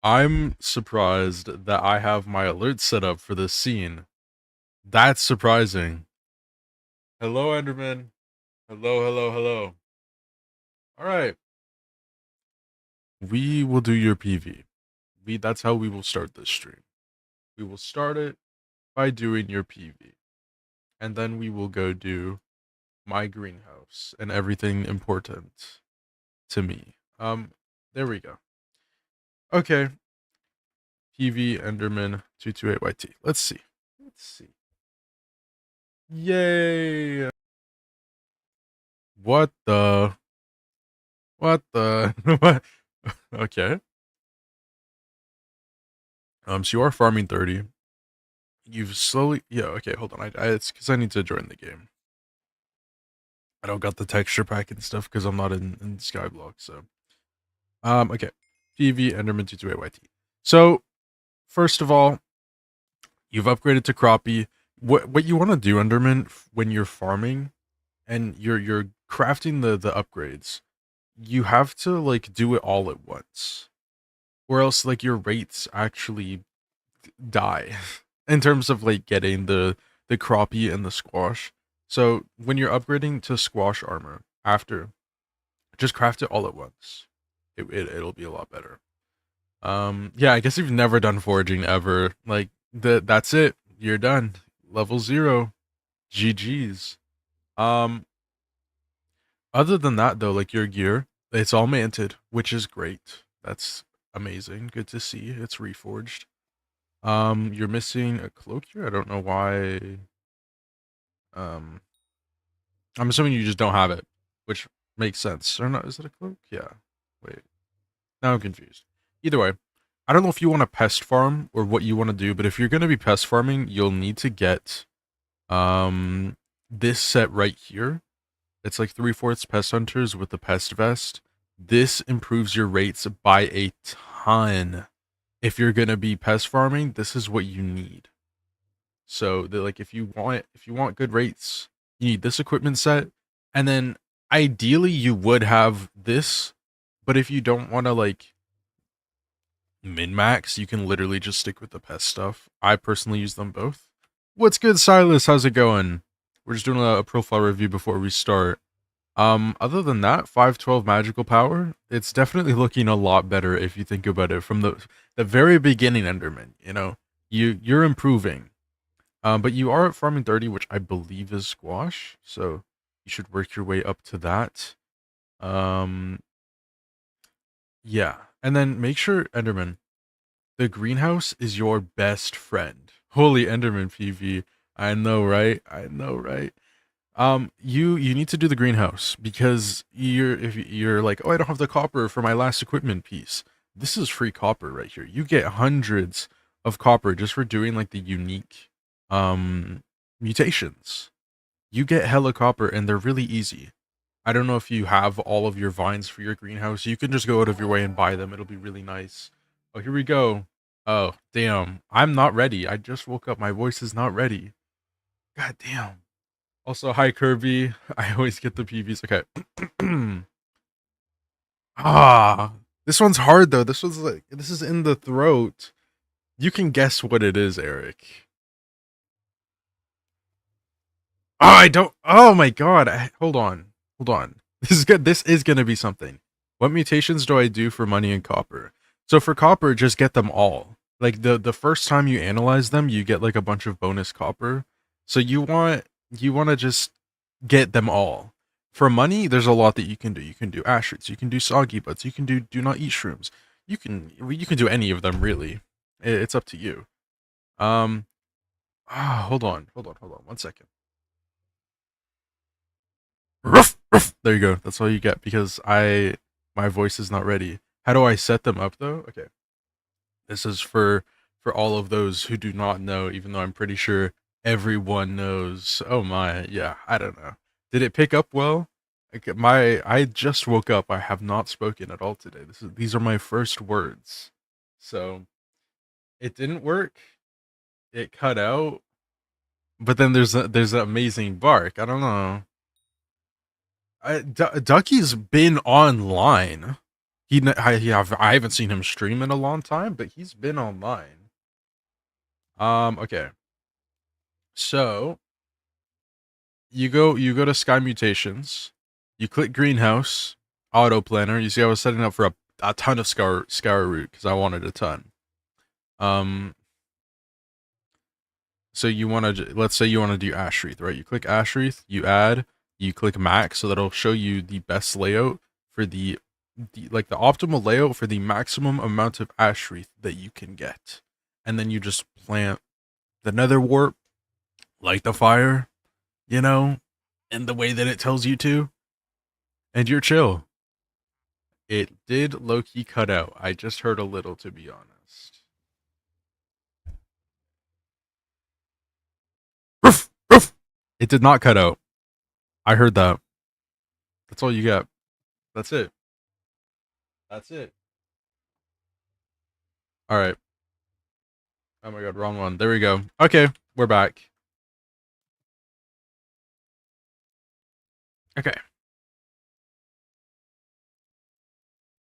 I'm surprised that I have my alert set up for this scene. That's surprising. Hello, Enderman. Hello, hello, hello. Alright. We will do your PV. That's how we will start this stream. We will start it by doing your PV. And then we will go do my greenhouse and everything important to me. There we go. Okay. PV Enderman 228YT. Let's see. Let's see. Yay! What the? What the? What? Okay. So you are farming 30. You've slowly, yeah. Okay, hold on. It's because I need to join the game. I don't got the texture pack and stuff because I'm not in Skyblock. So, okay. PV Enderman 22AYT. So, first of all, you've upgraded to Crappie. What you want to do, Enderman, when you're farming and you're crafting the upgrades, you have to like do it all at once, or else like your rates actually die in terms of like getting the crappie and the squash. So when you're upgrading to squash armor after, just craft it all at once. It'll be a lot better. Yeah, I guess you've never done foraging ever. Like that's it. You're done. Level 0. GG's. Um Other than that though, like your gear, it's all manted, which is great. That's amazing. Good to see. It's reforged. You're missing a cloak here. I don't know why. Um, I'm assuming you just don't have it, which makes sense. Or not? Is it a cloak? Yeah. Wait. Now I'm confused. Either way, I don't know if you want to pest farm or what you want to do, but if you're gonna be pest farming, you'll need to get this set right here. It's like 3/4 pest hunters with the pest vest. This improves your rates by a ton. If you're gonna be pest farming, this is what you need. So like if you want good rates, you need this equipment set, and then ideally you would have this, but if you don't want to like min max, you can literally just stick with the pest stuff. I personally use them both. What's good, Silas? How's it going? We're just doing a profile review before we start. Other than that, 512 magical power, it's definitely looking a lot better if you think about it from the very beginning, Enderman. You know, you're improving. But you are at farming 30, which I believe is squash, so you should work your way up to that. Um, yeah. And then make sure, Enderman, the greenhouse is your best friend. Holy Enderman PV. I know, right? I know, right? You need to do the greenhouse because if you're like, oh, I don't have the copper for my last equipment piece. This is free copper right here. You get hundreds of copper just for doing like the unique mutations. You get hella copper and they're really easy. I don't know if you have all of your vines for your greenhouse. You can just go out of your way and buy them. It'll be really nice. Oh, here we go. Oh, damn. I'm not ready. I just woke up. My voice is not ready. God damn. Also, hi Kirby. I always get the PVs. Okay. This one's hard though. This is in the throat. You can guess what it is, Eric. Oh, I don't. Oh my god. Hold on. Hold on. This is good. This is gonna be something. What mutations do I do for money and copper? So for copper, just get them all. Like the first time you analyze them, you get like a bunch of bonus copper. So you want to just get them all. For money, there's a lot that you can do. You can do ash roots. You can do soggy butts. You can do not eat shrooms. You can do any of them really. It's up to you. Um. Hold on. 1 second. Ruff, ruff. There you go. That's all you get because my voice is not ready. How do I set them up though? Okay. This is for all of those who do not know, even though I'm pretty sure everyone knows. Oh my, yeah, I don't know. Did it pick up well? I just woke up. I have not spoken at all today. These are my first words. So, it didn't work. It cut out. But then there's an amazing bark. I don't know. Ducky's been online. I haven't seen him stream in a long time, but he's been online. Okay. So you go to Sky Mutations, you click Greenhouse, Auto Planner. You see, I was setting up for a ton of scour root because I wanted a ton. So you want to, let's say you want to do Ash Wreath, right? You click Ash Wreath, you add, you click Max, so that'll show you the best layout for the optimal layout for the maximum amount of Ash Wreath that you can get. And then you just plant the Nether Warp, light the fire, you know, in the way that it tells you to, and you're chill. It did low-key cut out. I just heard a little, to be honest. Roof, roof. It did not cut out. I heard that. That's all you get. That's it. That's it. All right. Oh my god, wrong one. There we go. Okay, we're back. Okay.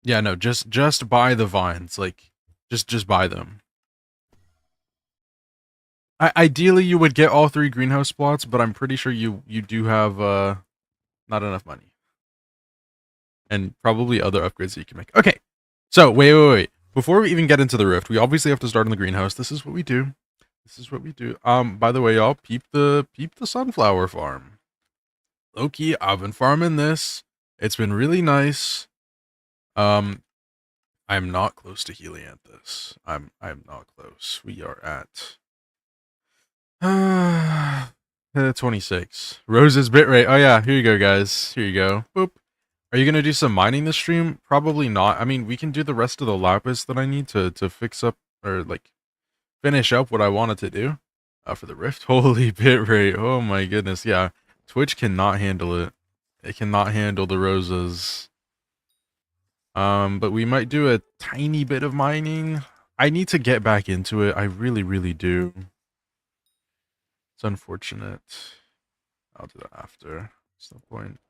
Yeah, no, just buy the vines. Like, just buy them. Ideally, you would get all 3 greenhouse plots, but I'm pretty sure you do have not enough money, and probably other upgrades that you can make. Okay, so wait. Before we even get into the rift, we obviously have to start in the greenhouse. This is what we do. This is what we do. By the way, y'all, peep the sunflower farm. Low-key, I've been farming this. It's been really nice. I'm not close to Helianthus. I'm not close. We are at 26. Rose's bitrate. Oh yeah, here you go, guys. Here you go. Boop. Are you gonna do some mining this stream? Probably not. I mean, we can do the rest of the lapis that I need to fix up, or like finish up what I wanted to do for the rift. Holy bitrate. Oh my goodness. Yeah, Twitch cannot handle it. It cannot handle the roses. But we might do a tiny bit of mining. I need to get back into it. I really do. It's unfortunate. I'll do that after. There's no point.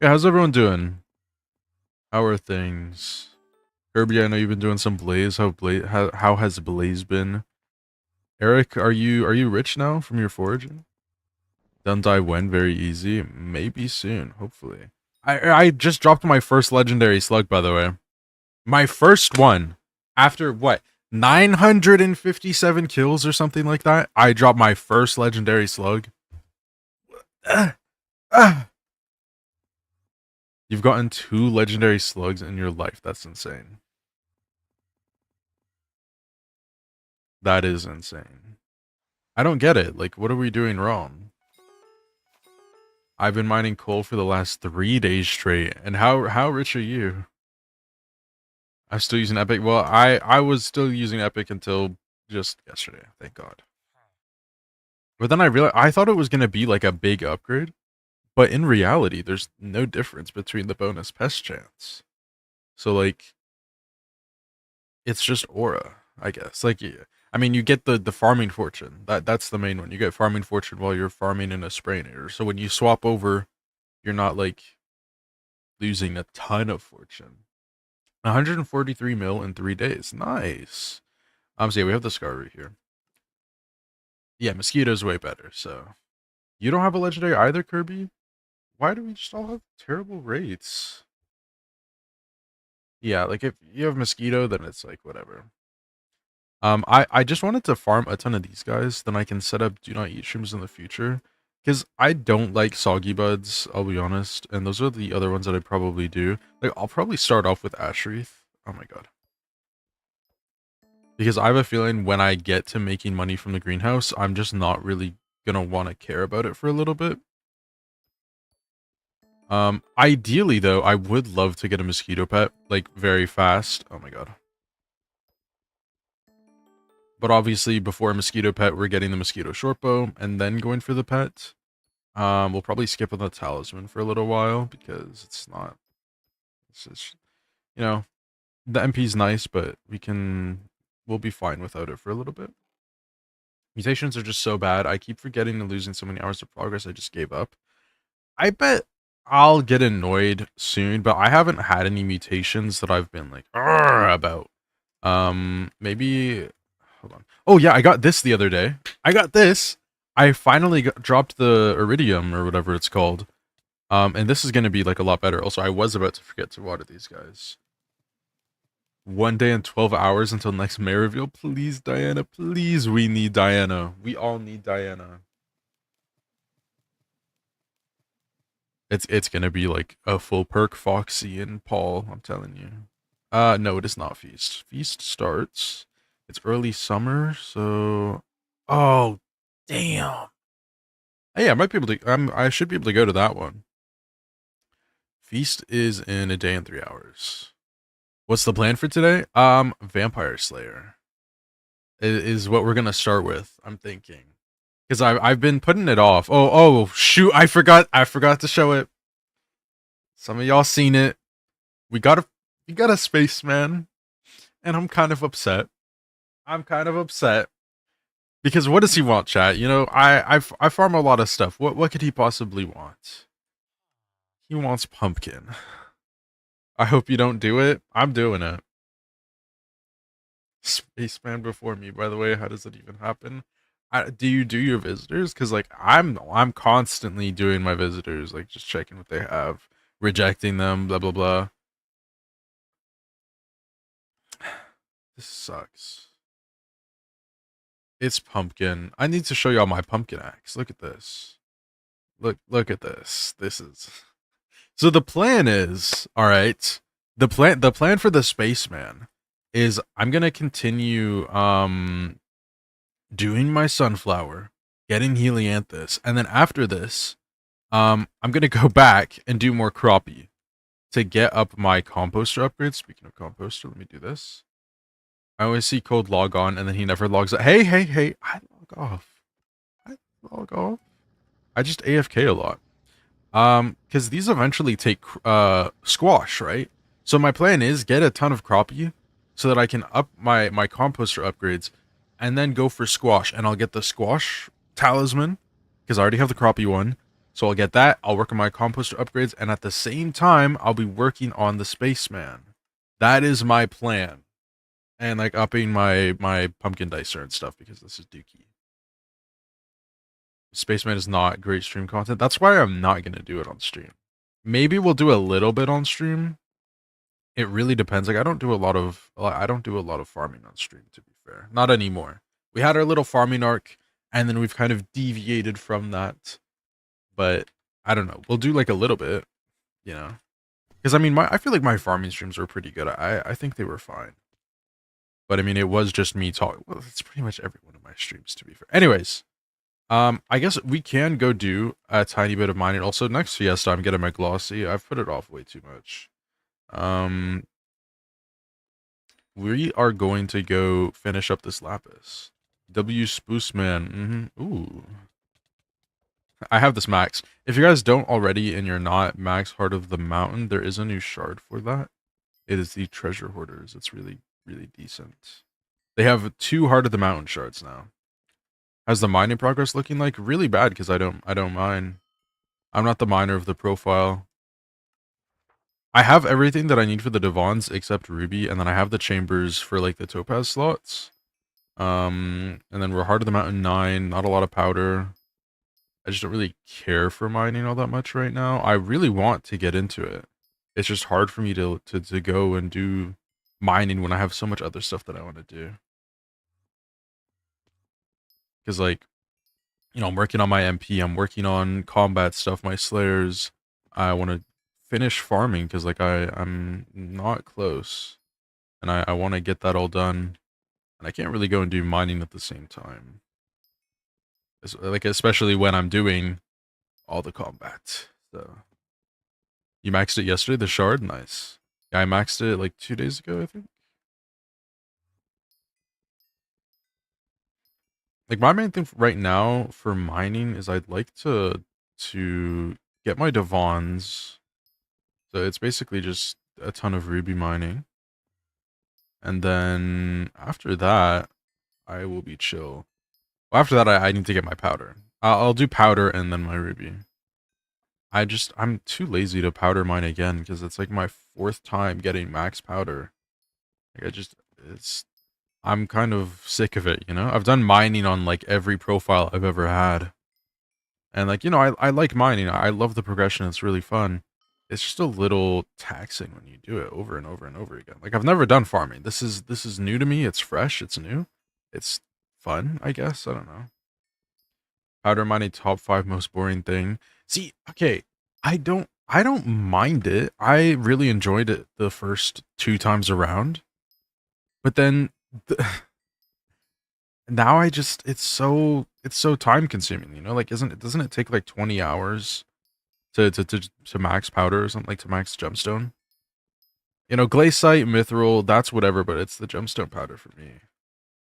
Yeah, how's everyone doing? How are things? Kirby, I know you've been doing some Blaze. How has Blaze been? Eric, are you rich now from your foraging? Done die when? Very easy. Maybe soon, hopefully. I just dropped my first legendary slug, by the way. My first one. After what? 957 kills or something like that. I dropped my first legendary slug. You've gotten 2 legendary slugs in your life. That's insane. That is insane. I don't get it. Like, what are we doing wrong? I've been mining coal for the last 3 days straight. And how rich are you? I'm still using Epic. Well, I was still using Epic until just yesterday. Thank God. But then I realized I thought it was gonna be like a big upgrade, but in reality, there's no difference between the bonus pest chance. So like, it's just aura, I guess. Like, I mean, you get the farming fortune. That's the main one. You get farming fortune while you're farming in a sprayinator. So when you swap over, you're not like losing a ton of fortune. 143 mil in 3 days. Nice. So yeah, we have the scar right here. Yeah, mosquito's way better. So you don't have a legendary either, Kirby? Why do we just all have terrible rates? Yeah, like if you have mosquito, then it's like whatever. I just wanted to farm a ton of these guys, then I can set up do not eat streams in the future. Because I don't like soggy buds, I'll be honest. And those are the other ones that I probably do. Like, I'll probably start off with Ash Wreath. Oh my god. Because I have a feeling when I get to making money from the greenhouse, I'm just not really gonna want to care about it for a little bit. Ideally though, I would love to get a mosquito pet, like, very fast. Oh my god. But obviously, before a mosquito pet, we're getting the mosquito shortbow, and then going for the pet. We'll probably skip on the talisman for a little while, because it's not... It's just, you know, the MP's nice, but we'll be fine without it for a little bit. Mutations are just so bad. I keep forgetting and losing so many hours of progress, I just gave up. I bet I'll get annoyed soon, but I haven't had any mutations that I've been like about. Maybe hold on. Oh yeah, I got this the other day. I got this. I finally dropped the iridium or whatever it's called. And this is gonna be like a lot better. Also, I was about to forget to water these guys. 1 day and 12 hours until next May reveal. Please, Diana. Please, we need Diana. We all need Diana. It's gonna be like a full perk Foxy and Paul, I'm telling you. No, it is not Feast. Feast starts. It's early summer, so oh damn. Hey, I might be able to I should be able to go to that one. Feast is in a day and 3 hours. What's the plan for today? Vampire Slayer is what we're gonna start with, I'm thinking. Because I've been putting it off. Oh shoot, I forgot to show it. Some of y'all seen it. We got a spaceman, and I'm kind of upset. Because what does he want, chat? You know, I farm a lot of stuff. What could he possibly want? He wants pumpkin. I hope you don't do it. I'm doing it. Spaceman before me, by the way. How does it even happen? Do you do your visitors? Because like I'm constantly doing my visitors, like just checking what they have, rejecting them, blah blah blah. This sucks. It's pumpkin. I need to show y'all my pumpkin axe. Look at this. Look at this. This is so the plan is all right. The plan for the spaceman is I'm gonna continue doing my sunflower, getting helianthus, and then after this, I'm gonna go back and do more crappie to get up my composter upgrades. Speaking of composter, let me do this. I always see Cold log on, and then he never logs out. Hey, I log off. I log off. I just AFK a lot. Because these eventually take squash, right? So my plan is get a ton of crappie so that I can up my composter upgrades, and then go for squash, and I'll get the squash talisman because I already have the crappie one. So I'll get that. I'll work on my composter upgrades, and at the same time, I'll be working on the spaceman. That is my plan. And like upping my pumpkin dicer and stuff because this is dookie. Spaceman is not great stream content. That's why I'm not gonna do it on stream. Maybe we'll do a little bit on stream. It really depends. Like I don't do a lot of farming on stream, to be fair. Not anymore. We had our little farming arc, and then we've kind of deviated from that. But I don't know. We'll do like a little bit, you know. Because I mean, I feel like my farming streams were pretty good. I think they were fine. But I mean, it was just me talking. Well, it's pretty much every one of my streams, to be fair. Anyways, I guess we can go do a tiny bit of mining. Also, next Fiesta, I'm getting my glossy. I've put it off way too much. We are going to go finish up this lapis. W Spoosman. Ooh. I have this max. If you guys don't already and you're not max Heart of the Mountain, there is a new shard for that. It is the Treasure Hoarders. It's really, really decent. They have 2 Heart of the Mountain shards now. How's the mining progress looking like? Really bad because I don't mine. I'm not the miner of the profile. I have everything that I need for the Devons except Ruby, and then I have the chambers for like the Topaz slots. And then we're Heart of the Mountain 9, not a lot of powder. I just don't really care for mining all that much right now. I really want to get into it. It's just hard for me to go and do mining when I have so much other stuff that I want to do. Because like, you know, I'm working on my MP, I'm working on combat stuff, my slayers. I want to finish farming because like I'm not close. And I want to get that all done. And I can't really go and do mining at the same time. Like, especially when I'm doing all the combat. So, you maxed it yesterday, the shard? Nice. Yeah, I maxed it like 2 days ago, I think. Like, my main thing right now for mining is I'd like to get my Devons. So it's basically just a ton of ruby mining. And then after that, I will be chill. Well, after that, I need to get my powder. I'll do powder and then my ruby. I'm too lazy to powder mine again because it's like my fourth time getting max powder. Like it's I'm kind of sick of it, you know? I've done mining on like every profile I've ever had. And like, I like mining. I love the progression. It's really fun. It's just a little taxing when you do it over and over and over again. Like I've never done farming. This is new to me. It's fresh. It's new. It's fun, I guess. I don't know. Powder mining top 5 most boring thing. See, okay, I don't mind it. I really enjoyed it the first 2 times around. But then the, now it's so time consuming, Like doesn't it take like 20 hours to max powder or something, like to max gemstone? Glaciite, mithril, that's whatever, but it's the gemstone powder for me.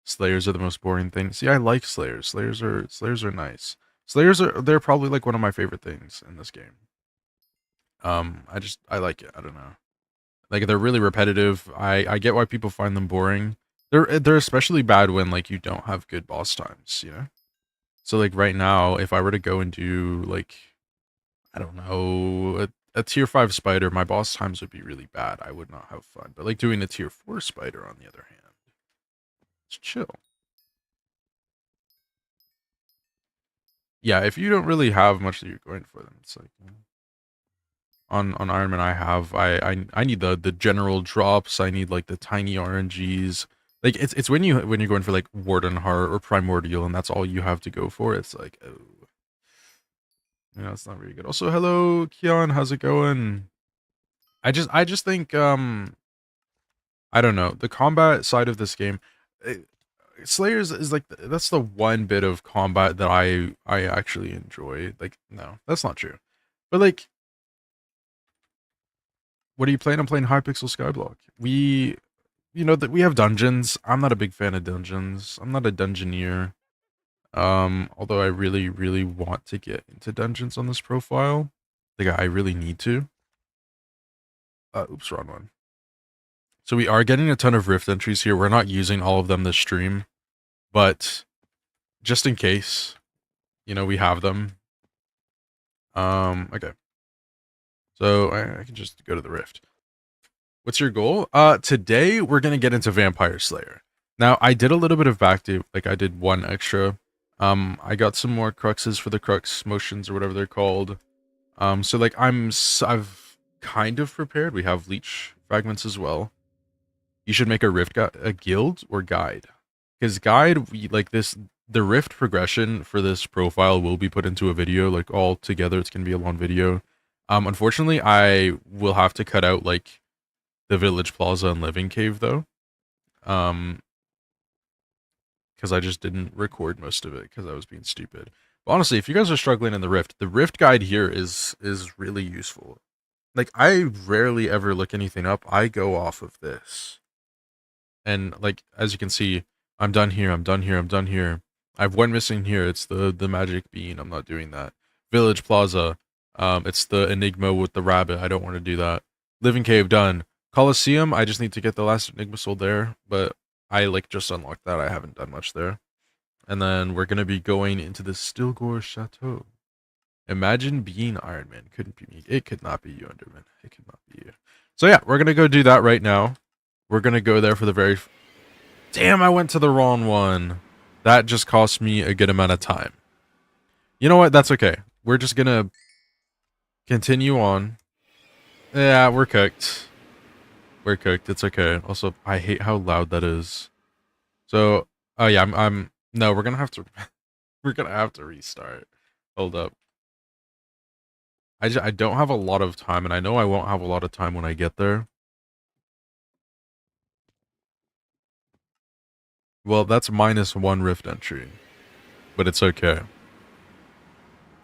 Slayers are the most boring thing. See, I like Slayers. Slayers are nice. They're probably like one of my favorite things in this game. I like it. I don't know. Like they're really repetitive. I get why people find them boring. They're especially bad when like you don't have good boss times. So like right now, if I were to go and do like, I don't know, a tier 5 spider, my boss times would be really bad. I would not have fun. But like doing a tier 4 spider on the other hand, it's chill. Yeah, if you don't really have much that you're going for, then it's like on Iron Man, I need the general drops. I need like the tiny RNGs. Like it's when you're going for like Warden Heart or Primordial, and that's all you have to go for. It's like, oh, it's not very good. Also, hello Keon, how's it going? I just think I don't know, the combat side of this game. Slayers is like that's the one bit of combat that I actually enjoy. Like no, that's not true. But like, what are you playing? I'm playing Hypixel Skyblock. That we have dungeons. I'm not a big fan of dungeons. I'm not a dungeoneer. Although I really, really want to get into dungeons on this profile. Like I really need to. Oops, wrong one. So we are getting a ton of rift entries here. We're not using all of them this stream, but just in case, we have them. Okay. So I can just go to the rift. What's your goal? Today we're gonna get into Vampire Slayer. Now I did a little bit of backdo, like I did one extra. I got some more cruxes for the crux motions or whatever they're called. So like I've kind of prepared. We have leech fragments as well. You should make a guild or guide, because guide like this. The rift progression for this profile will be put into a video, like all together. It's gonna be a long video. Unfortunately, I will have to cut out like the village plaza and living cave though, because I just didn't record most of it because I was being stupid. But honestly, if you guys are struggling in the rift guide here is really useful. Like I rarely ever look anything up. I go off of this, and like as you can see, I'm done here. I'm done here. I'm done here. I have one missing here. It's the magic bean. I'm not doing that. Village plaza. It's the enigma with the rabbit. I don't want to do that. Living cave done. Colosseum, I just need to get the last Enigma Soul there, but I like just unlocked that. I haven't done much there. And then we're gonna be going into the Stilgore Chateau. Imagine being Iron Man. Couldn't be me. It could not be you, Enderman. It could not be you. So yeah, we're gonna go do that right now. We're gonna go there for the very... Damn, I went to the wrong one. That just cost me a good amount of time. You know what? That's okay. We're just gonna continue on. Yeah, we're cooked. We're cooked. It's okay. Also, I hate how loud that is. So, oh yeah, no, we're gonna have to, we're gonna have to restart. Hold up. I don't have a lot of time, and I know I won't have a lot of time when I get there. Well, that's -1 rift entry, but it's okay.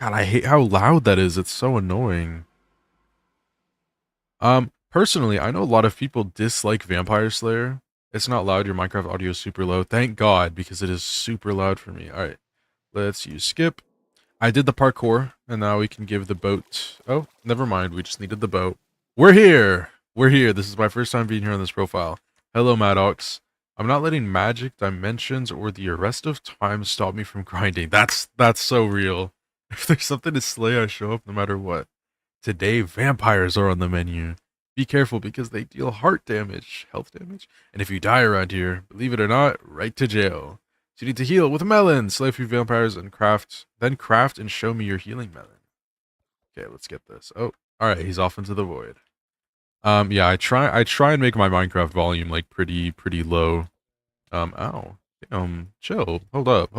God, I hate how loud that is. It's so annoying. Personally, I know a lot of people dislike Vampire Slayer. It's not loud. Your Minecraft audio is super low. Thank God, because it is super loud for me. All right, let's use skip. I did the parkour, and now we can give the boat... Oh, never mind. We just needed the boat. We're here. We're here. This is my first time being here on this profile. Hello, Maddox. I'm not letting magic, dimensions, or the arrest of time stop me from grinding. That's so real. If there's something to slay, I show up no matter what. Today, vampires are on the menu. Be careful because they deal heart damage, health damage, and if you die around here, believe it or not, right to jail. So you need to heal with a melon, slay a few vampires, and then craft and show me your healing melon. Okay, let's get this. Oh, all right, he's off into the void. Yeah, I try and make my Minecraft volume like pretty low. Ow. Chill. Hold up.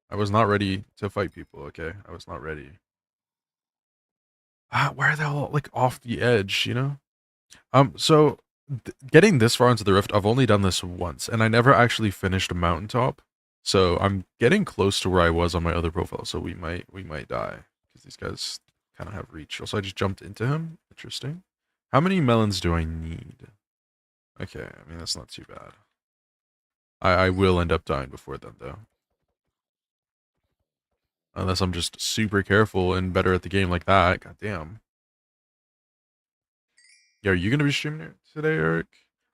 I was not ready to fight people, okay? I was not ready. Why are they all like off the edge, you know? So getting this far into the rift, I've only done this once, and I never actually finished a mountaintop. So I'm getting close to where I was on my other profile. So we might die because these guys kind of have reach. Also, I just jumped into him. Interesting. How many melons do I need? Okay, I mean that's not too bad. I will end up dying before then though, unless I'm just super careful and better at the game like that. God damn. Yeah, are you gonna be streaming it today, Eric?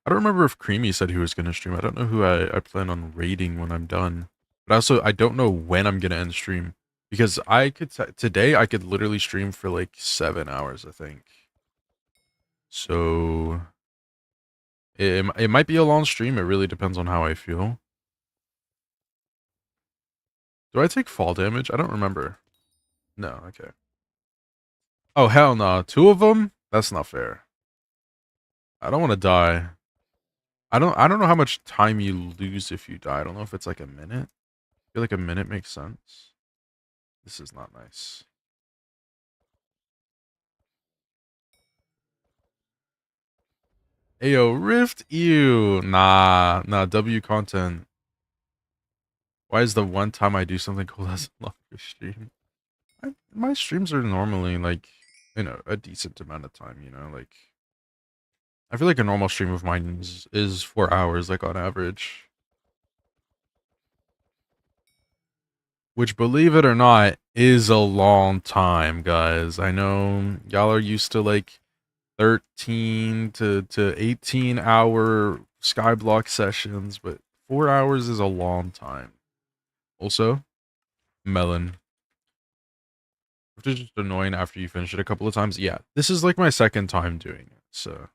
I don't remember if Creamy said he was gonna stream. I don't know who I plan on raiding when I'm done. But also, I don't know when I'm gonna end stream because I could today I could literally stream for like 7 hours, I think. So it might be a long stream. It really depends on how I feel. Do I take fall damage? I don't remember. No, okay. Oh hell no, 2 of them? That's not fair. I don't want to die. I don't know how much time you lose if you die. I don't know if it's like a minute. I feel like a minute makes sense. This is not nice. Ayo, Rift? Ew. Nah, W content. Why is the one time I do something cool as a longer stream? My streams are normally like, a decent amount of time, like, I feel like a normal stream of mine is 4 hours, like on average. Which, believe it or not, is a long time, guys. I know y'all are used to like 13 to 18 hour Skyblock sessions, but 4 hours is a long time. Also, melon. Which is just annoying after you finish it a couple of times. Yeah, this is like my second time doing it. So,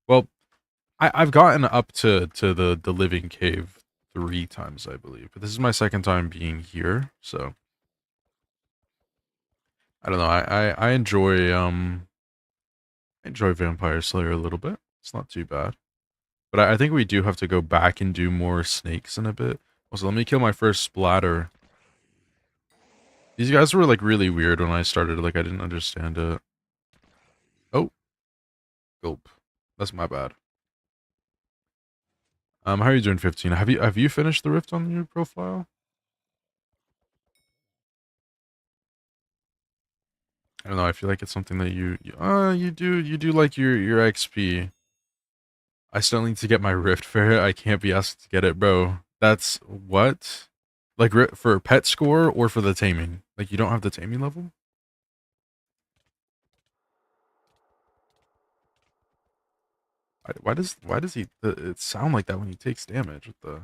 well, I've gotten up to the living cave 3 times, I believe, but this is my second time being here. So, I don't know. I enjoy Vampire Slayer a little bit. It's not too bad. But I think we do have to go back and do more snakes in a bit. Also, let me kill my first splatter. These guys were like really weird when I started. Like I didn't understand it. Oh, gulp. That's my bad. How are you doing, 15? Have you finished the rift on your profile? I don't know. I feel like it's something that you do like your XP. I still need to get my rift fair. I can't be asked to get it, bro. That's what? Like for pet score or for the taming? Like you don't have the taming level? Why does it sound like that when he takes damage with the?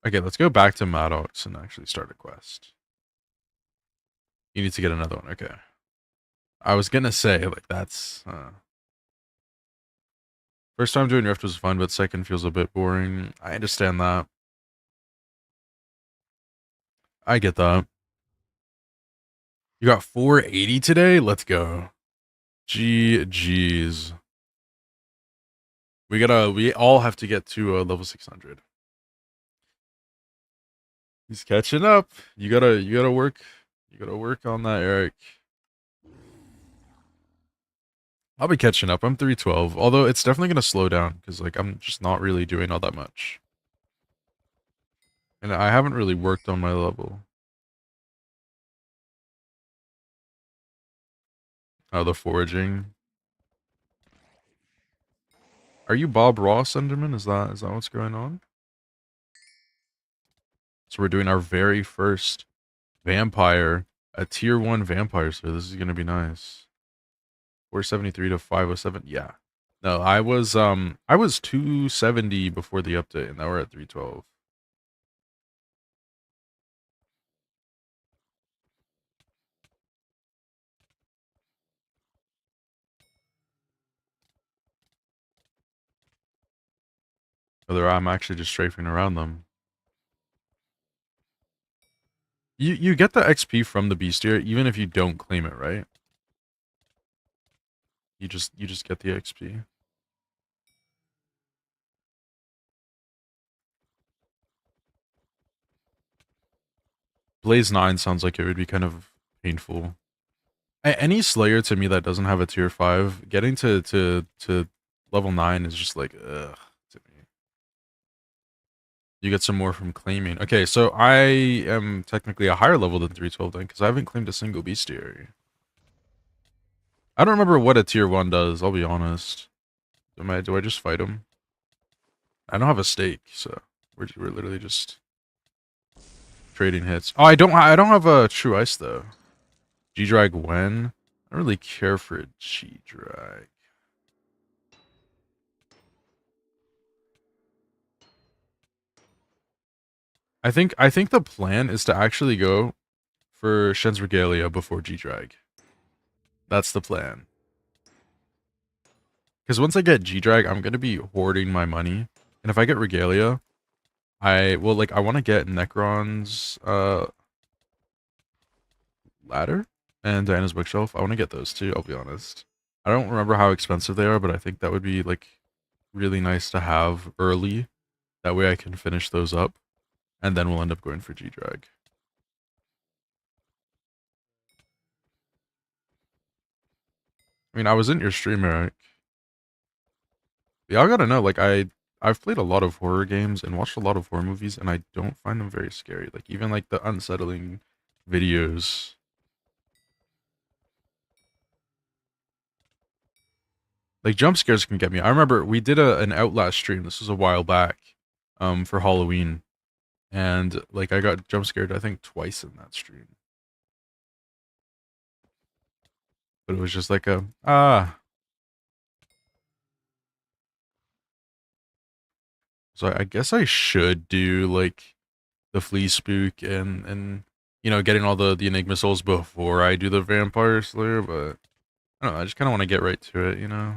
Okay, let's go back to Maddox and actually start a quest. You need to get another one. Okay. I was gonna say like that's first time doing Rift was fun, but second feels a bit boring. I understand that. I get that. You got 480 today? Let's go. GG's. We all have to get to level 600. He's catching up. You gotta work on that, Eric. I'll be catching up. I'm 312. Although it's definitely gonna slow down because like I'm just not really doing all that much. And I haven't really worked on my level. Oh, the foraging. Are you Bob Ross, Enderman? Is that what's going on? So we're doing our very first vampire, a tier 1 vampire, so this is gonna be nice. 473 to 507. Yeah. No, I was 270 before the update, and now we're at 312. Whether I'm actually just strafing around them. You get the XP from the bestiary even if you don't claim it, right? You just get the XP. Blaze 9 sounds like it would be kind of painful. Any Slayer to me that doesn't have a tier 5, getting to level 9 is just like, ugh, to me. You get some more from claiming. Okay, so I am technically a higher level than 312 then, because I haven't claimed a single bestiary. I don't remember what a tier 1 does, I'll be honest. Do I just fight him? I don't have a stake, so we're literally just trading hits. Oh, I don't have a true ice though. G-Drag when? I don't really care for a G-Drag. I think the plan is to actually go for Shen's Regalia before G-Drag. That's the plan. Because once I get G-Drag, I'm gonna be hoarding my money. And if I get Regalia, I want to get Necron's ladder and Diana's bookshelf. I want to get those too, I'll be honest. I don't remember how expensive they are, but I think that would be like really nice to have early. That way I can finish those up. And then we'll end up going for G-Drag. I mean, I was in your stream, Eric. Y'all gotta know, like, I've played a lot of horror games and watched a lot of horror movies, and I don't find them very scary. Like, even, like, the unsettling videos. Like, jump scares can get me. I remember we did an Outlast stream. This was a while back, for Halloween. And, like, I got jump scared, I think, twice in that stream. But it was just like a, So I guess I should do, like, the Flea Spook and getting all the Enigma Souls before I do the Vampire Slayer, but I don't know, I just kind of want to get right to it, you know?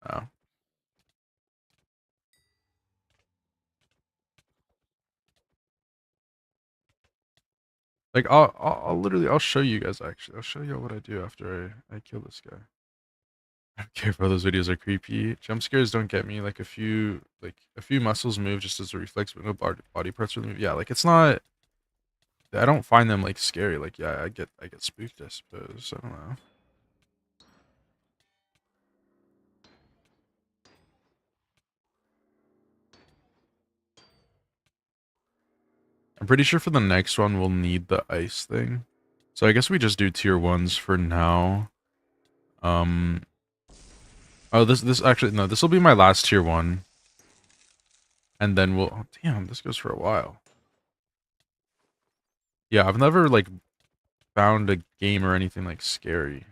Oh. Like, I'll literally, I'll show you guys, actually. I'll show you what I do after I kill this guy. I don't care if all those videos are creepy. Jump scares don't get me. Like, a few muscles move just as a reflex, but no body parts really move. Yeah, like, it's not... I don't find them, like, scary. Like, yeah, I get spooked, I suppose. I don't know. I'm pretty sure for the next one, we'll need the ice thing. So I guess we just do tier 1s for now. Oh, this actually, no, this will be my last tier 1. And then we'll, oh, damn, this goes for a while. Yeah, I've never, like, found a game or anything, like, scary.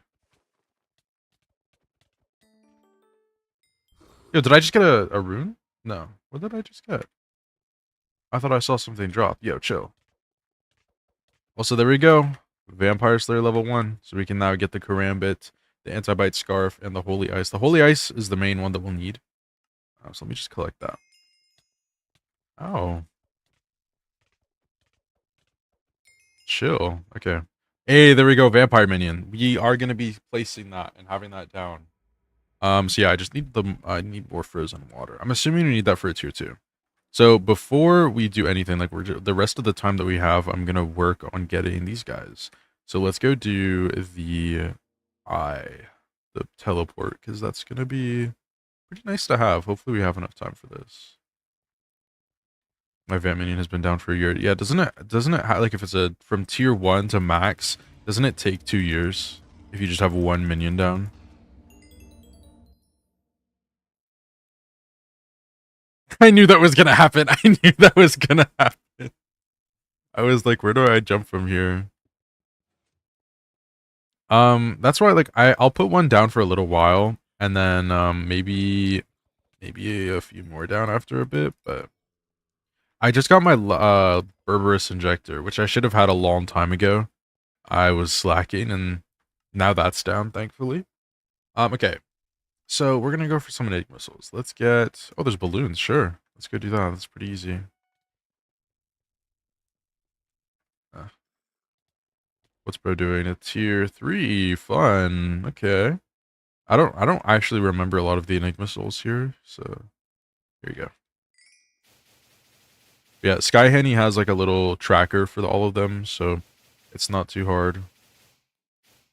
Yo, did I just get a rune? No. What did I just get? I thought I saw something drop. Yo, chill. Well, so there we go. Vampire Slayer level 1. So we can now get the Karambit, the Anti-Bite Scarf, and the Holy Ice. The Holy Ice is the main one that we'll need. So let me just collect that. Oh. Chill. Okay. Hey, there we go. Vampire Minion. We are going to be placing that and having that down. So yeah, I need more frozen water. I'm assuming we need that for a tier 2. So before we do anything, like the rest of the time that we have, I'm gonna work on getting these guys. So let's go do the teleport, because that's gonna be pretty nice to have. Hopefully we have enough time for this. My Vamp Minion has been down for a year. Yeah, doesn't it like, if it's from tier 1 to max, doesn't it take 2 years if you just have one minion down? I knew that was gonna happen. I knew that was gonna happen. I was like, where do I jump from here? That's why, like, I'll put one down for a little while, and then maybe a few more down after a bit. But I just got my Berberus injector, which I should have had a long time ago. I was slacking, and now that's down, thankfully. Okay. So we're gonna go for some Enigma missiles. Let's get. Oh, there's balloons. Sure, let's go do that. That's pretty easy. Uh, what's bro doing? A tier 3. Fun. Okay. I don't actually remember a lot of the Enigma souls here, so here you go. Yeah, Sky Henny has like a little tracker for all of them, so it's not too hard.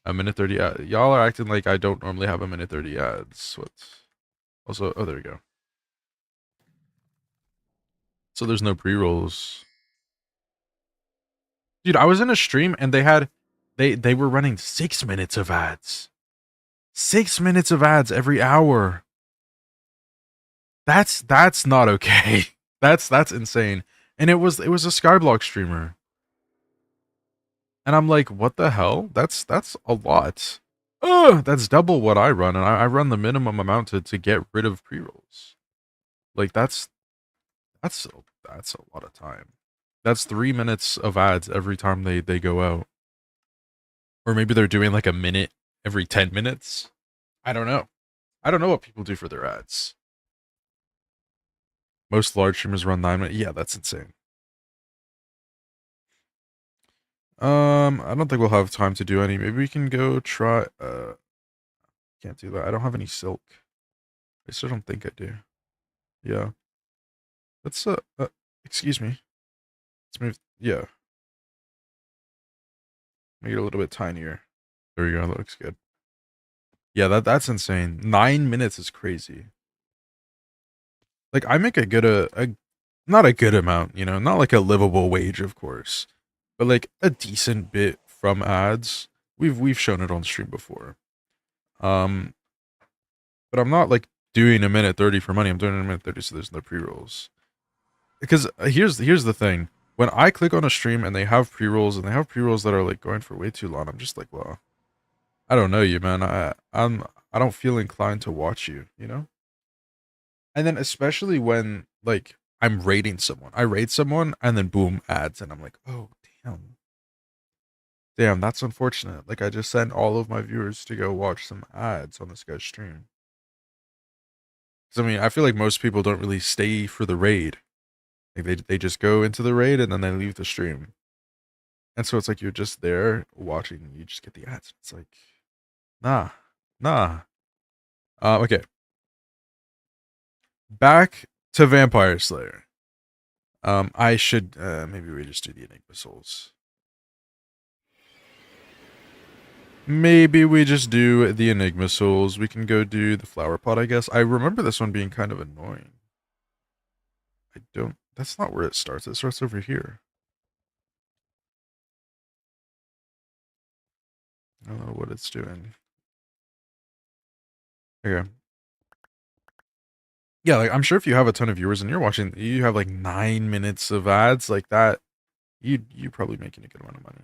A minute 30 y'all are acting like I don't normally have a minute 30 ads. What? Also, oh, there we go. So there's no pre-rolls. Dude, I was in a stream and they were running 6 minutes of ads. 6 minutes of ads every hour. That's not okay. That's insane. And it was a Skyblock streamer. And I'm like, what the hell? That's a lot. Ugh, that's double what I run, and I run the minimum amount to get rid of pre-rolls. Like that's that's a lot of time. That's 3 minutes of ads every time they go out. Or maybe they're doing like a minute every 10 minutes. I don't know. I don't know what people do for their ads. Most large streamers run 9 minutes. Yeah, that's insane. I don't think we'll have time to do any. Maybe we can go try. Can't do that. I don't have any silk. I still don't think I do. Yeah. Let's excuse me. Let's move. Yeah. Make it a little bit tinier. There we go. That looks good. Yeah, that's insane. 9 minutes is crazy. Like I make a good not a good amount, you know, not like a livable wage, of course, but like a decent bit from ads. We've shown it on stream before. Um, but I'm not like doing a minute 30 for money. I'm doing a minute 30 so there's no pre-rolls. Because here's the thing. When I click on a stream and they have pre-rolls and they have pre-rolls that are like going for way too long, I'm just like, well, I don't know you, man. I don't feel inclined to watch you, you know? And then especially when like I'm rating someone. I rate someone and then boom, ads and I'm like, "Oh, damn. Damn, that's unfortunate. Like I just sent all of my viewers to go watch some ads on this guy's stream." Cuz I mean, I feel like most people don't really stay for the raid. Like they just go into the raid and then they leave the stream. And so it's like you're just there watching and you just get the ads. It's like, nah. Nah. Okay. Back to Vampire Slayer. I should maybe we just do the Enigma Souls. Maybe we just do the Enigma Souls. We can go do the Flower Pot, I guess. I remember this one being kind of annoying. I don't. That's not where it starts. It starts over here. I don't know what it's doing. Okay. Yeah, like I'm sure if you have a ton of viewers and you're watching, you have like 9 minutes of ads like that. You probably making a good amount of money.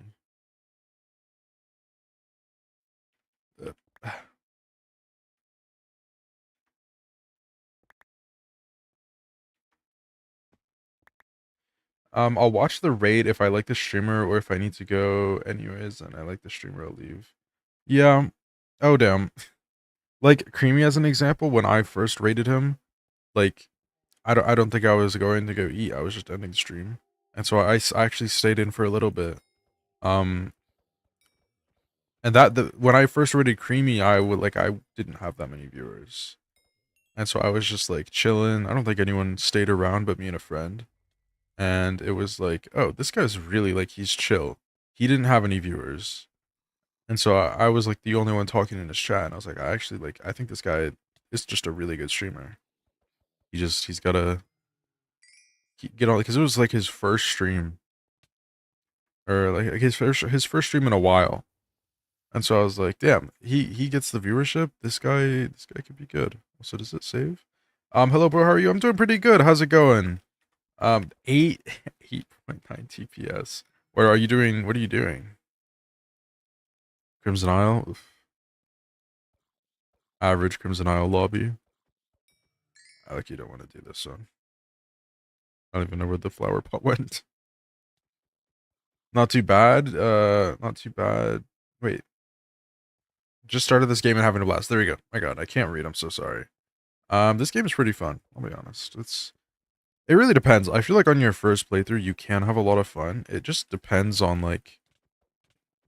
I'll watch the raid if I like the streamer or if I need to go anyways and I like the streamer, I'll leave. Yeah. Oh damn. Like Creamy as an example, when I first rated him, like I don't think I was going to go eat. I was just ending the stream, and so I actually stayed in for a little bit. Um, and when I first rated Creamy, I didn't have that many viewers, and so I was just like chilling. I don't think anyone stayed around but me and a friend, and it was like, oh, this guy's really like he's chill. He didn't have any viewers, and so I was like the only one talking in his chat, and I was like, I think this guy is just a really good streamer. He's gotta get on because it was like his first stream or like his first stream in a while, and so I was like, damn, he gets the viewership. This guy could be good. So does it save? Hello, bro. How are you? I'm doing pretty good. How's it going? Eight 8.9 TPS. What are you doing? What are you doing? Crimson Isle. Oof. Average Crimson Isle lobby. I like you don't want to do this one. I don't even know where the flower pot went. Not too bad. Not too bad. Wait. Just started this game and having a blast. There we go. My God, I can't read. I'm so sorry. This game is pretty fun. I'll be honest. It really depends. I feel like on your first playthrough, you can have a lot of fun. It just depends on like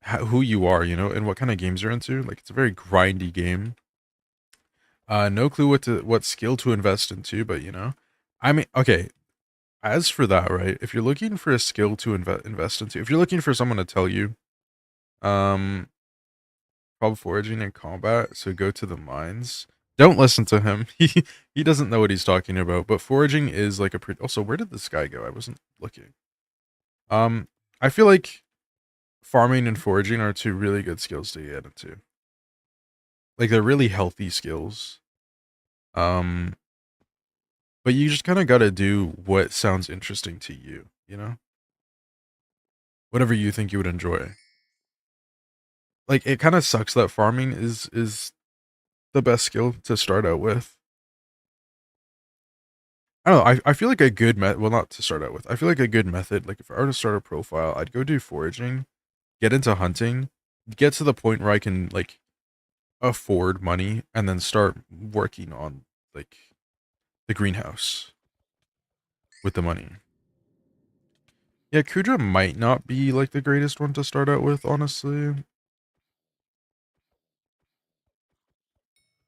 who you are, you know, and what kind of games you're into. Like it's a very grindy game. No clue what skill to invest into, but you know, I mean, okay. As for that, right? If you're looking for a skill to invest into, if you're looking for someone to tell you, um, probably foraging and combat, so go to the mines. Don't listen to him. He doesn't know what he's talking about. But foraging is like a pretty. Also, where did this guy go? I wasn't looking. Um, I feel like farming and foraging are two really good skills to get into. Like they're really healthy skills. Um, but you just kind of got to do what sounds interesting to you. You know, whatever you think you would enjoy. Like it kind of sucks that farming is the best skill to start out with. I don't know. I feel like a good well, not to start out with. I feel like a good method. Like if I were to start a profile, I'd go do foraging, get into hunting, get to the point where I can like afford money, and then start working on like the greenhouse with the money. Yeah, Kudra might not be like the greatest one to start out with, honestly.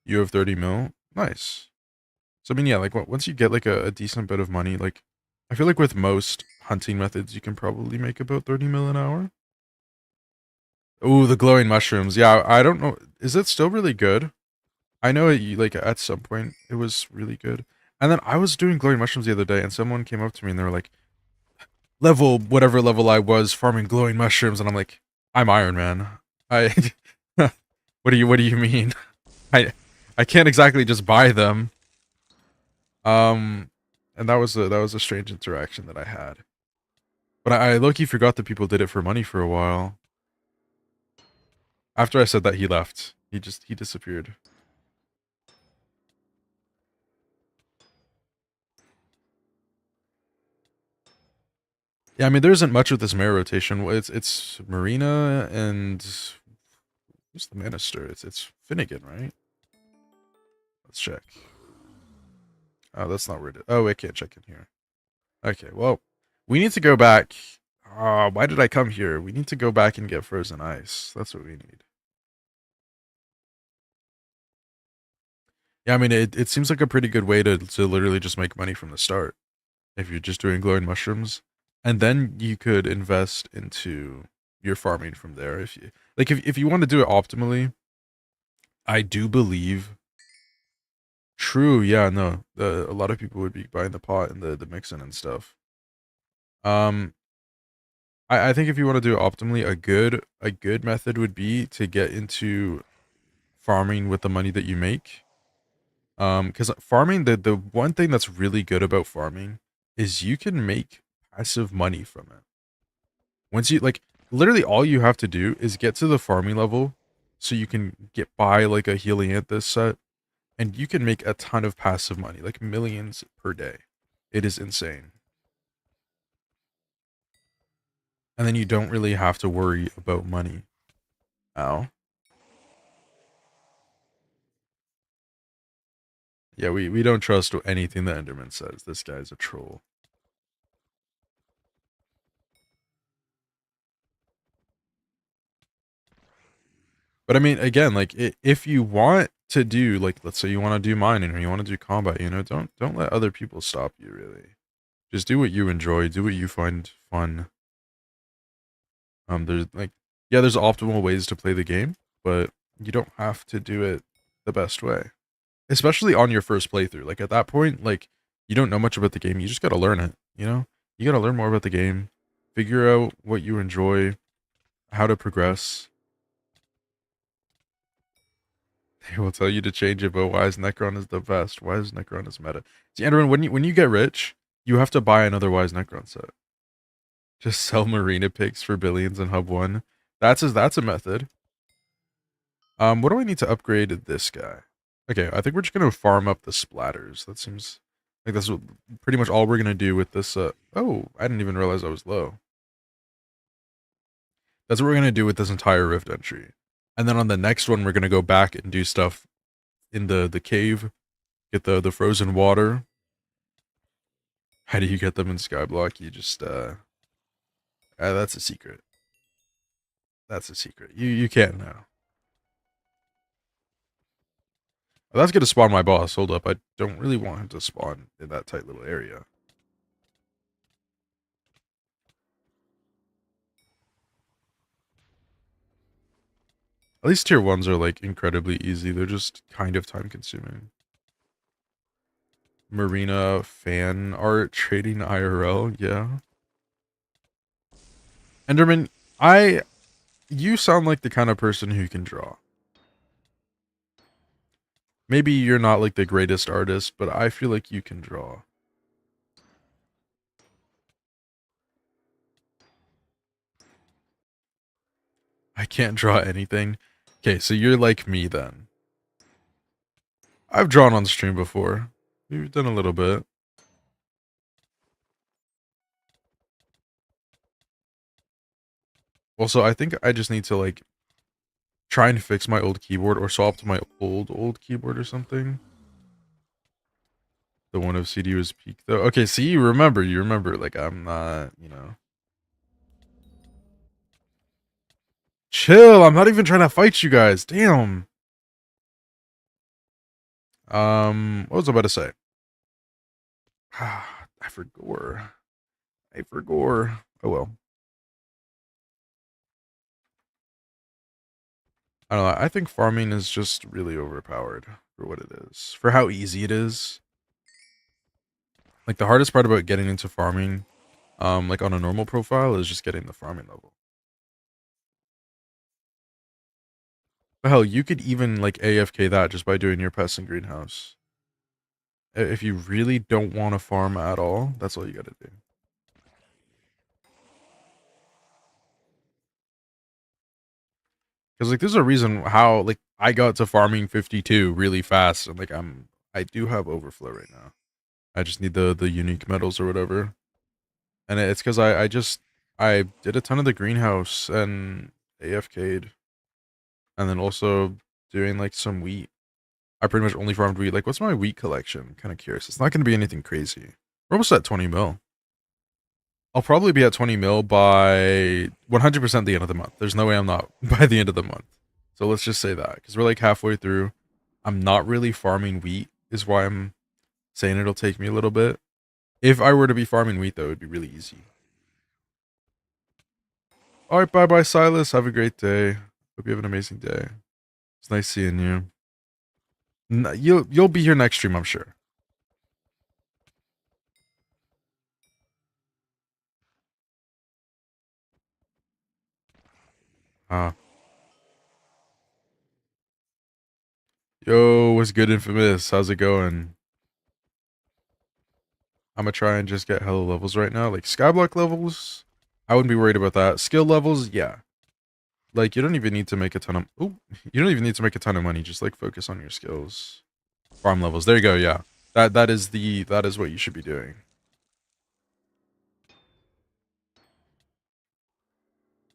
You have 30 mil, nice. So I mean, yeah, like once you get like a decent bit of money, like I feel like with most hunting methods, you can probably make about 30 mil an hour. Oh, the glowing mushrooms. Yeah, I don't know. Is it still really good? I know it, like at some point it was really good. And then I was doing glowing mushrooms the other day, and someone came up to me and they were like, "Level whatever level I was farming glowing mushrooms," and I'm like, "I'm Iron Man. I what do you mean? I I can't exactly just buy them." Um, and that was a strange interaction that I had. But I low-key forgot that people did it for money for a while. After I said that, he left. He disappeared. Yeah, I mean, there isn't much with this mayor rotation. It's Marina and who's the minister? It's Finnegan, right? Let's check. Oh, that's not where it is. Oh, I can't check in here. Okay, well, we need to go back. Why did I come here? We need to go back and get frozen ice. That's what we need. Yeah, I mean, it seems like a pretty good way to literally just make money from the start. If you're just doing glowing mushrooms, and then you could invest into your farming from there. If you like, if you want to do it optimally, I do believe. True, yeah, no, a lot of people would be buying the pot and the mixing and stuff. Um, I think if you want to do it optimally, a good method would be to get into farming with the money that you make. Because farming, the one thing that's really good about farming is you can make passive money from it. Once you like, literally all you have to do is get to the farming level, so you can get buy like a Helianthus set, and you can make a ton of passive money, like millions per day. It is insane. And then you don't really have to worry about money. Ow. Yeah, we don't trust anything that Enderman says. This guy's a troll. But I mean, again, like if you want to do like, let's say you want to do mining or you want to do combat, you know, don't let other people stop you. Really, just do what you enjoy, do what you find fun. There's like, yeah, there's optimal ways to play the game, but you don't have to do it the best way. Especially on your first playthrough. Like at that point, like you don't know much about the game. You just gotta learn it. You know, you gotta learn more about the game, figure out what you enjoy, how to progress. They will tell you to change it, but why is Necron is the best? Why is Necron is meta? See, Enderman, when you get rich, you have to buy another Wise Necron set. Just sell Marina picks for billions in Hub 1. That's a method. What do I need to upgrade this guy? Okay, I think we're just gonna farm up the splatters. That seems like that's what, pretty much all we're gonna do with this. Oh, I didn't even realize I was low. That's what we're gonna do with this entire rift entry. And then on the next one, we're gonna go back and do stuff in the cave, get the frozen water. How do you get them in Skyblock? You just that's a secret. That's a secret. You can't know. Well, that's gonna spawn my boss. Hold up, I don't really want him to spawn in that tight little area. At least tier 1s are like incredibly easy. They're just kind of time consuming. Marina fan art trading IRL, yeah. Enderman, you sound like the kind of person who can draw. Maybe you're not like the greatest artist, but I feel like you can draw. I can't draw anything. Okay, so you're like me then. I've drawn on stream before. We've done a little bit. Also, I think I just need to like try and fix my old keyboard or swap to my old keyboard or something. The one of CD was peak though. Okay, see, you remember. Like, I'm not, you know. Chill, I'm not even trying to fight you guys. Damn. What was I about to say? I forgot. Oh well. I don't know. I think farming is just really overpowered for what it is. For how easy it is. Like the hardest part about getting into farming, like on a normal profile is just getting the farming level. But hell, you could even like AFK that just by doing your pests in greenhouse. If you really don't want to farm at all, that's all you gotta do. Because like there's a reason how like I got to farming 52 really fast, and like I do have overflow right now. I just need the unique metals or whatever, and it's because I did a ton of the greenhouse and AFK'd, and then also doing like some wheat. I pretty much only farmed wheat. Like, what's my wheat collection? I'm kind of curious. It's not going to be anything crazy. We're almost at 20 mil. I'll probably be at 20 mil by 100% the end of the month. There's no way I'm not by the end of the month. So let's just say that because we're like halfway through. I'm not really farming wheat, is why I'm saying it'll take me a little bit. If I were to be farming wheat, though, it'd be really easy. All right, bye bye, Silas. Have a great day. Hope you have an amazing day. It's nice seeing you. You'll be here next stream, I'm sure. Uh, Yo, what's good, Infamous? How's it going? I'm gonna try and just get hella levels right now. Like Skyblock levels, I wouldn't be worried about that. Skill levels, yeah. Like you don't even need to make a ton of you don't even need to make a ton of money. Just like focus on your skills. Farm levels. There you go, yeah. That is what you should be doing.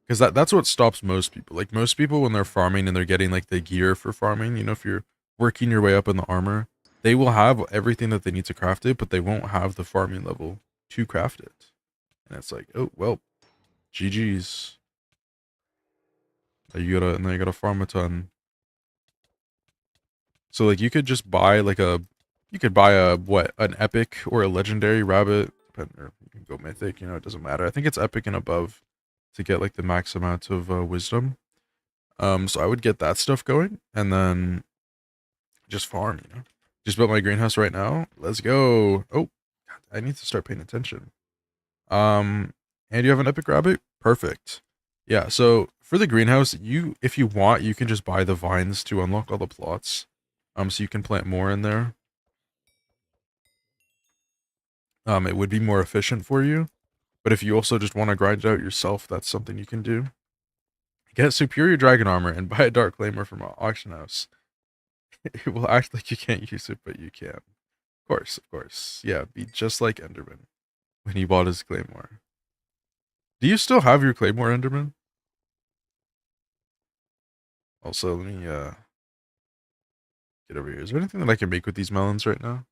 Because that's what stops most people. Like most people when they're farming and they're getting like the gear for farming, you know, if you're working your way up in the armor, they will have everything that they need to craft it, but they won't have the farming level to craft it. And it's like, oh well, GG's. And then you gotta farm a ton. So like you could just buy like you could buy an epic or a legendary rabbit, or you can go mythic, you know, it doesn't matter. I think it's epic and above to get like the max amount of wisdom. So I would get that stuff going and then just farm, you know. Just built my greenhouse right now. Let's go. Oh, God, I need to start paying attention. And you have an epic rabbit? Perfect. Yeah, so for the greenhouse, if you want, you can just buy the vines to unlock all the plots. So you can plant more in there. It would be more efficient for you. But if you also just want to grind it out yourself, that's something you can do. Get superior dragon armor and buy a dark claymore from an auction house. It will act like you can't use it, but you can. Of course. Yeah, be just like Enderman when he bought his claymore. Do you still have your claymore, Enderman? Also, let me get over here. Is there anything that I can make with these melons right now?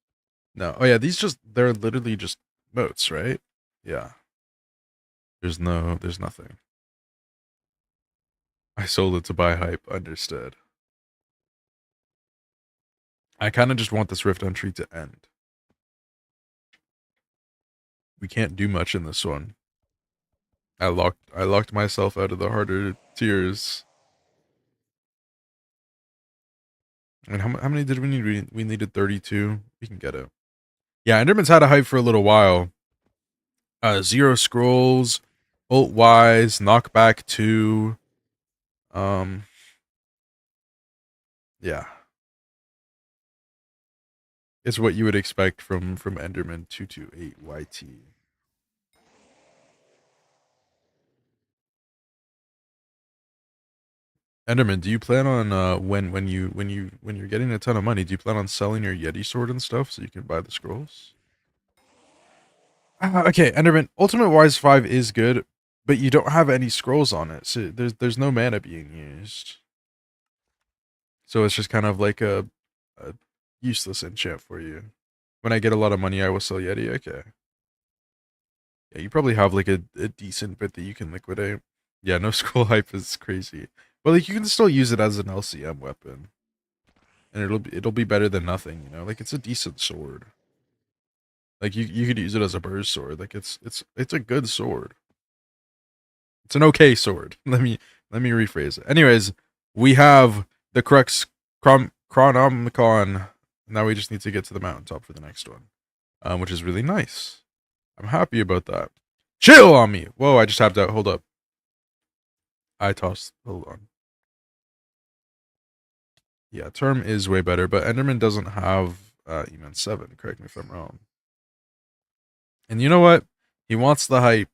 No. Oh yeah, they're literally just moats, right? Yeah. There's nothing. I sold it to buy hype, understood. I kind of just want this rift entry to end. We can't do much in this one. I locked myself out of the harder tiers. And how many did we need? We needed 32. We can get it. Yeah, Enderman's had a hype for a little while. Zero scrolls, ult wise, knockback 2. Um yeah. It's what you would expect from Enderman 228 YT. Enderman, do you plan on when you're getting a ton of money, do you plan on selling your Yeti sword and stuff so you can buy the scrolls? Okay, Enderman, Ultimate Wise 5 is good, but you don't have any scrolls on it, so there's no mana being used. So it's just kind of like a useless enchant for you. When I get a lot of money, I will sell Yeti. Okay. Yeah, you probably have like a decent bit that you can liquidate. Yeah, no scroll hype is crazy. But like you can still use it as an LCM weapon. And it'll be better than nothing, you know? Like it's a decent sword. Like you could use it as a burst sword. Like it's a good sword. It's an okay sword. Let me rephrase it. Anyways, we have the Crux Chronomicon. Now we just need to get to the mountaintop for the next one. Which is really nice. I'm happy about that. Chill on me. Whoa, I just tapped out. Hold up. I tossed. Hold on. Yeah, term is way better, but Enderman doesn't have Eman 7. Correct me if I'm wrong. And you know what? He wants the hype.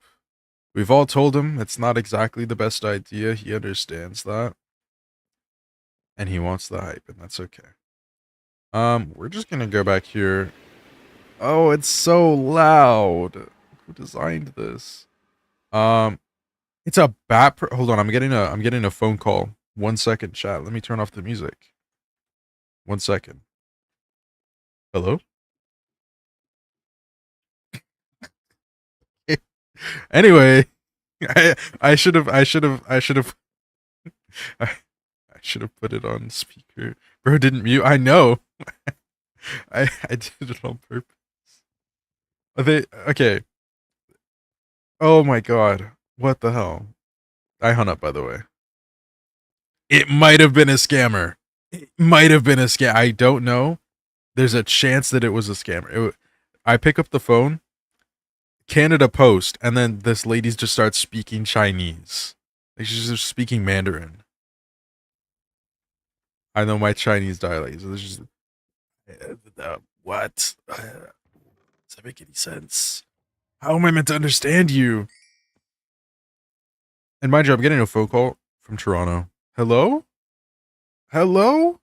We've all told him it's not exactly the best idea. He understands that. And he wants the hype, and that's okay. We're just gonna go back here. Oh, it's so loud. Who designed this? It's a bat. Hold on, I'm getting a phone call. 1 second, chat. Let me turn off the music. 1 second. Hello. Anyway, I should have I, I should have put it on speaker. Bro didn't mute. I know. I did it on purpose. Are they okay? Oh my god. What the hell? I hung up by the way. It might have been a scammer. It might have been a scam. I don't know. There's a chance that it was a scammer. I pick up the phone, Canada Post, and then this lady just starts speaking Chinese. Like she's just speaking Mandarin. I know my Chinese dialect. So just, what? Does that make any sense? How am I meant to understand you? And mind you, I'm getting a phone call from Toronto. Hello? Hello?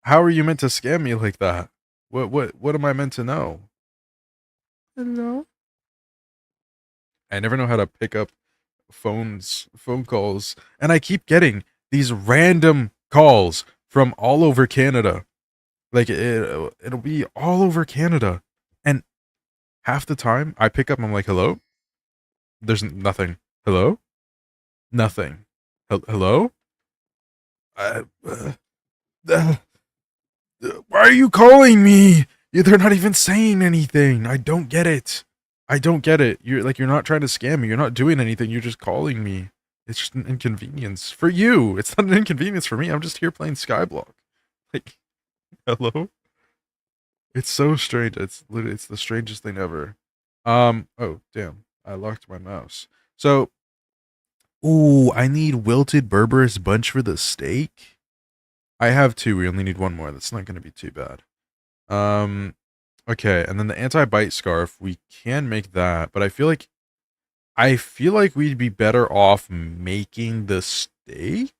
How are you meant to scam me like that? What am I meant to know? Hello? I never know how to pick up phone calls, and I keep getting these random calls from all over Canada. Like it'll be all over Canada, and half the time I pick up, I'm like, hello. There's nothing. Hello. Nothing. Hello. Uh, uh, uh, why are you calling me? They're not even saying anything. I don't get it. I don't get it. You're not trying to scam me. You're not doing anything. You're just calling me. It's just an inconvenience for you. It's not an inconvenience for me. I'm just here playing Skyblock. Like, hello? It's so strange. It's the strangest thing ever. Oh, damn. I locked my mouse. So, ooh, I need wilted Berberis bunch for the steak. I have 2. We only need 1 more. That's not going to be too bad. Okay, and then the anti-bite scarf, we can make that, but I feel like we'd be better off making the steak.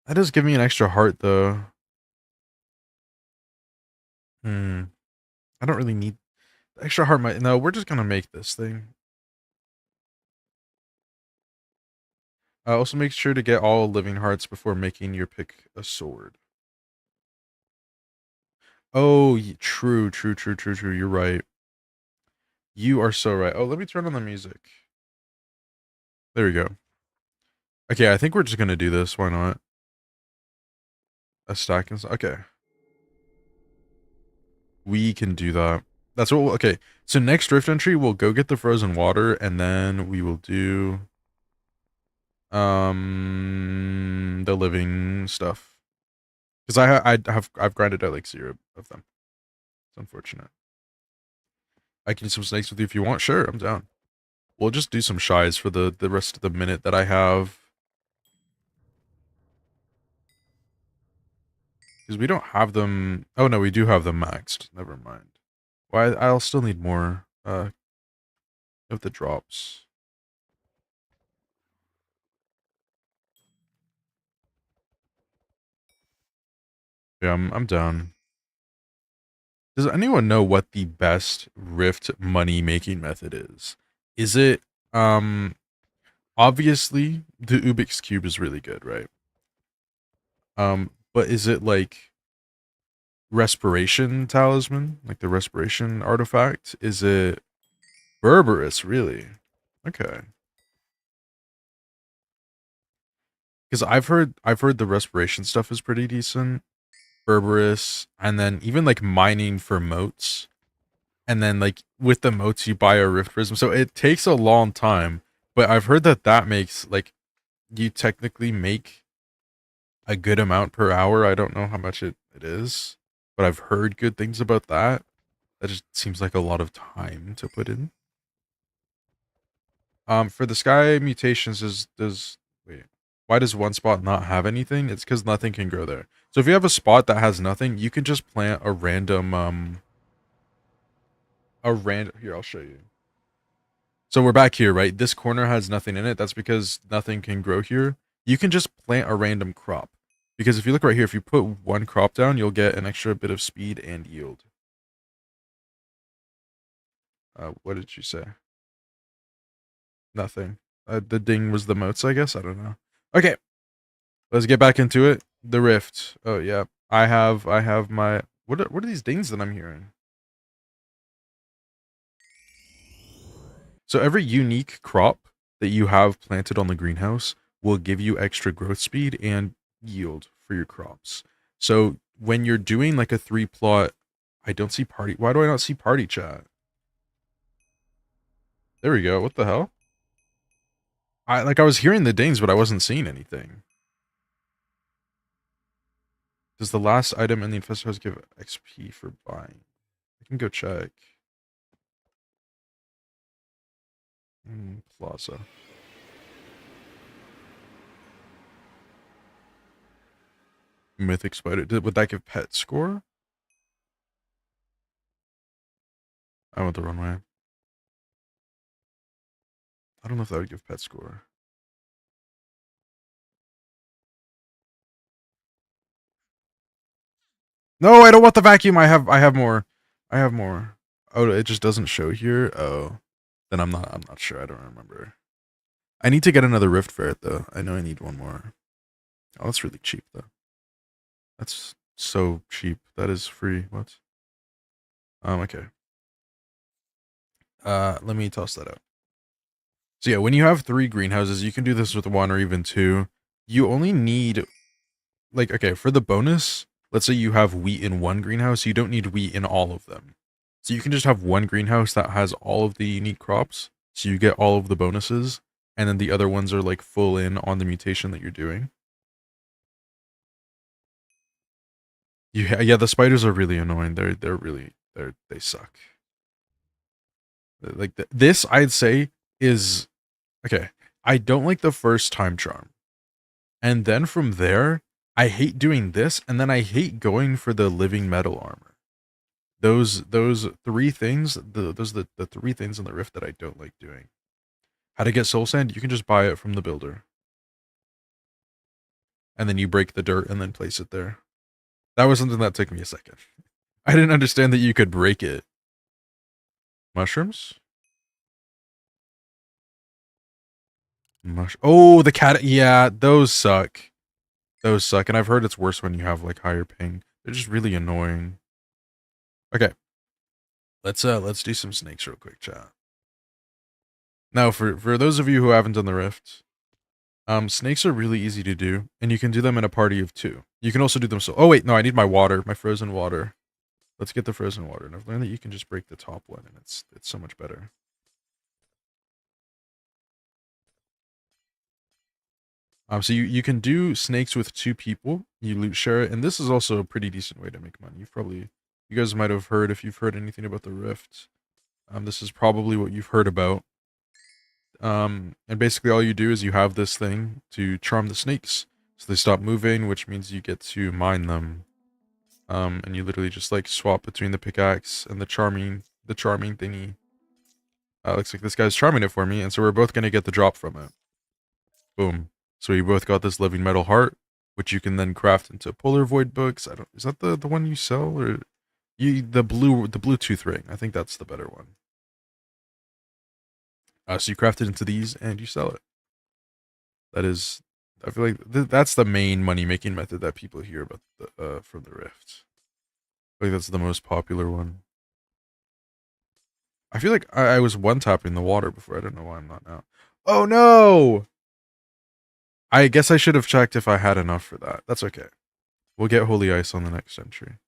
That does give me an extra heart though. I don't really need the extra heart. No, we're just gonna make this thing. Also make sure to get all living hearts before making your pick a sword. Oh, true, true, true, true, true. You're right. You are so right. Oh, let me turn on the music. There we go. Okay, I think we're just gonna do this. Why not? A stack and okay. We can do that. That's what okay. So next drift entry, we'll go get the frozen water, and then we will do the living stuff. Because I've grinded out like 0 of them. It's unfortunate. I can do some snakes with you if you want. Sure, I'm down. We'll just do some shies for the rest of the minute that I have. Because we don't have them. Oh no, we do have them maxed. Never mind. Well, I'll still need more of the drops. Yeah, I'm down. Does anyone know what the best Rift money making method is? Is it obviously the Ubix cube is really good, right? But is it like respiration talisman, like the respiration artifact? Is it Berberus, really? Okay. Because I've heard the respiration stuff is pretty decent. Berberus, and then even like mining for moats. And then like with the moats you buy a rift prism. So it takes a long time, but I've heard that that makes like you technically make a good amount per hour. I don't know how much it is, but I've heard good things about that. That just seems like a lot of time to put in. For the sky mutations, does wait, why does one spot not have anything? It's because nothing can grow there. So if you have a spot that has nothing, you can just plant a random here. I'll show you. So we're back here, right? This corner has nothing in it. That's because nothing can grow here. You can just plant a random crop. Because if you look right here, if you put one crop down, you'll get an extra bit of speed and yield. What did you say? Nothing. The ding was the moats, I guess. I don't know. Okay, let's get back into it. The rift. Oh yeah, I have my. What are these dings that I'm hearing? So every unique crop that you have planted on the greenhouse will give you extra growth speed and yield for your crops. So when you're doing like a 3 plot, I don't see party. Why do I not see party chat? There we go. What the hell? I was hearing the dings, but I wasn't seeing anything. Does the last item in the infested house give XP for buying? I can go check. Plaza. Mythic spider. Would that give pet score? I went the wrong way. I don't know if that would give pet score. No, I don't want the vacuum. I have more. I have more. Oh, it just doesn't show here. Oh, then I'm not sure. I don't remember. I need to get another Rift Ferret though. I know I need one more. Oh, that's really cheap though. That's so cheap. That is free. What? Okay. Let me toss that out. So yeah, when you have 3 greenhouses, you can do this with 1 or even 2. You only need like okay, for the bonus, let's say you have wheat in 1 greenhouse, you don't need wheat in all of them. So you can just have 1 greenhouse that has all of the unique crops, so you get all of the bonuses, and then the other ones are like full in on the mutation that you're doing. Yeah, the spiders are really annoying. They suck. Like this I'd say is okay. I don't like the first time charm. And then from there, I hate doing this, and then I hate going for the living metal armor. Those 3 things, the 3 things in the rift that I don't like doing. How to get soul sand? You can just buy it from the builder. And then you break the dirt and then place it there. That was something that took me a second. I didn't understand that you could break it. Mushrooms? Oh, the cat. Yeah, those suck. Those suck. And I've heard it's worse when you have like higher ping. They're just really annoying. Okay. Let's do some snakes real quick, chat. Now for those of you who haven't done the rift, snakes are really easy to do, and you can do them in a party of 2. You can also do them so. Oh wait, no, I need my water, my frozen water. Let's get the frozen water. And I've learned that you can just break the top one, and it's so much better. So you can do snakes with 2 people. You loot share it, and this is also a pretty decent way to make money. You guys might have heard, if you've heard anything about the rift. This is probably what you've heard about. And basically all you do is you have this thing to charm the snakes, so they stop moving, which means you get to mine them. And you literally just like swap between the pickaxe and the charming thingy. Looks like this guy's charming it for me, and so we're both gonna get the drop from it. Boom. So we both got this living metal heart, which you can then craft into polar void books. Is that the one you sell, or the Bluetooth ring? I think that's the better one. So you craft it into these and you sell it. That is, I feel like that's the main money making method that people hear about from the Rift. I think that's the most popular one. I feel like I was one tapping the water before. I don't know why I'm not now. Oh no! I guess I should have checked if I had enough for that. That's okay. We'll get holy ice on the next entry.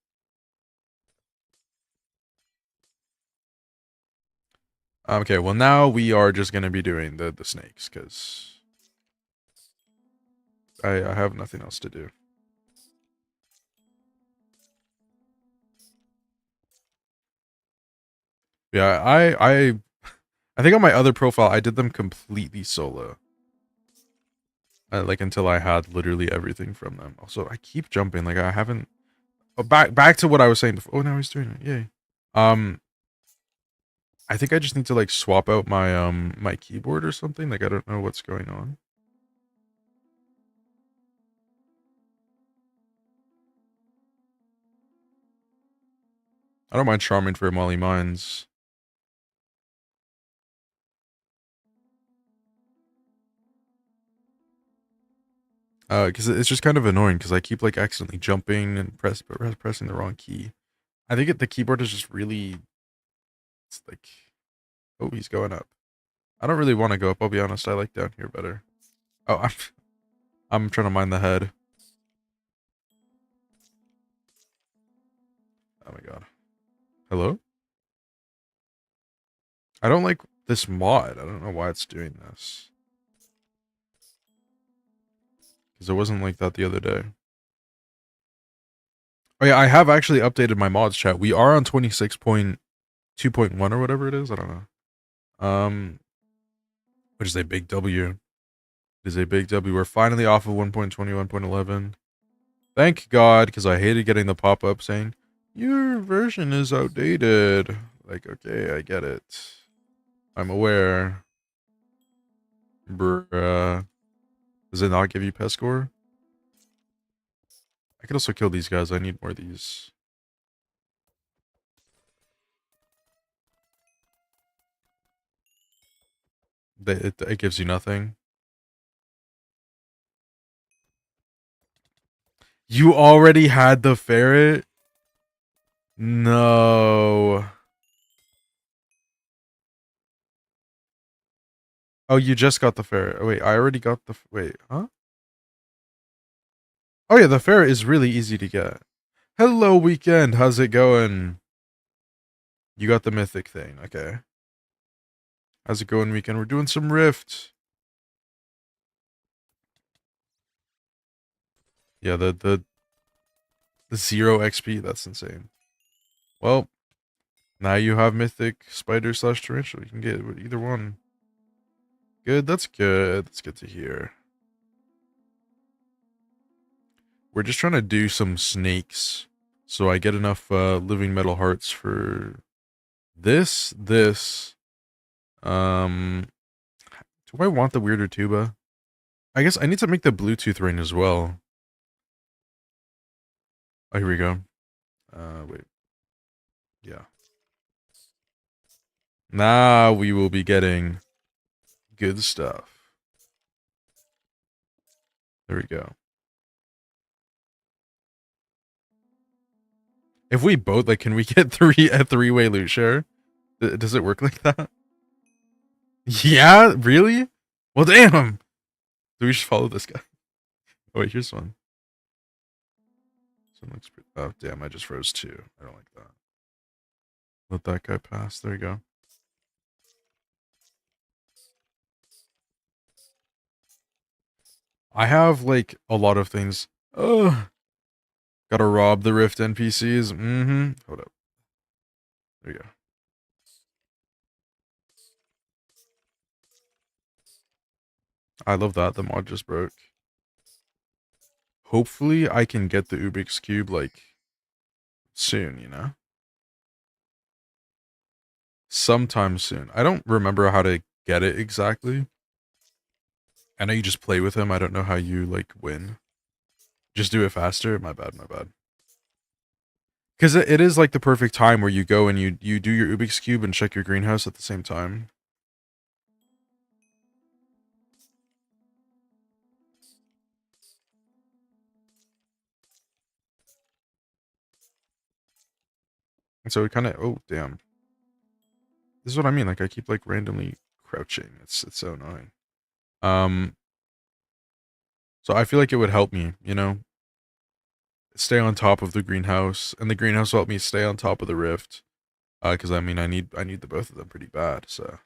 Okay, well now we are just gonna be doing the snakes because I have nothing else to do. Yeah, I think on my other profile I did them completely solo. Like until I had literally everything from them. Also, I keep jumping. Like I haven't. Oh, back to what I was saying before. Oh, now he's doing it. Yay. Um, I think I just need to like swap out my my keyboard or something. Like I don't know what's going on. I don't mind charming for Molly Mines. Because it's just kind of annoying because I keep like accidentally jumping and pressing the wrong key. I think the keyboard is just really. It's like, oh, he's going up. I don't really want to go up. I'll be honest. I like down here better. Oh, I'm trying to mine the head. Oh my god. Hello? I don't like this mod. I don't know why it's doing this. Because it wasn't like that the other day. Oh yeah, I have actually updated my mods chat. We are on 26.2.1 or whatever it is. I don't know. Which is a big W. It is a big W. We're finally off of 1.21.11. Thank God, because I hated getting the pop-up saying, your version is outdated. Like, okay, I get it. I'm aware. Bruh. Does it not give you pest score? I could also kill these guys. I need more of these. It gives you nothing. You already had the ferret? No. Oh, you just got the ferret. Oh, wait, I already got the... Wait, huh? Oh, yeah, the ferret is really easy to get. Hello, Weekend. How's it going? You got the mythic thing. Okay. How's it going, Weekend? We're doing some Rift. Yeah, the 0 XP. That's insane. Well, now you have mythic spider / tarantula. You can get either one. Good. That's good. That's good to hear. We're just trying to do some snakes, so I get enough living metal hearts for this. Um, do I want the weirder tuba? I guess I need to make the Bluetooth ring as well. Oh, here we go. Wait. Yeah. Now we will be getting good stuff. There we go. If we both, like, can we get a three-way loot share? Does it work like that? Yeah, really? Well, damn. Do we just follow this guy? Oh, wait, here's one. This one looks pretty. Oh, damn, I just froze two. I don't like that. Let that guy pass. There you go. I have, like, a lot of things. Oh, gotta rob the Rift NPCs. Mm-hmm. Hold up. There you go. I love that. The mod just broke. Hopefully, I can get the Ubix Cube, like, soon, you know? Sometime soon. I don't remember how to get it exactly. I know you just play with him. I don't know how you, like, win. Just do it faster. My bad, my bad. Because it is, like, the perfect time where you go and you do your Ubix Cube and check your greenhouse at the same time. And so it kind of, oh, damn. This is what I mean. Like, I keep, like, randomly crouching. It's so annoying. So I feel like it would help me, you know, stay on top of the greenhouse, and the greenhouse will help me stay on top of the rift. Because I mean, I need the both of them pretty bad. So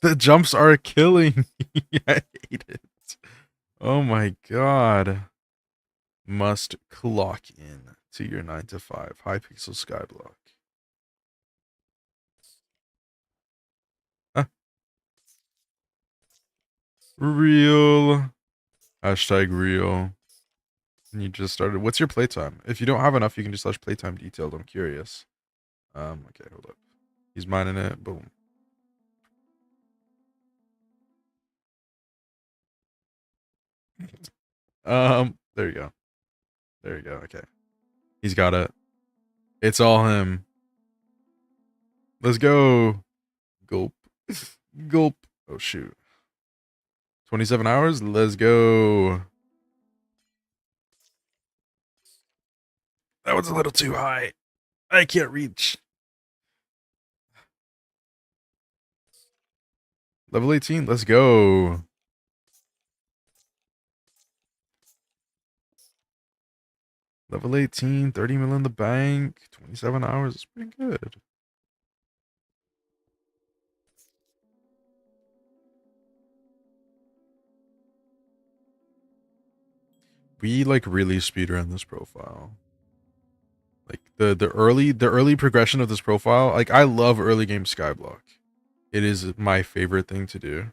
the jumps are killing me. I hate it. Oh my god. Must clock in to your 9 to 5 Hypixel Skyblock. Huh. Real. Hashtag real. And you just started. What's your playtime? If you don't have enough, you can just slash playtime detailed. I'm curious. Okay, hold up. He's mining it. Boom. There you go. There you go. Okay. He's got it. It's all him. Let's go. Gulp. Gulp. Oh, shoot. 27 hours? Let's go. That was a little too high. I can't reach. Level 18. Let's go. Level 18. 30 mil in the bank. 27 hours. It's pretty good. We like really speedrun this profile. Like the early progression of this profile. Like I love early game Skyblock. It is my favorite thing to do.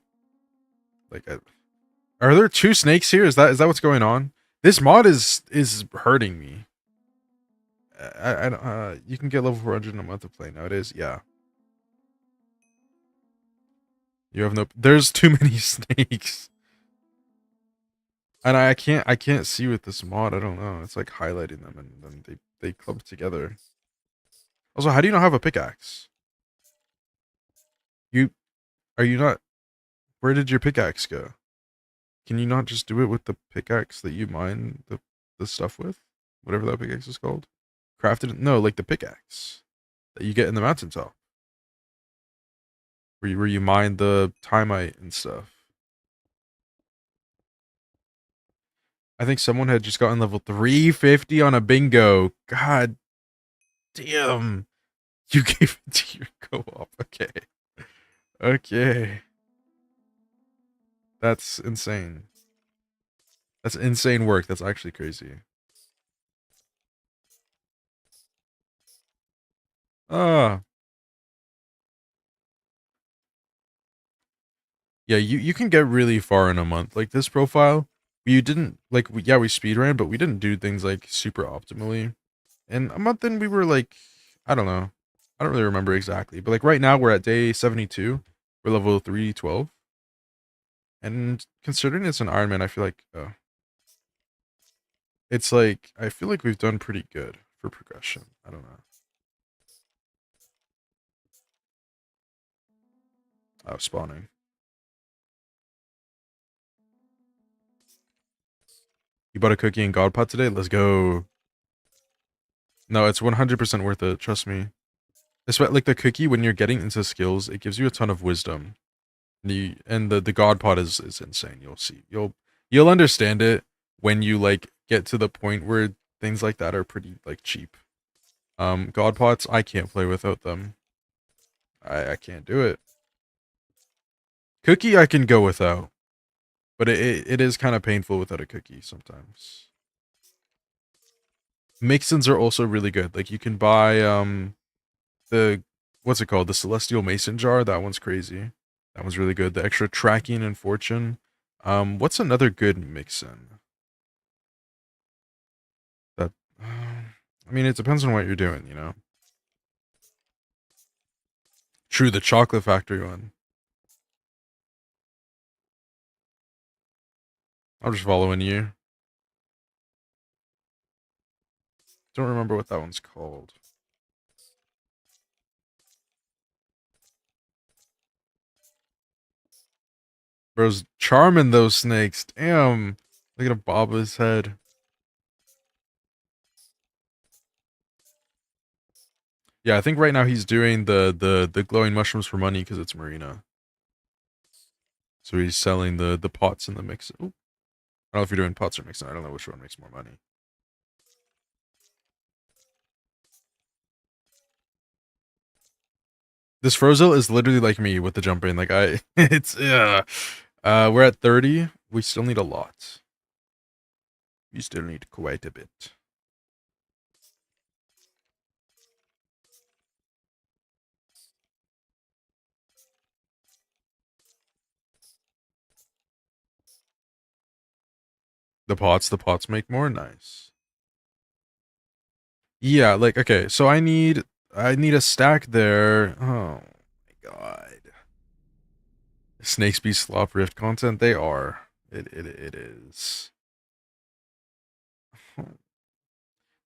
Like, are there two snakes here? Is that what's going on? This mod is hurting me. You can get level 400 in a month of play nowadays. Yeah. You have no. There's too many snakes, and I can't see with this mod. I don't know. It's like highlighting them, and then they clump together. Also, how do you not have a pickaxe? You are you not? Where did your pickaxe go? Can you not just do it with the pickaxe that you mine the stuff with? Whatever that pickaxe is called. Crafted? No, like the pickaxe that you get in the mountaintop. Where you mine the timite and stuff. I think someone had just gotten level 350 on a bingo. God damn. You gave it to your co-op. Okay. Okay. That's insane. That's insane work. That's actually crazy. Ah. Yeah, you can get really far in a month. Like this profile, you didn't like yeah, we speedran, but we didn't do things like super optimally. And a month in we were like I don't know. I don't really remember exactly. But like right now we're at day 72. We're level 312. And considering it's an Ironman, I feel like it's like I feel like we've done pretty good for progression. I don't know. Oh, spawning. You bought a cookie and God pot today? Let's go. No, it's 100% worth it. Trust me. It's like the cookie, when you're getting into skills, it gives you a ton of wisdom. And the God pot is insane. You'll see. You'll understand it when you like get to the point where things like that are pretty like cheap. God pots, I can't play without them. I can't do it. Cookie I can go without, but it is kind of painful without a cookie sometimes. Mix-ins are also really good. Like you can buy the what's it called? The Celestial Mason jar. That one's crazy. That one's really good. The extra tracking and fortune. What's another good mix-in? That I mean, it depends on what you're doing, you know. True, the chocolate factory one. I'm just following you. Don't remember what that one's called. Bro's charming those snakes. Damn. Look at Baba's head. Yeah, I think right now he's doing the glowing mushrooms for money because it's Marina. So he's selling the pots and the mix. Ooh. I don't know if you're doing pots or mixing. I don't know which one makes more money. This Frozel is literally like me with the jumping. Like it's we're at 30. We still need a lot. We still need quite a bit. The pots make more nice. Yeah, like okay, so I need a stack there. Oh my god. Snakes be slop rift content? They are. It is.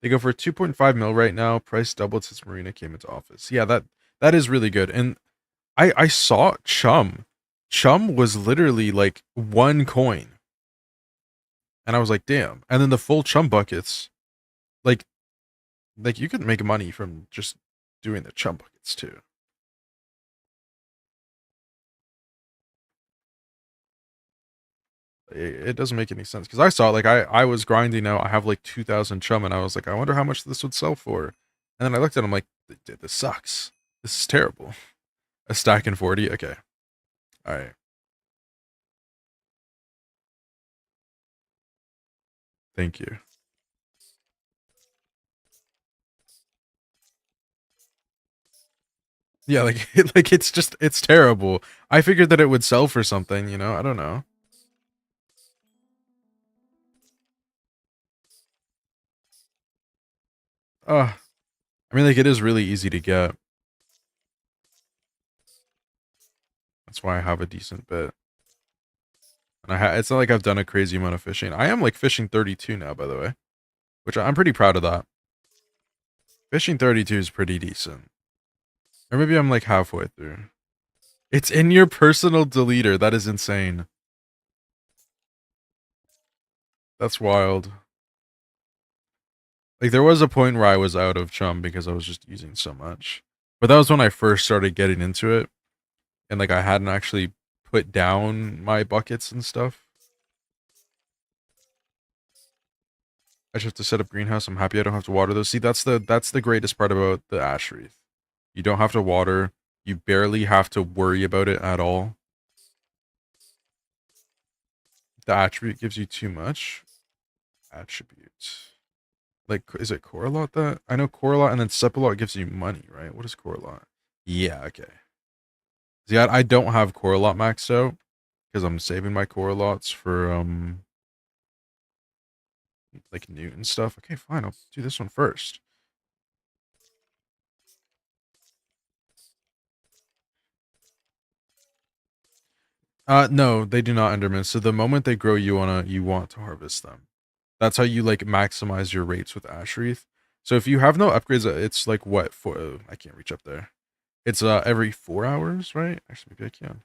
They go for 2.5 mil right now. Price doubled since Marina came into office. Yeah, that is really good. And I saw Chum. Chum was literally like 1 coin. And I was like, damn. And then the full Chum buckets, like you could make money from just doing the Chum buckets too. It doesn't make any sense because I saw like I was grinding out. I have like 2,000 Chum, and I was like, I wonder how much this would sell for. And then I looked at them like, this sucks. This is terrible. A stack in 40. Okay, all right. Thank you. Yeah, like like it's terrible. I figured that it would sell for something. You know, I don't know. I mean, like it is really easy to get. That's why I have a decent bit. And it's not like I've done a crazy amount of fishing. I am like fishing 32 now, by the way, which I'm pretty proud of that. Fishing 32 is pretty decent. Or maybe I'm like halfway through. It's in your personal deleter. That is insane. That's wild. Like there was a point where I was out of Chum because I was just using so much. But that was when I first started getting into it. And like I hadn't actually put down my buckets and stuff. I just have to set up greenhouse. I'm happy I don't have to water those. See, that's the greatest part about the ash wreath. You don't have to water. You barely have to worry about it at all. The attribute gives you too much. Attributes. Like, is it Coralot that? I know Coralot and then Sepalot gives you money, right? What is Coralot? Yeah, okay. See, I don't have Coralot maxed out because I'm saving my Coralots for like Newton stuff. Okay, fine. I'll do this one first. No, they do not Enderman. So the moment they grow, you want to harvest them. That's how you like maximize your rates with Ash Wreath. So if you have no upgrades, it's like what for? I can't reach up there. It's every 4 hours, right? Actually, maybe I can.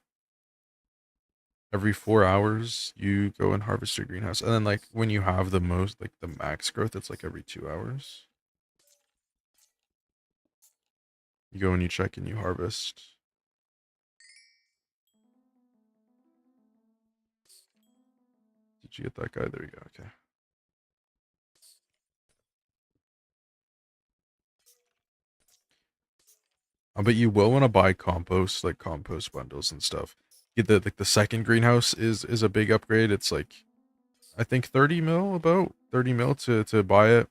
every 4 hours you go and harvest your greenhouse, and then like when you have the most, like the max growth, it's like every 2 hours. You go and you check and you harvest. Did you get that guy? There you go. Okay. But you will want to buy compost, like compost bundles and stuff. Get the like the second greenhouse is a big upgrade. It's like I think 30 mil, about 30 mil to buy it.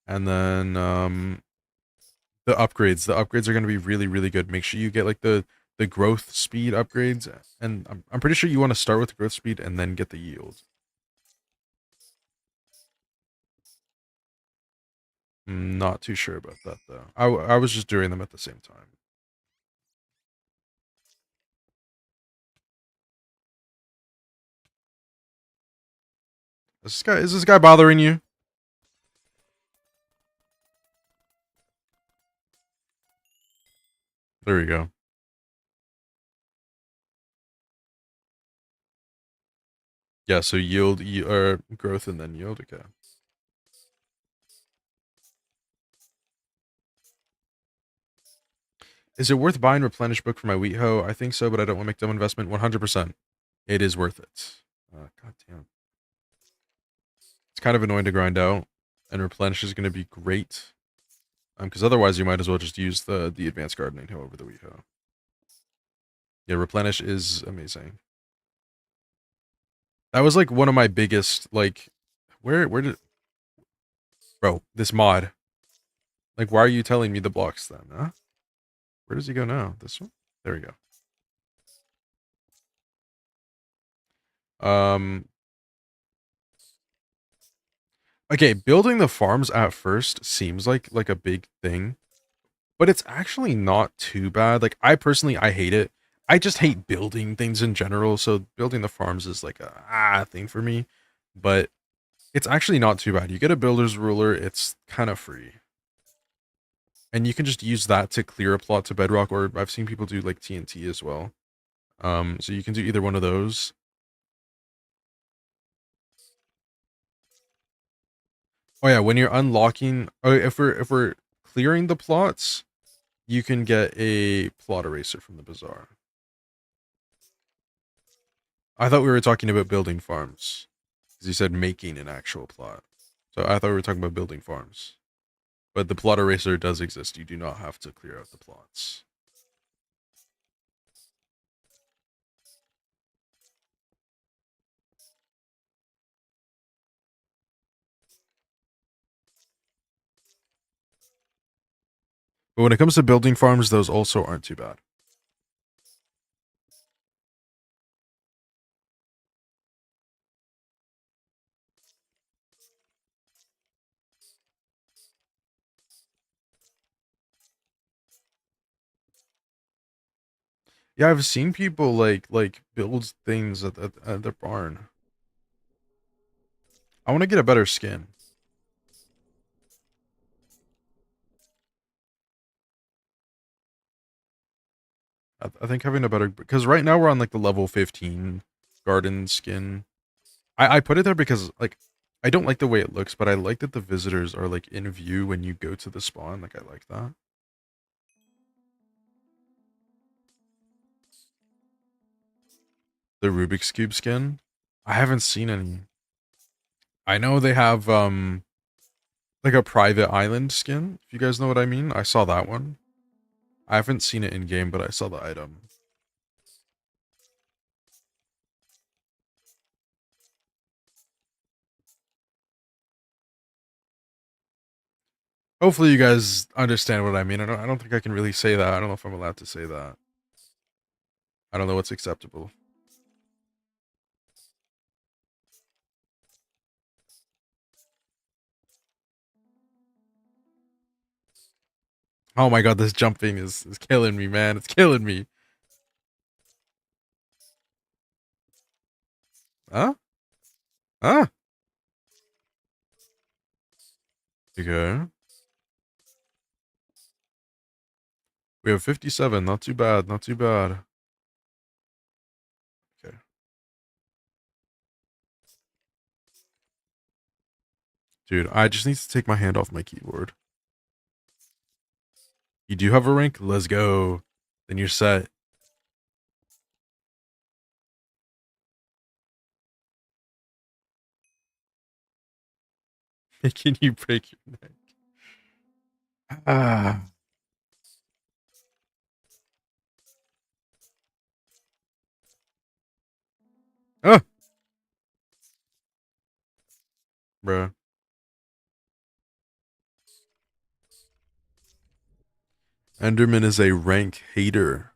And then the upgrades are going to be really really good. Make sure you get like the growth speed upgrades, and I'm pretty sure you want to start with the growth speed and then get the yield. I'm not too sure about that though. I was just doing them at the same time. Is this guy bothering you? There we go. Yeah, so yield, or growth and then yield. Okay. Is it worth buying replenish book for my wheat hoe? I think so, but I don't want to make dumb investment. 100%. It is worth it. God damn. It's kind of annoying to grind out, and replenish is going to be great. Because otherwise you might as well just use the advanced gardening hoe over the wheat hoe. Yeah, replenish is amazing. That was like one of my biggest, like, where did, bro, this mod. Like, why are you telling me the blocks then, huh? Where does he go now? This one? There we go. Okay, building the farms at first seems like a big thing, but it's actually not too bad. Like I hate it. I just hate building things in general, so building the farms is like a thing for me. But it's actually not too bad. You get a builder's ruler, it's kind of free. And you can just use that to clear a plot to bedrock, or I've seen people do like TNT as well. So you can do either one of those. Oh yeah, when you're unlocking, oh, if we're clearing the plots, you can get a plot eraser from the bazaar. I thought we were talking about building farms, because you said making an actual plot. So I thought we were talking about building farms. But the plot eraser does exist. You do not have to clear out the plots. But when it comes to building farms, those also aren't too bad. Yeah, I've seen people like build things at their barn. I want to get a better skin. I think having a better, because right now we're on like the level 15 garden skin. I put it there because like I don't like the way it looks, but I like that the visitors are like in view when you go to the spawn. Like I like that. The Rubik's Cube skin. I haven't seen any. I know they have like a private island skin, if you guys know what I mean. I saw that one. I haven't seen it in game, but I saw the item. Hopefully you guys understand what I mean. I don't think I can really say that. I don't know if I'm allowed to say that. I don't know what's acceptable. Oh my god, this jumping is killing me, man. It's killing me. Huh? Huh? Okay. We have 57. Not too bad. Not too bad. Okay. Dude, I just need to take my hand off my keyboard. You do have a rank? Let's go. Then you're set. Can you break your neck? Ah. Oh, bruh. Enderman is a rank hater.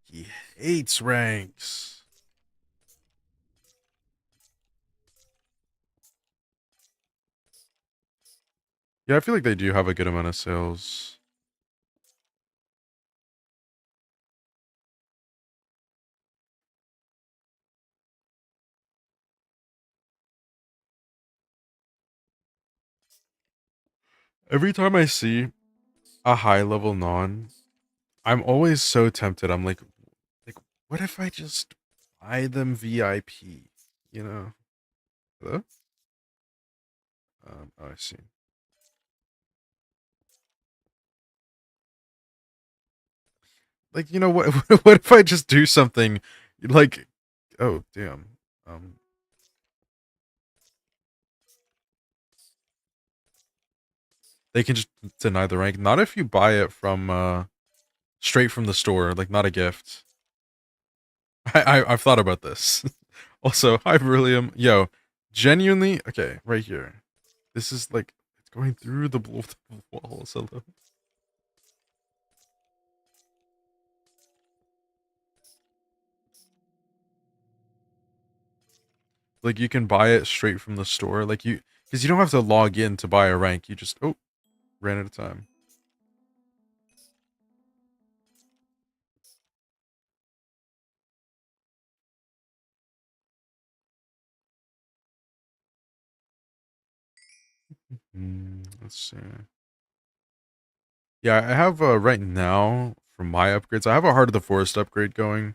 He hates ranks. Yeah, I feel like they do have a good amount of sales. Every time I see a high level non, I'm always so tempted. I'm like, what if I just buy them VIP? You know? Hello? Oh, I see. Like, you know what? What if I just do something like, oh damn, um, they can just deny the rank. Not if you buy it from straight from the store, like not a gift. I've thought about this. Also, hi Beryllium. Yo, genuinely, okay, right here. This is like it's going through the walls. Hello. Like you can buy it straight from the store. Like you, because you don't have to log in to buy a rank. You just ran out of time. Let's see. Yeah, I have right now for my upgrades. I have a Heart of the Forest upgrade going.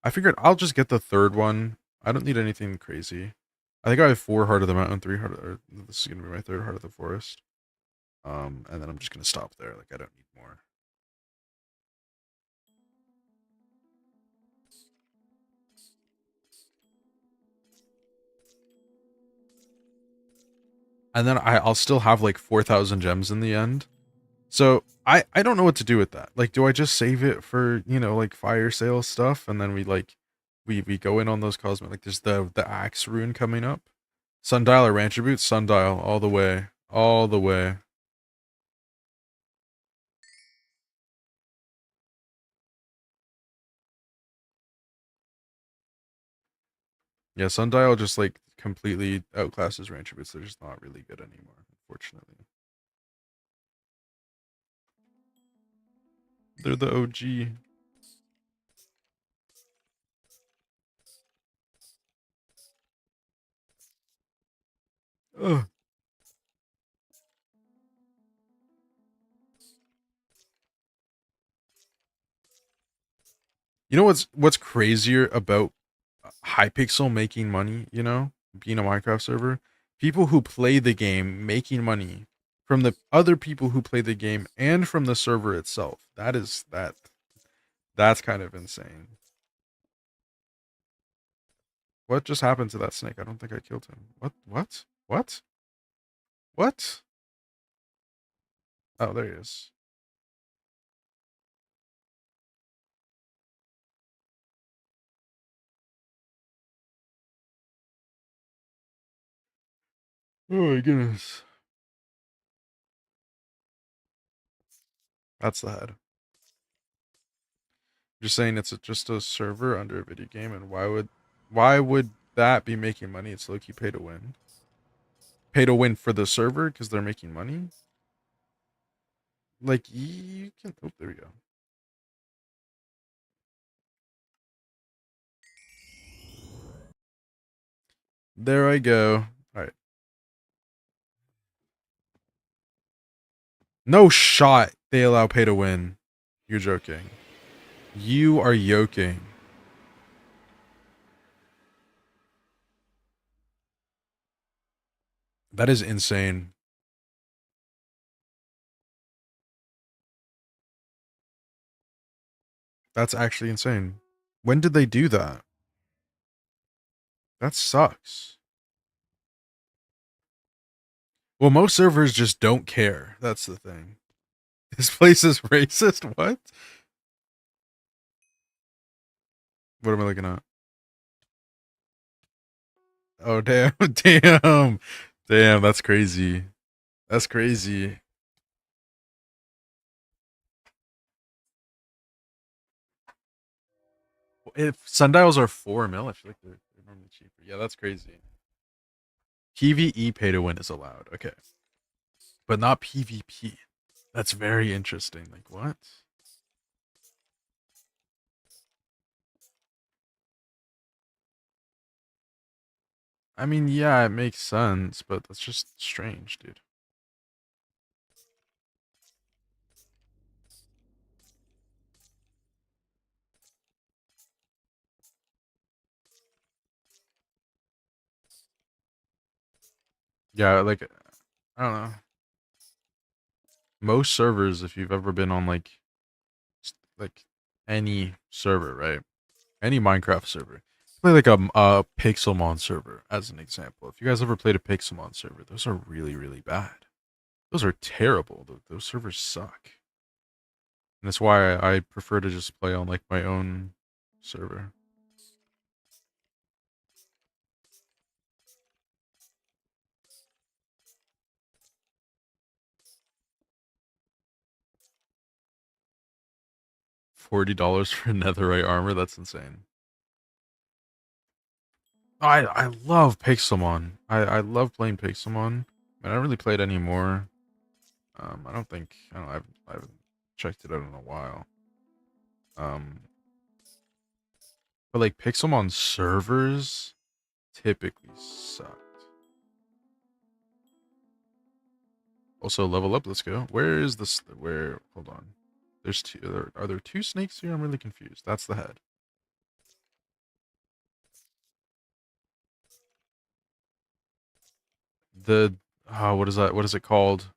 I figured I'll just get the third one. I don't need anything crazy. I think I have 4 Heart of the Mountain, 3 Heart. This is gonna be my third Heart of the Forest. And then I'm just gonna stop there. Like I don't need more. And then I'll still have like 4,000 gems in the end. So I don't know what to do with that. Like, do I just save it for like fire sale stuff, and then we go in on those cosmetic? Like, there's the axe rune coming up. Sundial or Rancher Boots? Sundial all the way, all the way. Yeah, Sundial just like completely outclasses Rancher Boots. They're just not really good anymore, unfortunately. They're the OG. Ugh. You know what's crazier about Hypixel making money, being a Minecraft server? People who play the game making money from the other people who play the game and from the server itself. That's kind of insane. What just happened to that snake? I don't think I killed him. What? What? What? Oh, there he is. Oh my goodness. That's the head. You're saying it's just a server under a video game, and why would that be making money? It's low key pay to win. Pay to win for the server because they're making money. Like you can. Oh, there we go. There I go. All right. No shot. They allow pay to win. You're joking. You are yoking. That is insane. That's actually insane. When did they do that? That sucks. Well, most servers just don't care. That's the thing. This place is racist? What? What am I looking at? Oh, damn. Damn. Damn, that's crazy. That's crazy. If sundials are 4 mil, I feel like they're normally cheaper. Yeah, that's crazy. PvE pay to win is allowed. Okay. But not PvP. That's very interesting. Like, what? I mean, yeah, it makes sense, but that's just strange, dude. Yeah, like, I don't know. Most servers, if you've ever been on like any server, right? Any Minecraft server, play like a Pixelmon server as an example. If you guys ever played a Pixelmon server, those are really really bad. Those are terrible. Those servers suck, and that's why I prefer to just play on like my own server. $40 for netherite armor. That's insane. I love Pixelmon. I love playing Pixelmon. I don't really play it anymore. I don't think I don't know, I haven't checked it out in a while. Um, but like Pixelmon servers typically sucked. Also, level up. Let's go. Where is this? Where? Hold on. There's two. Are there two snakes here? I'm really confused. That's the head. The what is that? What is it called?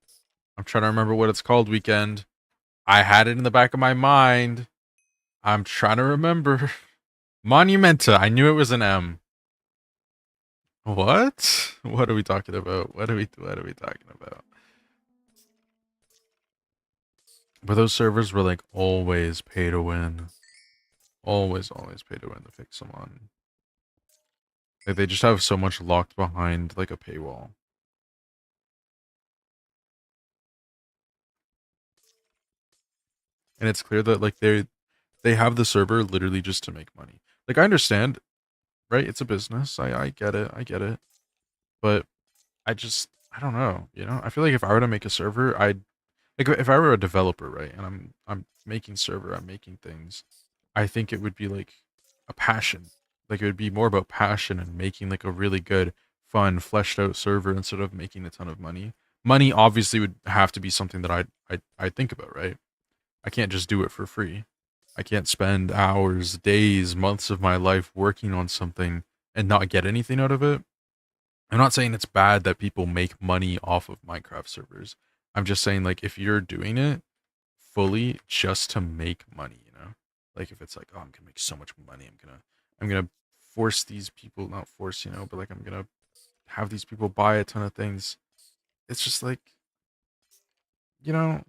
I'm trying to remember what it's called. Weekend. I had it in the back of my mind. I'm trying to remember. Monumenta. I knew it was an M. What? What are we talking about? What are we talking about? But those servers were like always pay to win. Always pay to win to fix them on. Like they just have so much locked behind like a paywall. And it's clear that like they have the server literally just to make money. Like I understand, right? It's a business. I get it. I get it. But I don't know, you know? I feel like if I were to make a server, I'd like if I were a developer, right? And I'm making server, I'm making things. I think it would be like a passion. Like it would be more about passion and making like a really good, fun, fleshed out server instead of making a ton of money. Money obviously would have to be something that I think about, right? I can't just do it for free. I can't spend hours, days, months of my life working on something and not get anything out of it. I'm not saying it's bad that people make money off of Minecraft servers. I'm just saying like if you're doing it fully just to make money, you know? Like if it's like, oh, I'm gonna make so much money, I'm gonna force these people, not force, you know, but like I'm gonna have these people buy a ton of things. It's just like, you know,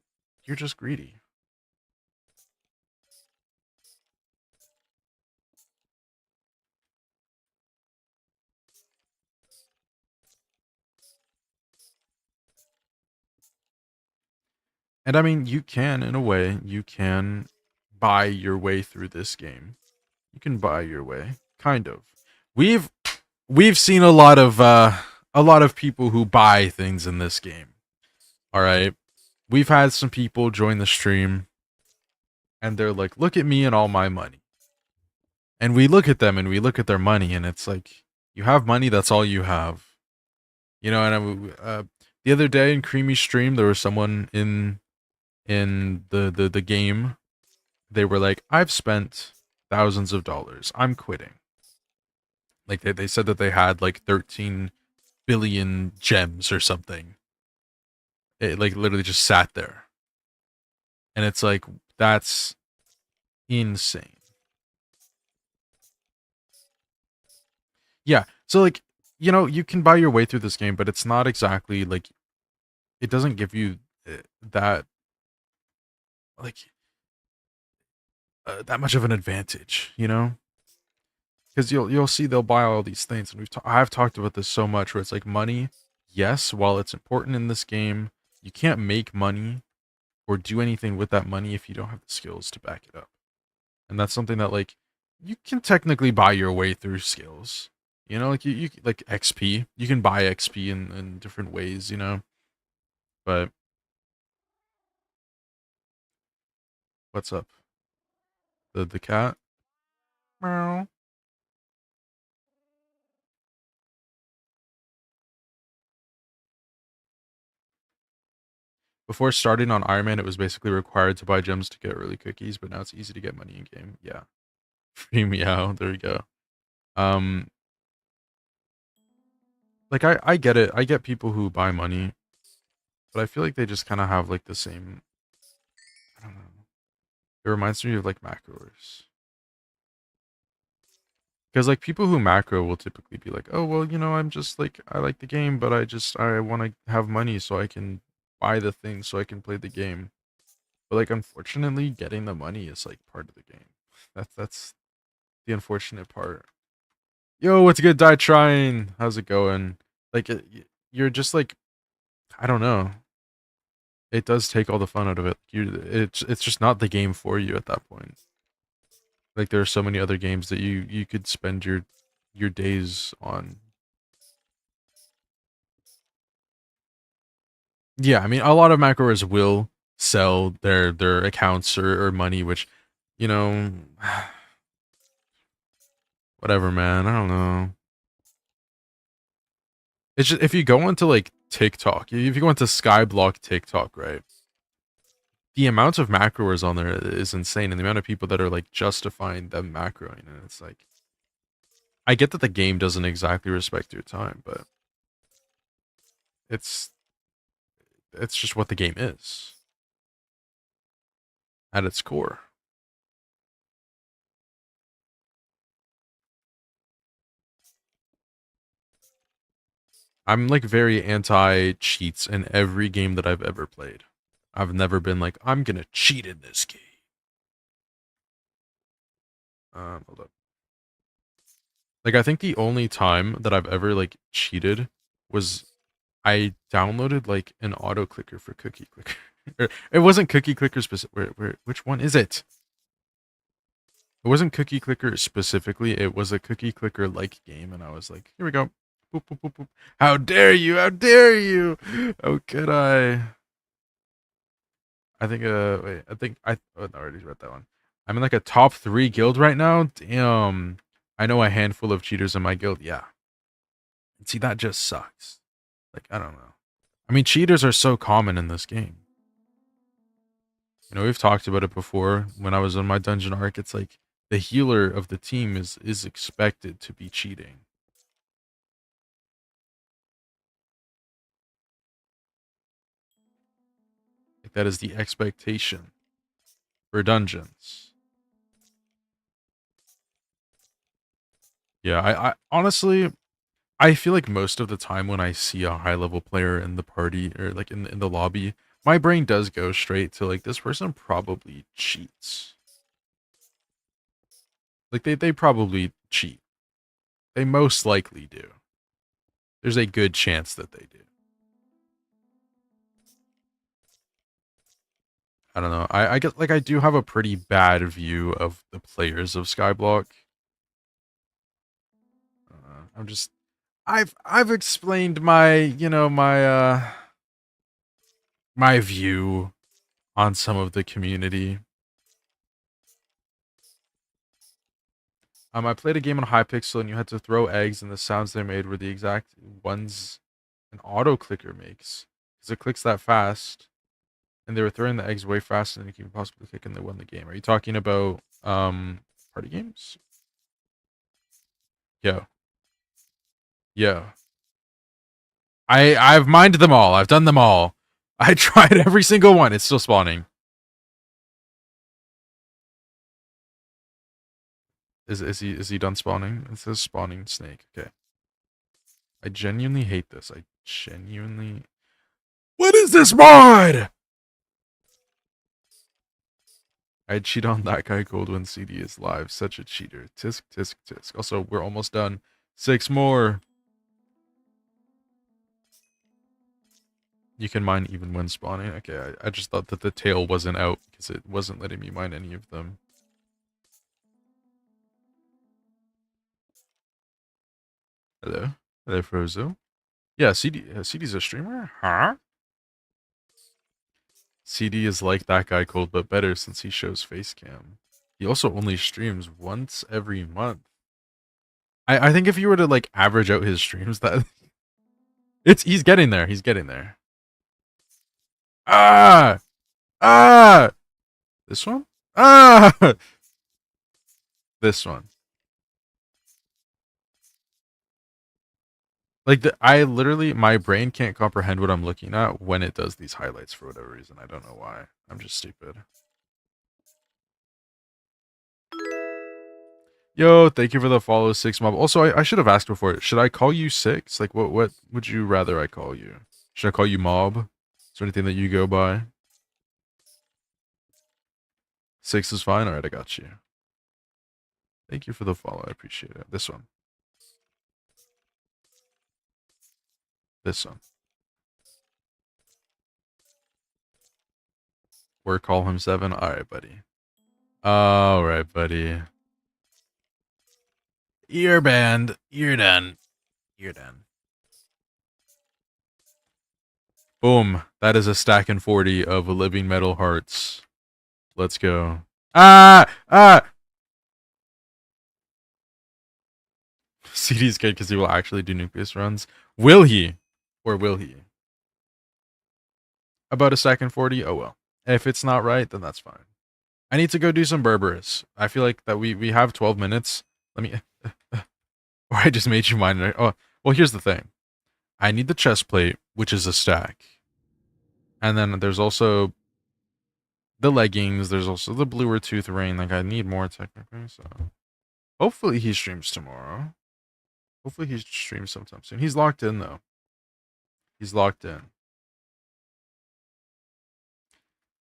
you're just greedy. And I mean, you can, in a way, you can buy your way through this game. You can buy your way, kind of. We've we've seen a lot of people who buy things in this game. All right. We've had some people join the stream and they're like, "Look at me and all my money." And we look at them and we look at their money and it's like, "You have money, that's all you have." You know, and the other day in Creamy stream there was someone in the game. They were like, "I've spent thousands of dollars. I'm quitting." Like they said that they had like billion gems or something. It like literally just sat there. And it's like, that's insane. Yeah. So like, you can buy your way through this game, but it's not exactly like, it doesn't give you that like that much of an advantage, because you'll see they'll buy all these things, and I've talked about this so much where it's like money. Yes, while it's important in this game, you can't make money or do anything with that money if you don't have the skills to back it up. And that's something that like you can technically buy your way through skills. Like you like XP. You can buy XP in different ways, But what's up? The cat? Meow. Before starting on Iron Man, it was basically required to buy gems to get early cookies, but now it's easy to get money in game. Yeah. Free meow. There you go. Um like I get it. I get people who buy money, but I feel like they just kind of have like the same, I don't know. It reminds me of like macros. Because like people who macro will typically be like, "Oh, well, I'm just like I like the game, but I want to have money so I can buy the thing so I can play the game." But like unfortunately, getting the money is like part of the game. That's the unfortunate part. Yo, what's good, Die Trying? How's it going? Like you're just like, I don't know. It does take all the fun out of it. It's just not the game for you at that point. Like there are so many other games that you could spend your days on. Yeah, I mean, a lot of macros will sell their accounts or money, which, you know, whatever, man. I don't know. It's just if you go into like TikTok, if you go into Skyblock TikTok, right? The amount of macroers on there is insane, and the amount of people that are like justifying them macroing, and it's like, I get that the game doesn't exactly respect your time, but it's it's just what the game is at its core. I'm like very anti cheats in every game that I've ever played. I've never been like, I'm gonna cheat in this game. Hold up. Like I think the only time that I've ever like cheated was I downloaded like an auto clicker for Cookie Clicker. It wasn't Cookie Clicker specific. Which one is it? It wasn't Cookie Clicker specifically. It was a Cookie Clicker like game, and I was like, here we go. Boop, boop, boop, boop. How dare you? How dare you? How could I? I think wait, oh no, I already read that one. I'm in like a top 3 guild right now. Damn. I know a handful of cheaters in my guild. Yeah. See, that just sucks. Like, I don't know. I mean, cheaters are so common in this game. We've talked about it before. When I was on my dungeon arc, it's like the healer of the team is expected to be cheating. Like that is the expectation for dungeons. Yeah, I honestly, I feel like most of the time when I see a high level player in the party or like in the lobby, my brain does go straight to like, this person probably cheats. Like they probably cheat. They most likely do. There's a good chance that they do. I don't know. I get like I do have a pretty bad view of the players of Skyblock. I'm just I've explained my my view on some of the community. I played a game on Hypixel, and you had to throw eggs, and the sounds they made were the exact ones an auto clicker makes, because it clicks that fast, and they were throwing the eggs way faster than you can possibly click, and they won the game. Are you talking about party games? Yeah, yeah. I've mined them all. I've done them all. I tried every single one. It's still spawning. Is he done spawning? It says spawning snake. Okay. I genuinely hate this. I genuinely. What is this mod? I cheat on that guy cold when CD is live. Such a cheater. Tisk tisk tisk. Also, we're almost done. 6 more. You can mine even when spawning. Okay, I just thought that the tail wasn't out because it wasn't letting me mine any of them. Hello? Hello, Frozo. Yeah, CD's a streamer? Huh? CD is like that guy cold, but better since he shows face cam. He also only streams once every month. I think if you were to like average out his streams, that he's getting there. He's getting there. Ah! Ah! This one? Ah! This one. Like I literally, my brain can't comprehend what I'm looking at when it does these highlights for whatever reason. I don't know why. I'm just stupid. Yo, thank you for the follow, 6mob. Also, I should have asked before. Should I call you 6? Like, what would you rather I call you? Should I call you Mob? Is there anything that you go by? 6 is fine. All right, I got you. Thank you for the follow. I appreciate it. This one. This one. Or call him 7. All right, buddy. All right, buddy. You're banned. You're done. You're done. Boom. That is a stack and 40 of living metal hearts. Let's go. Ah! Ah! CD's good because he will actually do nucleus runs. Will he? Or will he? About a stack and 40? Oh well. If it's not right, then that's fine. I need to go do some Berberus. I feel like that we have 12 minutes. Let me... Or I just made you mine. Oh, well, here's the thing. I need the chest plate, which is a stack. And then there's also the leggings. There's also the bluer tooth ring. Like, I need more technically, so... Hopefully he streams tomorrow. Hopefully he streams sometime soon. He's locked in, though. He's locked in.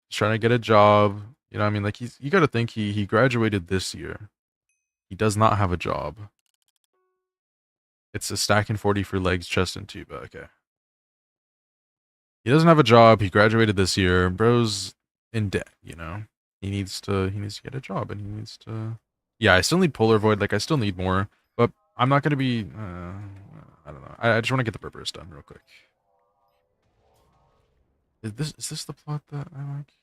He's trying to get a job. You know what I mean? Like, you gotta think he graduated this year. He does not have a job. It's a stack and 40 for legs, chest, and tuba. Okay. He doesn't have a job. He graduated this year. Bro's in debt, you know? He needs to get a job, and he needs to... Yeah, I still need Polar Void. Like, I still need more. But I'm not gonna be... I don't know. I just want to get the Berberus done real quick. Is this the plot that I like?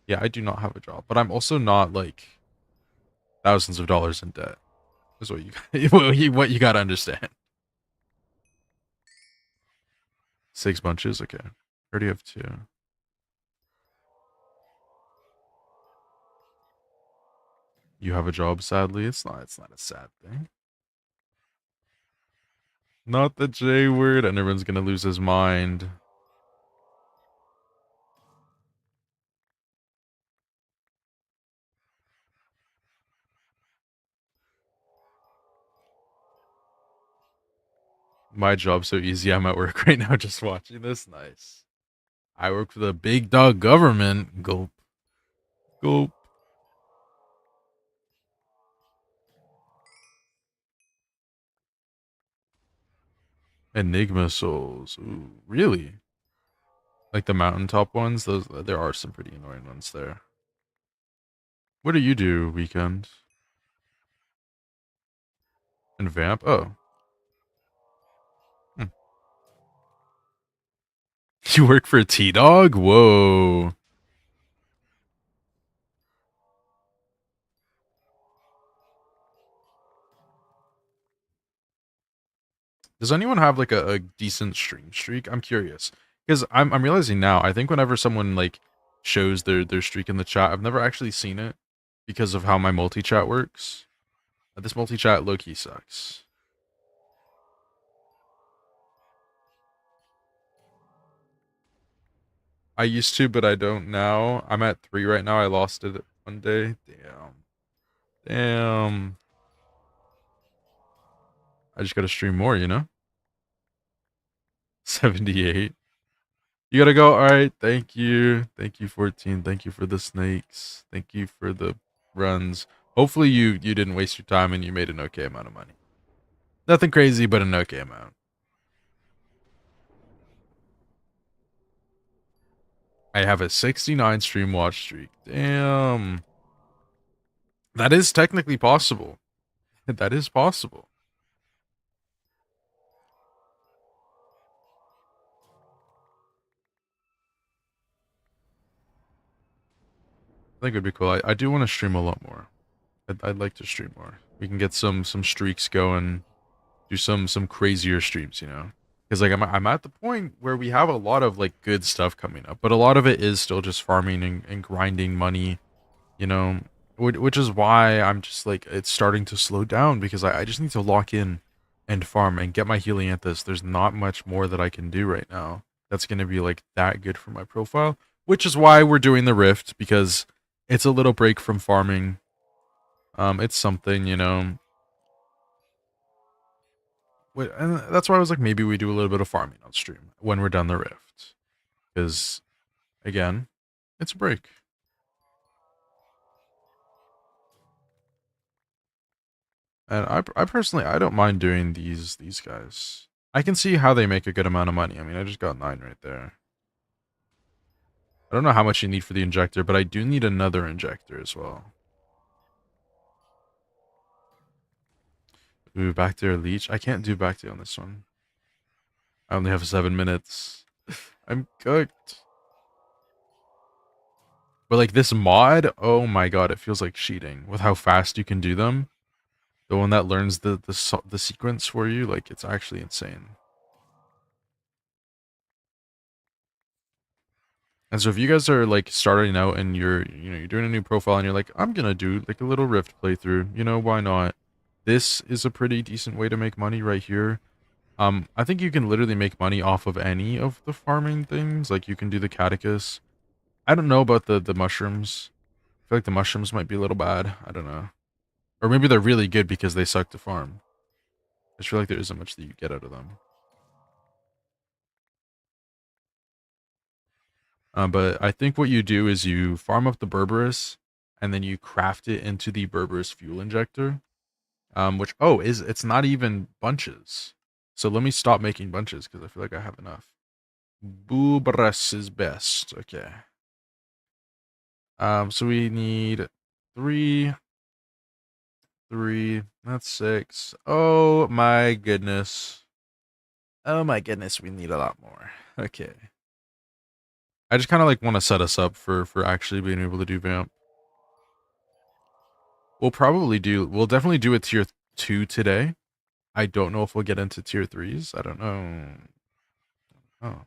Yeah, I do not have a job, but I'm also not like thousands of dollars in debt. Is what what you gotta understand. 6 bunches, okay. Already have 2. You have a job, sadly. It's not a sad thing. Not the J word, and everyone's gonna lose his mind. My job's so easy. I'm at work right now just watching this. Nice. I work for the big dog government. Gulp. Gulp. Enigma souls. Ooh, really? Like the mountaintop ones? Those there are some pretty annoying ones there. What do you do weekend? And vamp? Oh. Hmm. You work for T-Dog? Whoa. Does anyone have like a decent stream streak? I'm curious. Because I'm realizing now, I think whenever someone like shows their streak in the chat, I've never actually seen it because of how my multi-chat works. This multi-chat low-key sucks. I used to, but I don't now. I'm at 3 right now. I lost it one day. Damn. Damn. I just gotta stream more, you know? 78. You gotta go. All right. Thank you. Thank you, 14. Thank you for the snakes. Thank you for the runs. Hopefully you didn't waste your time and you made an okay amount of money. Nothing crazy, but an okay amount. I have a 69 stream watch streak. Damn. That is technically possible. That is possible. I think it'd be cool. I do want to stream a lot more. I'd like to stream more. We can get some streaks going, do some crazier streams, you know. Because like I'm at the point where we have a lot of like good stuff coming up, but a lot of it is still just farming and grinding money, you know, which is why I'm just like it's starting to slow down because I just need to lock in and farm and get my Helianthus. There's not much more that I can do right now that's going to be like that good for my profile, which is why we're doing the Rift because it's a little break from farming. It's something, you know. And that's why I was like, maybe we do a little bit of farming on stream when we're done the Rift, because again, it's a break. And I personally, I don't mind doing these guys. I can see how they make a good amount of money. I mean, I just got 9 right there. I don't know how much you need for the injector, but I do need another injector as well. Ooh, back there leech. I can't do back there on this one. I only have 7 minutes. I'm cooked. But like this mod, oh my god, it feels like cheating with how fast you can do them. The one that learns the sequence for you, like it's actually insane. And so if you guys are like starting out and you're doing a new profile and you're like, I'm gonna do like a little Rift playthrough, you know, why not? This is a pretty decent way to make money right here. I think you can literally make money off of any of the farming things. Like you can do the catechus. I don't know about the mushrooms. I feel like the mushrooms might be a little bad. I don't know. Or maybe they're really good because they suck to farm. I just feel like there isn't much that you get out of them. But I think what you do is you farm up the Berberis, and then you craft it into the Berberis fuel injector. Which it's not even bunches. So let me stop making bunches because I feel like I have enough. Berberis is best. Okay. So we need 3. That's 6. Oh my goodness. Oh my goodness, we need a lot more. Okay. I just kind of like want to set us up for actually being able to do vamp. We'll definitely do a tier 2 today. I don't know if we'll get into tier 3s. I don't know. Oh.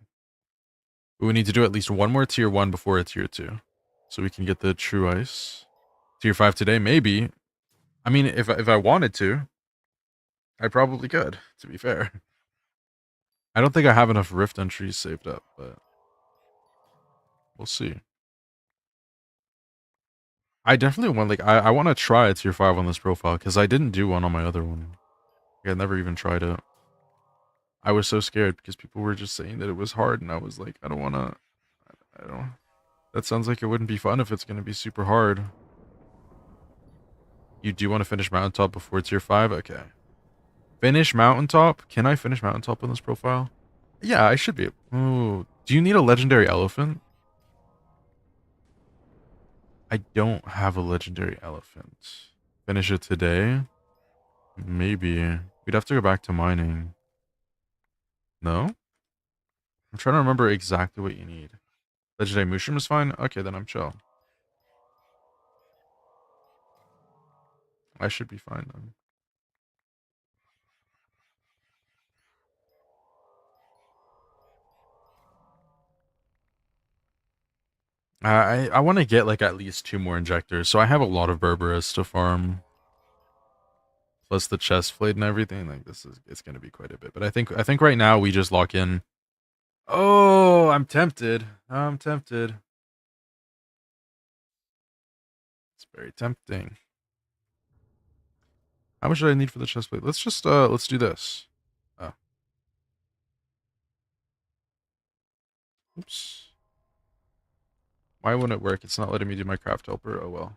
But we need to do at least one more tier 1 before a tier 2. So we can get the true ice. Tier 5 today, maybe. I mean, if I wanted to, I probably could, to be fair. I don't think I have enough rift entries saved up, but we'll see. I definitely want, like, I want to try a tier 5 on this profile, because I didn't do one on my other one. Like, I never even tried it. I was so scared, because people were just saying that it was hard, and I was like, I don't want to, I don't, that sounds like it wouldn't be fun if it's going to be super hard. You do want to finish Mountaintop before tier 5? Okay. Finish Mountaintop? Can I finish Mountaintop on this profile? Yeah, I should be. Oh, do you need a legendary elephant? I don't have a legendary elephant. Finish it today? Maybe. We'd have to go back to mining. No? I'm trying to remember exactly what you need. Legendary mushroom is fine? Okay, then I'm chill. I should be fine then. I want to get like at least 2 more injectors, so I have a lot of Berberis to farm. Plus the chest plate and everything. Like it's gonna be quite a bit. But I think right now we just lock in Oh, I'm tempted. I'm tempted. It's very tempting. How much do I need for the chest plate? Let's do this. Oh, oops. Why wouldn't it work? It's not letting me do my craft helper. Oh well.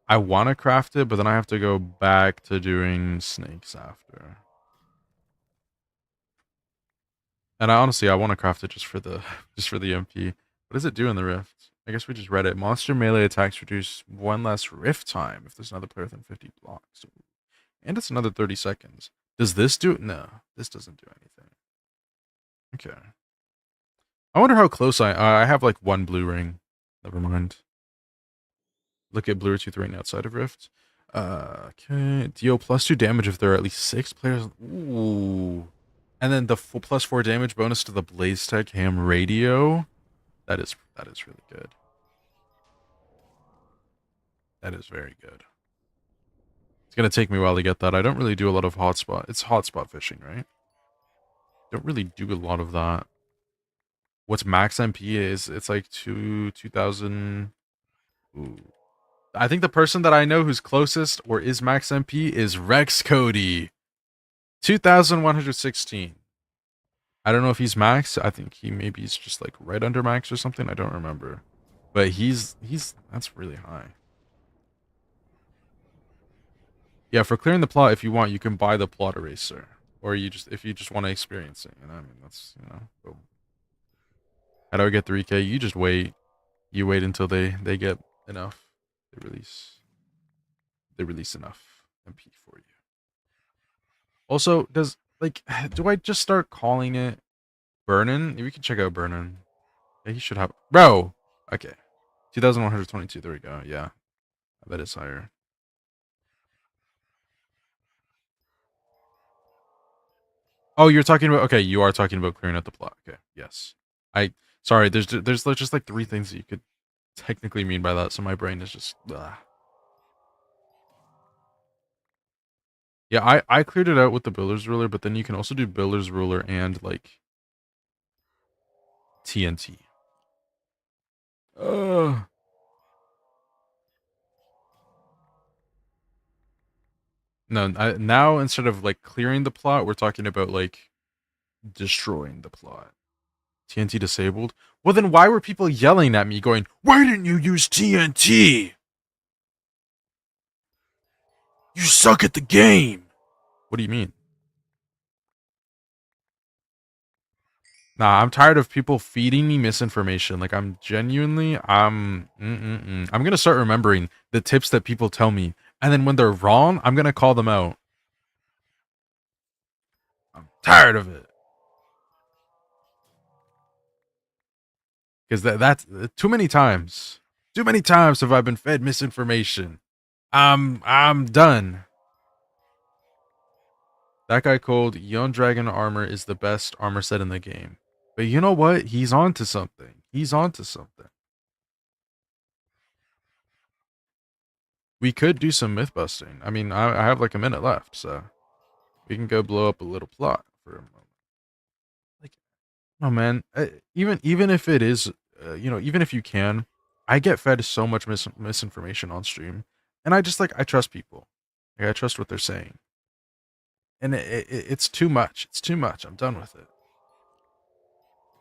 I want to craft it, but then I have to go back to doing snakes after. And I want to craft it just for the just for the MP. What does it do in the rift? I guess we just read it. Monster melee attacks reduce one less rift time if there's another player within 50 blocks. And it's another 30 seconds. Does this do it? No, this doesn't do anything. Okay. I wonder how close I have like one blue ring. Never mind. Look at blue tooth ring outside of rift. Okay. Deal +2 damage if there are at least 6 players. Ooh. And then the +4 damage bonus to the Blaze Tech Ham Radio. That is really good. That is very good. It's gonna take me a while to get that. I don't really do a lot of hotspot. It's hotspot fishing, right? Don't really do a lot of that. What's max MP is? It's like 2000. Ooh. I think the person that I know who's closest or is max MP is Rex Cody. 2116. I don't know if he's max. I think he maybe is just like right under max or something. I don't remember. But he's that's really high. Yeah, for clearing the plot, if you want, you can buy the plot eraser. Or you just if you just want to experience it, you know, I mean that's boom. How do I get 3K? You just wait. You wait until they get enough. They release enough MP for you. Also, does like do I just start calling it Burnin'? We can check out Burnin'. Yeah, he should have bro. Okay. 2122, there we go. Yeah. I bet it's higher. Oh, you're talking about okay, you are talking about clearing out the plot. Okay, yes. I sorry, there's just like 3 things that you could technically mean by that, so my brain is just Yeah, I cleared it out with the builder's ruler, but then you can also do builder's ruler and like TNT. Uh no, now instead of like clearing the plot, we're talking about like destroying the plot. TNT disabled. Well, then why were people yelling at me going, "Why didn't you use TNT? You suck at the game." What do you mean? Nah, I'm tired of people feeding me misinformation. Like I'm genuinely, I'm gonna start remembering the tips that people tell me, and then when they're wrong, I'm gonna call them out. I'm tired of it because that's too many times. Too many times have I been fed misinformation. I'm done. That guy called Young Dragon armor is the best armor set in the game. But you know what? He's on to something. He's on to something. We could do some myth busting. I mean, I have like a minute left, so we can go blow up a little plot for a moment. Like, oh man, even if it is, even if you can, I get fed so much misinformation on stream, and I just like I trust people. Like, I trust what they're saying, and it's too much. It's too much. I'm done with it.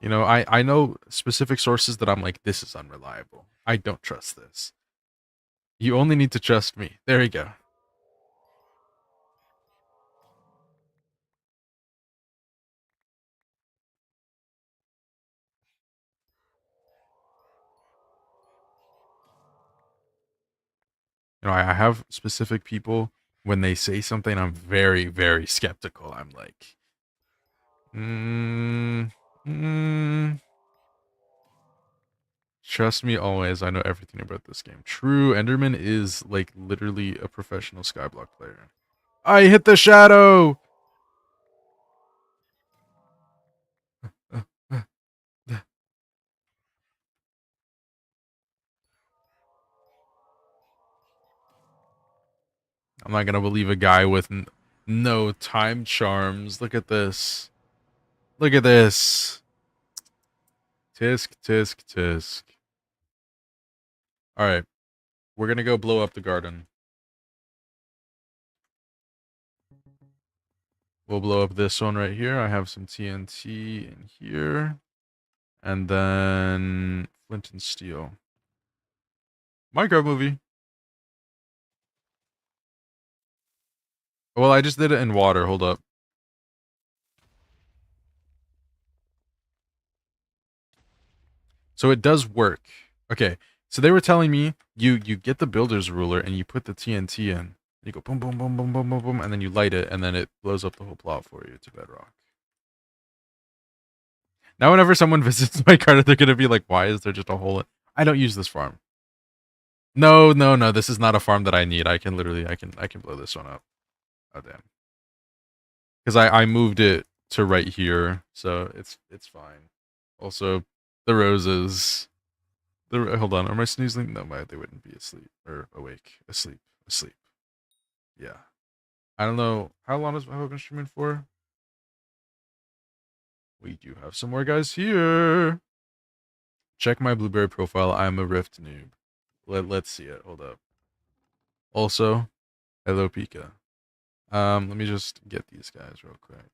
I know specific sources that I'm like, this is unreliable. I don't trust this. You only need to trust me. There you go. I have specific people when they say something, I'm very, very skeptical. I'm like, mm, mm, trust me always. I know everything about this game. True, Enderman is like literally a professional Skyblock player. I hit the shadow. I'm not gonna believe a guy with No time charms. Look at this. Look at this. Tisk, tisk, tisk. Alright. We're gonna go blow up the garden. We'll blow up this one right here. I have some TNT in here. And then flint and steel. Minecraft movie. Well, I just did it in water. Hold up. So it does work. Okay. So they were telling me you get the builder's ruler and you put the TNT in. You go boom, boom, boom, boom, boom, boom, boom, and then you light it, and then it blows up the whole plot for you to bedrock. Now, whenever someone visits my card, they're gonna be like, "Why is there just a hole?" I don't use this farm. No, no, no. This is not a farm that I need. I can literally, I can blow this one up. Oh damn. Because I moved it to right here, so it's fine. Also, the roses. Hold on, am I snoozing? No, they wouldn't be asleep or awake. Asleep, asleep. Yeah. I don't know how long have I been streaming for. We do have some more guys here. Check my Blueberry profile. I'm a Rift noob. Let's see it. Hold up. Also, hello Pika. Let me just get these guys real quick.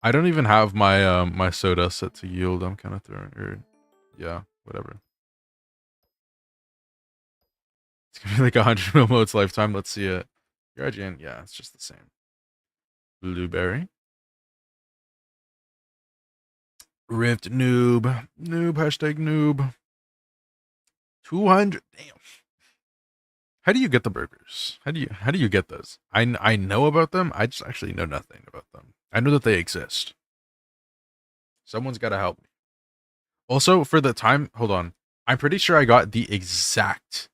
I don't even have my my soda set to yield. I'm kind of throwing or yeah, whatever. It's gonna be like 100 mil modes lifetime. Let's see it. Your IGN, yeah, it's just the same. Blueberry. Rift noob. Noob, hashtag noob. 200. Damn. How do you get the burgers? How do you get those? I know about them. I just actually know nothing about them. I know that they exist. Someone's got to help me. Also, for the time, hold on. I'm pretty sure I got the exact.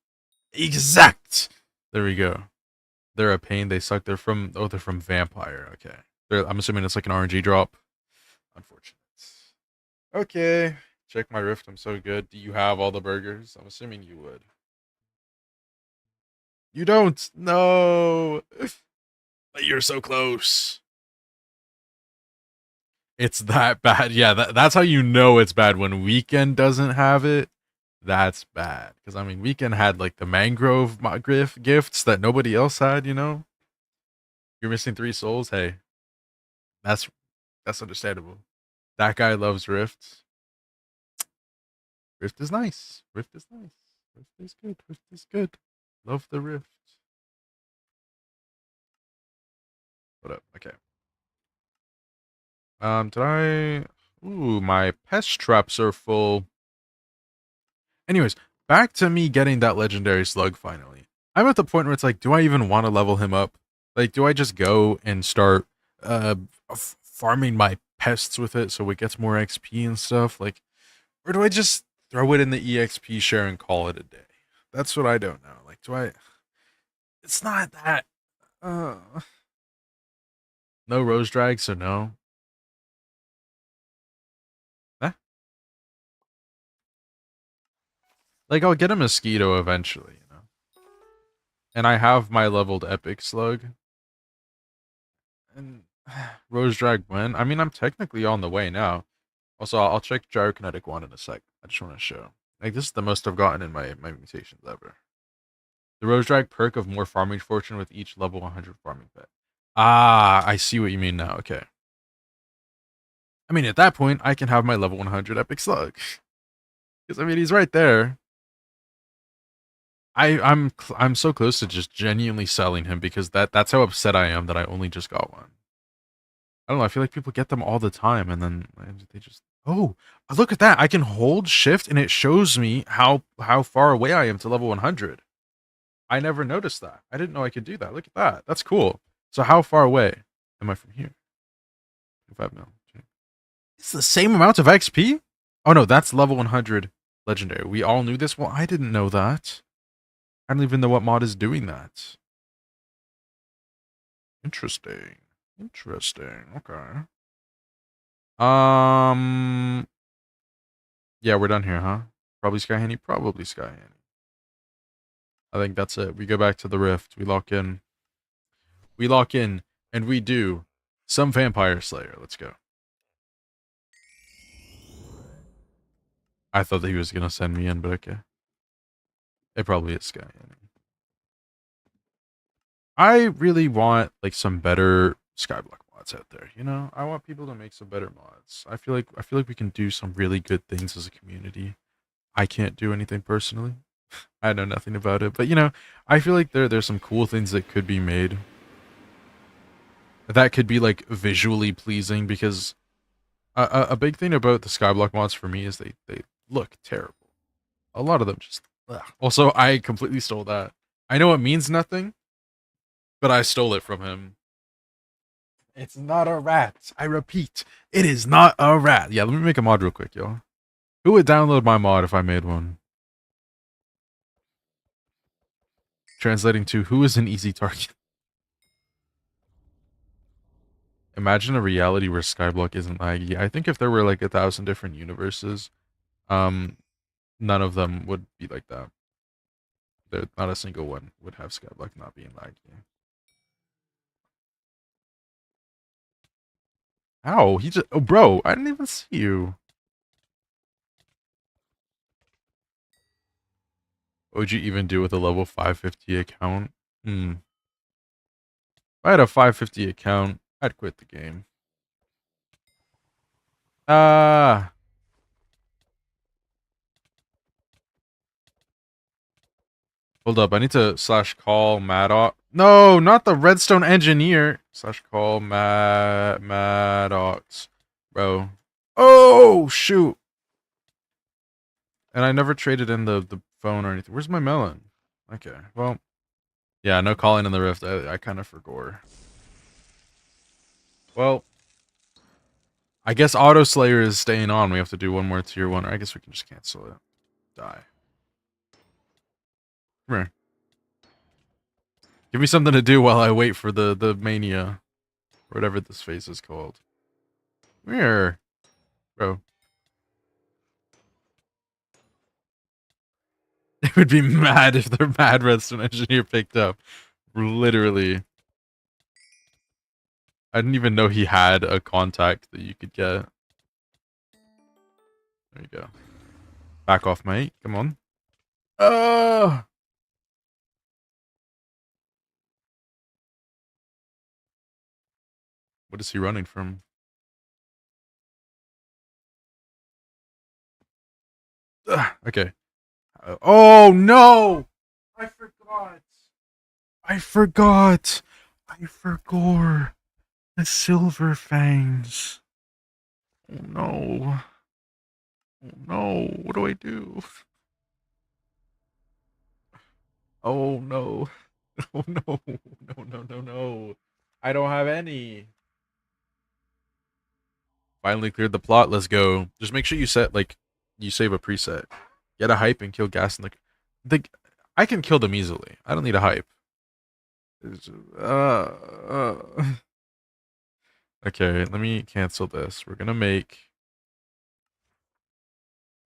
There we go. They're a pain. They suck. They're from Vampire. Okay. I'm assuming it's like an RNG drop. Unfortunate. Okay. Check my Rift. I'm so good. Do you have all the burgers? I'm assuming you would. You don't. No. You're so close. It's that bad. Yeah, that's how you know it's bad when Weekend doesn't have it. That's bad. Because, I mean, Weekend had, like, the mangrove gifts that nobody else had, you know? You're missing 3 souls? Hey, that's understandable. That guy loves Rift. Rift is nice. Rift is nice. Rift is good. Rift is good. Love the Rift. What up? Okay. Did I... Ooh, my pest traps are full. Anyways, back to me getting that legendary slug finally. I'm at the point where it's like, do I even want to level him up? Like, do I just go and start farming my pests with it so it gets more XP and stuff? Like, or do I just throw it in the EXP share and call it a day? That's what I don't know. Like, do I... It's not that... Uh, no rose drag, so no. Eh? Like, I'll get a mosquito eventually, you know? And I have my leveled epic slug. And Rose Drag when? I mean, I'm technically on the way now. Also, I'll check Gyrokinetic 1 in a sec. I just want to show. Like, this is the most I've gotten in my mutations ever. The Rose Drag perk of more farming fortune with each level 100 farming pet. Ah, I see what you mean now. Okay. I mean, at that point, I can have my level 100 epic slug. Because, I mean, he's right there. I'm so close to just genuinely selling him because that's how upset I am that I only just got one. I don't know. I feel like people get them all the time, and then they just look at that! I can hold shift, and it shows me how far away I am to level 100. I never noticed that. I didn't know I could do that. Look at that. That's cool. So how far away am I from here? 5 mil. It's the same amount of XP. Oh no, that's level 100 legendary. We all knew this. Well, I didn't know that. I don't even know what mod is doing that. Interesting. Interesting. Okay. Yeah, we're done here, huh? Probably Sky Henny. Probably Sky Henny. I think that's it. We go back to the rift. We lock in. We lock in, and we do some Vampire Slayer. Let's go. I thought that he was gonna send me in, but okay. It probably is Sky. I really want like some better Skyblock mods out there. You know, I want people to make some better mods. I feel like we can do some really good things as a community. I can't do anything personally. I know nothing about it, but you know, I feel like there's some cool things that could be made. That could be like visually pleasing because a big thing about the Skyblock mods for me is they look terrible. A lot of them just. Ugh. Also, I completely stole that. I know it means nothing, but I stole it from him. It's not a rat. I repeat, it is not a rat. Yeah, let me make a mod real quick, y'all. Who would download my mod if I made one? Translating to who is an easy target? Imagine a reality where Skyblock isn't laggy. I think if there were like 1,000 different universes, um, none of them would be like that. There, not a single one would have Skyblock not being laggy. Ow, he just. Oh, bro, I didn't even see you. What would you even do with a level 550 account? Hmm. If I had a 550 account, I'd quit the game. Ah. Hold up, I need to slash call Maddox. No, not the Redstone Engineer. Slash call Maddox. Bro. Oh, shoot. And I never traded in the phone or anything. Where's my melon? Okay, well. Yeah, no calling in the rift. I kind of forgot. Well, I guess Auto Slayer is staying on. We have to do one more tier 1. Or I guess we can just cancel it. Die. Come here. Give me something to do while I wait for the mania. Or whatever this phase is called. Come here. Bro. They would be mad if their mad redstone engineer picked up. Literally. I didn't even know he had a contact that you could get. There you go. Back off, mate. Come on. What is he running from? Okay. Oh, no! I forgot. I forgot. I forgot. The silver fangs. Oh, no. Oh, no. What do I do? Oh, no. Oh, no. No, no, no, no. I don't have any. Finally cleared the plot. Let's go. Just make sure you set, like, you save a preset. Get a hype and kill gas in the I can kill them easily. I don't need a hype. Okay, let me cancel this. We're gonna make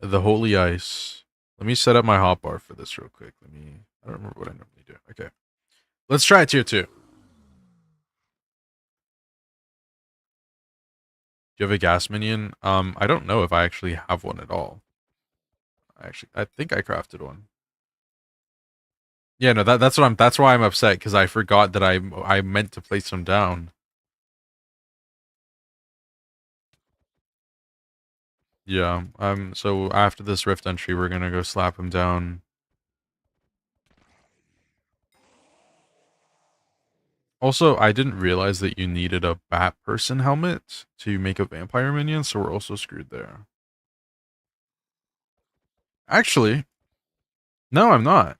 the holy ice. Let me set up my hotbar for this real quick. I don't remember what I normally do. Okay. Let's try tier 2. Do you have a gas minion? I don't know if I actually have one at all. I think I crafted one. Yeah, no, that's why I'm upset, because I forgot that I meant to place them down. Yeah, so after this rift entry, we're gonna go slap him down. Also, I didn't realize that you needed a bat person helmet to make a vampire minion, so we're also screwed there. Actually, no, I'm not.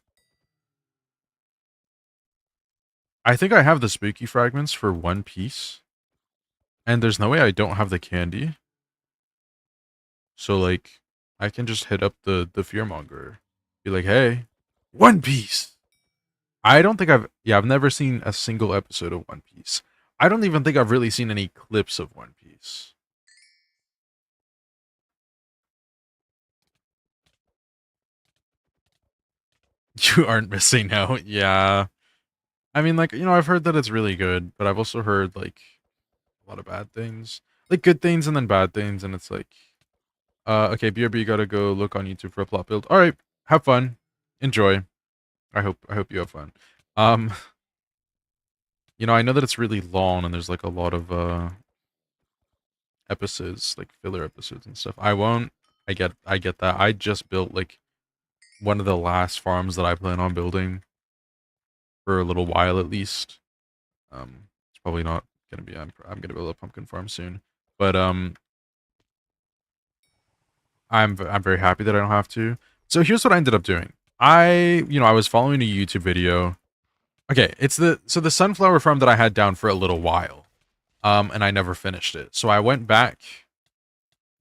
I think I have the spooky fragments for one piece. And there's no way I don't have the candy. So, like, I can just hit up the fearmonger. Be like, hey, One Piece! I don't think I've never seen a single episode of One Piece. I don't even think I've really seen any clips of One Piece. You aren't missing out. Yeah. I mean, like, I've heard that it's really good, but I've also heard, like, a lot of bad things. Like, good things and then bad things, and it's like, okay, BRB, you gotta go look on YouTube for a plot build. Alright, have fun. Enjoy. I hope you have fun. Um, I know that it's really long and there's, like, a lot of, episodes, like, filler episodes and stuff. I get that. I just built, like, one of the last farms that I plan on building for a little while at least. It's probably not gonna be. I'm gonna build a pumpkin farm soon, but I'm very happy that I don't have to. So here's what I ended up doing. I was following a YouTube video. Okay, it's the sunflower farm that I had down for a little while, and I never finished it. So I went back,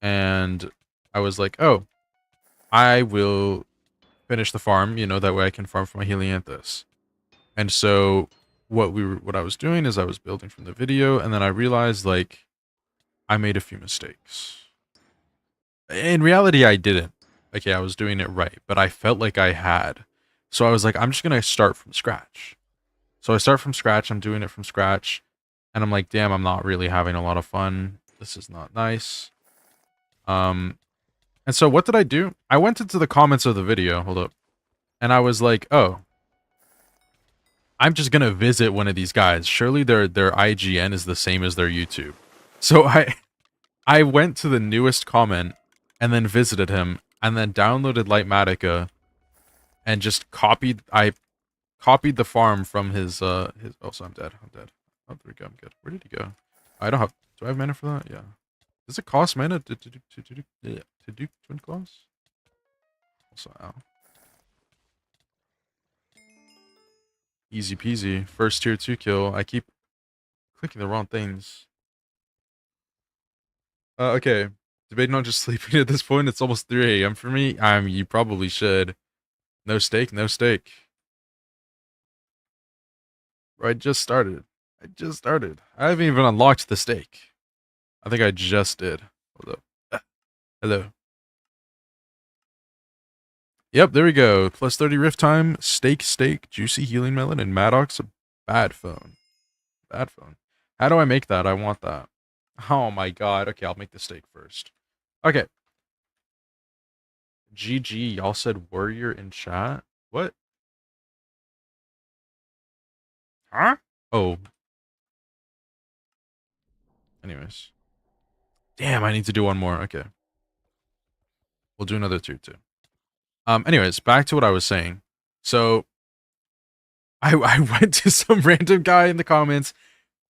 and I was like, oh, I will finish the farm. That way I can farm for my Helianthus. And so what I was doing is I was building from the video, and then I realized like I made a few mistakes. In reality, I didn't. Okay, I was doing it right, but I felt like I had. So I was like, I'm just gonna start from scratch. So I start from scratch. I'm doing it from scratch, and I'm like, damn, I'm not really having a lot of fun. This is not nice. And so what did I do? I went into the comments of the video. Hold up, and I was like, oh, I'm just gonna visit one of these guys. Surely their IGN is the same as their YouTube. So I went to the newest comment and then visited him and then downloaded Lightmatica and just I copied the farm from his oh, so I'm dead. I'm dead. Oh, there we go. I'm good. Where did he go? Do I have mana for that? Yeah. Does it cost mana to do twin claws? Also, ow. Easy peasy. First tier 2 kill. I keep clicking the wrong things. Okay. Debating on just sleeping at this point. It's almost 3 a.m. for me. You probably should. No steak, no steak. I just started. I haven't even unlocked the steak. I think I just did. Hold up. Hello. Yep, there we go. Plus 30 rift time, steak, juicy healing melon, and Maddox. Bad phone. Bad phone. How do I make that? I want that. Oh my god. Okay, I'll make the steak first. Okay. GG, y'all said warrior in chat? What? Huh? Oh. Anyways. Damn, I need to do one more. Okay. We'll do another tier 2. Anyways, back to what I was saying. So, I went to some random guy in the comments,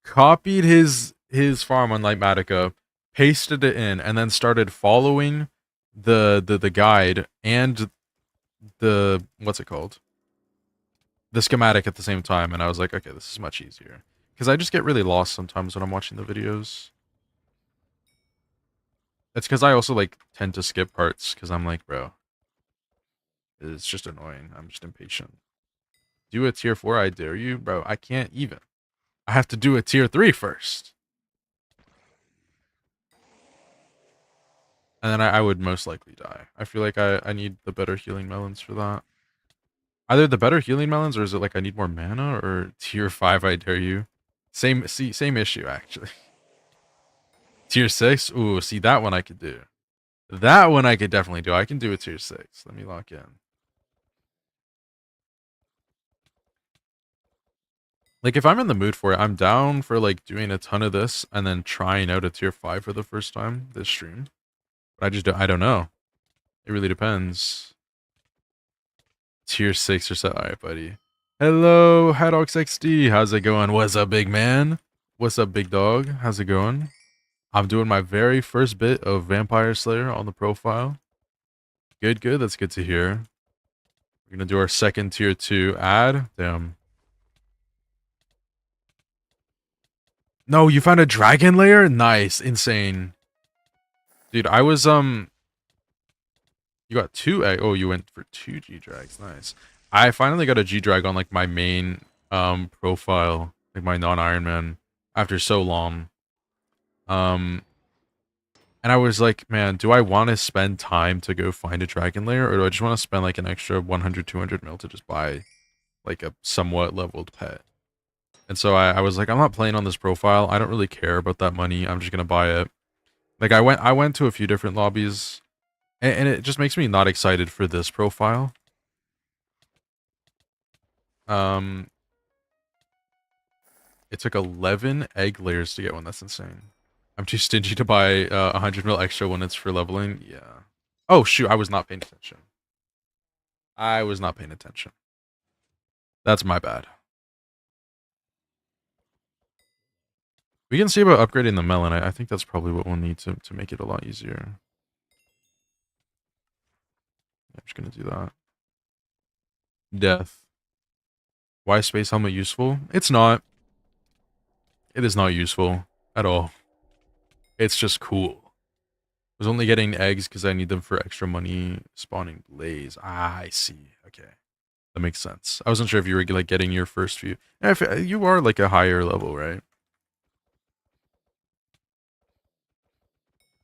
copied his farm on Lightmatica, pasted it in, and then started following the guide and the what's it called? The schematic at the same time, and I was like, okay, this is much easier. Because I just get really lost sometimes when I'm watching the videos. It's because I also like tend to skip parts because I'm like, bro, it's just annoying. I'm just impatient. Do a tier 4, I dare you, bro. I can't even. I have to do a tier 3 first. And then I would most likely die. I feel like I need the better healing melons for that. Either the better healing melons, or is it like I need more mana, or tier 5, I dare you. Same issue, actually. Tier 6? Ooh, see, that one I could do. That one I could definitely do. I can do a tier 6. Let me lock in. Like, if I'm in the mood for it, I'm down for, like, doing a ton of this and then trying out a tier 5 for the first time this stream. But I don't know. It really depends. Tier 6 or so. Alright, buddy. Hello, HaddoxXD. How's it going? What's up, big man? What's up, big dog? How's it going? I'm doing my very first bit of Vampire Slayer on the profile. Good, good. That's good to hear. We're gonna do our second tier 2 ad. Damn. No, you found a dragon lair? Nice. Insane. Dude, I was, you got 2 egg. Oh, you went for 2 G-Drags. Nice. I finally got a G-Drag on, like, my main, profile. Like, my non-Iron Man. After so long. And And I was like, man, do I want to spend time to go find a dragon lair, or do I just want to spend like an extra 100, 200 mil to just buy like a somewhat leveled pet? And so I was like, I'm not playing on this profile. I don't really care about that money. I'm just gonna buy it. Like I went to a few different lobbies, and it just makes me not excited for this profile. Um, it took 11 egg layers to get one. That's insane. I'm too stingy to buy 100 mil extra when it's for leveling. Yeah. Oh shoot, I was not paying attention. I was not paying attention. That's my bad. We can see about upgrading the melon. I think that's probably what we'll need to make it a lot easier. I'm just gonna do that. Death. Why is space helmet useful? It's not. It is not useful at all. It's just cool. I was only getting eggs because I need them for extra money spawning blaze. Ah, I see. Okay. That makes sense. I wasn't sure if you were like getting your first few. Yeah, if, you are like a higher level, right?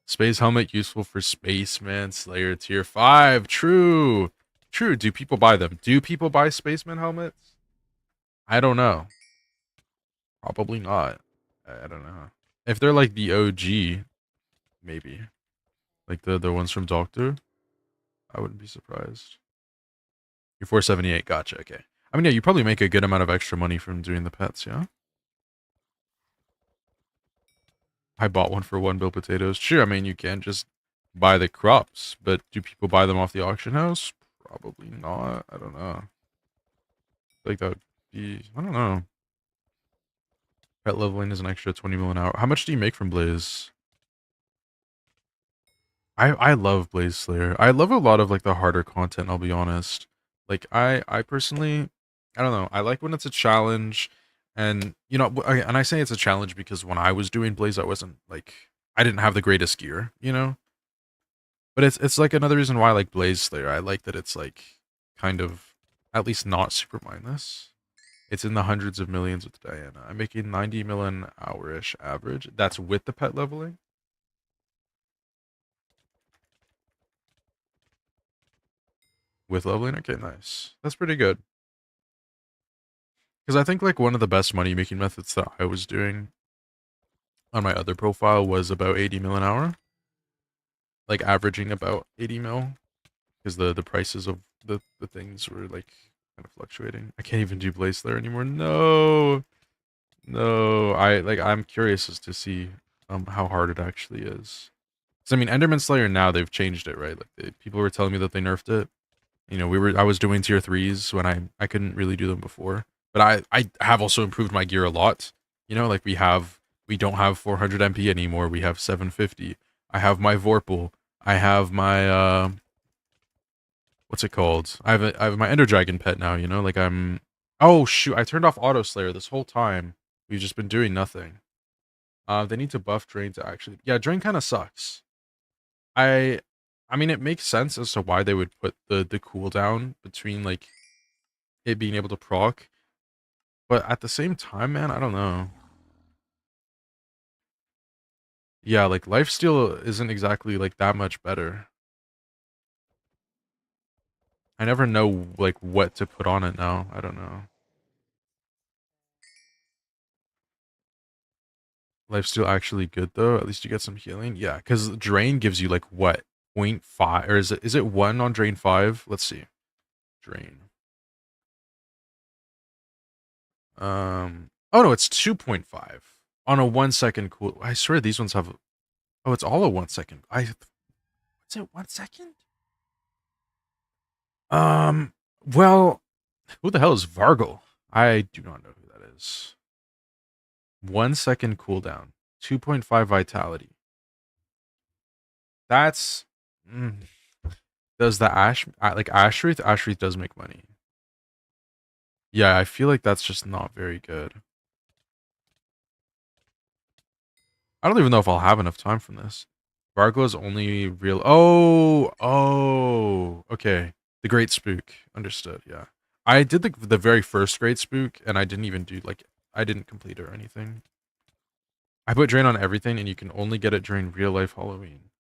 Space helmet useful for Spaceman Slayer tier 5. True. True. Do people buy them? Do people buy Spaceman helmets? I don't know. Probably not. I don't know. If they're like the OG, maybe. Like the ones from Doctor, I wouldn't be surprised. You're 478. Gotcha. Okay. I mean, yeah, you probably make a good amount of extra money from doing the pets, yeah? I bought one for 1 bill potatoes. Sure, I mean, you can just buy the crops, but do people buy them off the auction house? Probably not. I don't know. Like that would be, I don't know. Pet leveling is an extra 20 mil an hour. How much do you make from Blaze? I love Blaze Slayer. I love a lot of like the harder content, I'll be honest. Like I personally, I don't know. I like when it's a challenge, and you know, and I say it's a challenge because when I was doing Blaze, I wasn't like, I didn't have the greatest gear, you know? But it's like another reason why I like Blaze Slayer. I like that it's like kind of at least not super mindless. It's in the hundreds of millions with Diana. I'm making 90 mil an hour-ish average. That's with the pet leveling. With leveling? Okay, nice. That's pretty good. Because I think like one of the best money making methods that I was doing on my other profile was about 80 mil an hour. Like averaging about 80 mil. Because the prices of the things were like kind of fluctuating. I can't even do Blaze Slayer anymore. No. No. I'm curious as to see how hard it actually is. Because I mean Enderman Slayer now they've changed it, right? Like people were telling me that they nerfed it. You know, I was doing tier 3s when I couldn't really do them before. But I have also improved my gear a lot. You know, like we don't have 400 MP anymore. We have 750. I have my Vorpal. I have my what's it called? I have my Ender Dragon pet now, you know? Like I'm Oh shoot, I turned off Auto Slayer this whole time. We've just been doing nothing. They need to buff Drain to actually. Yeah, Drain kind of sucks. I I mean, it makes sense as to why they would put the cooldown between like it being able to proc, but at the same time, man, I don't know. Yeah, like lifesteal isn't exactly like that much better. I never know like what to put on it now. I don't know. Lifesteal actually good though. At least you get some healing. Yeah, because drain gives you like what, 0.5, or is it 1 on drain 5? Let's see. Drain. Oh no, it's 2.5 on a 1 second cool. I swear these ones have. Oh, it's all a 1 second. What's it, 1 second? Well, who the hell is Vargle? I do not know who that is. 1 second cooldown, 2.5 vitality. That's does the like Ashreath? Ashreath does make money. Yeah, I feel like that's just not very good. I don't even know if I'll have enough time from this. Vargo is only real. Oh, okay. The Great Spook. Understood. Yeah, I did the very first Great Spook, and I didn't even do like I didn't complete it or anything. I put drain on everything, and you can only get it during real life Halloween.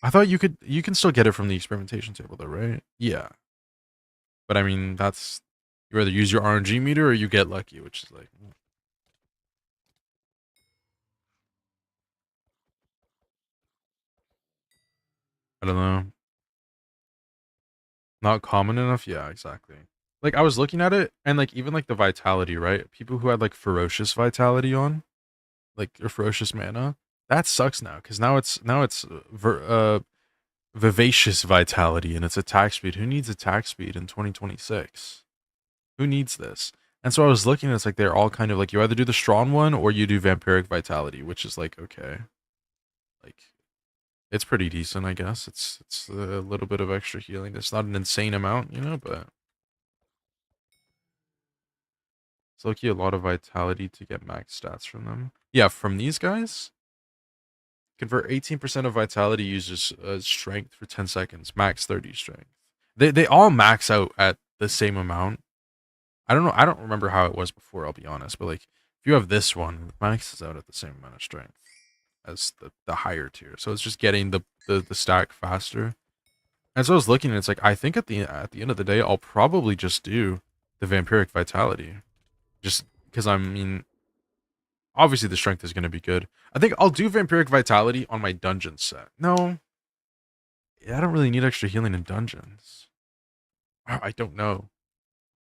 I thought you can still get it from the experimentation table though, right? Yeah. But I mean, that's you either use your RNG meter or you get lucky, which is like I don't know. Not common enough? Yeah, exactly. Like I was looking at it and like even like the vitality, right? People who had like ferocious vitality on, like or ferocious mana, that sucks now cuz now it's vivacious vitality and it's attack speed. Who needs attack speed in 2026? Who needs this? And so I was looking, it's like they're all kind of like you either do the strong one or you do vampiric vitality, which is like okay, like it's pretty decent, I guess. It's a little bit of extra healing. It's not an insane amount, you know, but it's lucky a lot of vitality to get max stats from them. Yeah, from these guys, convert 18% of vitality uses strength for 10 seconds, max 30 strength. They all max out at the same amount. I don't know. I don't remember how it was before. I'll be honest, but like if you have this one, it maxes out at the same amount of strength as the higher tier. So it's just getting the stack faster. And so I was looking, and it's like I think at the end of the day, I'll probably just do the vampiric vitality, just because I mean, obviously the strength is going to be good. I think I'll do vampiric vitality on my dungeon set. No, I don't really need extra healing in dungeons. I don't know.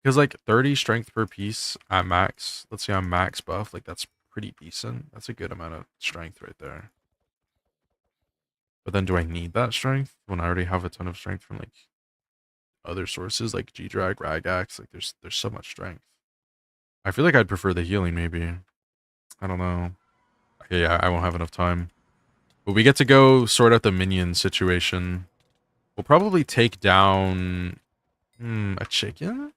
Because like 30 strength per piece at max, let's say I'm max buff, like that's pretty decent. That's a good amount of strength right there. But then do I need that strength when I already have a ton of strength from like other sources like G-Drag, Ragax? Like there's so much strength. I feel like I'd prefer the healing maybe. I don't know. Okay, yeah, I won't have enough time. But we get to go sort out the minion situation. We'll probably take down a chicken?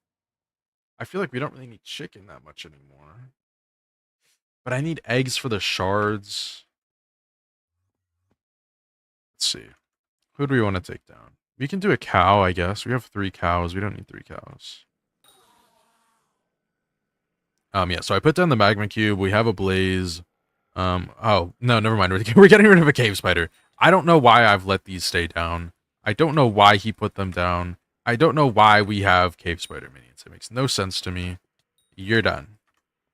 I feel like we don't really need chicken that much anymore. But I need eggs for the shards. Let's see. Who do we want to take down? We can do a cow, I guess. We have 3 cows. We don't need 3 cows. Yeah, so I put down the magma cube. We have a blaze. Oh, no, never mind. We're getting rid of a cave spider. I don't know why I've let these stay down. I don't know why he put them down. I don't know why we have cave spider minions. It makes no sense to me. You're done.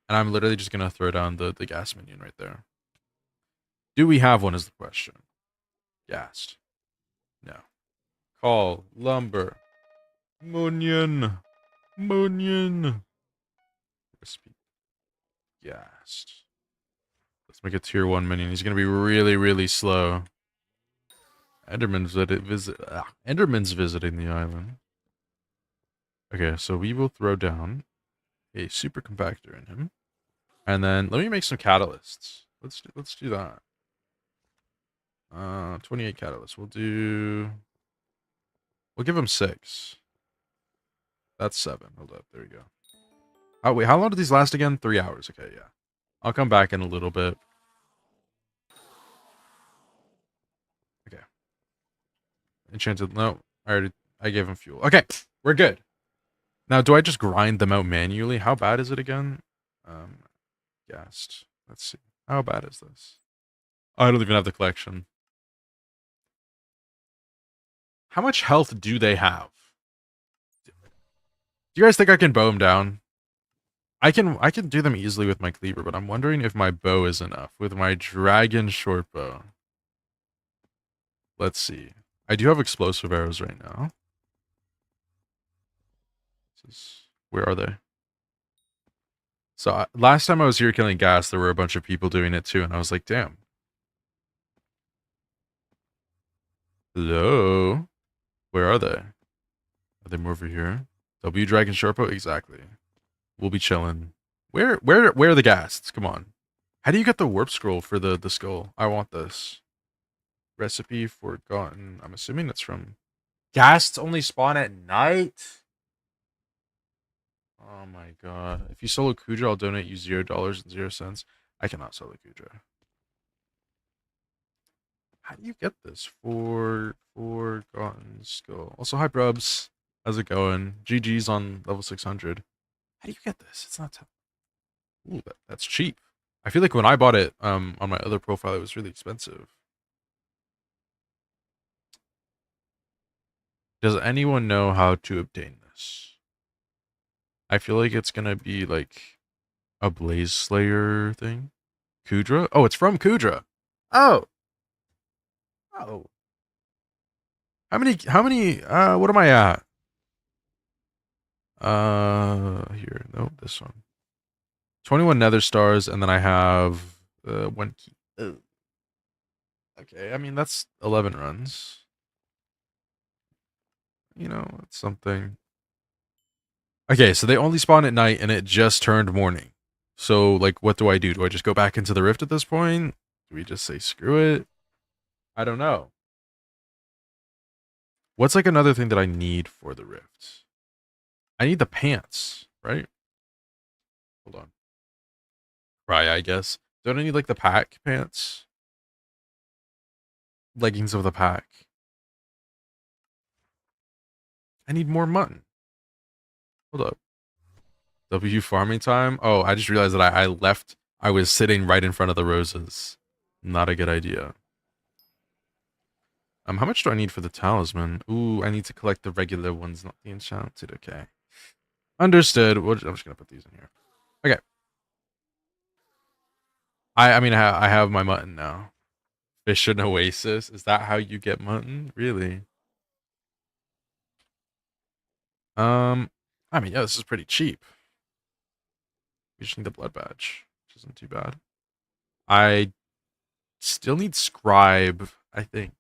And I'm literally just going to throw down the gas minion right there. Do we have one is the question. Gassed. No. Call. Lumber. Munion. Munion. Crispy. Gassed. Let's make a tier 1 minion. He's going to be really, really slow. Enderman's visiting the island. Okay, so we will throw down a super compactor in him. And then let me make some catalysts. Let's do that. 28 catalysts. We'll give him 6. That's 7. Hold up. There we go. Oh, wait. How long do these last again? 3 hours. Okay, yeah. I'll come back in a little bit. Okay. Enchanted. No, I gave him fuel. Okay, we're good. Now, do I just grind them out manually? How bad is it again? Gassed. Let's see. How bad is this? Oh, I don't even have the collection. How much health do they have? Do you guys think I can bow them down? I can do them easily with my cleaver, but I'm wondering if my bow is enough with my dragon short bow. Let's see. I do have explosive arrows right now. Where are they? So last time I was here killing gas, there were a bunch of people doing it too, and I was like, damn. Hello? Where are they? Are they more over here? W Dragon Sharpo? Exactly. We'll be chilling. Where are the ghasts? Come on. How do you get the warp scroll for the skull? I want this. Recipe forgotten. I'm assuming it's from... Ghasts only spawn at night? Oh my god. If you solo Kudra, I'll donate you $0.00. I cannot solo Kudra. How do you get this? Forgotten skull. Also, hi Brubs. How's it going? GG's on level 600. How do you get this? It's not... Ooh, that's cheap. I feel like when I bought it on my other profile, it was really expensive. Does anyone know how to obtain this? I feel like it's gonna be like a Blaze Slayer thing. Kudra? Oh, it's from Kudra. Oh. Oh. What am I at? Here. No, this one. 21 nether stars, and then I have one key. Ugh. Okay, I mean that's 11 runs. You know, it's something. Okay, so they only spawn at night, and it just turned morning. So, like, what do I do? Do I just go back into the rift at this point? Do we just say screw it? I don't know. What's like another thing that I need for the rift? I need the pants, right? Hold on. Right, I guess. Don't I need like the pack pants? Leggings of the pack. I need more mutton. Hold up. W farming time? Oh, I just realized that I left. I was sitting right in front of the roses. Not a good idea. How much do I need for the talisman? Ooh, I need to collect the regular ones, not the enchanted. Okay. Understood. I'm just gonna put these in here. Okay. I mean, I have my mutton now. Fish an oasis. Is that how you get mutton? Really? Um, I mean, yeah, this is pretty cheap. We just need the blood badge, which isn't too bad. I still need scribe, I think,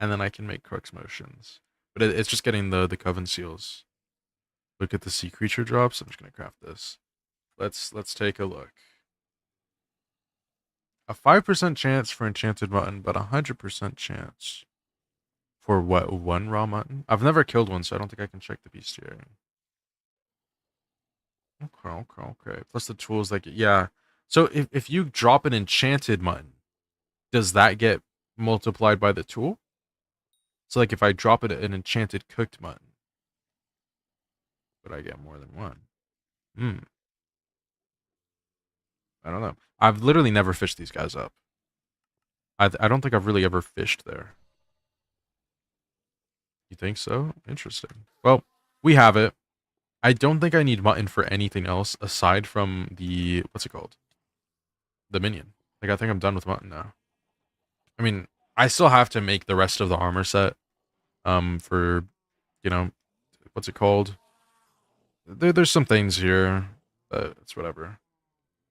and then I can make crux motions. But it's just getting the coven seals. Look at the sea creature drops. I'm just gonna craft this. Let's take a look. A 5% chance for enchanted mutton, but 100% chance for what, one raw mutton? I've never killed one, so I don't think I can check the bestiary. Okay. Plus the tools like yeah. So if you drop an enchanted mutton, does that get multiplied by the tool? So like if I drop it an enchanted cooked mutton, would I get more than one? Hmm. I don't know. I've literally never fished these guys up. I don't think I've really ever fished there. You think so? Interesting. Well, we have it. I don't think I need mutton for anything else aside from the what's it called? The minion. Like I think I'm done with mutton now. I mean, I still have to make the rest of the armor set. For you know, what's it called? There's some things here, but it's whatever.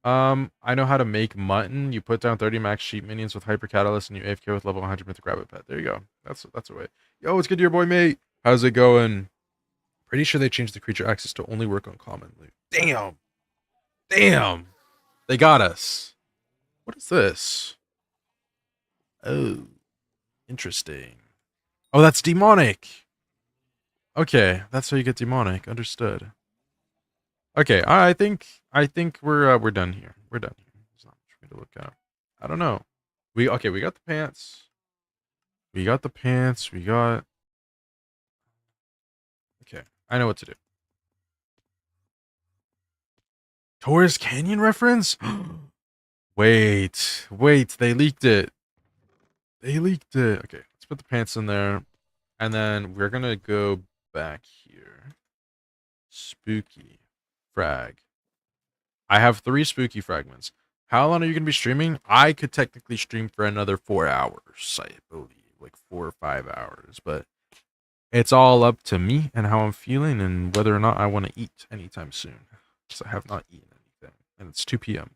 I know how to make mutton. You put down 30 max sheep minions with hyper catalyst, and you AFK with level 100 mythic rabbit pet. There you go. That's a way. Yo, what's good to your boy, mate? How's it going? Pretty sure they changed the creature access to only work on common loot. Damn. They got us. What is this? Oh, interesting. Oh, that's demonic. Okay, that's how you get demonic. Understood. Okay, I think we're done here. We're done here. There's not much for me to look at. I don't know. We got the pants. We got the pants. We got okay. I know what to do. Taurus Canyon reference? Wait, they leaked it. They leaked it. Okay, let's put the pants in there. And then we're gonna go back here. Spooky frag. I have 3 spooky fragments. How long are you gonna be streaming? I could technically stream for another 4 hours, I believe, like 4 or 5 hours, but it's all up to me and how I'm feeling and whether or not I want to eat anytime soon. Because I have not eaten anything, and it's 2 p.m.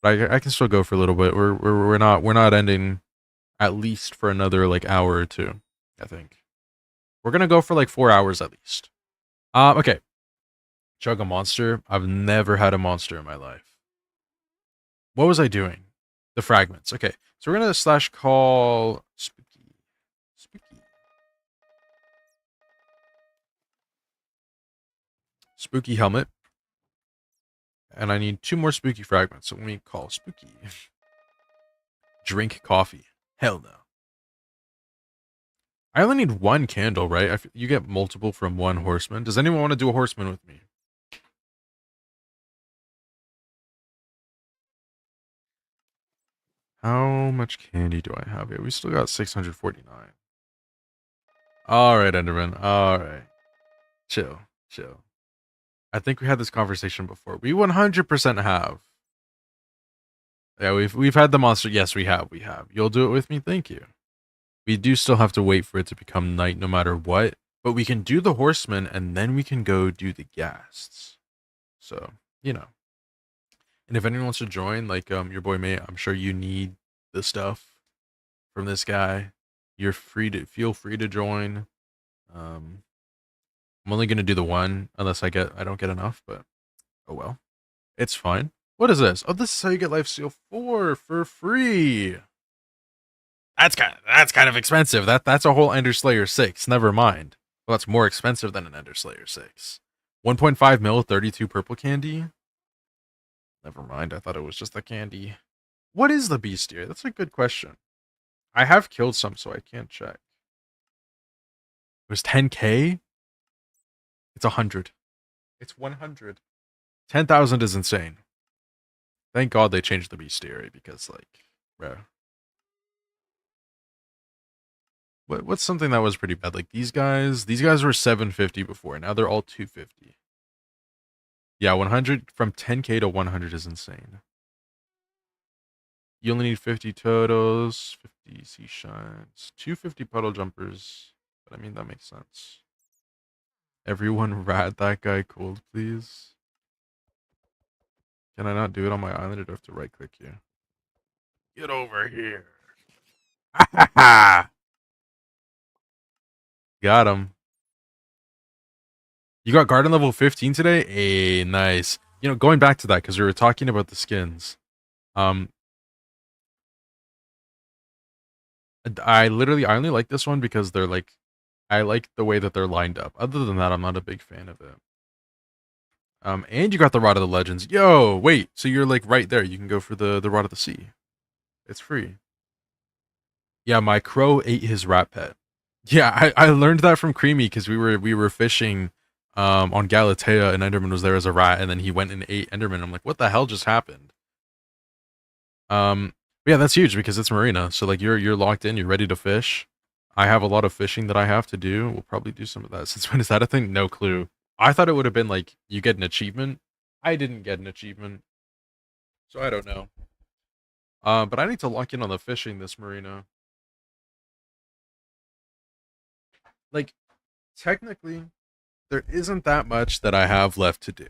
But I can still go for a little bit. We're not ending at least for another like hour or two. I think we're gonna go for like 4 hours at least. Okay. Chug a monster. I've never had a monster in my life. What was I doing? The fragments. Okay, so we're gonna slash call spooky helmet, and I need 2 more spooky fragments. So let me call spooky. Drink coffee. Hell no. I only need 1 candle, right? You get multiple from 1 horseman. Does anyone want to do a horseman with me? How much candy do I have here? We still got 649. Alright, Enderman. Alright. Chill. Chill. I think we had this conversation before. We 100% have. Yeah, we've had the monster. Yes, we have. We have. You'll do it with me? Thank you. We do still have to wait for it to become night no matter what. But we can do the horseman and then we can go do the ghasts. So, you know. And if anyone wants to join, like your boy May, I'm sure you need the stuff from this guy. You're free to feel free to join. I'm only gonna do the one unless I don't get enough, but oh well. It's fine. What is this? Oh, this is how you get Lifesteal 4 for free. That's kind of expensive. That's a whole Ender Slayer 6. Never mind. Well, that's more expensive than an Ender Slayer 6. 1.5 mil, 32 purple candy. Never mind. I thought it was just the candy. What is the bestiary? That's a good question. I have killed some, so I can't check. It was 10k? It's 100. It's 100. 10,000 is insane. Thank God they changed the bestiary because, like, bro. What's something that was pretty bad? Like these guys were 750 before. Now they're all 250. Yeah, 100 from 10k to 100 is insane. You only need 50 totals, 50 sea shines, 250 puddle jumpers. But I mean, that makes sense. Everyone rat that guy cold, please. Can I not do it on my island or do I have to right click you? Get over here. Got him. You got garden level 15 today? Hey, nice. You know, going back to that, because we were talking about the skins. I only like this one because they're like, I like the way that they're lined up. Other than that, I'm not a big fan of it. And you got the Rod of the Legends. Yo, wait, so you're like right there. You can go for the Rod of the Sea. It's free. Yeah, my crow ate his rat pet. Yeah, I learned that from Creamy because we were fishing on Galatea and Enderman was there as a rat and then he went and ate Enderman. I'm like, what the hell just happened? Yeah, that's huge because it's Marina. So like you're locked in, you're ready to fish. I have a lot of fishing that I have to do. We'll probably do some of that. Since when is that a thing? No clue. I thought it would have been like you get an achievement. I didn't get an achievement. So I don't know. But I need to lock in on the fishing this Marina. Like technically there isn't that much that I have left to do.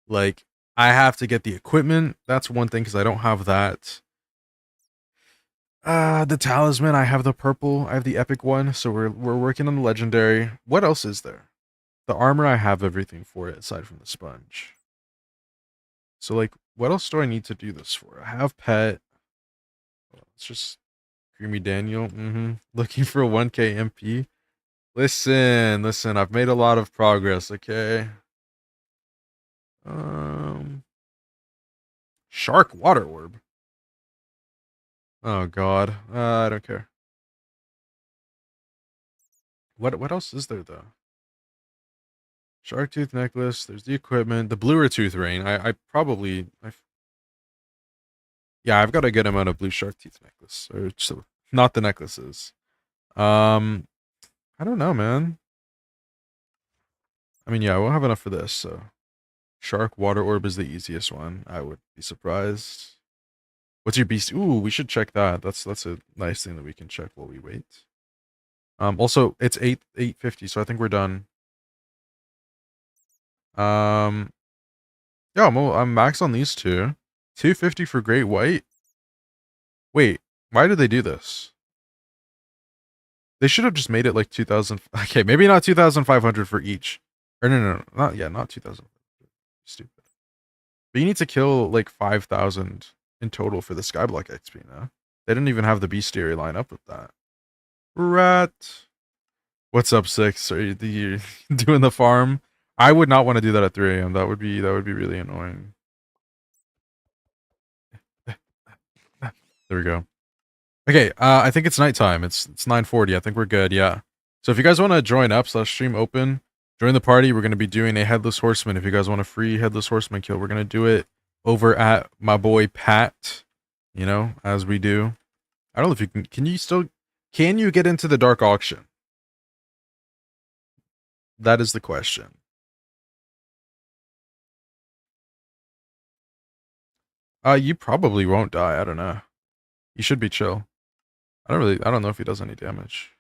Like I have to get the equipment. That's one thing because I don't have that. The talisman, I have the purple, I have the epic one, so we're working on the legendary. What else is there? The armor, I have everything for it aside from the sponge. So like, what else do I need to do this for? I have pet. It's just Creamy Daniel. Looking for a 1k MP. Listen, I've made a lot of progress, okay? Shark water orb. Oh god. I don't care. What else is there though? Shark tooth necklace. There's the equipment. The bluer tooth ring. Yeah, I've got a good amount of blue shark teeth necklace. Or so, not the necklaces. I don't know, man. I mean, yeah, we'll have enough for this. So, shark water orb is the easiest one. I would be surprised. What's your beast? Ooh, we should check that. That's a nice thing that we can check while we wait. Also, it's 850, so I think we're done. Yeah, I'm max on these two. 250 for great white. Wait, why did they do this? They should have just made it like 2000. Okay, maybe not 2,500 for each. Or no, not 2,000. Stupid. But you need to kill like 5,000 in total for the Skyblock XP now. They didn't even have the bestiary line up with that. Rat. What's up, Six? Are you doing the farm? I would not want to do that at 3 a.m. That would be really annoying. There we go. Okay, I think it's nighttime. It's 9:40. I think we're good. Yeah. So if you guys want to join up, /stream open, join the party. We're gonna be doing a headless horseman. If you guys want a free headless horseman kill, we're gonna do it over at my boy Pat. You know, as we do. I don't know if you can. Can you get into the dark auction? That is the question. You probably won't die. I don't know. You should be chill. I don't know if he does any damage.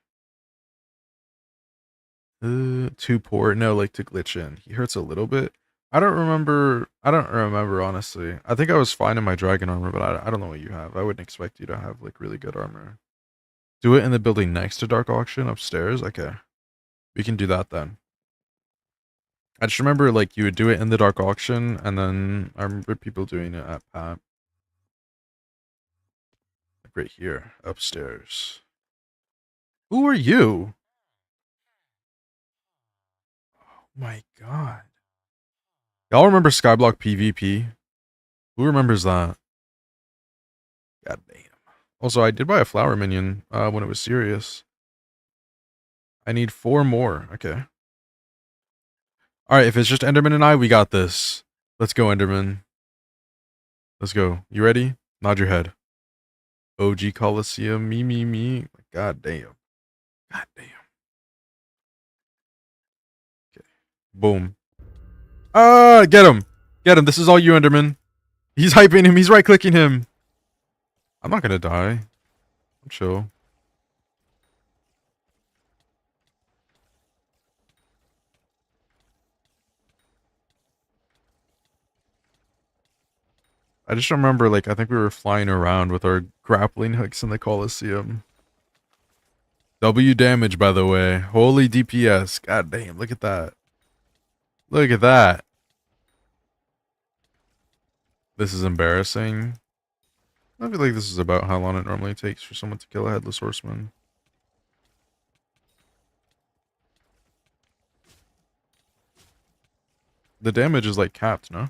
Too poor. No, like to glitch in. He hurts a little bit. I don't remember honestly. I think I was fine in my dragon armor, but I don't know what you have. I wouldn't expect you to have like really good armor. Do it in the building next to Dark Auction upstairs. Okay, we can do that then. I just remember like you would do it in the Dark Auction, and then I remember people doing it at Pat. Like right here, upstairs. Who are you? Oh my god. Y'all remember Skyblock PvP? Who remembers that? God damn. Also, I did buy a flower minion when it was serious. I need 4 more. Okay. Alright, if it's just Enderman and I, we got this. Let's go, Enderman. Let's go. You ready? Nod your head. OG Coliseum. Me. God damn. God damn. Okay. Boom. Get him. Get him. This is all you, Enderman. He's hyping him. He's right-clicking him. I'm not gonna die. I'm chill. I just remember, like, I think we were flying around with our grappling hooks in the Coliseum. W damage, by the way. Holy DPS. God damn, look at that. Look at that. This is embarrassing. I feel like this is about how long it normally takes for someone to kill a Headless Horseman. The damage is, like, capped, no?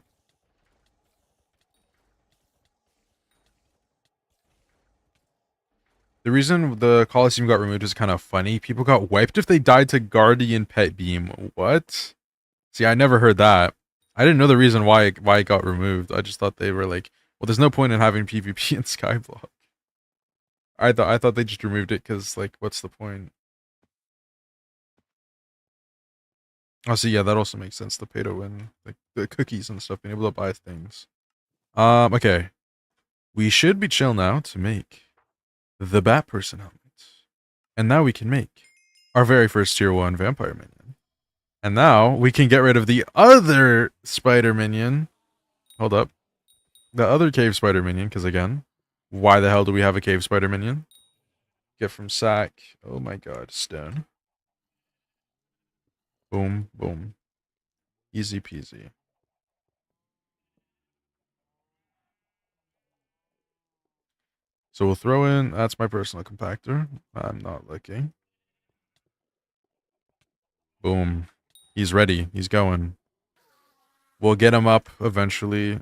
The reason the Coliseum got removed is kind of funny. People got wiped if they died to Guardian Pet Beam. What? See, I never heard that. I didn't know the reason why it got removed. I just thought they were like, well, there's no point in having PvP in Skyblock. I thought they just removed it because, like, what's the point? Oh, so yeah, that also makes sense. The pay to win, like the cookies and stuff, being able to buy things. Okay, we should be chill now to make the Bat Person helmet, and now we can make our very first tier 1 vampire minion. And now we can get rid of the other spider minion. Hold up, the other cave spider minion, because again, why the hell do we have a cave spider minion? Get from sack. Oh my god, stone. Boom, boom. Easy peasy. So we'll throw in, that's my personal compactor. I'm not looking. Boom. He's ready. He's going. We'll get him up eventually.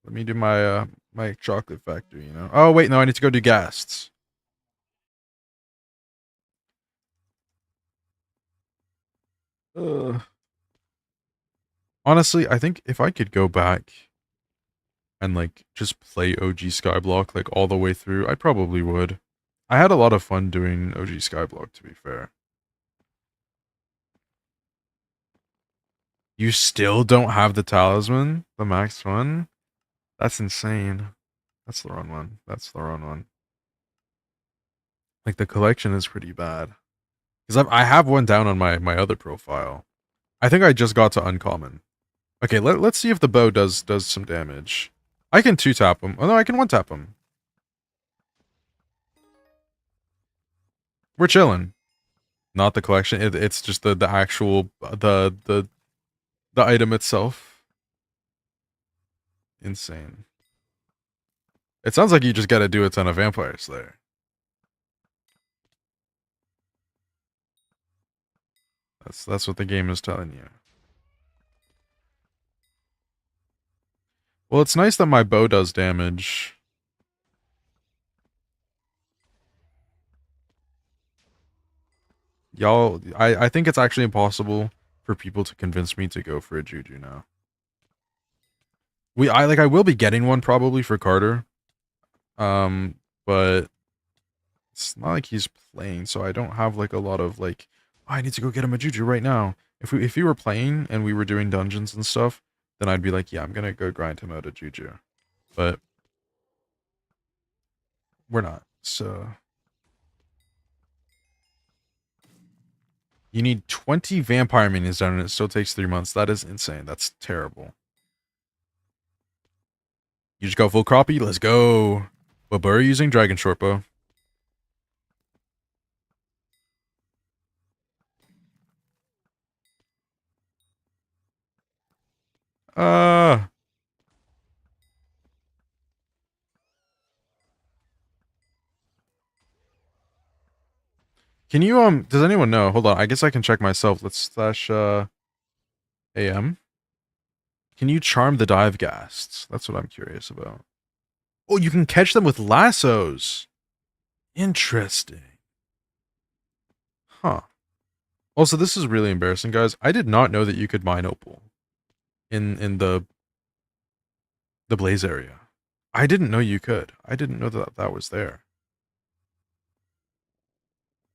Let me do my my chocolate factory, you know. Oh wait, no, I need to go do ghasts. Honestly, I think if I could go back and like just play OG Skyblock like all the way through, I probably would. I had a lot of fun doing OG Skyblock, to be fair. You still don't have the talisman? The max one? That's insane. That's the wrong one. That's the wrong one. Like the collection is pretty bad. Because I have one down on my other profile. I think I just got to uncommon. Okay, let's see if the bow does some damage. I can 2-tap him. Oh no, I can 1-tap him. We're chilling. Not the collection. It's just the actual the item itself. Insane. It sounds like you just gotta do a ton of vampires there. That's what the game is telling you. Well, it's nice that my bow does damage. Y'all, I think it's actually impossible for people to convince me to go for a Juju now. I will be getting one probably for Carter. But it's not like he's playing, so I don't have like a lot of like I need to go get him a Juju right now. If we were playing and we were doing dungeons and stuff, then I'd be like, yeah, I'm gonna go grind him out a Juju. But we're not. So you need 20 vampire minions down and it still takes 3 months. That is insane. That's terrible. You just go full crappie? Let's go. What bow are you using? Dragon short bow. Uh Can you does anyone know? Hold on, I guess I can check myself. Let's slash AM. Can you charm the dive ghasts? That's what I'm curious about. Oh, you can catch them with lassos. Interesting. Huh. Also, this is really embarrassing, guys. I did not know that you could mine opal in the blaze area. I didn't know you could. I didn't know that that was there.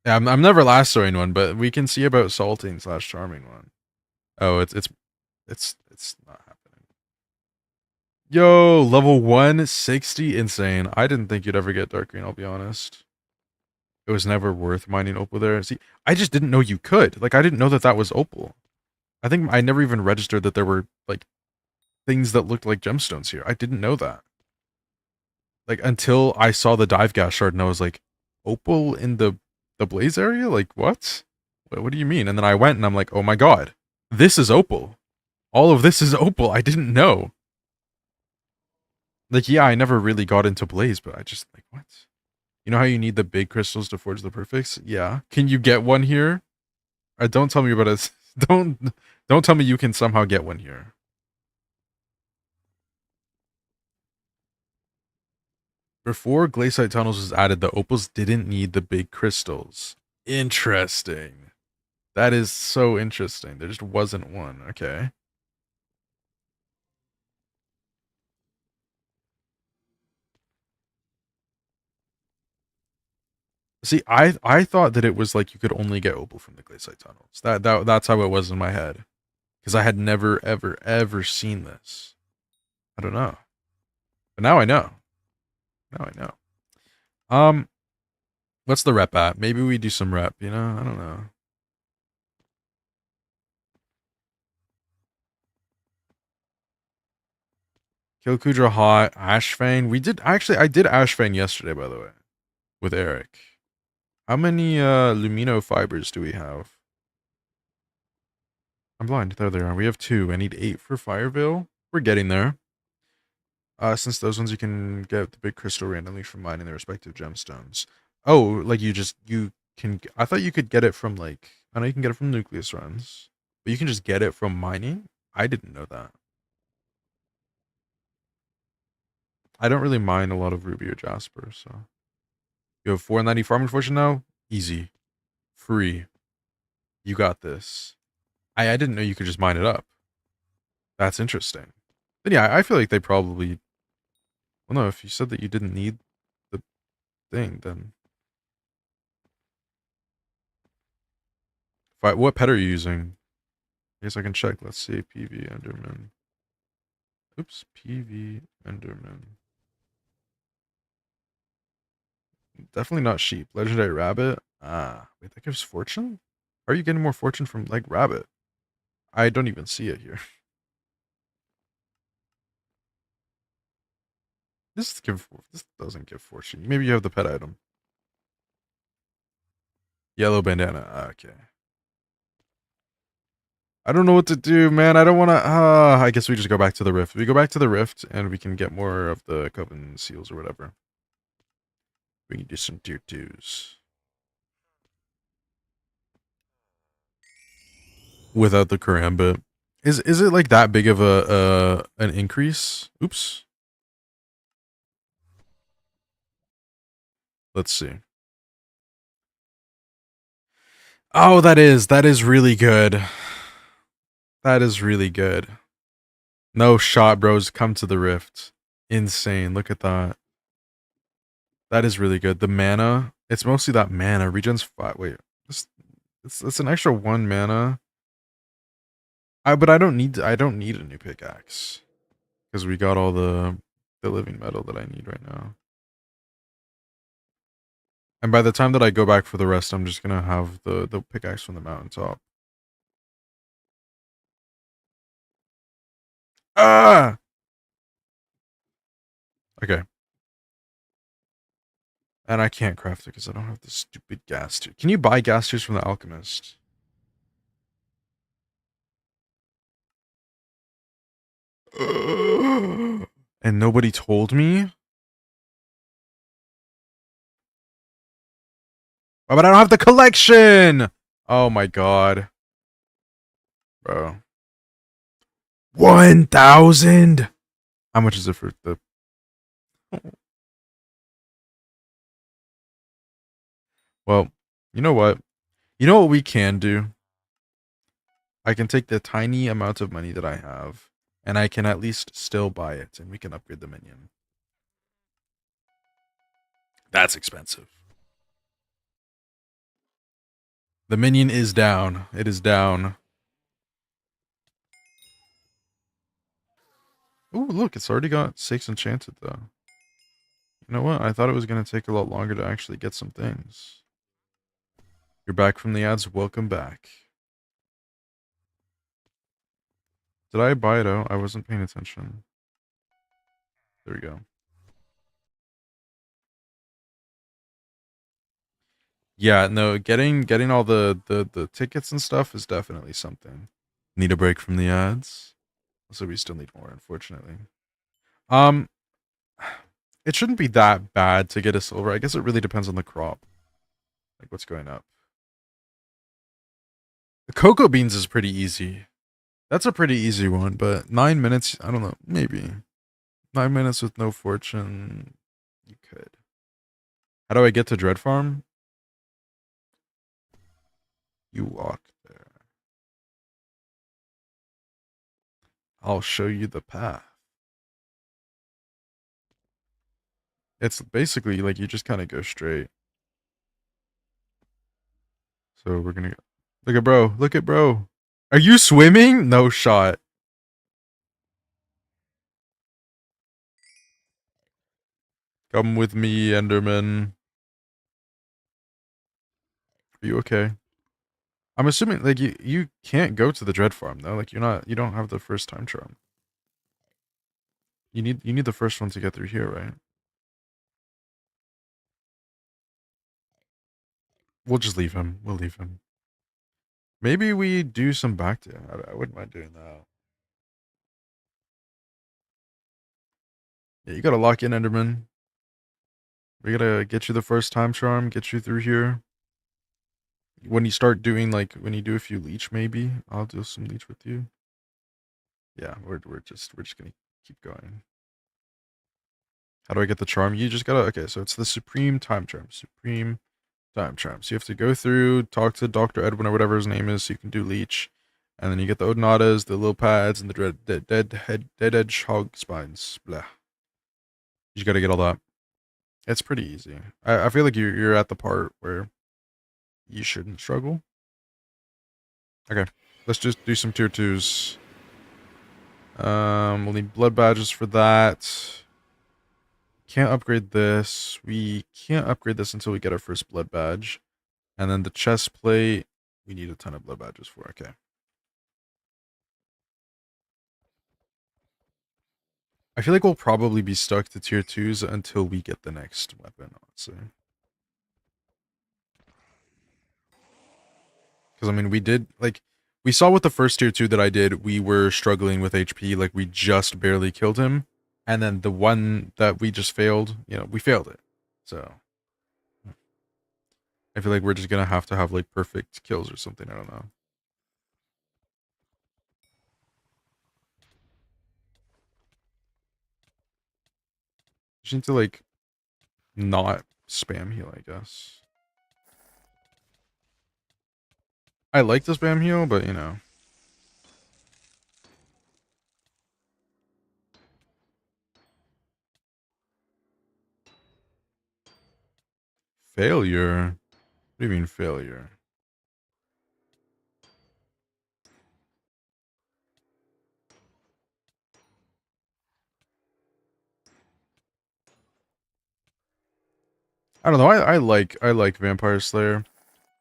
Yeah, I'm never lassoing one, but we can see about salting slash charming one. Oh, it's not happening. Yo, level 160, insane. I didn't think you'd ever get dark green, I'll be honest. It was never worth mining opal there. See, I just didn't know you could. Like, I didn't know that that was opal. I think I never even registered that there were, like, things that looked like gemstones here. I didn't know that. Like, until I saw the dive gas shard and I was like, opal in the blaze area? Like, what? What do you mean? And then I went and I'm like, oh my god, this is opal. All of this is opal. I didn't know. Like, yeah, I never really got into blaze, but I just, like, what? You know how you need the big crystals to forge the perfects? Yeah. Can you get one here? Don't tell me about it. Don't tell me you can somehow get one here. Before glaciate tunnels was added, the opals didn't need the big crystals. Interesting. That is so interesting. There just wasn't one. Okay. See, I thought that it was like you could only get opal from the glaciate tunnels. That's how it was in my head. Because I had never, ever, ever seen this. I don't know. But now I know. Now I know. What's the rep at? Maybe we do some rep, you know? I don't know. Kill Kudra hot, Ashfang. We did actually I did Ashfang yesterday, by the way. With Eric. How many Lumino fibers do we have? I'm blind. There they are. We have 2. I need 8 for Fireville. We're getting there. Since those ones you can get the big crystal randomly from mining their respective gemstones. Oh, like you can. I thought you could get it from like. I know you can get it from nucleus runs, but you can just get it from mining. I didn't know that. I don't really mine a lot of ruby or jasper, so you have 490 farming fortune now. Easy, free. You got this. I didn't know you could just mine it up. That's interesting. But yeah, I feel like they probably. Well, no, if you said that you didn't need the thing, then what pet are you using? I guess I can check. Let's see. PV Enderman. Oops. PV Enderman. Definitely not sheep. Legendary rabbit. Ah, wait, that gives fortune? Are you getting more fortune from, like, rabbit? I don't even see it here. This doesn't give fortune. Maybe you have the pet item. Yellow bandana. Ah, okay. I don't know what to do, man. I don't want to. I guess we just go back to the rift. We go back to the rift, and we can get more of the coven seals or whatever. We can do some tier 2s. Without the karambit. Is it like that big of a an increase? Oops. Let's see. Oh, that is really good. That is really good. No shot, bros. Come to the rift. Insane. Look at that. That is really good. The mana. It's mostly that mana. Regen's 5. Wait. This It's an extra 1 mana. But I don't need a new pickaxe because we got all the living metal that I need right now. And by the time that I go back for the rest, I'm just gonna have the pickaxe from the mountaintop. Ah. Okay. And I can't craft it because I don't have the stupid gas tube. Can you buy gas tubes from the alchemist? And nobody told me? Oh, but I don't have the collection! Oh my god. Bro. 1,000? How much is it for the... Well, you know what? You know what we can do? I can take the tiny amount of money that I have, and I can at least still buy it, and we can upgrade the minion. That's expensive. The minion is down. It is down. Ooh, look, it's already got 6 enchanted, though. You know what? I thought it was going to take a lot longer to actually get some things. You're back from the ads. Welcome back. Did I buy it out? I wasn't paying attention. There we go. Yeah, no, getting all the tickets and stuff is definitely something. Need a break from the ads. So we still need more, unfortunately. Um, it shouldn't be that bad to get a silver. I guess it really depends on the crop. Like what's going up. The cocoa beans is pretty easy. That's a pretty easy one, but 9 minutes, I don't know, maybe. 9 minutes with no fortune. You could. How do I get to Dread Farm? You walk there. I'll show you the path. It's basically like you just kind of go straight. So we're gonna go. Look at bro. Look at bro. Are you swimming? No shot. Come with me, Enderman. Are you okay? I'm assuming like you can't go to the Dread Farm though. Like you don't have the first time charm. You need the first one to get through here, right? We'll just leave him. We'll leave him. Maybe we do some back to. I wouldn't mind doing that. Yeah, you gotta lock in, Enderman. We gotta get you the first time charm, get you through here. When you start doing like when you do a few leech, maybe I'll do some leech with you. Yeah, we're just gonna keep going. How do I get the charm? You just gotta okay. So it's the supreme time charm. Supreme time charm. So you have to go through, talk to Dr. Edwin or whatever his name is, so you can do leech, and then you get the Odonatas, the little pads, and the dead edge hog spines. Blah. You just gotta get all that. It's pretty easy. I feel like you're at the part where you shouldn't struggle. Okay, let's just do some tier 2s. We'll need blood badges for that. Can't upgrade this. We can't upgrade this until we get our first blood badge. And then the chest plate, we need a ton of blood badges for. Okay. I feel like we'll probably be stuck to tier 2s until we get the next weapon, honestly. Because, I mean, we did, like, we saw with the first tier 2 that I did, we were struggling with HP. Like, we just barely killed him. And then the one that we just failed, we failed it. So, I feel like we're just going to have, like, perfect kills or something. I don't know. Just need to, like, not spam heal, I guess. I like the spam heal, but, Failure? What do you mean failure? I don't know. I like Vampire Slayer.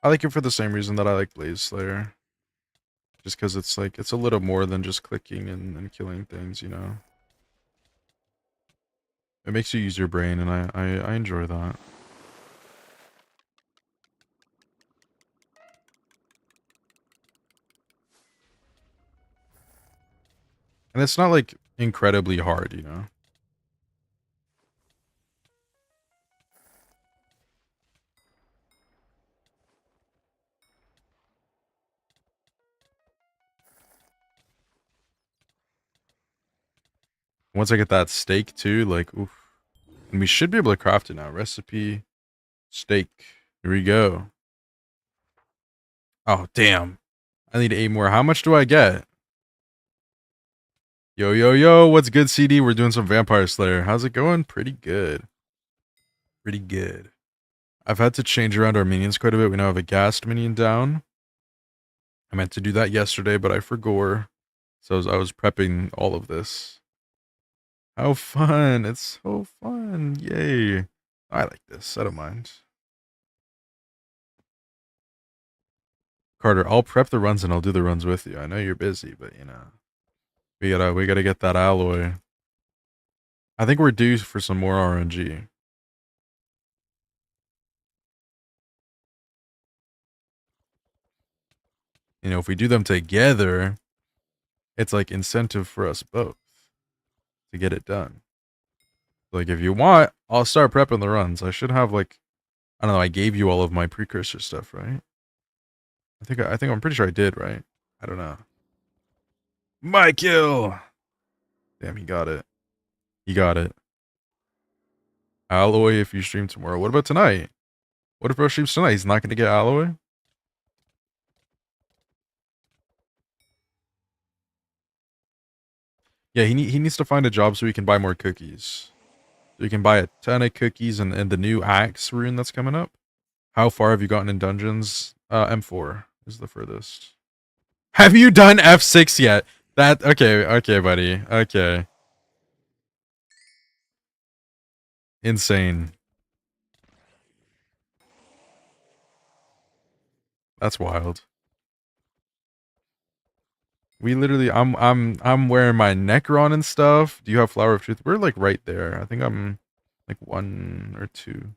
I like it for the same reason that I like Blaze Slayer. Just because it's like it's a little more than just clicking and killing things, you know. It makes you use your brain, and I enjoy that. And it's not like incredibly hard, you know. Once I get that steak too, like, oof. And we should be able to craft it now. Recipe, steak. Here we go. Oh, damn. I need 8 more. How much do I get? Yo, yo, yo. What's good, CD? We're doing some Vampire Slayer. How's it going? Pretty good. Pretty good. I've had to change around our minions quite a bit. We now have a gassed minion down. I meant to do that yesterday, but I forgot. So I was prepping all of this. How fun. It's so fun. Yay. I like this. I don't mind. Carter, I'll prep the runs and I'll do the runs with you. I know you're busy, but you know. We gotta get that alloy. I think we're due for some more RNG. You know, if we do them together, it's like incentive for us both to get it done. Like if you want, I'll start prepping the runs. I should have like I don't know, I gave you all of my precursor stuff, right? I think I'm pretty sure I did, right? I don't know. My kill. Damn, he got it. He got it. Alloy if you stream tomorrow. What about tonight? What if bro streams tonight? He's not gonna get alloy? Yeah, he needs to find a job so he can buy more cookies. So he can buy a ton of cookies and the new axe rune that's coming up. How far have you gotten in dungeons? M4 is the furthest. Have you done F6 yet? That okay, buddy. Okay. Insane. That's wild. We literally I'm wearing my Necron and stuff. Do you have Flower of Truth? We're like right there. I think I'm like 1 or 2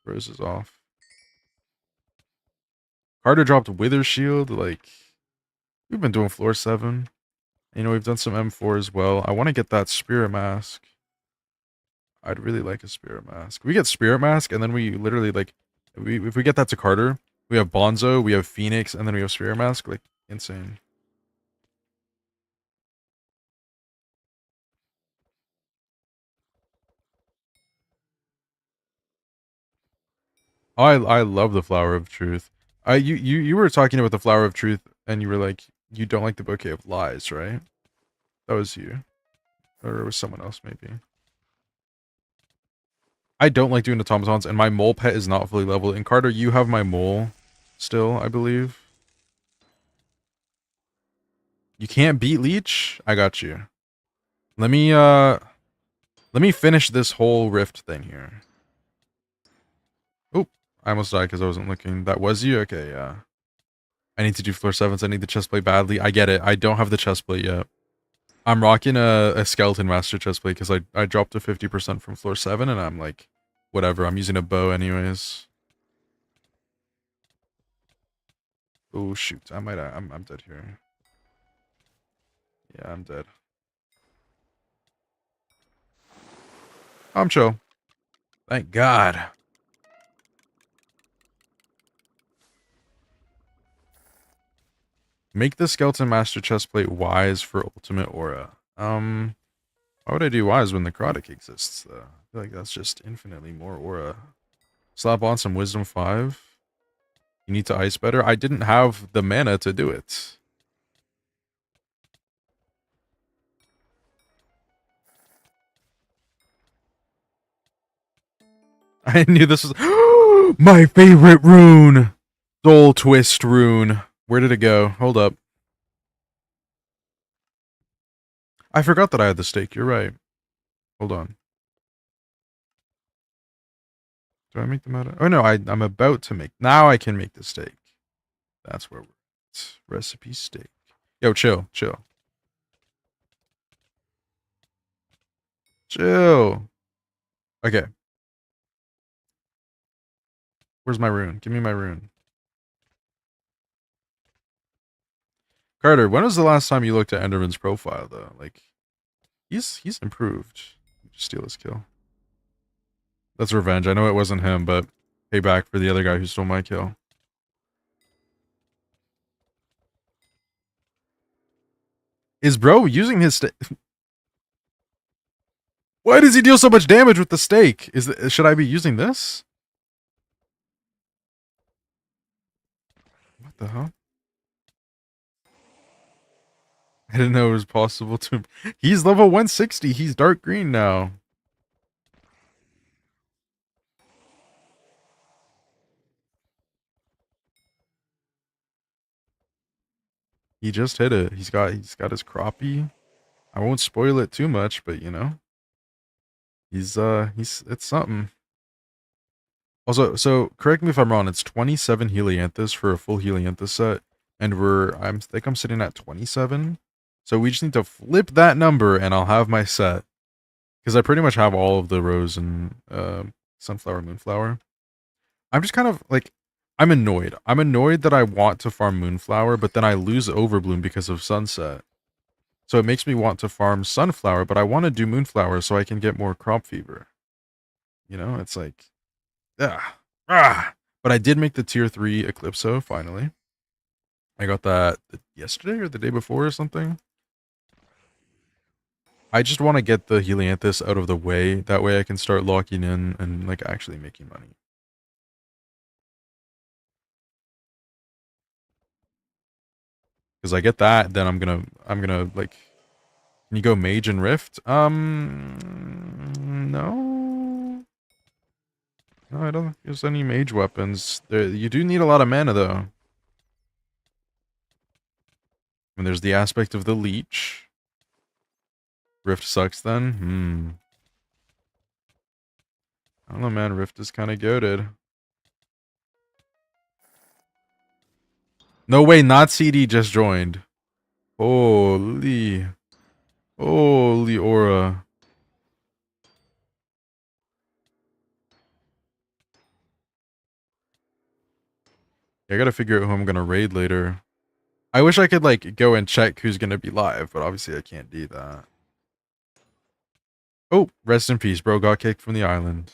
roses off. Carter dropped Wither Shield. Like we've been doing floor 7. You know, we've done some M4 as well. I want to get that Spirit Mask. I'd really like a Spirit Mask. We get Spirit Mask, and then we literally, like, if we get that to Carter, we have Bonzo, we have Phoenix, and then we have Spirit Mask. Like, insane. Oh, I love the Flower of Truth. You were talking about the Flower of Truth, and you were like, you don't like the Bouquet of Lies, right? That was you. Or it was someone else, maybe. I don't like doing automatons, and my mole pet is not fully leveled. And Carter, you have my mole still, I believe. You can't beat Leech? I got you. Let me finish this whole rift thing here. Oh, I almost died because I wasn't looking. That was you? Okay, yeah. I need to do floor 7s. I need the chestplate badly. I get it. I don't have the chestplate yet. I'm rocking a skeleton master chestplate because I dropped to 50% from floor 7 and I'm like, whatever. I'm using a bow anyways. Oh shoot. I'm dead here. Yeah, I'm dead. I'm chill. Thank God. Make the skeleton master chestplate wise for ultimate aura. Why would I do wise when necrotic exists though? I feel like that's just infinitely more aura. Slap on some wisdom 5. You need to ice better. I didn't have the mana to do it. I knew this was my favorite rune. Soul Twist rune. Where did it go? Hold up. I forgot that I had the stake. You're right. Hold on. Do I make them out of? Oh no, I'm about to make. Now I can make the steak. That's where we're at. Recipe steak. Yo, chill, chill, chill. Okay, where's my rune? Give me my rune. Carter, when was the last time you looked at Enderman's profile though? Like, he's improved. Just steal his kill. That's revenge. I know it wasn't him, but payback for the other guy who stole my kill. Is bro using his Why does he deal so much damage with the stake? Should I be using this? What the hell? I didn't know it was possible to. He's level 160. He's dark green now. He just hit it. He's got his crappie. I won't spoil it too much, but you know, he's it's something. Also, so correct me if I'm wrong. It's 27 helianthus for a full helianthus set, and I think I'm sitting at 27. So we just need to flip that number, and I'll have my set. Because I pretty much have all of the rose and sunflower, moonflower. I'm just kind of like, I'm annoyed. I'm annoyed that I want to farm moonflower, but then I lose overbloom because of sunset. So it makes me want to farm sunflower, but I want to do moonflower so I can get more crop fever. You know, it's like, ah. But I did make the tier 3 Eclipso finally. I got that yesterday or the day before or something. I just want to get the helianthus out of the way. That way I can start locking in and like actually making money. Because I get that, then I'm gonna like. Can you go mage and rift? No. No, I don't think there's any mage weapons. You do need a lot of mana though. And there's the aspect of the leech. Rift sucks then. I don't know, man. Rift is kind of goated. No way, not CD just joined. Holy aura. I gotta figure out who I'm gonna raid later. I wish I could like go and check who's gonna be live, but obviously I can't do that. Oh, rest in peace, bro. Got kicked from the island.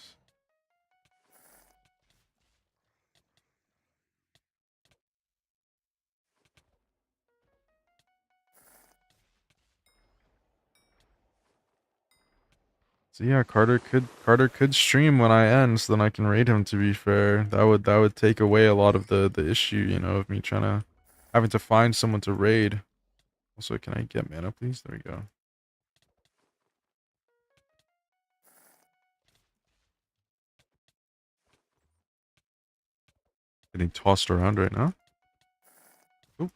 So yeah, Carter could stream when I end, so then I can raid him. To be fair, that would take away a lot of the issue, you know, of me trying to having to find someone to raid. Also, can I get mana, please? There we go. Getting tossed around right now. Oh,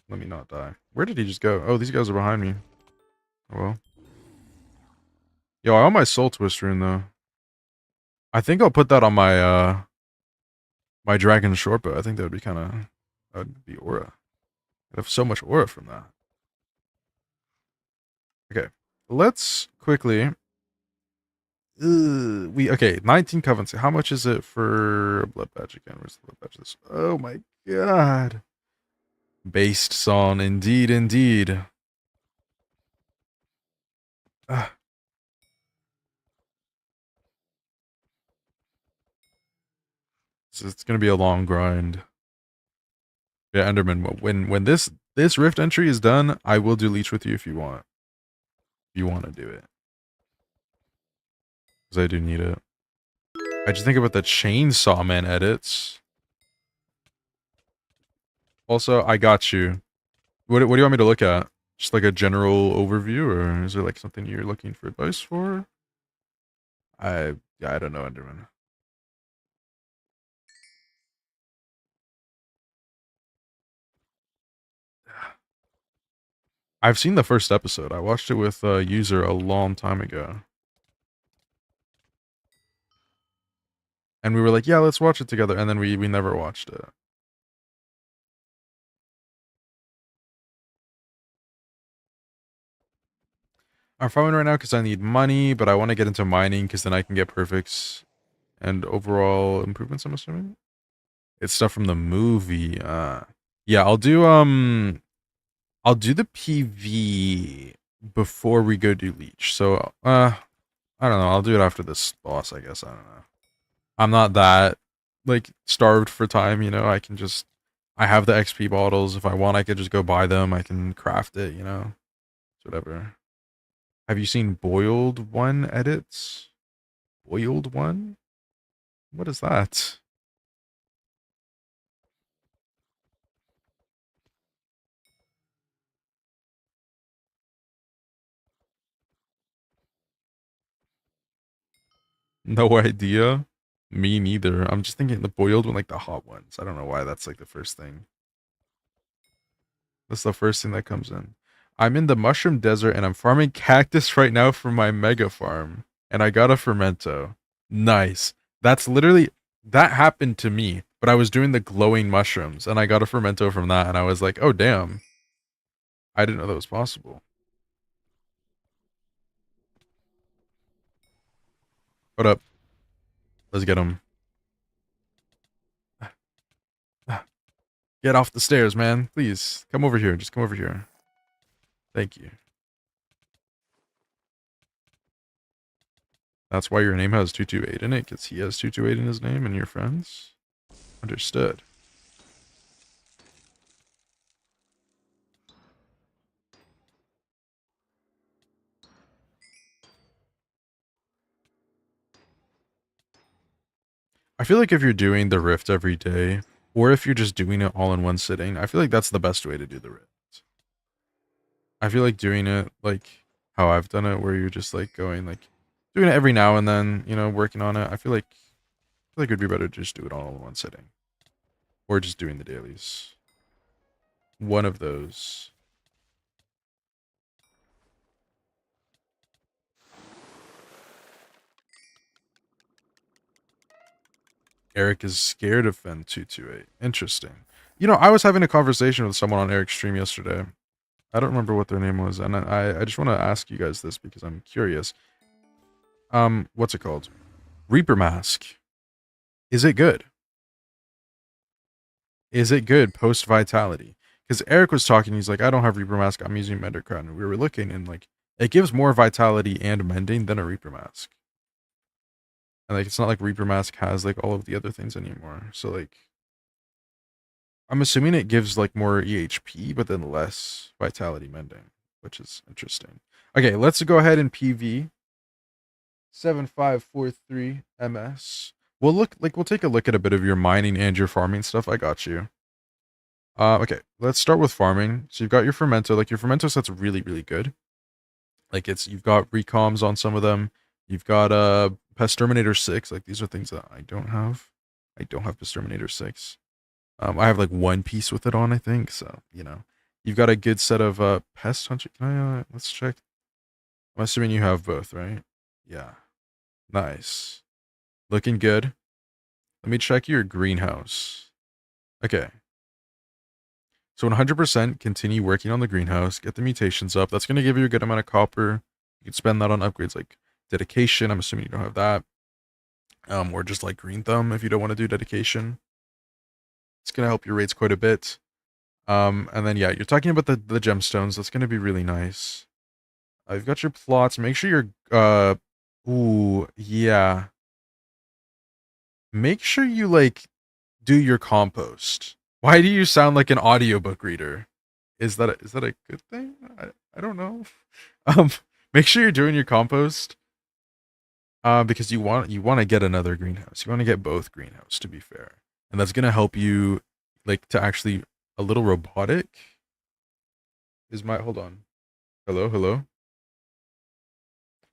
let me not die. Where did he just go? Oh, these guys are behind me. Oh well. Yo, I want my soul twist rune though. I think I'll put that on my my dragon shortbow. I think that would be that would be aura. I have so much aura from that. Okay, let's quickly. Okay, 19 covenants. How much is it for a blood badge again? Where's the blood badge? Oh my god. Based son, indeed, indeed. Ah. So it's gonna be a long grind. Yeah, Enderman. When this rift entry is done, I will do leech with you if you want. If you want to do it, because I do need it. I just think about the Chainsaw Man edits. Also, I got you. What do you want me to look at? Just like a general overview, or is there like something you're looking for advice for? I don't know, Enderman. I've seen the first episode. I watched it with a user a long time ago. And we were like, yeah, let's watch it together. And then we never watched it. I'm farming right now because I need money, but I want to get into mining because then I can get perfects and overall improvements, I'm assuming. It's stuff from the movie. Yeah, I'll do the PV before we go do leech. So I don't know, I'll do it after this boss, I guess. I don't know. I'm not that like starved for time, you know. I have the XP bottles. If I want, I could just go buy them. I can craft it, you know. It's whatever. Have you seen Boiled One edits? Boiled One? What is that? No idea. Me neither. I'm just thinking the boiled one, like the hot ones. I don't know why that's like the first thing. That's the first thing that comes in. I'm in the mushroom desert and I'm farming cactus right now for my mega farm. And I got a fermento. Nice. That's literally that happened to me, but I was doing the glowing mushrooms and I got a fermento from that and I was like, "Oh damn. I didn't know that was possible." What up? Let's get him. Get off the stairs, man. Please. Come over here. Just come over here. Thank you. That's why your name has 228 in it, because he has 228 in his name and your friends? Understood. I feel like if you're doing the Rift every day, or if you're just doing it all in one sitting, I feel like that's the best way to do the Rift. I feel like doing it like how I've done it, where you're just like going like doing it every now and then, you know, working on it. I feel like it'd be better to just do it all in one sitting, or just doing the dailies. One of those. Eric is scared of Fen 228. Interesting. You know, I was having a conversation with someone on Eric's stream yesterday. I don't remember what their name was, and I just want to ask you guys this because I'm curious. What's it called? Reaper Mask. Is it good? Is it good post vitality? Because Eric was talking, he's like, I don't have Reaper Mask, I'm using Mendicrat, and we were looking, and like, it gives more vitality and mending than a Reaper Mask. And like, it's not like Reaper Mask has like all of the other things anymore. So like, I'm assuming it gives like more EHP, but then less vitality mending, which is interesting. Okay, let's go ahead and PV 7543 MS. We'll take a look at a bit of your mining and your farming stuff. I got you. Okay, let's start with farming. So you've got your fermento. Like your fermento set's really, really good. Like you've got recoms on some of them. You've got Pest Terminator 6. Like these are things that I don't have. I don't have Pest Terminator 6. I have like one piece with it on, I think. So, you know. You've got a good set of Pest Hunter. Can I let's check. I'm assuming you have both, right? Yeah. Nice. Looking good. Let me check your greenhouse. Okay. So 100% continue working on the greenhouse, get the mutations up. That's going to give you a good amount of copper. You can spend that on upgrades like dedication. I'm assuming you don't have that. Or just like green thumb if you don't want to do dedication. It's going to help your rates quite a bit. And then yeah, you're talking about the gemstones. That's going to be really nice. You've got your plots. Make sure you're ooh, yeah. Make sure you like do your compost. Why do you sound like an audiobook reader? Is that a good thing? I don't know. Um, make sure you're doing your compost. Because you want to get another greenhouse. You want to get both greenhouse to be fair, and that's gonna help you like to actually a little robotic. Is my hold on? Hello.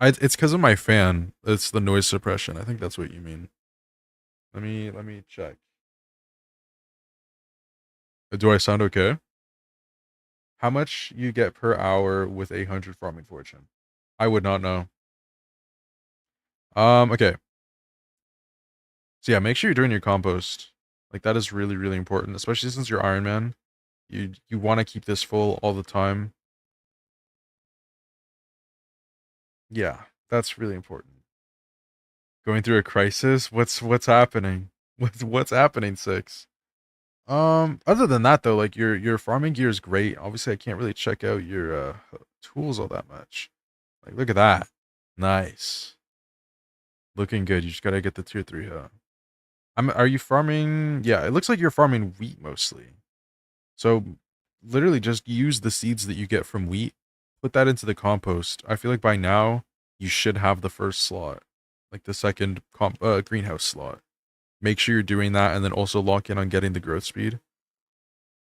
It's because of my fan. It's the noise suppression. I think that's what you mean. Let me check. Do I sound okay? How much you get per hour with 800 farming fortune? I would not know. Okay. So yeah, make sure you're doing your compost. Like that is really, really important, especially since you're Iron Man. You want to keep this full all the time. Yeah, that's really important. Going through a crisis? What's happening? What's happening, Six? Other than that though, like your farming gear is great. Obviously, I can't really check out your tools all that much. Like, look at that. Nice. Looking good. You just gotta get the tier 3, huh? Are you farming? Yeah, it looks like you're farming wheat mostly. So, literally just use the seeds that you get from wheat, put that into the compost. I feel like by now, you should have the first slot, like the second greenhouse slot. Make sure you're doing that, and then also lock in on getting the growth speed.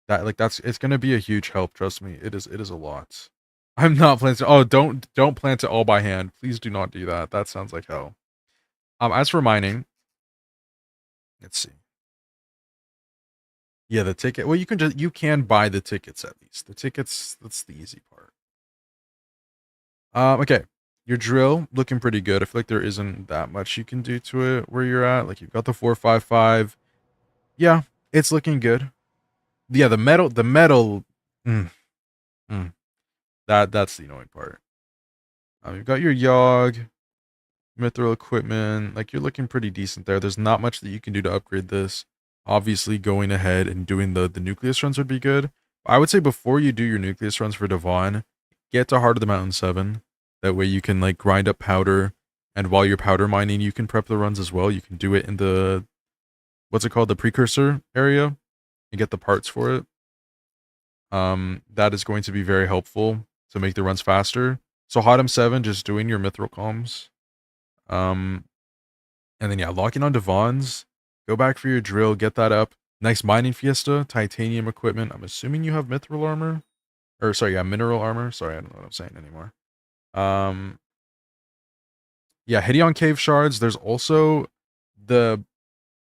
It's gonna be a huge help. Trust me, it is a lot. I'm not planting. Oh, don't plant it all by hand. Please do not do that. That sounds like hell. As for mining, let's see. Yeah, the ticket. Well, you can buy the tickets at least. The tickets, that's the easy part. Okay. Your drill looking pretty good. I feel like there isn't that much you can do to it where you're at. Like you've got the 455. Yeah, it's looking good. Yeah, the metal. Mm, mm, that's the annoying part. You've got your Yogg, mithril equipment. Like you're looking pretty decent there. There's not much that you can do to upgrade this. Obviously, going ahead and doing the nucleus runs would be good. I would say before you do your nucleus runs for Devon, get to Heart of the Mountain 7. That way you can like grind up powder, and while you're powder mining, you can prep the runs as well. You can do it in the what's it called, the precursor area, and get the parts for it. That is going to be very helpful to make the runs faster. So Hotum 7, just doing your mithril comms. Um, and then yeah, locking on Devon's. Go back for your drill, get that up. Nice mining fiesta, titanium equipment. I'm assuming you have mithril armor. Or sorry, yeah, mineral armor. Sorry, I don't know what I'm saying anymore. Um yeah, Hideon cave shards. There's also the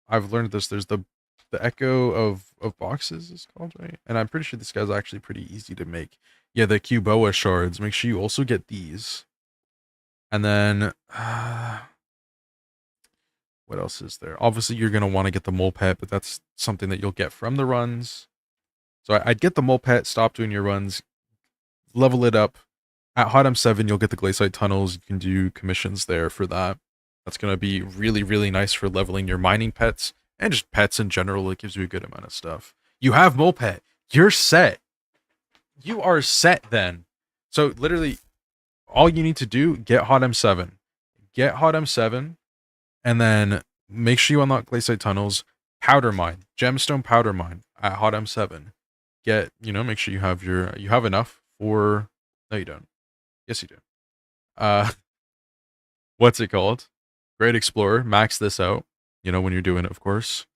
I've learned this, there's the echo of boxes is called, right? And I'm pretty sure this guy's actually pretty easy to make. Yeah, the Cuboa shards. Make sure you also get these. And then what else is there? Obviously, you're going to want to get the mole pet, but that's something that you'll get from the runs. So I'd get the mole pet, stop doing your runs, level it up. At Hot M7, you'll get the glaciate tunnels. You can do commissions there for that. That's going to be really, really nice for leveling your mining pets and just pets in general. It gives you a good amount of stuff. You have mole pet. You're set. You are set then. So literally, all you need to do, get Hot M7. Get Hot M7, and then make sure you unlock glaciate tunnels. Powder mine, gemstone powder mine at Hot M7. Make sure you have enough for. No, you don't. Yes, you do. Uh, what's it called? Great Explorer. Max this out. When you're doing it, of course,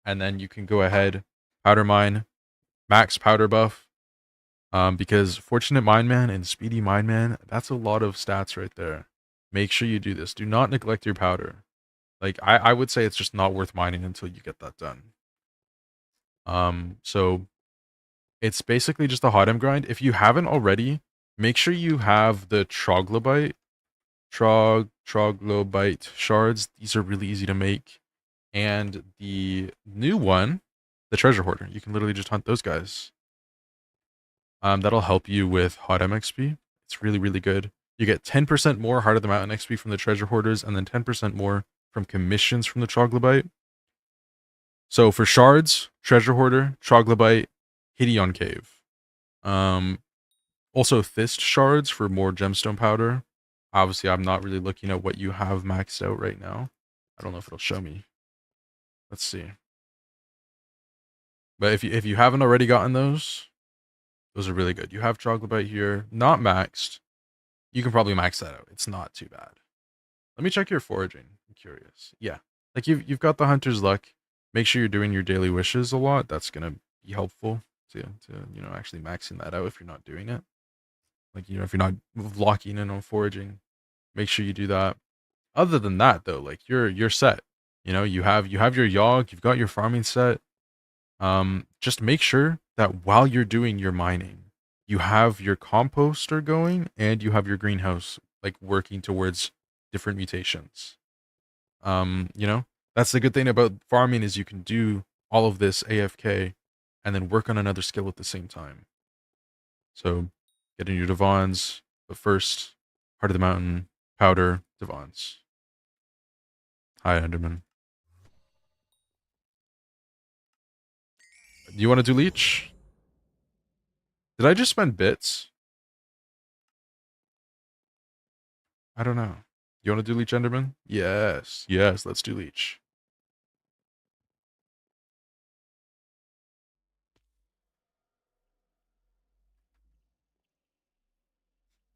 and then you can go ahead, powder mine, max powder buff. Because Fortunate Mine Man and Speedy Mine Man, that's a lot of stats right there. Make sure you do this. Do not neglect your powder. Like I would say it's just not worth mining until you get that done. So it's basically just a hot M grind. If you haven't already, make sure you have the troglobite shards. These are really easy to make. And the new one, the treasure hoarder. You can literally just hunt those guys. That'll help you with hot M XP. It's really, really good. You get 10% more Heart of the Mountain XP from the treasure hoarders, and then 10% more from commissions from the troglobite. So for shards, treasure hoarder, troglobite, Hideon cave. Also Thist shards for more gemstone powder. Obviously, I'm not really looking at what you have maxed out right now. I don't know if it'll show me. Let's see. But if you haven't already gotten those are really good. You have troglobite here, not maxed. You can probably max that out. It's not too bad. Let me check your foraging. I'm curious. Yeah, like you've got the hunter's luck. Make sure you're doing your daily wishes a lot. That's gonna be helpful to actually maxing that out if you're not doing it. Like if you're not locking in on foraging, make sure you do that. Other than that, though, like you're set. You have your Yogg. You've got your farming set. Just make sure that while you're doing your mining, you have your composter going and you have your greenhouse like working towards different mutations. That's the good thing about farming is you can do all of this AFK and then work on another skill at the same time. So getting your Devons, but first, Heart of the Mountain, Powder, Devons. Hi, Enderman. Do you want to do Leech? Did I just spend bits? I don't know. You want to do Leech, Enderman? Yes. Yes, let's do Leech.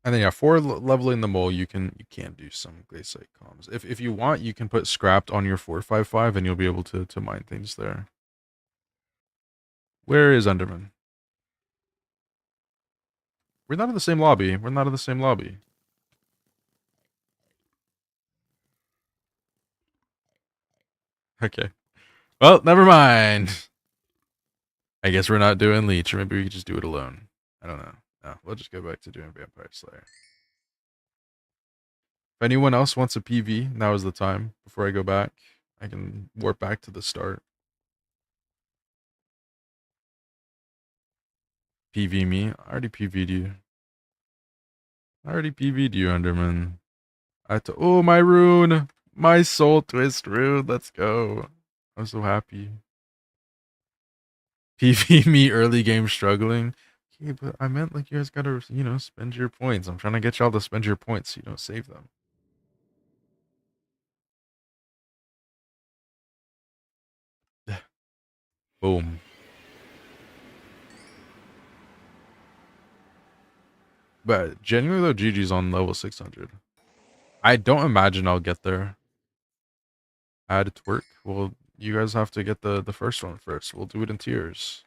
And then yeah, for leveling the mole, you can do some glaciate comms. If you want, you can put scrapped on your 455 and you'll be able to mine things there. Where is Enderman? We're not in the same lobby. We're not in the same lobby. Okay. Well, never mind. I guess we're not doing Leech, or maybe we could just do it alone. I don't know. No, we'll just go back to doing Vampire Slayer. If anyone else wants a PV, now is the time. Before I go back, I can warp back to the start. PV me. I already PV'd you. I already PV'd you, Enderman. Oh, my rune! My soul twist rune. Let's go. I'm so happy. PV me early game struggling. Okay, but I meant like you guys gotta, spend your points. I'm trying to get y'all to spend your points so you don't save them. Boom. But genuinely though, GG's on level 600. I don't imagine I'll get there. Add it to work. Well, you guys have to get the first one first. We'll do it in tiers.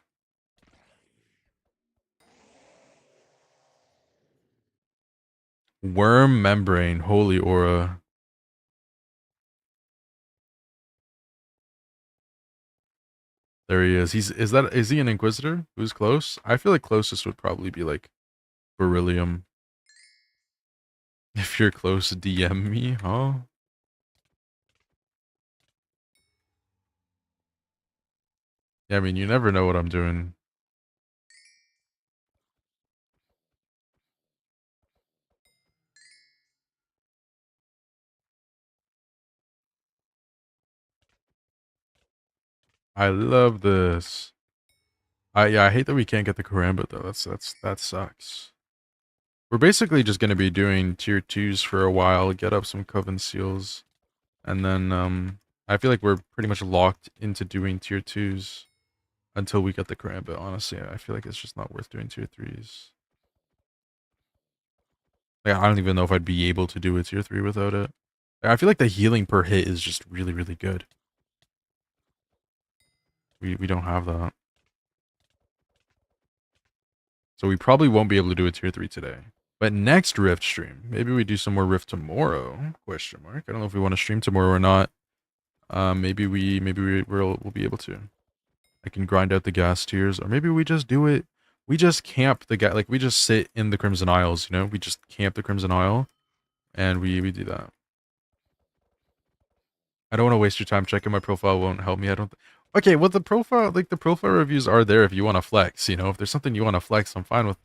Worm membrane, holy aura. There he is. Is he an Inquisitor? Who's close? I feel like closest would probably be like Beryllium. If you're close, DM me, huh? Yeah, I mean, you never know what I'm doing. I love this. I hate that we can't get the Karambit though. That sucks. We're basically just gonna be doing tier 2s for a while, get up some Coven Seals, and then I feel like we're pretty much locked into doing tier 2s until we get the Karambit, honestly. I feel like it's just not worth doing tier 3s. Like, I don't even know if I'd be able to do a tier 3 without it. I feel like the healing per hit is just really, really good. We don't have that. So we probably won't be able to do a tier 3 today. But next Rift stream, maybe we do some more Rift tomorrow? Question mark. I don't know if we want to stream tomorrow or not. Maybe we'll be able to. I can grind out the gas tiers, or maybe we just do it. We just camp the like we just sit in the Crimson Isles, we just camp the Crimson Isle, and we do that. I don't want to waste your time. Checking my profile won't help me. I don't. Okay, well the profile reviews are there if you want to flex. If there's something you want to flex, I'm fine with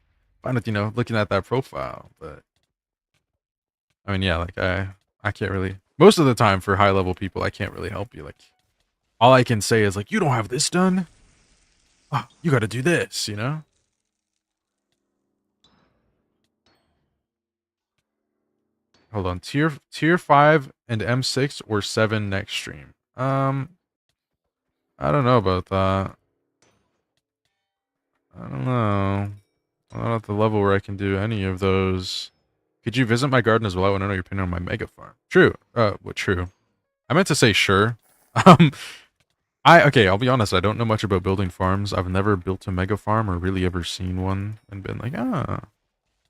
looking at that profile. But I mean, yeah, like I can't really. Most of the time for high level people, I can't really help you. Like all I can say is like, you don't have this done. Oh, you got to do this. Hold on, tier 5 and M6 or 7 next stream. I don't know about that. I don't know. I'm not at the level where I can do any of those. Could you visit my garden as well? I want to know your opinion on my mega farm. True. What? True. I meant to say sure. Um, okay. I'll be honest. I don't know much about building farms. I've never built a mega farm or really ever seen one and been like, ah.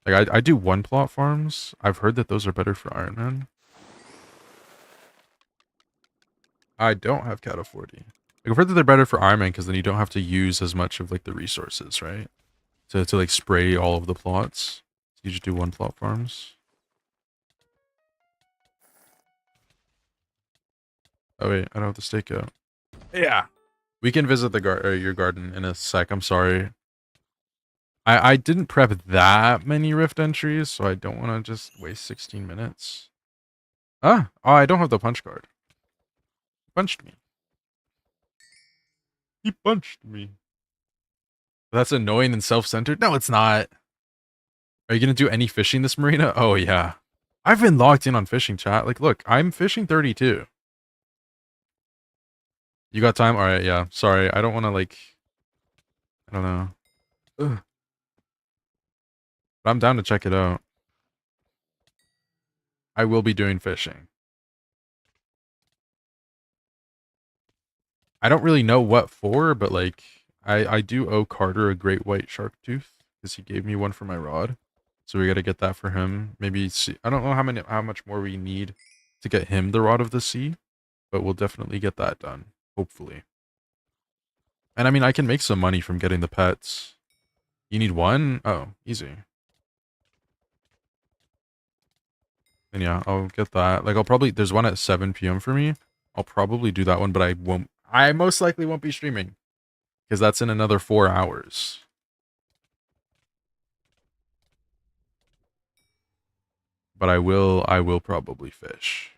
Like I do one plot farms. I've heard that those are better for Iron Man. I don't have Cat 40. Like, I've heard that they're better for Iron Man because then you don't have to use as much of like the resources, right? To like spray all of the plots. You just do one plot farms. Oh wait, I don't have the stake out. Yeah. We can visit the your garden in a sec. I'm sorry. I didn't prep that many rift entries, so I don't want to just waste 16 minutes. Ah, oh, I don't have the punch card. He punched me. He punched me. That's annoying and self-centered. No, it's not. Are you gonna do any fishing this marina? Oh yeah. I've been locked in on fishing, chat. Like, look, I'm fishing 32. You got time? All right, yeah. Sorry, I don't want to like. I don't know. Ugh. But I'm down to check it out. I will be doing fishing. I don't really know what for, but like, I do owe Carter a great white shark tooth because he gave me one for my rod. So we got to get that for him. Maybe see. I don't know how much more we need to get him the rod of the sea, but we'll definitely get that done. Hopefully. And I mean, I can make some money from getting the pets. You need one? Oh, easy. And yeah, I'll get that. Like, I'll probably, there's one at 7 p.m. for me. I'll probably do that one, but I most likely won't be streaming because that's in another 4 hours. But I will probably fish.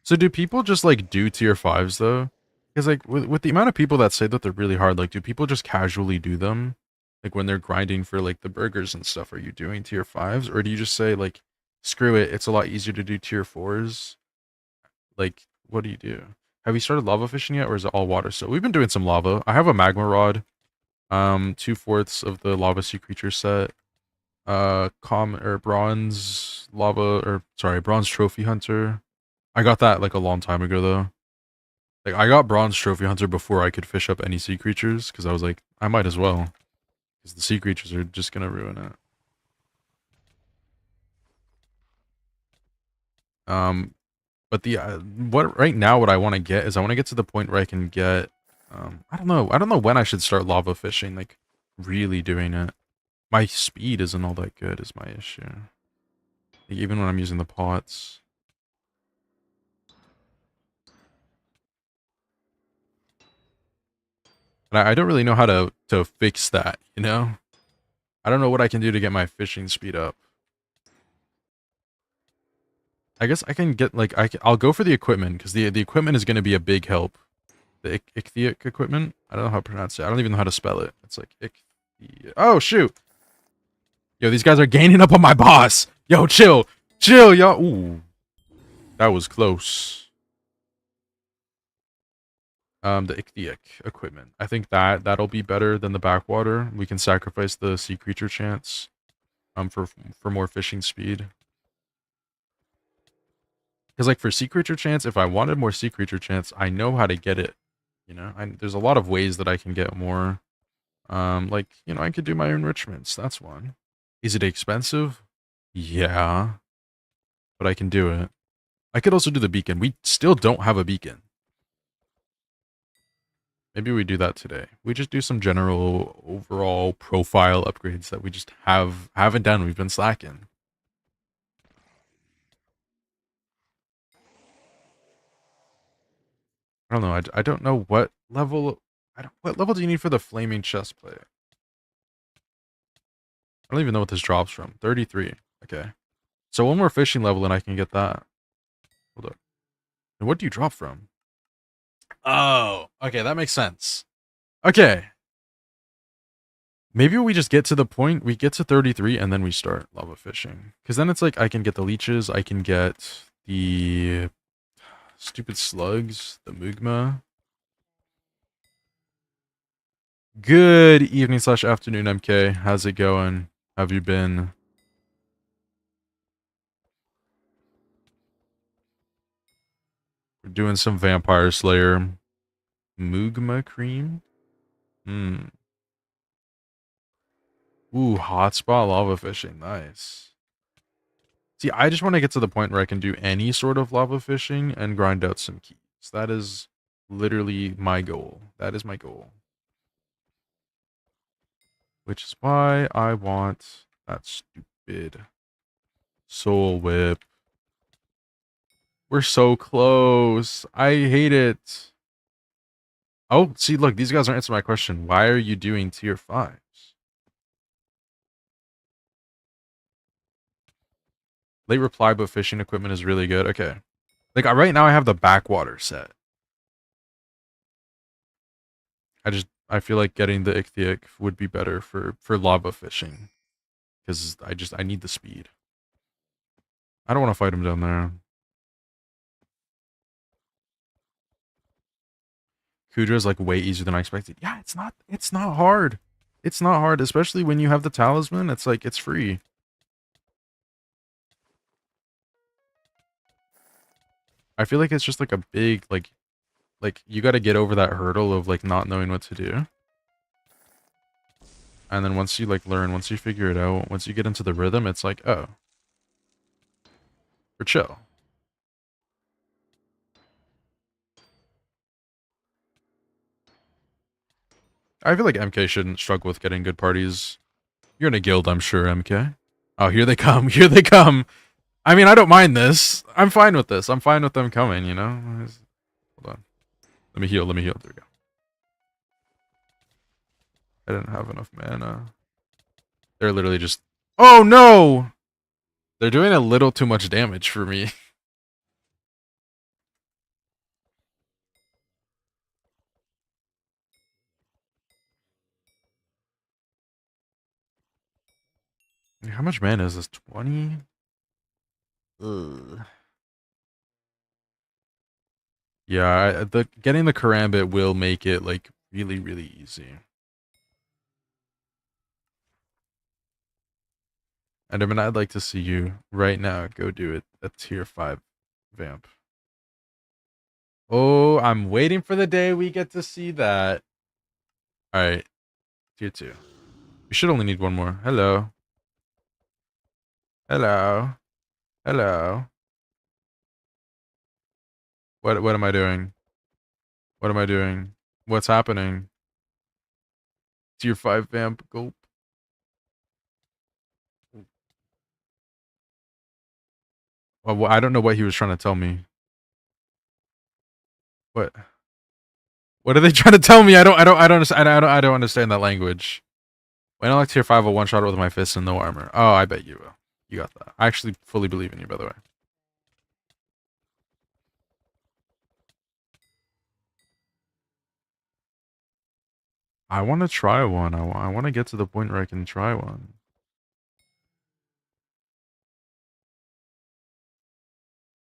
So do people just like do tier 5s though? Because like with the amount of people that say that they're really hard, like do people just casually do them? Like when they're grinding for like the burgers and stuff, are you doing tier 5s? Or do you just say like, screw it, it's a lot easier to do tier 4s? Like, what do you do? Have you started lava fishing yet or is it all water? So we've been doing some lava. I have a magma rod. 2/4 of the lava sea creature set. Bronze lava, or sorry, bronze trophy hunter. I got that like a long time ago though. Like I got bronze trophy hunter before I could fish up any sea creatures because I was like, I might as well, because the sea creatures are just gonna ruin it. Um, but the what right now what I want to get is I want to get to the point where I can get I don't know when I should start lava fishing, like really doing it. My speed isn't all that good is my issue. Like, even when I'm using the pots. And I don't really know how to fix that, you know? I don't know what I can do to get my fishing speed up. I guess I can get like I'll go for the equipment because the equipment is going to be a big help. The ichthytic equipment. I don't know how to pronounce it. I don't even know how to spell it. It's like ichthytic. Oh shoot! Yo, these guys are gaining up on my boss. Yo, chill, chill, y'all. Ooh, that was close. The ichthytic equipment. I think that'll be better than the backwater. We can sacrifice the sea creature chance. For more fishing speed. Because like for sea creature chance, if I wanted more sea creature chance, I know how to get it. You know, there's a lot of ways that I can get more. Like, you know, I could do my enrichments. That's one. Is it expensive? Yeah, but I can do it. I could also do the beacon. We still don't have a beacon. Maybe we do that today. We just do some general overall profile upgrades that we just haven't done. We've been slacking. I don't know. I don't know what level. What level do you need for the flaming chest plate? I don't even know what this drops from. 33. Okay. So one more fishing level and I can get that. Hold up. And what do you drop from? Oh, okay, that makes sense. Okay. Maybe we just get to the point, we get to 33 and then we start lava fishing. Because then it's like I can get the leeches, I can get the stupid slugs, the mugma. Good evening / afternoon, MK. How's it going? How have you been? We're doing some Vampire Slayer. Mugma cream? Hmm. Ooh, hotspot lava fishing. Nice. See, I just want to get to the point where I can do any sort of lava fishing and grind out some keys. That is literally my goal. That is my goal. Which is why I want that stupid soul whip. We're so close. I hate it. Oh, see, look, these guys aren't answering my question. Why are you doing tier 5s? Late reply, but fishing equipment is really good. Okay. Like, right now I have the backwater set. I feel like getting the ichthytic would be better for lava fishing. Because I need the speed. I don't want to fight him down there. Kudra is like way easier than I expected. Yeah, it's not hard. It's not hard, especially when you have the talisman. It's like, it's free. I feel like it's just like a big, like you got to get over that hurdle of like not knowing what to do. And then once you like learn, once you figure it out, once you get into the rhythm, it's like, oh, we're chill. I feel like MK shouldn't struggle with getting good parties. You're in a guild, I'm sure, MK. Oh, here they come. Here they come. I mean, I don't mind this. I'm fine with this. I'm fine with them coming, you know? Hold on. Let me heal. Let me heal. There we go. I didn't have enough mana. They're literally just... Oh, no! They're doing a little too much damage for me. How much mana is this? 20? Ugh. Yeah, getting the Karambit will make it, like, really, really easy. Enderman, I'd like to see you right now go do it. A tier 5 vamp. Oh, I'm waiting for the day we get to see that. Alright, tier 2. We should only need one more. Hello. Hello. Hello. What am I doing? What am I doing? What's happening? Tier 5 vamp, gulp. Well, I don't know what he was trying to tell me. What? What are they trying to tell me? I don't understand that language. When I like tier 5, I'll one shot it with my fist and no armor. Oh, I bet you will. You got that. I actually fully believe in you, by the way. I want to try one. I want to get to the point where I can try one.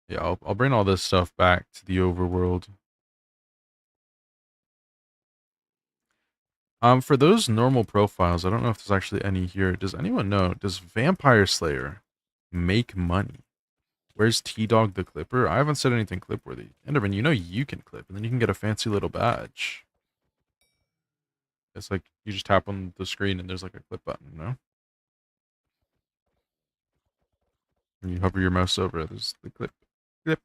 Yeah, I'll bring all this stuff back to the overworld. For those normal profiles, I don't know if there's actually any here. Does anyone know? Does Vampire Slayer make money? Where's T-Dog the Clipper? I haven't said anything clip-worthy. Enderman, you know you can clip, and then you can get a fancy little badge. It's like, you just tap on the screen and there's like a clip button, you know? And you hover your mouse over it, there's the clip. Clip.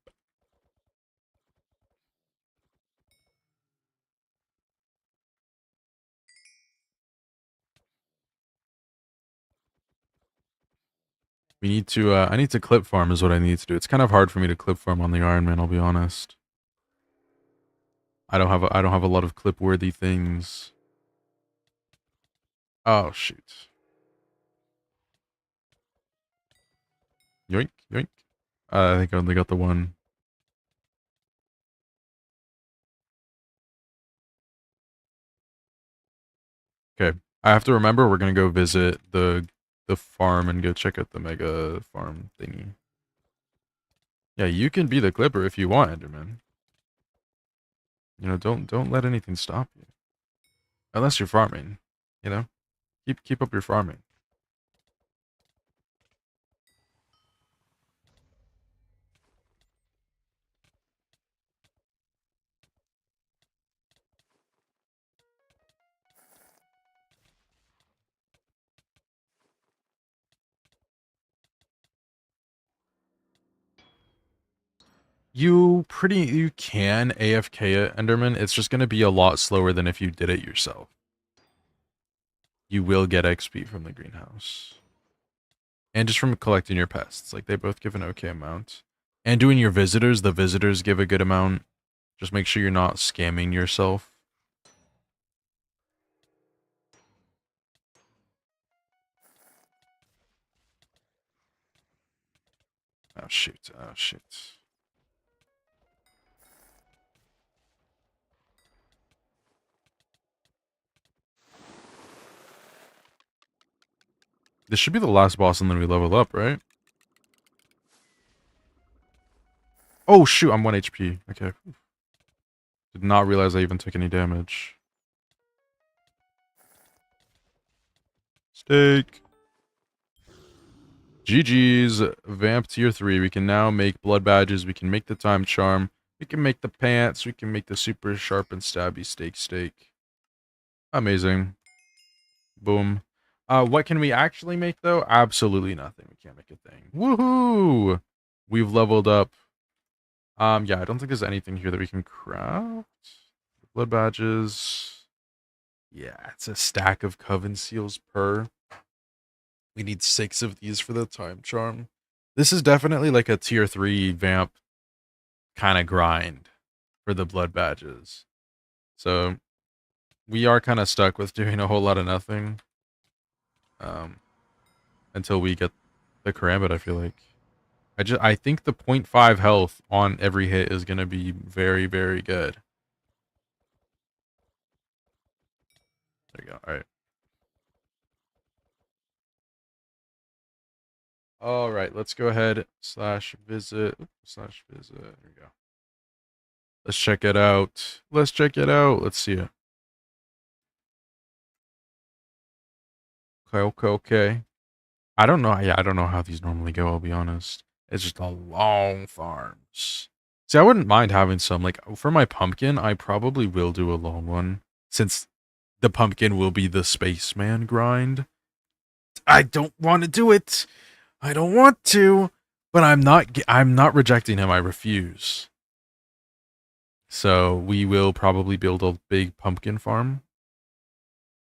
We need to, I need to clip farm is what I need to do. It's kind of hard for me to clip farm on the IRONMAN, I'll be honest. I don't have a lot of clip-worthy things. Oh, shoot. Yoink, yoink. I think I only got the one. Okay. I have to remember we're gonna go visit the farm and go check out the mega farm thingy. Yeah, you can be the clipper if you want, Enderman. You know, don't let anything stop you. Unless you're farming, you know? Keep up your farming. You can AFK it, Enderman. It's just gonna be a lot slower than if you did it yourself. you will get XP from the greenhouse. And just from collecting your pests. Like, they both give an okay amount. And doing your visitors, the visitors give a good amount. Just make sure you're not scamming yourself. Oh, shoot. Oh, shoot. This should be the last boss and then we level up, right? Oh, shoot. I'm 1 HP. Okay. Did not realize I even took any damage. Steak. GG's. Vamp tier 3. We can now make blood badges. We can make the time charm. We can make the pants. We can make the super sharp and stabby steak. Amazing. Boom. What can we actually make, though? Absolutely nothing. We can't make a thing. Woohoo! We've leveled up. Yeah, I don't think there's anything here that we can craft. Blood badges. Yeah, it's a stack of coven seals per. We need 6 of these for the time charm. This is definitely like a tier 3 vamp kind of grind for the blood badges. So we are kind of stuck with doing a whole lot of nothing. Until we get the karambit, I feel like. I think the 0.5 health on every hit is gonna be very, very good. There you go. Alright. Alright, let's go ahead /visit. /visit. There we go. Let's check it out. Let's check it out. Let's see it. Okay. I don't know. Yeah, I don't know how these normally go, I'll be honest. It's just a long farms. See, I wouldn't mind having some. Like, for my pumpkin, I probably will do a long one. Since the pumpkin will be the spaceman grind. I don't want to do it. I don't want to. But I'm not rejecting him. I refuse. So, we will probably build a big pumpkin farm.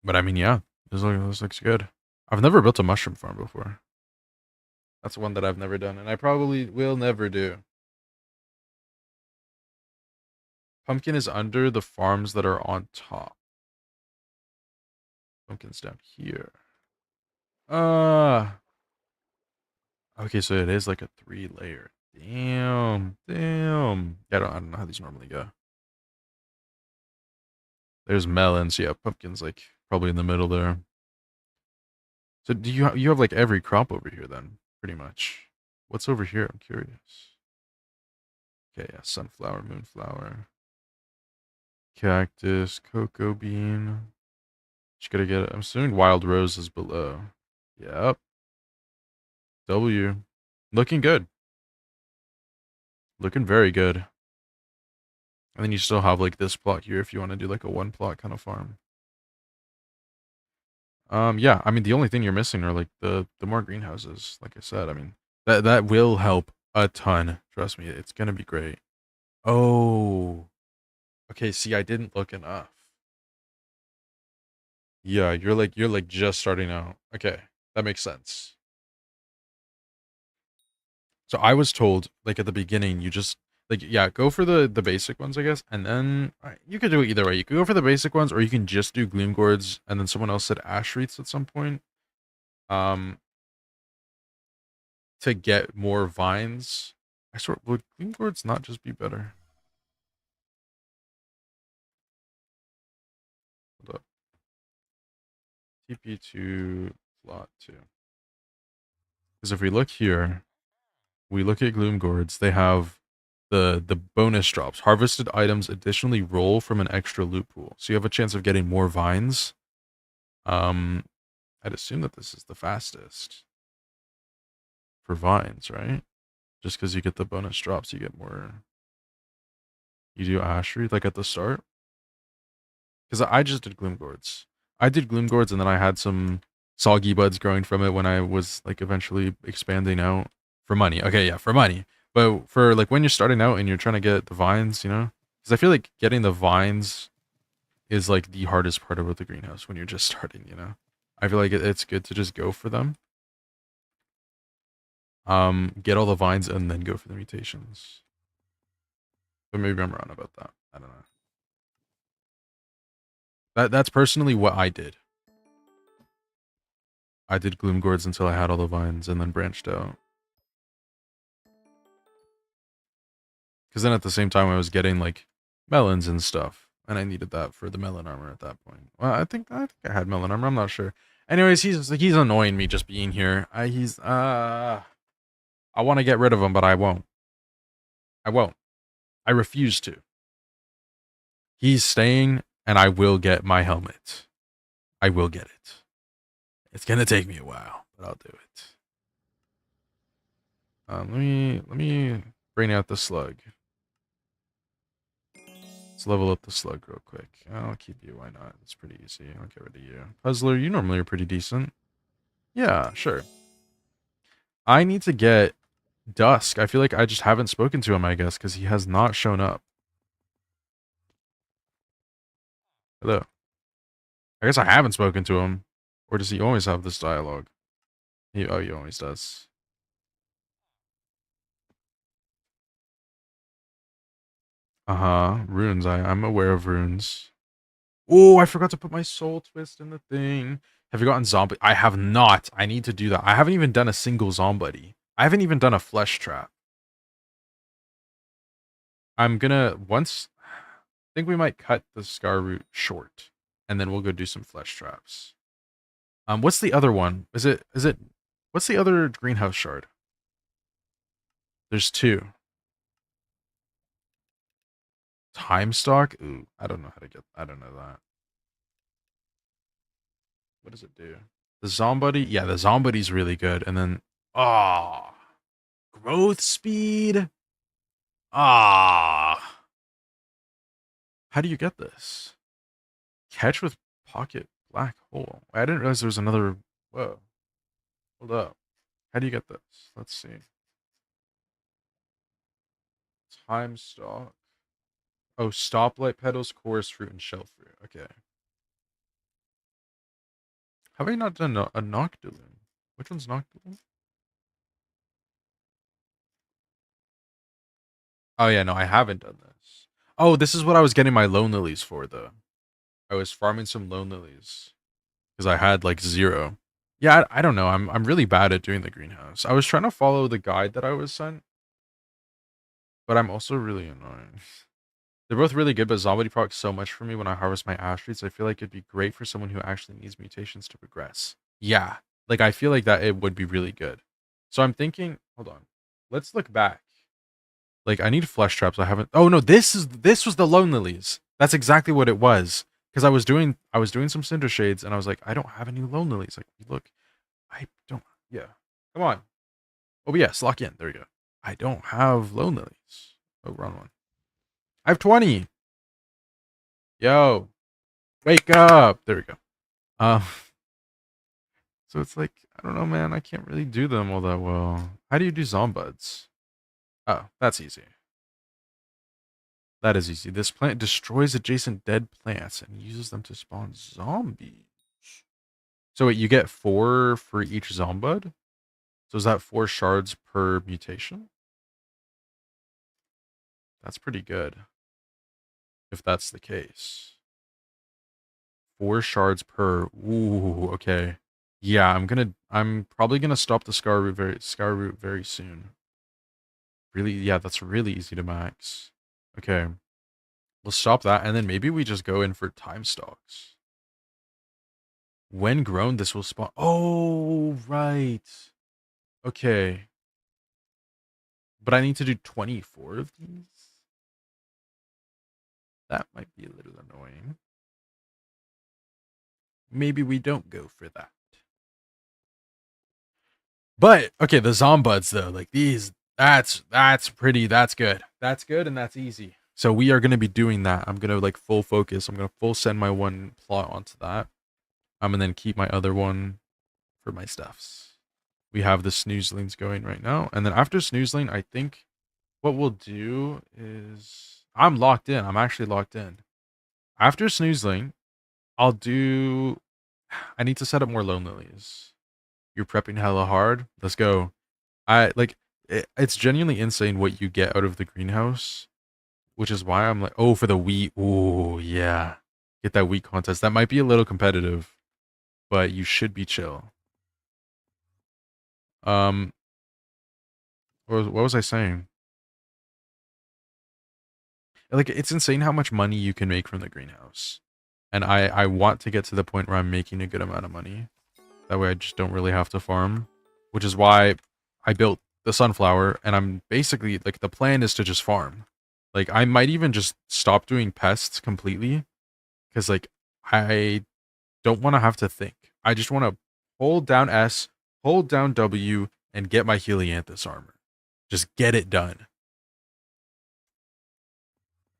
But I mean, yeah. This looks good. I've never built a mushroom farm before. That's one that I've never done, and I probably will never do. Pumpkin is under the farms that are on top. Pumpkin's down here. Okay, so it is like a 3-layer. Damn. Yeah, I don't know how these normally go. There's melons. Yeah, pumpkin's like probably in the middle there. So do you have like every crop over here then, pretty much. What's over here? I'm curious. Okay, yeah, sunflower, moonflower, cactus, cocoa bean. Just gotta get it. I'm assuming wild rose is below. Yep. W. Looking good. Looking very good. And then you still have like this plot here if you want to do like a 1-plot kind of farm. Yeah, I mean the only thing you're missing are like the more greenhouses, like I said. I mean that will help a ton. Trust me, it's gonna be great. Oh. Okay, see, I didn't look enough. Yeah, you're like just starting out. Okay, that makes sense. So I was told, like at the beginning, you just like yeah, go for the basic ones, I guess, and then you could do it either way. You could go for the basic ones, or you can just do gloom gourds, and then someone else said ash wreaths at some point, um, to get more vines. I sort would gloom gourds not just be better? Hold up. TP to plot 2. Because if we look here, we look at gloom gourds. They have the bonus drops. Harvested items additionally roll from an extra loot pool. So you have a chance of getting more vines. I'd assume that this is the fastest for vines, right? Just because you get the bonus drops, you get more. You do ash wreath like at the start. Because I just did gloom gourds. I did gloom gourds and then I had some soggy buds growing from it when I was like eventually expanding out for money. Okay, yeah, for money. But for like when you're starting out and you're trying to get the vines, you know, because I feel like getting the vines is like the hardest part about the greenhouse when you're just starting, you know. I feel like it's good to just go for them. Get all the vines and then go for the mutations. But maybe I'm wrong about that. I don't know. That's personally what I did. I did Gloom Gourds until I had all the vines and then branched out. Because then at the same time I was getting like melons and stuff. And I needed that for the melon armor at that point. Well, I think I had melon armor, I'm not sure. Anyways, he's annoying me just being here. I want to get rid of him, but I won't. I won't. I refuse to. He's staying, and I will get my helmet. I will get it. It's gonna take me a while, but I'll do it. Let me bring out the slug. Let's level up the slug real quick. I'll keep you. Why not? It's pretty easy. I'll get rid of you. Puzzler, you normally are pretty decent. Yeah, sure. I need to get Dusk. I feel like I just haven't spoken to him, I guess, because he has not shown up. Hello. I guess I haven't spoken to him. Or does he always have this dialogue? He always does. Runes. I'm aware of runes. Oh, I forgot to put my soul twist in the thing. Have you gotten zombie? I have not. I need to do that. I haven't even done a single zombie. I haven't even done a flesh trap. I'm gonna once. I think we might cut the scar root short, and then we'll go do some flesh traps. What's the other one? Is it? What's the other greenhouse shard? There's two. Time stock? Ooh, I don't know how to get. I don't know that. What does it do? The zombie? Yeah, the zombie's really good. And then, growth speed. How do you get this? Catch with pocket black hole. I didn't realize there was another. Whoa, hold up. How do you get this? Let's see. Time stock. Oh, stoplight petals, chorus fruit, and shell fruit. Okay. Have I not done a Noctilume? Which one's Noctilume? Oh yeah, no, I haven't done this. Oh, this is what I was getting my lone lilies for, though. I was farming some lone lilies because I had like 0. Yeah, I don't know. I'm really bad at doing the greenhouse. I was trying to follow the guide that I was sent, but I'm also really annoying. They're both really good, but zombie procs so much for me when I harvest my ash roots. I feel like it'd be great for someone who actually needs mutations to progress. Yeah, like I feel like that it would be really good. So I'm thinking, hold on, let's look back. Like I need flesh traps. I haven't. Oh no, this was the lone lilies. That's exactly what it was. Because I was doing some cinder shades and I was like, I don't have any lone lilies. Like, look, I don't. Yeah, come on. OBS, lock in. There we go. I don't have lone lilies. Oh, wrong one. I have 20. Yo, wake up. There we go. So it's like, I don't know, man. I can't really do them all that well. How do you do zombuds? Oh, that's easy. That is easy. This plant destroys adjacent dead plants and uses them to spawn zombies. So wait, you get 4 for each zombud? So is that 4 shards per mutation? That's pretty good. If that's the case. 4 shards per. Ooh, okay. Yeah, I'm probably gonna stop the scar root very soon. Really, yeah, that's really easy to max. Okay. We'll stop that, and then maybe we just go in for time stocks. When grown, this will spawn. Oh, right. Okay. But I need to do 24 of these? That might be a little annoying. Maybe we don't go for that. But, okay, the zombuds, though. Like, these, that's pretty, that's good. That's good, and that's easy. So we are going to be doing that. I'm going to, like, full focus. I'm going to full send my one plot onto that. And then keep my other one for my stuffs. We have the snoozelings going right now. And then after snoozeling, I think what we'll do is... I'm locked in. I'm actually locked in. After snoozeling, I'll do I need to set up more loan lilies. You're prepping hella hard. Let's go. I like it's genuinely insane what you get out of the greenhouse, which is why I'm like, oh, for the wheat. Oh, yeah. Get that wheat contest. That might be a little competitive, but you should be chill. Um, what was I saying? Like, it's insane how much money you can make from the greenhouse. And I want to get to the point where I'm making a good amount of money. That way I just don't really have to farm, which is why I built the sunflower, and I'm basically like the plan is to just farm. Like I might even just stop doing pests completely cuz like I don't want to have to think. I just want to hold down S, hold down W and get my Helianthus armor. Just get it done.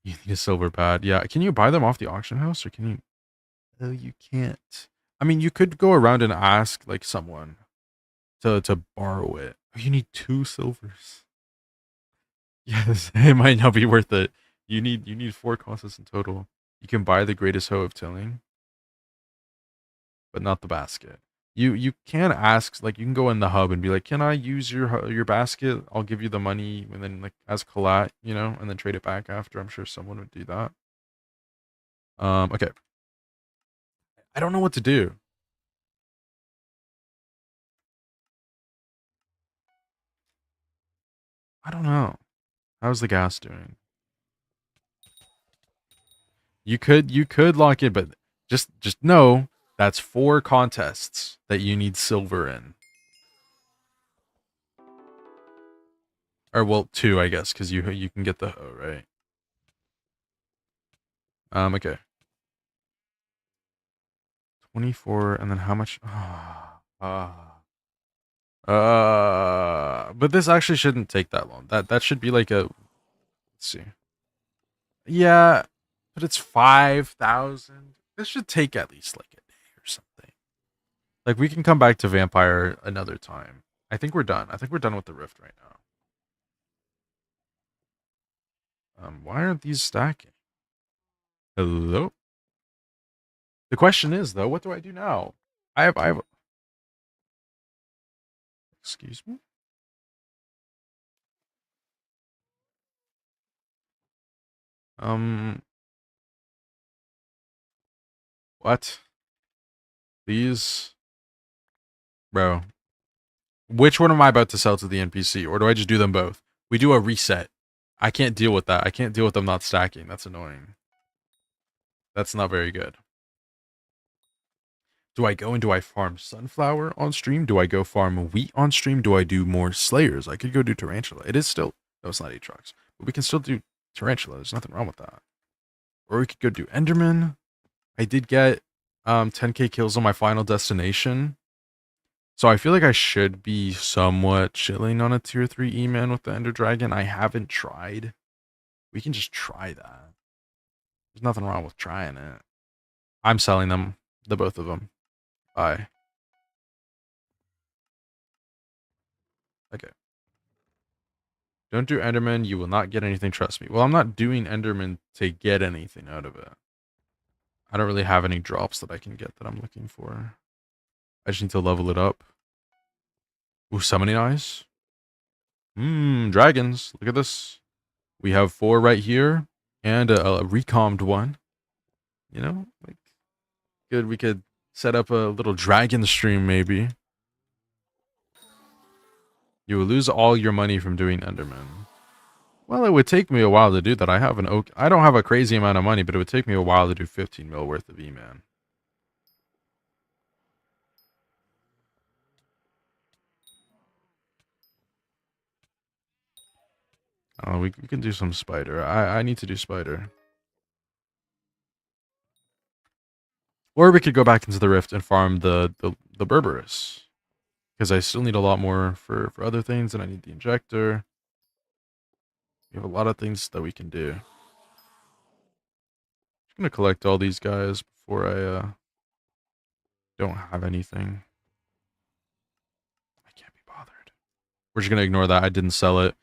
You need a silver pad. Yeah, can you buy them off the auction house or can you? Oh, you can't. I mean, you could go around and ask like someone to borrow it. Oh, you need 2 silvers. Yes, it might not be worth it. You need 4 consoles in total. You can buy the greatest hoe of tilling, but not the basket. You can ask, like you can go in the hub and be like, "Can I use your basket? I'll give you the money," and then like as collat, and then trade it back after. I'm sure someone would do that. Okay. I don't know what to do. I don't know. How's the gas doing? You could lock it, but just know that's 4 contests that you need silver in. Or well, 2, I guess, because you can get the hoe, right? Okay. 24, and then how much? But this actually shouldn't take that long. That should be like a. Let's see. Yeah, but it's 5,000. This should take at least like a day or something. Like we can come back to Vampire another time. I think we're done. I think we're done with the Rift right now. Why aren't these stacking? Hello? The question is though, what do I do now? I have excuse me? Um what? These bro. Which one am I about to sell to the NPC? Or do I just do them both? We do a reset. I can't deal with that. I can't deal with them not stacking. That's annoying. That's not very good. Do I go and do I farm sunflower on stream? Do I go farm wheat on stream? Do I do more slayers? I could go do tarantula. It is still no, it's not Aatrox, but we can still do tarantula. There's nothing wrong with that. Or we could go do Enderman. I did get 10k kills on my final destination, so I feel like I should be somewhat chilling on a tier 3 E-man with the Ender Dragon. I haven't tried. We can just try that. There's nothing wrong with trying it. I'm selling them, the both of them. Bye. Okay. Don't do Enderman. You will not get anything. Trust me. Well, I'm not doing Enderman to get anything out of it. I don't really have any drops that I can get that I'm looking for. I just need to level it up. Ooh, summoning eyes. Dragons. Look at this. We have 4 right here and a recommed one. Like good. We could set up a little dragon stream maybe. You will lose all your money from doing Enderman. Well, it would take me a while to do that. I don't have a crazy amount of money, but it would take me a while to do 15 mil worth of E-man. Oh, we can do some spider. I need to do spider. Or we could go back into the rift and farm the Berberis. Because I still need a lot more for other things, and I need the injector. We have a lot of things that we can do. I'm gonna collect all these guys before I don't have anything. I can't be bothered. We're just gonna ignore that. I didn't sell it.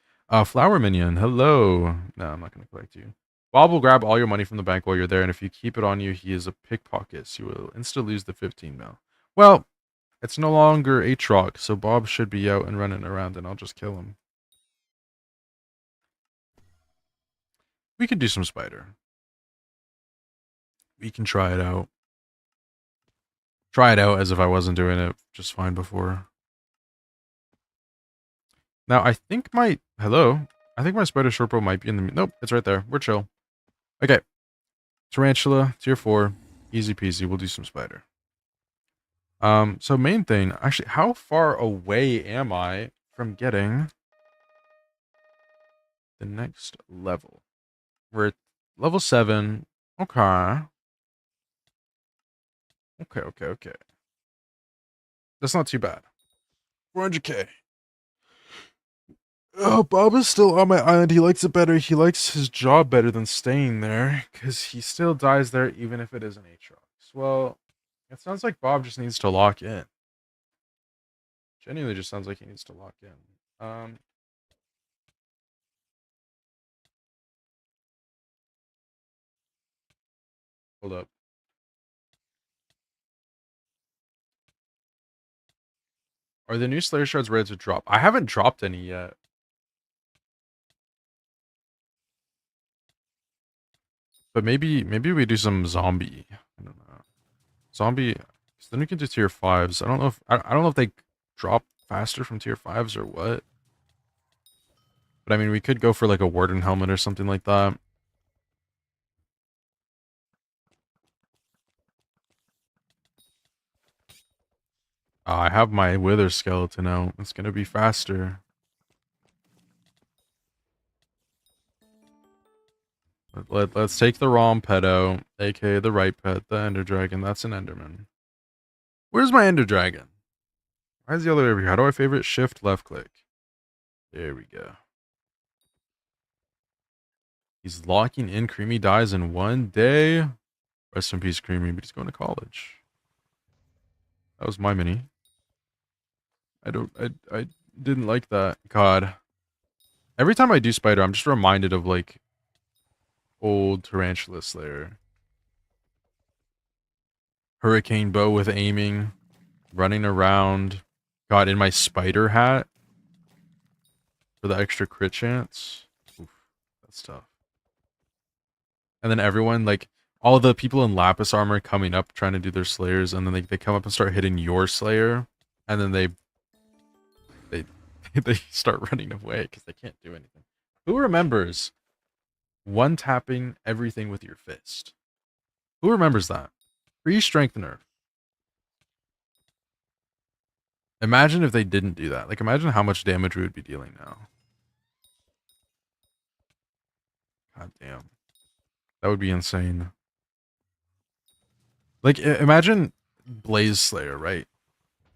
Flower minion, hello. No, I'm not gonna collect you. Bob will grab all your money from the bank while you're there, and if you keep it on you, he is a pickpocket, so you will instantly lose the 15 mil. Well, it's no longer Aatrox, so Bob should be out and running around, and I'll just kill him. We could do some spider. We can try it out. Try it out as if I wasn't doing it just fine before. Now, I think my... Hello? I think my spider short bow might be in the... Nope, it's right there. We're chill. Okay. Tarantula, tier 4. Easy peasy. We'll do some spider. So main thing... Actually, how far away am I from getting the next level? We're at level 7. Okay. Okay. That's not too bad. 400k. Oh, Bob is still on my island. He likes it better. He likes his job better than staying there, because he still dies there even if it is an Aatrox. Well, it sounds like Bob just needs to lock in. Genuinely just sounds like he needs to lock in. Hold up. Are the new Slayer shards ready to drop? I haven't dropped any yet. But maybe we do some zombie. I don't know. Zombie. So then we can do tier 5s. I don't know if I don't know if they drop faster from tier 5s or what. But I mean, we could go for like a warden helmet or something like that. I have my wither skeleton out. It's gonna be faster. Let's take the wrong pedo, aka the right pet, the ender dragon. That's an enderman. Where's my ender dragon? Why is the other way over here? How do I favorite? Shift left click. There we go. He's locking in. Creamy dies in 1 day. Rest in peace, Creamy, but he's going to college. That was my mini. I didn't like that. God. Every time I do spider, I'm just reminded of like old Tarantula Slayer. Hurricane bow with aiming. Running around. God, in my spider hat. For the extra crit chance. Oof, that's tough. And then everyone, like, all the people in Lapis armor coming up trying to do their slayers, and then they come up and start hitting your slayer, and then they they start running away because they can't do anything. Who remembers one tapping everything with your fist? Who remembers that? Free strength nerf. Imagine if they didn't do that. Like, imagine how much damage we would be dealing now. God damn. That would be insane. Like, imagine Blaze Slayer, right?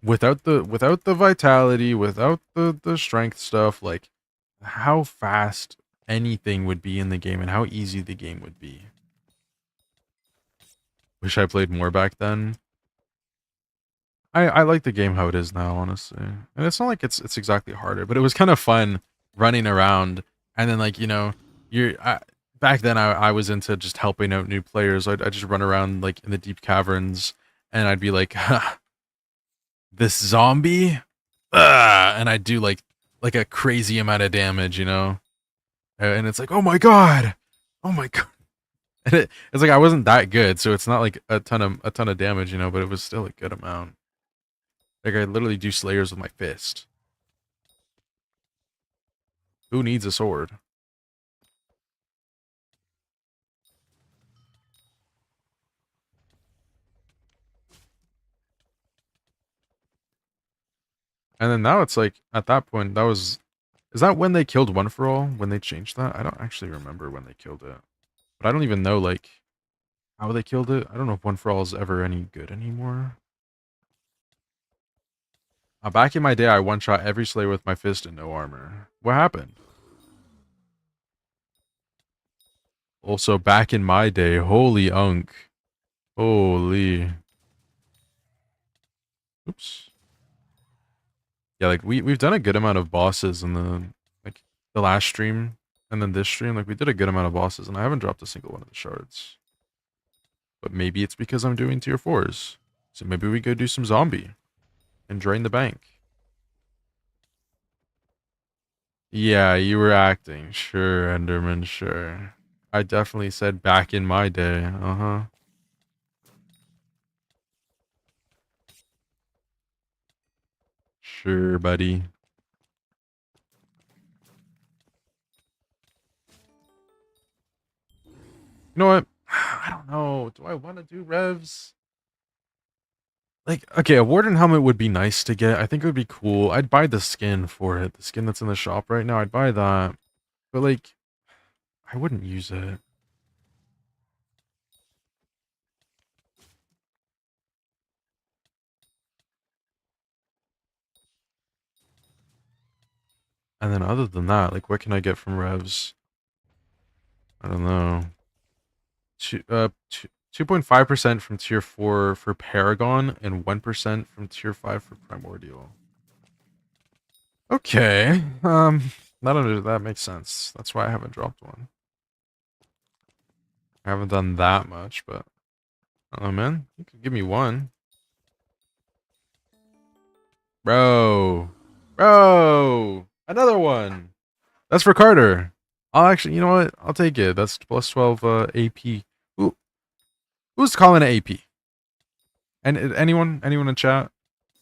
Without the vitality, without the strength stuff, like how fast anything would be in the game and how easy the game would be. Wish I played more back then. I like the game how it is now, honestly. And it's not like it's exactly harder, but it was kind of fun running around, and then, like, you know, back then I was into just helping out new players. I'd just run around like in the deep caverns, and I'd be like, this zombie, and I do like a crazy amount of damage, you know, and it's like, oh my god, and it's like I wasn't that good, so it's not like a ton of damage, you know, but it was still a good amount. Like, I literally do slayers with my fist. Who needs a sword? And then now it's like, at that point, is that when they killed One For All? When they changed that? I don't actually remember when they killed it. But I don't even know, like, how they killed it. I don't know if One For All is ever any good anymore. Back in my day, I one-shot every Slayer with my fist and no armor. What happened? Also, back in my day, holy unk. Holy. Oops. Yeah, like, we've done a good amount of bosses in the last stream. And then this stream, like, we did a good amount of bosses, and I haven't dropped a single one of the shards. But maybe it's because I'm doing tier 4s. So maybe we go do some zombie and drain the bank. Yeah, you were acting. Sure, Enderman, sure. I definitely said back in my day. Uh-huh. Sure, buddy. You know what? I don't know. Do I want to do revs? Like, okay, a warden helmet would be nice to get. I think it would be cool. I'd buy the skin for it. The skin that's in the shop right now. I'd buy that. But, like, I wouldn't use it. And then other than that, like, what can I get from revs? I don't know. 2.5% from tier 4 for Paragon and 1% from tier 5 for Primordial. Okay. That makes sense. That's why I haven't dropped one. I haven't done that much, but I don't know, man. You could give me one. Bro. Bro. Another one. That's for Carter. I'll actually, you know what? I'll take it. That's plus 12 AP. Who's calling it AP? And anyone in chat?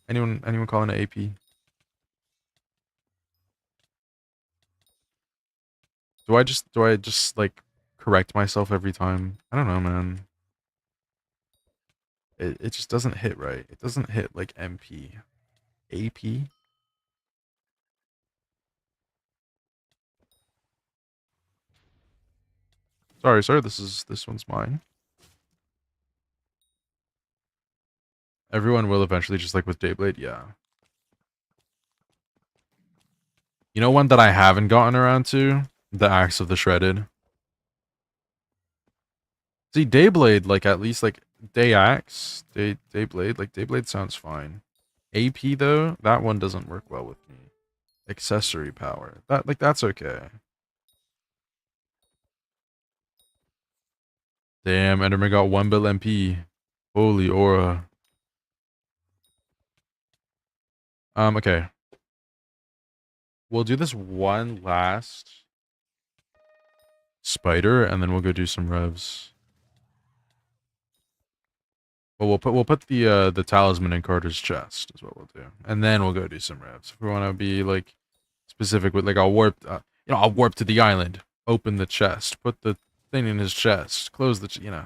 Anyone calling it AP? Do I just like correct myself every time? I don't know, man. It just doesn't hit right. It doesn't hit like MP. AP? Sorry, sir. This one's mine. Everyone will eventually, just like with Dayblade, yeah. You know one that I haven't gotten around to? The Axe of the Shredded. See, Dayblade, like at least like Dayblade, like Dayblade sounds fine. AP though, that one doesn't work well with me. Accessory power. That's okay. Damn, Enderman got 1 bill MP. Holy aura. Okay. We'll do this one last spider, and then we'll go do some revs. Well, we'll put the talisman in Carter's chest is what we'll do, and then we'll go do some revs. If we want to be like specific with like I'll warp, I'll warp to the island, open the chest, put the thing in his chest, close the,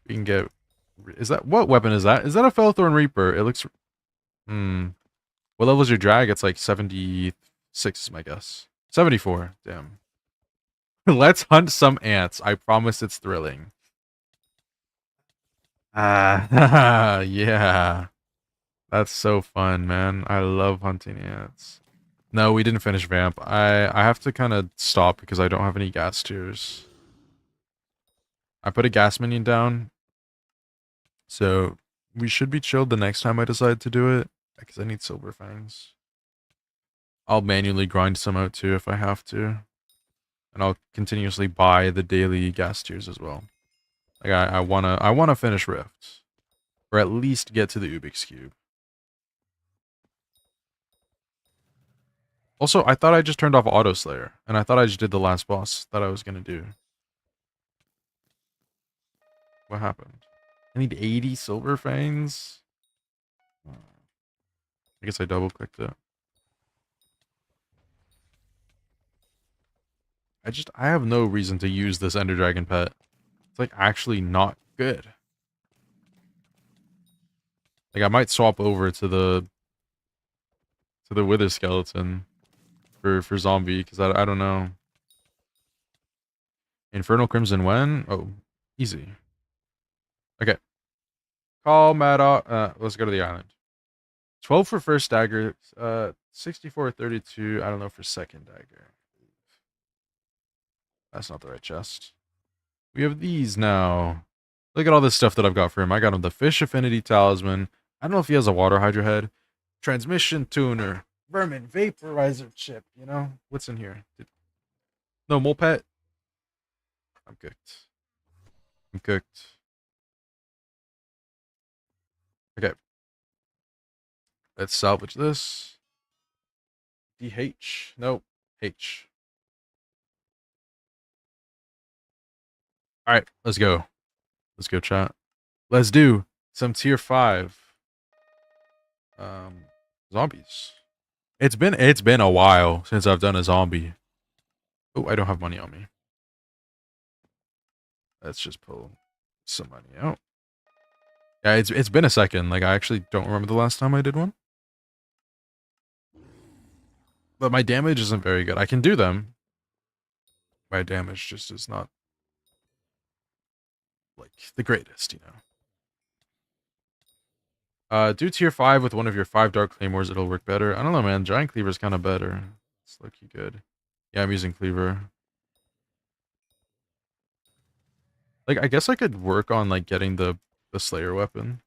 we can get. Is that what weapon is that? Is that a Felthorn Reaper? It looks. What level is your drag? It's like 76 is my guess. 74. Damn. Let's hunt some ants. I promise it's thrilling. Ah, yeah. That's so fun, man. I love hunting ants. No, we didn't finish Vamp. I have to kind of stop because I don't have any gas tiers. I put a gas minion down. So we should be chilled the next time I decide to do it. Because I need silver fangs. I'll manually grind some out too if I have to. And I'll continuously buy the daily gas tiers as well. Like I wanna finish Rift. Or at least get to the Ubix Cube. Also, I thought I just turned off Auto Slayer. And I thought I just did the last boss that I was gonna do. What happened? I need 80 silver fangs? I guess I double clicked it. I have no reason to use this Ender Dragon pet. It's like actually not good. Like I might swap over to the Wither Skeleton for zombie because I don't know. Infernal Crimson when? Oh, easy. Okay. Call Maddox. Let's go to the island. 12 for first dagger. 64.32. I don't know for second dagger. That's not the right chest. We have these now. Look at all this stuff that I've got for him. I got him the Fish Affinity Talisman. I don't know if he has a Water Hydra head. Transmission Tuner. Vermin Vaporizer Chip. You know? What's in here? No, mole pet. I'm cooked. I'm cooked. Okay. Let's salvage this. DH. Nope. H. Alright, let's go. Let's go, chat. Let's do some tier 5. Um zombies. It's been a while since I've done a zombie. Oh, I don't have money on me. Let's just pull some money out. Yeah, it's been a second. Like I actually don't remember the last time I did one. But my damage isn't very good. I can do them. My damage just is not like the greatest, you know. Do tier 5 with one of your 5 dark claymores, it'll work better. I don't know, man. Giant cleaver's kind of better. It's looking good. Yeah, I'm using cleaver. Like I guess I could work on like getting the slayer weapon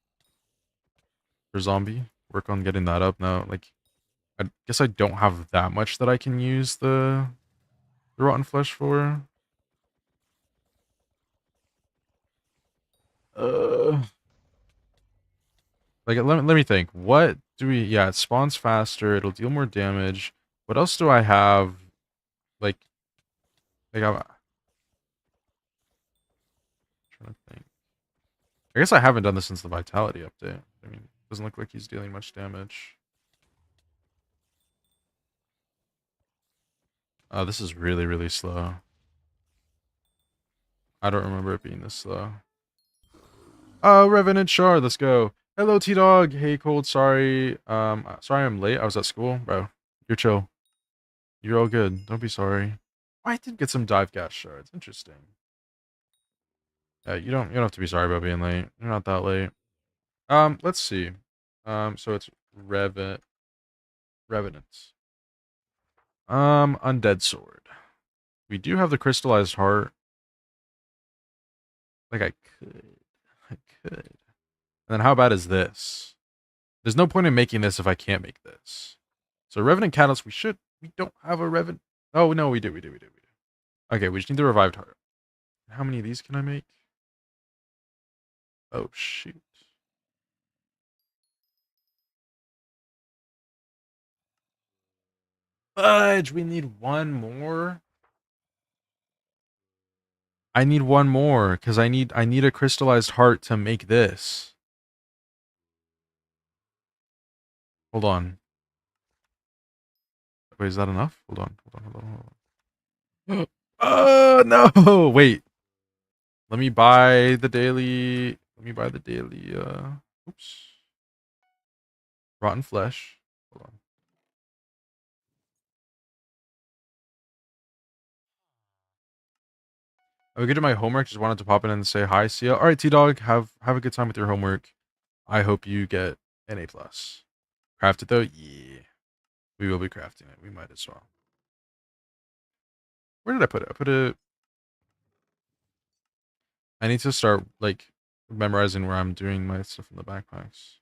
for zombie. Work on getting that up now. Like I guess I don't have that much that I can use the rotten flesh for. Uh Like, let me think. What do we... Yeah, it spawns faster. It'll deal more damage. What else do I have? Like, I'm trying to think. I guess I haven't done this since the Vitality update. I mean, doesn't look like he's dealing much damage. This is really, really slow. I don't remember it being this slow. Oh, Revenant Shard, let's go. Hello, T-Dog. Hey, Cold, sorry. Sorry I'm late. I was at school. Bro, you're chill. You're all good. Don't be sorry. I did get some dive gas shards. Interesting. You don't have to be sorry about being late. You're not that late. Let's see. So it's Revenants. Undead Sword. We do have the crystallized heart. Like I could. I could. And then how bad is this? There's no point in making this if I can't make this. So Revenant Catalyst, we don't have a Revenant. Oh no, we do. Okay, we just need the revived heart. How many of these can I make? Oh shoot. Fudge, we need one more. I need one more because I need a crystallized heart to make this. Hold on. Wait, is that enough? Hold on. No! Wait. Let me buy the daily. Oops. Rotten flesh. Hold on. I'm good at my homework. Just wanted to pop in and say hi. See ya. All right, T Dog. Have a good time with your homework. I hope you get an A plus. Craft it though. Yeah, we will be crafting it. We might as well. Where did I put it? I put it. I need to start like memorizing where I'm doing my stuff in the backpacks.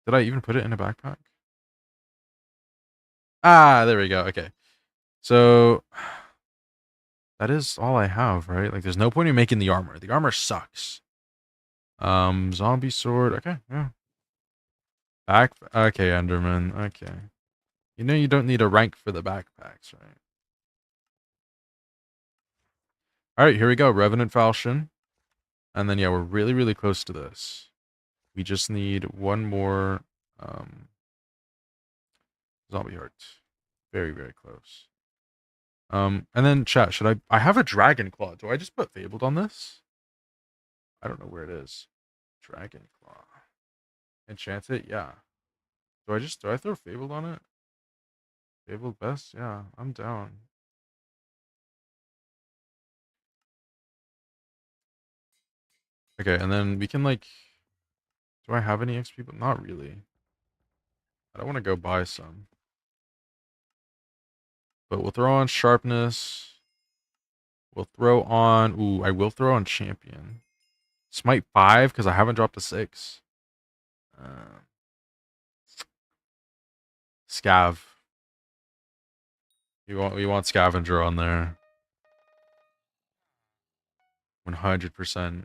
Did I even put it in a backpack? Ah, there we go. Okay. So that is all I have, right? Like there's no point in making the armor. The armor sucks. Zombie sword. Okay, yeah. Okay, Enderman. Okay. You know you don't need a rank for the backpacks, right? Alright, here we go. Revenant Falchion. And then yeah, we're really, really close to this. We just need one more zombie heart. Very, very close. And then chat, I have a dragon claw. Do I just put Fabled on this? I don't know where it is. Dragon claw. Enchant it? Yeah. Do I throw Fabled on it? Fabled best? Yeah, I'm down. Okay, and then we can like do I have any XP? But not really. I don't want to go buy some. But we'll throw on sharpness. We'll throw on ooh, I will throw on champion. Smite 5 because I haven't dropped a 6. Scav. We want scavenger on there. 100%.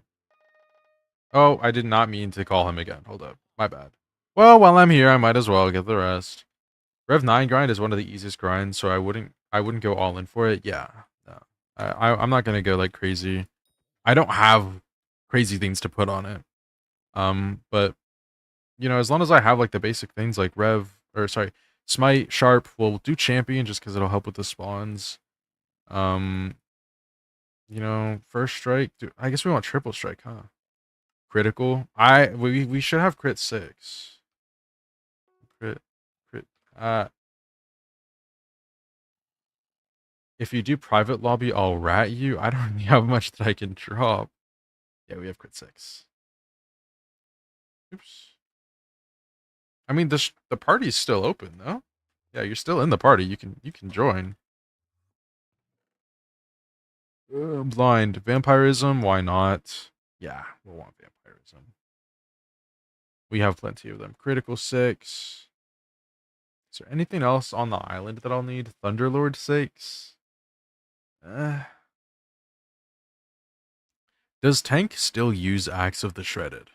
Oh, I did not mean to call him again. Hold up. My bad. Well, while I'm here, I might as well get the rest. Rev 9 grind is one of the easiest grinds, so I wouldn't go all in for it. Yeah. No. I'm not gonna go like crazy. I don't have crazy things to put on it. But as long as I have like the basic things like Smite, Sharp, we'll do Champion just because it'll help with the spawns. Um, First Strike. I guess we want Triple Strike, huh? Critical. We should have crit 6. Crit crit. If you do private lobby, I'll rat you. I don't really have much that I can drop. Yeah, we have crit 6. Oops. I mean, the party's still open, though. Yeah, you're still in the party. You can join. Blind vampirism. Why not? Yeah, we'll want vampirism. We have plenty of them. Critical 6. Is there anything else on the island that I'll need? Thunderlord 6. Does tank still use Axe of the Shredded?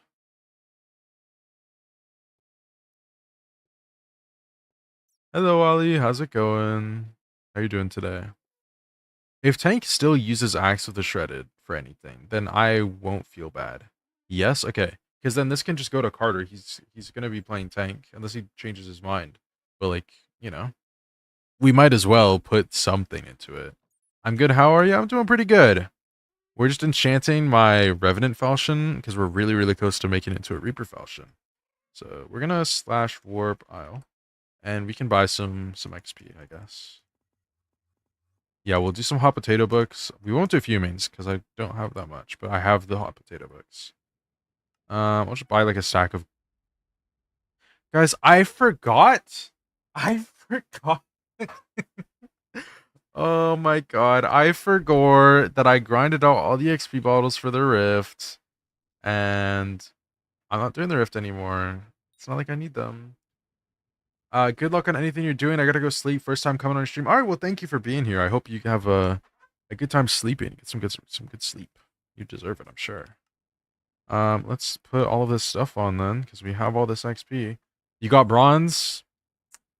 Hello, Ollie. How's it going? How you doing today? If tank still uses Axe of the Shredded for anything, then I won't feel bad. Yes? Okay. Because then this can just go to Carter. He's gonna be playing tank unless he changes his mind. But like, we might as well put something into it. I'm good. How are you? I'm doing pretty good. We're just enchanting my Revenant Falchion because we're really, really close to making it into a Reaper Falchion. So we're gonna slash warp Isle. And we can buy some XP, I guess. Yeah, we'll do some hot potato books. We won't do fumings because I don't have that much, but I have the hot potato books. I'll just buy like a stack of. Guys, I forgot. I forgot. Oh my god, I forgot that I grinded out all the XP bottles for the rift, and I'm not doing the rift anymore. It's not like I need them. Good luck on anything you're doing. I gotta go sleep. First time coming on stream. All right, well, thank you for being here. I hope you have a good time sleeping. Get some good sleep. You deserve it, I'm sure. Let's put all of this stuff on then, because we have all this XP. You got bronze?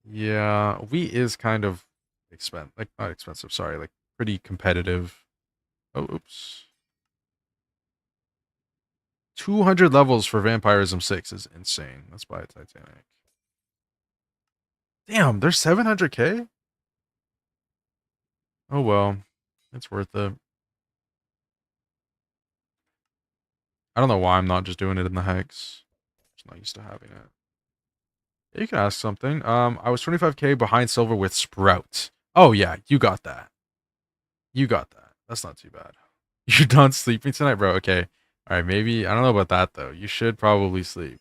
Yeah, wheat is kind of not expensive. Sorry, like pretty competitive. Oh, oops. 200 levels for Vampirism 6 is insane. Let's buy a Titanic. Damn, there's 700k? Oh well, it's worth it. I don't know why I'm not just doing it in the hex. Just not used to having it. Yeah, you can ask something. I was 25k behind silver with Sprout. Oh yeah, you got that. You got that. That's not too bad. You're done sleeping tonight, bro. Okay. All right, maybe I don't know about that though. You should probably sleep.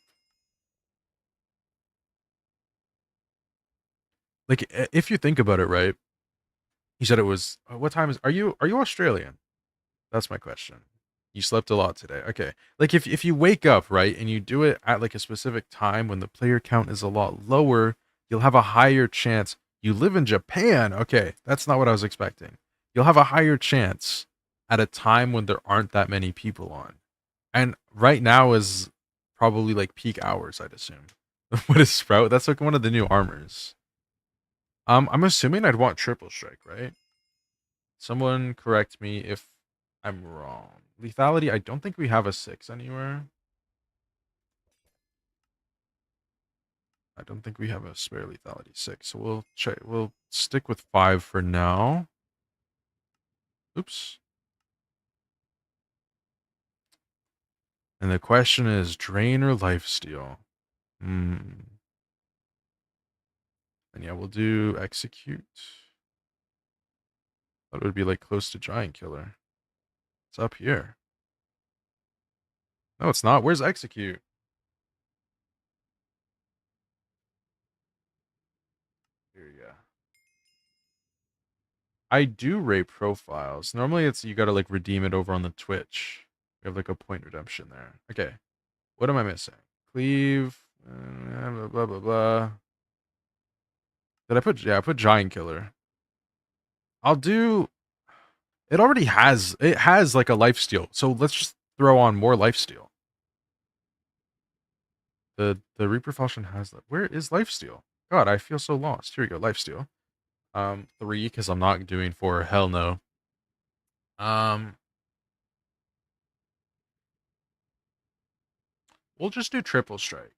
Like if you think about it, right? You said it was what time is are you Australian? That's my question. You slept a lot today. Okay. Like if you wake up, right, and you do it at like a specific time when the player count is a lot lower, you'll have a higher chance. You live in Japan. Okay, that's not what I was expecting. You'll have a higher chance at a time when there aren't that many people on. And right now is probably like peak hours, I'd assume. What is Sprout? That's like one of the new armors. I'm assuming I'd want triple strike, right? Someone correct me if I'm wrong. Lethality, I don't think we have a 6 anywhere. I don't think we have a spare lethality 6. So we'll check. We'll stick with 5 for now. Oops. And the question is drain or lifesteal? And yeah, we'll do execute. That would be like close to giant killer. It's up here. No, it's not. Where's execute? Here, yeah. I do rate profiles. Normally it's you gotta like redeem it over on the Twitch. We have like a point redemption there. Okay. What am I missing? Cleave. Blah blah blah blah. Did I put I put giant killer. I'll do It already has. It has like a lifesteal. So let's just throw on more lifesteal. The Reaper Falchion has that. Where is lifesteal? God, I feel so lost. Here we go, lifesteal. 3 because I'm not doing 4. Hell no. We'll just do triple strike.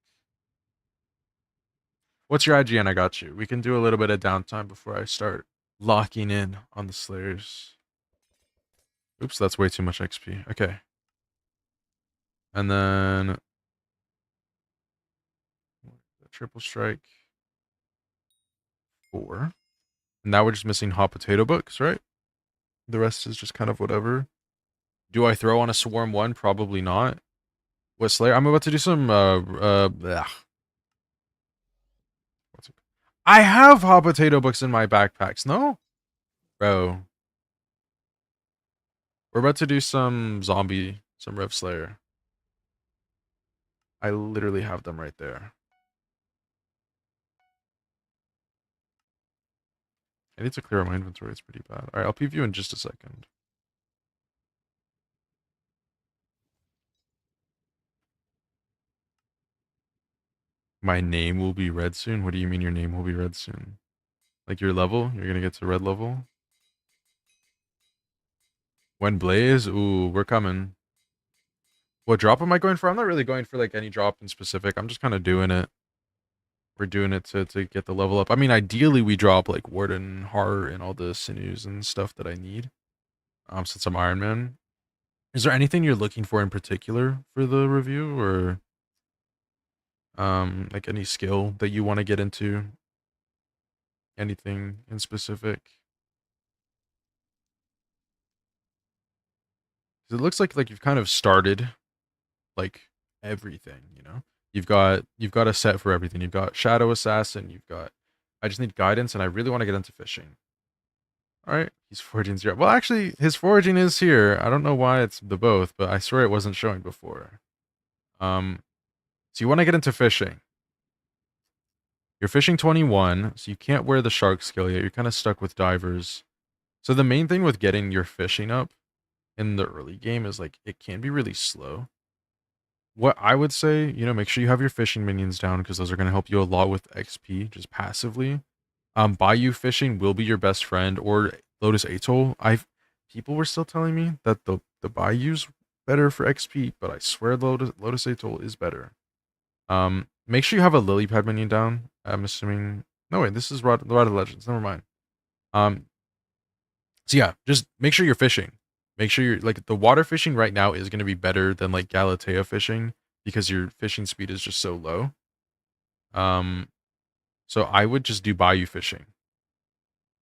What's your IGN? I got you. We can do a little bit of downtime before I start locking in on the Slayers. Oops, that's way too much XP. Okay. And then the triple strike 4. And now we're just missing hot potato books, right? The rest is just kind of whatever. Do I throw on a swarm 1? Probably not. What Slayer? I'm about to do some I have hot potato books in my backpacks, no? Bro. We're about to do some zombie, some Rev Slayer. I literally have them right there. I need to clear my inventory, it's pretty bad. Alright, I'll PV you in just a second. My name will be red soon? What do you mean your name will be red soon? Like your level? You're gonna get to red level? When Blaze? Ooh, we're coming. What drop am I going for? I'm not really going for like any drop in specific. I'm just kind of doing it. We're doing it to get the level up. I mean, ideally we drop like Warden, Heart, and all the sinews and stuff that I need. Since I'm Iron Man. Is there anything you're looking for in particular for the review, or like any skill that you want to get into? Anything in specific? It looks like you've kind of started like everything, you know? You've got a set for everything. You've got Shadow Assassin, you've got I just need guidance and I really want to get into fishing. Alright, he's foraging 0. Well, actually, his foraging is here. I don't know why it's the both, but I swear it wasn't showing before. So you want to get into fishing. You're fishing 21, so you can't wear the shark skill yet. You're kind of stuck with divers. So the main thing with getting your fishing up in the early game is like it can be really slow. What I would say, make sure you have your fishing minions down because those are going to help you a lot with XP just passively. Bayou fishing will be your best friend, or Lotus Atoll. People were still telling me that the Bayou's better for XP, but I swear Lotus Atoll is better. Make sure you have a lily pad minion down. I'm assuming. No wait, this is Rod of Legends. Never mind. So yeah, just make sure you're fishing. Make sure you're like the water fishing right now is going to be better than like Galatea fishing because your fishing speed is just so low. So I would just do Bayou fishing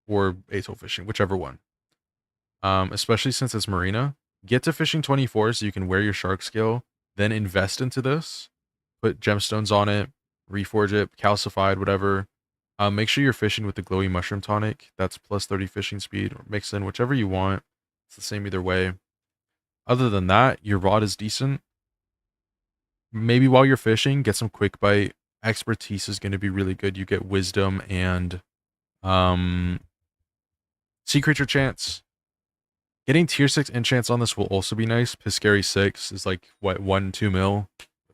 or Atoll fishing, whichever one. Especially since it's Marina. Get to fishing 24 so you can wear your shark skill, then invest into this. Put gemstones on it, reforge it, calcified, whatever. Make sure you're fishing with the glowy mushroom tonic. That's plus 30 fishing speed, or mix in whichever you want. It's the same either way. Other than that, your rod is decent. Maybe while you're fishing, get some quick bite. Expertise is going to be really good. You get wisdom and sea creature chance. Getting tier 6 enchants on this will also be nice. Piscary 6 is like, what, 1-2 mil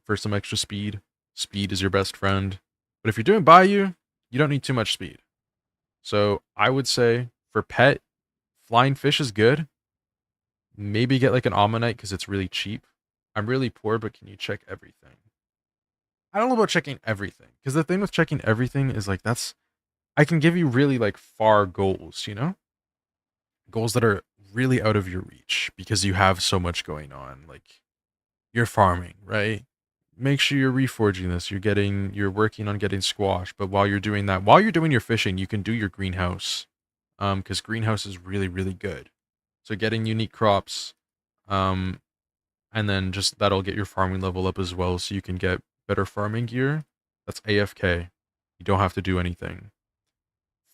for some extra speed. Speed is your best friend. But if you're doing Bayou, you don't need too much speed. So I would say for pet, flying fish is good. Maybe get like an Ammonite because it's really cheap. I'm really poor, but can you check everything? I don't know about checking everything. Because the thing with checking everything is like I can give you really like far goals, Goals that are really out of your reach because you have so much going on. Like you're farming, right? Make sure you're reforging this. You're working on getting squash. But while you're doing that, while you're doing your fishing, you can do your greenhouse. Because greenhouse is really, really good. So getting unique crops, and then just that'll get your farming level up as well, so you can get better farming gear. That's AFK. You don't have to do anything.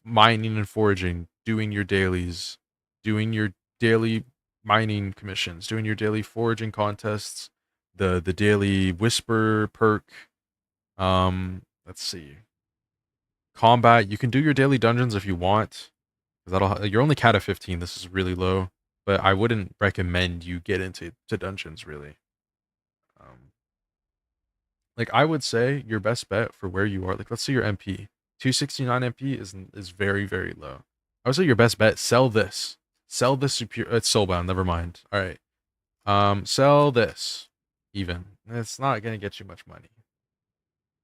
Mining and foraging, doing your dailies, doing your daily mining commissions, doing your daily foraging contests, the daily whisper perk. Let's see. Combat, you can do your daily dungeons if you want. You're only cat of 15. This is really low. but I wouldn't recommend you get into dungeons really. Um, like I would say your best bet for where you are, like let's say your MP, 269 MP is very very low. I would say your best bet, sell this superior. It's soulbound. Never mind. All right. Sell this. Even it's not gonna get you much money,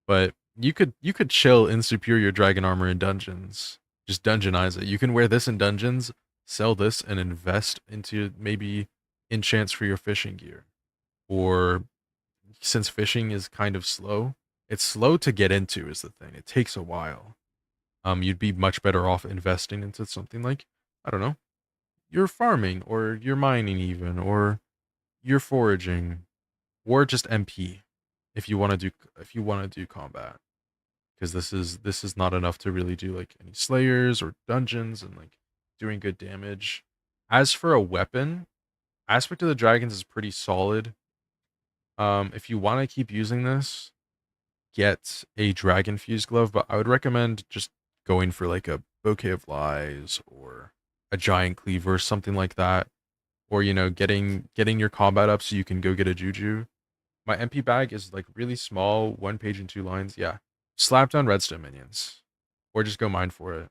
but you could chill in superior dragon armor in dungeons. Just dungeonize it. You can wear this in dungeons, sell this, and invest into maybe enchants for your fishing gear. Or since fishing is kind of slow, it's slow to get into is the thing. It takes a while. You'd be much better off investing into something like, I don't know, you're farming or you're mining even or you're foraging or just MP if you want to do combat, because this is not enough to really do like any slayers or dungeons and like doing good damage. As for a weapon, Aspect of the Dragons is pretty solid. If you want to keep using this, get a Dragon Fuse glove, but I would recommend just going for like a Bouquet of Lies or a Giant Cleaver, something like that, or getting your combat up so you can go get a Juju. My MP bag is like really small, 1 page and 2 lines. Yeah, slap down redstone minions, or just go mine for it.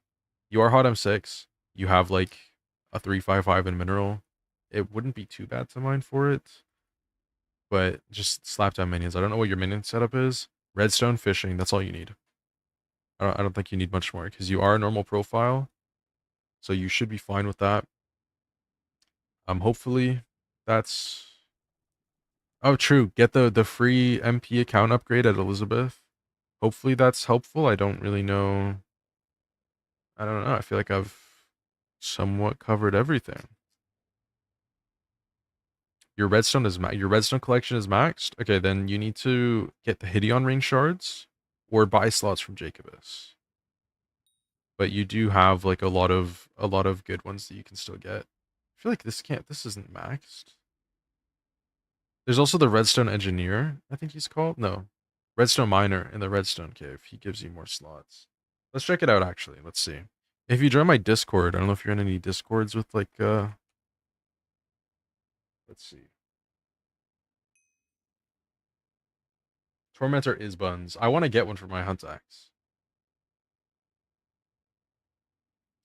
You are hot M6. You have like a 355 in mineral. It wouldn't be too bad to mine for it, but just slap down minions. I don't know what your minion setup is. Redstone fishing. That's all you need. I don't think you need much more because you are a normal profile, so you should be fine with that. Hopefully that's. Oh, true. Get the free MP account upgrade at Elizabeth. Hopefully that's helpful. I don't really know. I don't know. I feel like I've somewhat covered everything. Your redstone collection is maxed. Okay, then you need to get the Hideon ring shards or buy slots from Jacobus. But you do have like a lot of good ones that you can still get. I feel like this isn't maxed. There's also the Redstone Engineer, I think he's called. No. Redstone Miner in the Redstone Cave. He gives you more slots. Let's check it out actually. Let's see. If you join my Discord, I don't know if you're in any Discords with like let's see. Tormentor is buns. I want to get one for my hunt axe.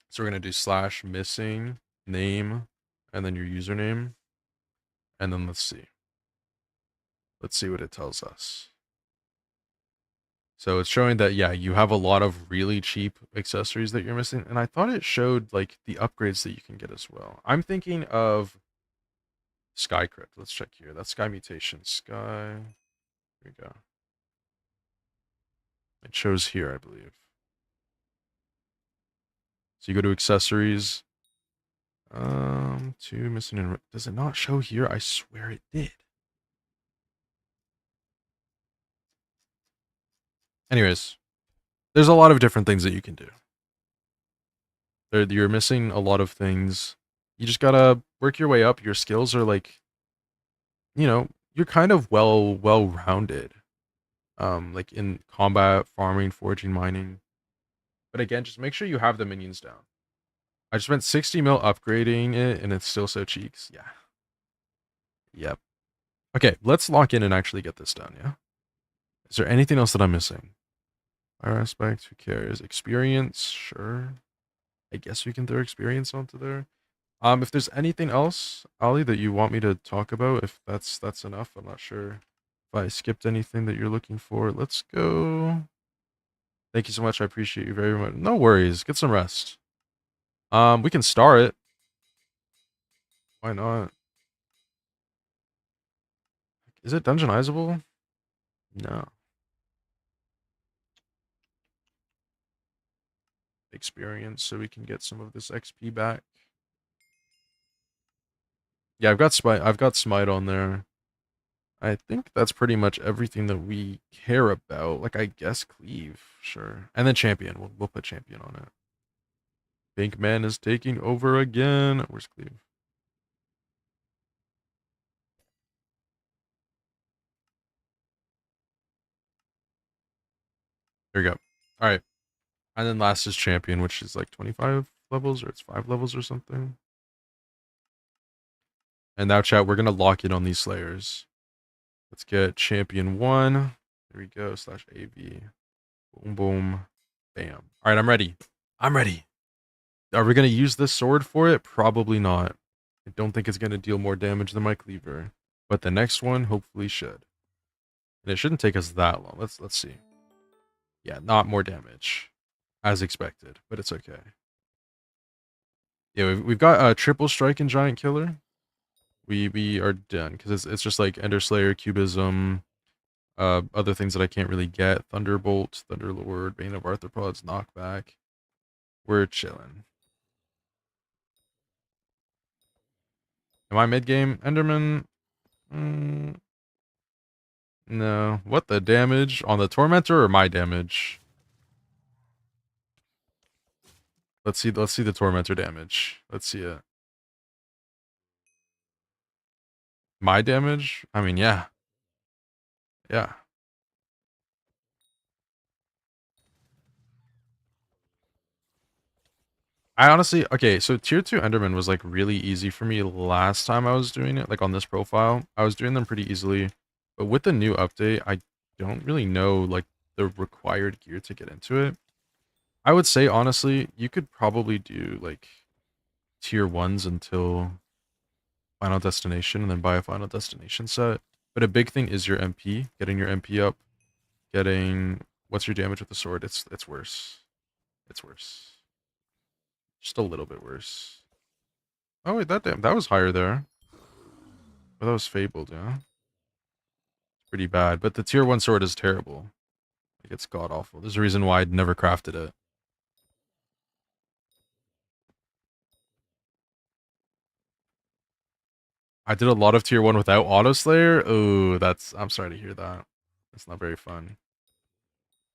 So we're gonna do slash missing name and then your username. And then let's see. Let's see what it tells us. So it's showing that, yeah, you have a lot of really cheap accessories that you're missing. And I thought it showed like the upgrades that you can get as well. I'm thinking of Sky Crypt. Let's check here. That's Sky Mutation. Sky. Here we go. It shows here, I believe. So you go to accessories. Two missing in. Does it not show here? I swear it did. Anyways, there's a lot of different things that you can do. You're missing a lot of things. You just gotta work your way up. Your skills are like, you're kind of well-rounded. Like in combat, farming, foraging, mining. But again, just make sure you have the minions down. I just spent 60 mil upgrading it, and it's still so cheeks. Yeah. Yep. Okay, let's lock in and actually get this done, yeah? Is there anything else that I'm missing? Fire aspect, who cares? Experience, sure. I guess we can throw experience onto there. If there's anything else, Ali, that you want me to talk about, if that's enough, I'm not sure if I skipped anything that you're looking for. Let's go. Thank you so much. I appreciate you very much. No worries. Get some rest. We can star it. Why not? Is it dungeonizable? No. Experience so we can get some of this XP back. Yeah, I've got smite on there. I think that's pretty much everything that we care about. Like I guess cleave, sure. And then champion. We'll put champion on it. Pink man is taking over again. Where's cleave? There we go. Alright. And then last is champion, which is like 25 levels or it's 5 levels or something. And now, chat, we're gonna lock in on these Slayers. Let's get champion 1. There we go. /AV. Boom, boom, bam. All right, I'm ready. I'm ready. Are we gonna use this sword for it? Probably not. I don't think it's gonna deal more damage than my cleaver, but the next one hopefully should. And it shouldn't take us that long. Let's see. Yeah, not more damage, as expected, but it's okay. Yeah, we've got a triple strike and giant killer. We are done because it's just like Ender Slayer, Cubism, other things that I can't really get. Thunderbolt, Thunderlord, Bane of Arthropods, Knockback. We're chilling. Am I mid game? Enderman? No. What the damage? On the Tormentor or my damage? Let's see the Tormentor damage. Let's see it. My damage? I mean, yeah. Yeah. I honestly, okay, so tier 2 Enderman was like really easy for me last time I was doing it, like on this profile. I was doing them pretty easily. But with the new update, I don't really know like the required gear to get into it. I would say honestly, you could probably do like tier 1s until Final Destination and then buy a Final Destination set. But a big thing is your MP, getting your MP up, getting what's your damage with the sword? It's worse. It's worse. Just a little bit worse. Oh wait, that was higher there. Oh, that was fabled, yeah. It's pretty bad. But the tier 1 sword is terrible. Like it's god awful. There's a reason why I'd never crafted it. I did a lot of tier 1 without Auto Slayer. Oh, I'm sorry to hear that. That's not very fun.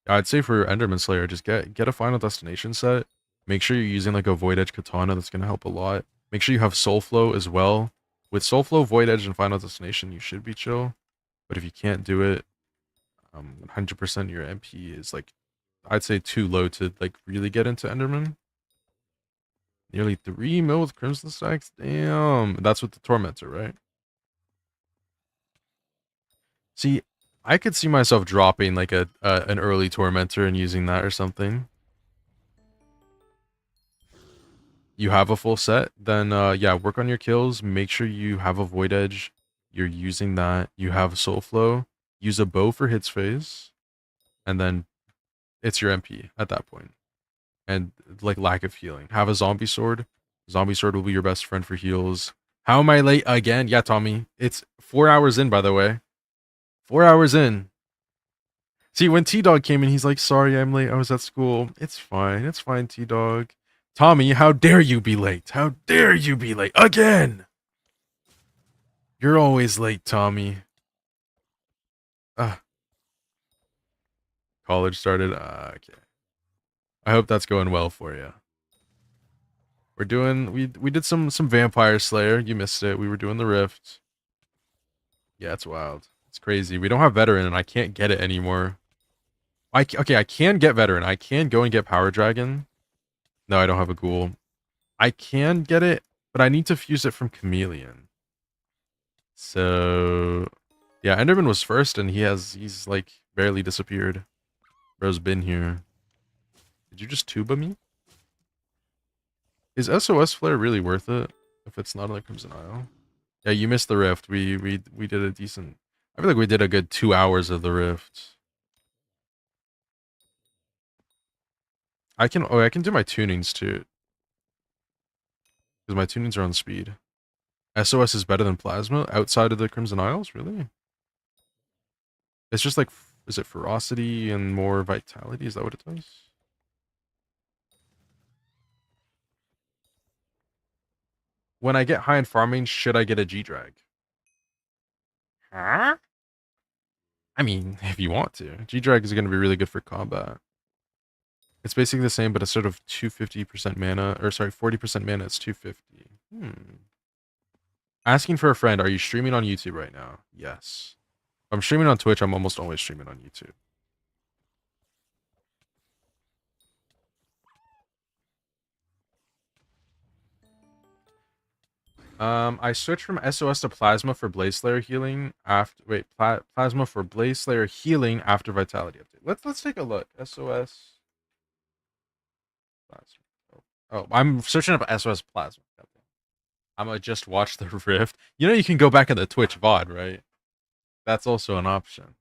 I'd say for Enderman Slayer, just get a Final Destination set. Make sure you're using like a Void Edge Katana. That's gonna help a lot. Make sure you have Soul Flow as well. With Soul Flow, Void Edge, and Final Destination, you should be chill. But if you can't do it, 100% your MP is like, I'd say too low to like really get into Enderman. Nearly 3 mil with Crimson Stacks. Damn, that's with the Tormentor, right? See, I could see myself dropping like an early Tormentor and using that or something. You have a full set, then yeah, work on your kills. Make sure you have a Void Edge. You're using that. You have Soul Flow. Use a bow for hits phase, and then it's your MP at that point. And like lack of healing. Have a zombie sword. Zombie sword will be your best friend for heals. How am I late again? Yeah, Tommy. It's 4 hours in, by the way. 4 hours in. See, when T-Dog came in, he's like, sorry, I'm late. I was at school. It's fine. It's fine, T-Dog. Tommy, how dare you be late? How dare you be late? Again! You're always late, Tommy. College started. Okay. I hope that's going well for you. We're doing. We did some Vampire Slayer. You missed it. We were doing the Rift. Yeah, it's wild. It's crazy. We don't have Veteran, and I can't get it anymore. Okay, I can get Veteran. I can go and get Power Dragon. No, I don't have a Ghoul. I can get it, but I need to fuse it from Chameleon. So, yeah, Enderman was first, and he's like barely disappeared. Bro's been here. Did you just tuba me? Is SOS Flare really worth it if it's not on the Crimson Isle? Yeah, you missed the Rift. We did a decent. I feel like we did a good 2 hours of the Rift. I can do my tunings too, because my tunings are on speed. SOS is better than Plasma outside of the Crimson Isles, really? It's just like, is it ferocity and more vitality? Is that what it does? When I get high in farming, should I get a G-Drag? Huh? I mean, if you want to. G-Drag is going to be really good for combat. It's basically the same, but instead of 250% mana, or sorry, 40% mana, it's 250. Asking for a friend, are you streaming on YouTube right now? Yes. If I'm streaming on Twitch, I'm almost always streaming on YouTube. I switched from SOS to Plasma for Blaze Slayer healing after Plasma for Blaze Slayer healing after Vitality update. Let's take a look. SOS Plasma. Oh, I'm searching up SOS Plasma. I'm gonna just watch the Rift. You know you can go back in the Twitch VOD, right? That's also an option.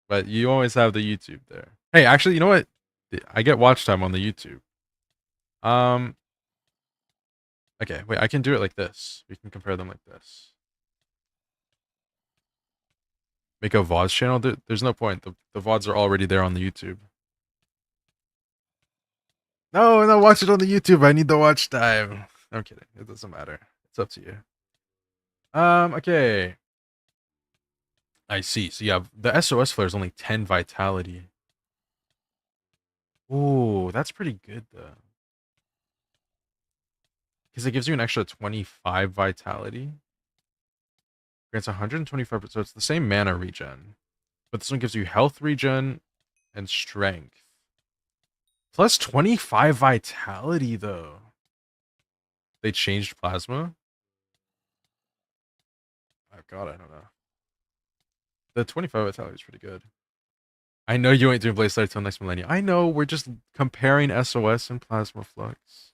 But you always have the YouTube there. Hey, actually, you know what? I get watch time on the YouTube. Um okay, wait, I can do it like this. We can compare them like this. Make a VODs channel? There's no point. The VODs are already there on the YouTube. No, watch it on the YouTube. I need the watch time. I'm kidding. It doesn't matter. It's up to you. Okay. I see. So yeah, the SOS flare is only 10 vitality. Ooh, that's pretty good though. Because it gives you an extra 25 vitality. Grants 125%. So it's the same mana regen. But this one gives you health regen and strength. Plus 25 vitality though. They changed plasma? Oh god, I don't know. The 25 vitality is pretty good. I know you ain't doing Blaze Slayer till next millennium. I know, we're just comparing SOS and Plasma Flux.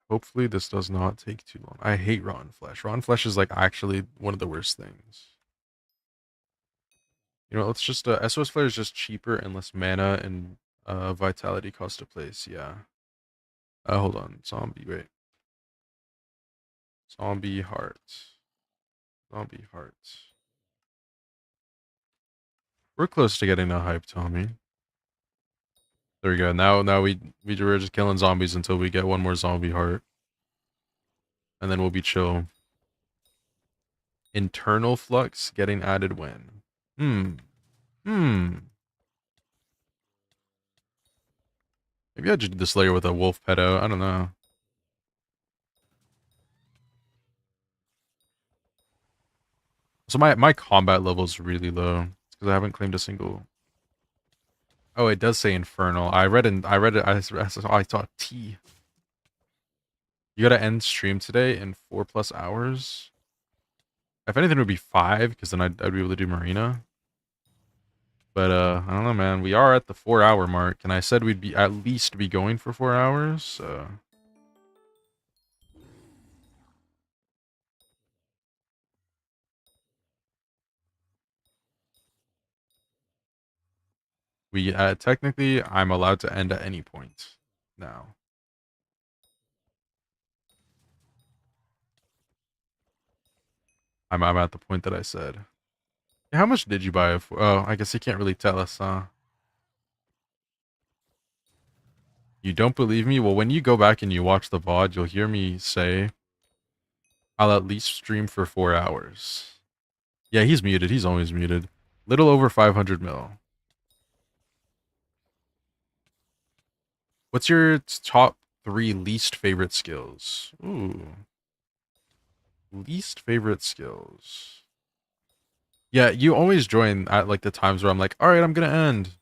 Hopefully this does not take too long. I hate Rotten Flesh. Rotten Flesh is like actually one of the worst things. You know, let's just SOS Flare is just cheaper and less mana and vitality cost to place. Yeah. Hold on. Zombie, wait. Zombie heart. Zombie heart. We're close to getting a hype, Tommy. There we go. Now we're just killing zombies until we get one more zombie heart. And then we'll be chill. Internal flux getting added when? Maybe I just did the Slayer with a wolf pedo. I don't know. So my combat level is really low because I haven't claimed a single. Oh, it does say infernal. I read it. I saw T. You gotta end stream today in 4+ hours. If anything, it would be 5 because then I'd be able to do Marina. But I don't know, man. We are at the 4-hour mark, and I said we'd be at least be going for 4 hours. So we technically I'm allowed to end at any point now. I'm at the point that I said. How much did you buy it for? Oh, I guess you can't really tell us, huh? You don't believe me? Well, when you go back and you watch the VOD, you'll hear me say, I'll at least stream for 4 hours. Yeah, he's muted. He's always muted. Little over 500 mil. What's your top 3 least favorite skills? Ooh. Least favorite skills. Yeah, you always join at like the times where I'm like, all right, I'm going to end.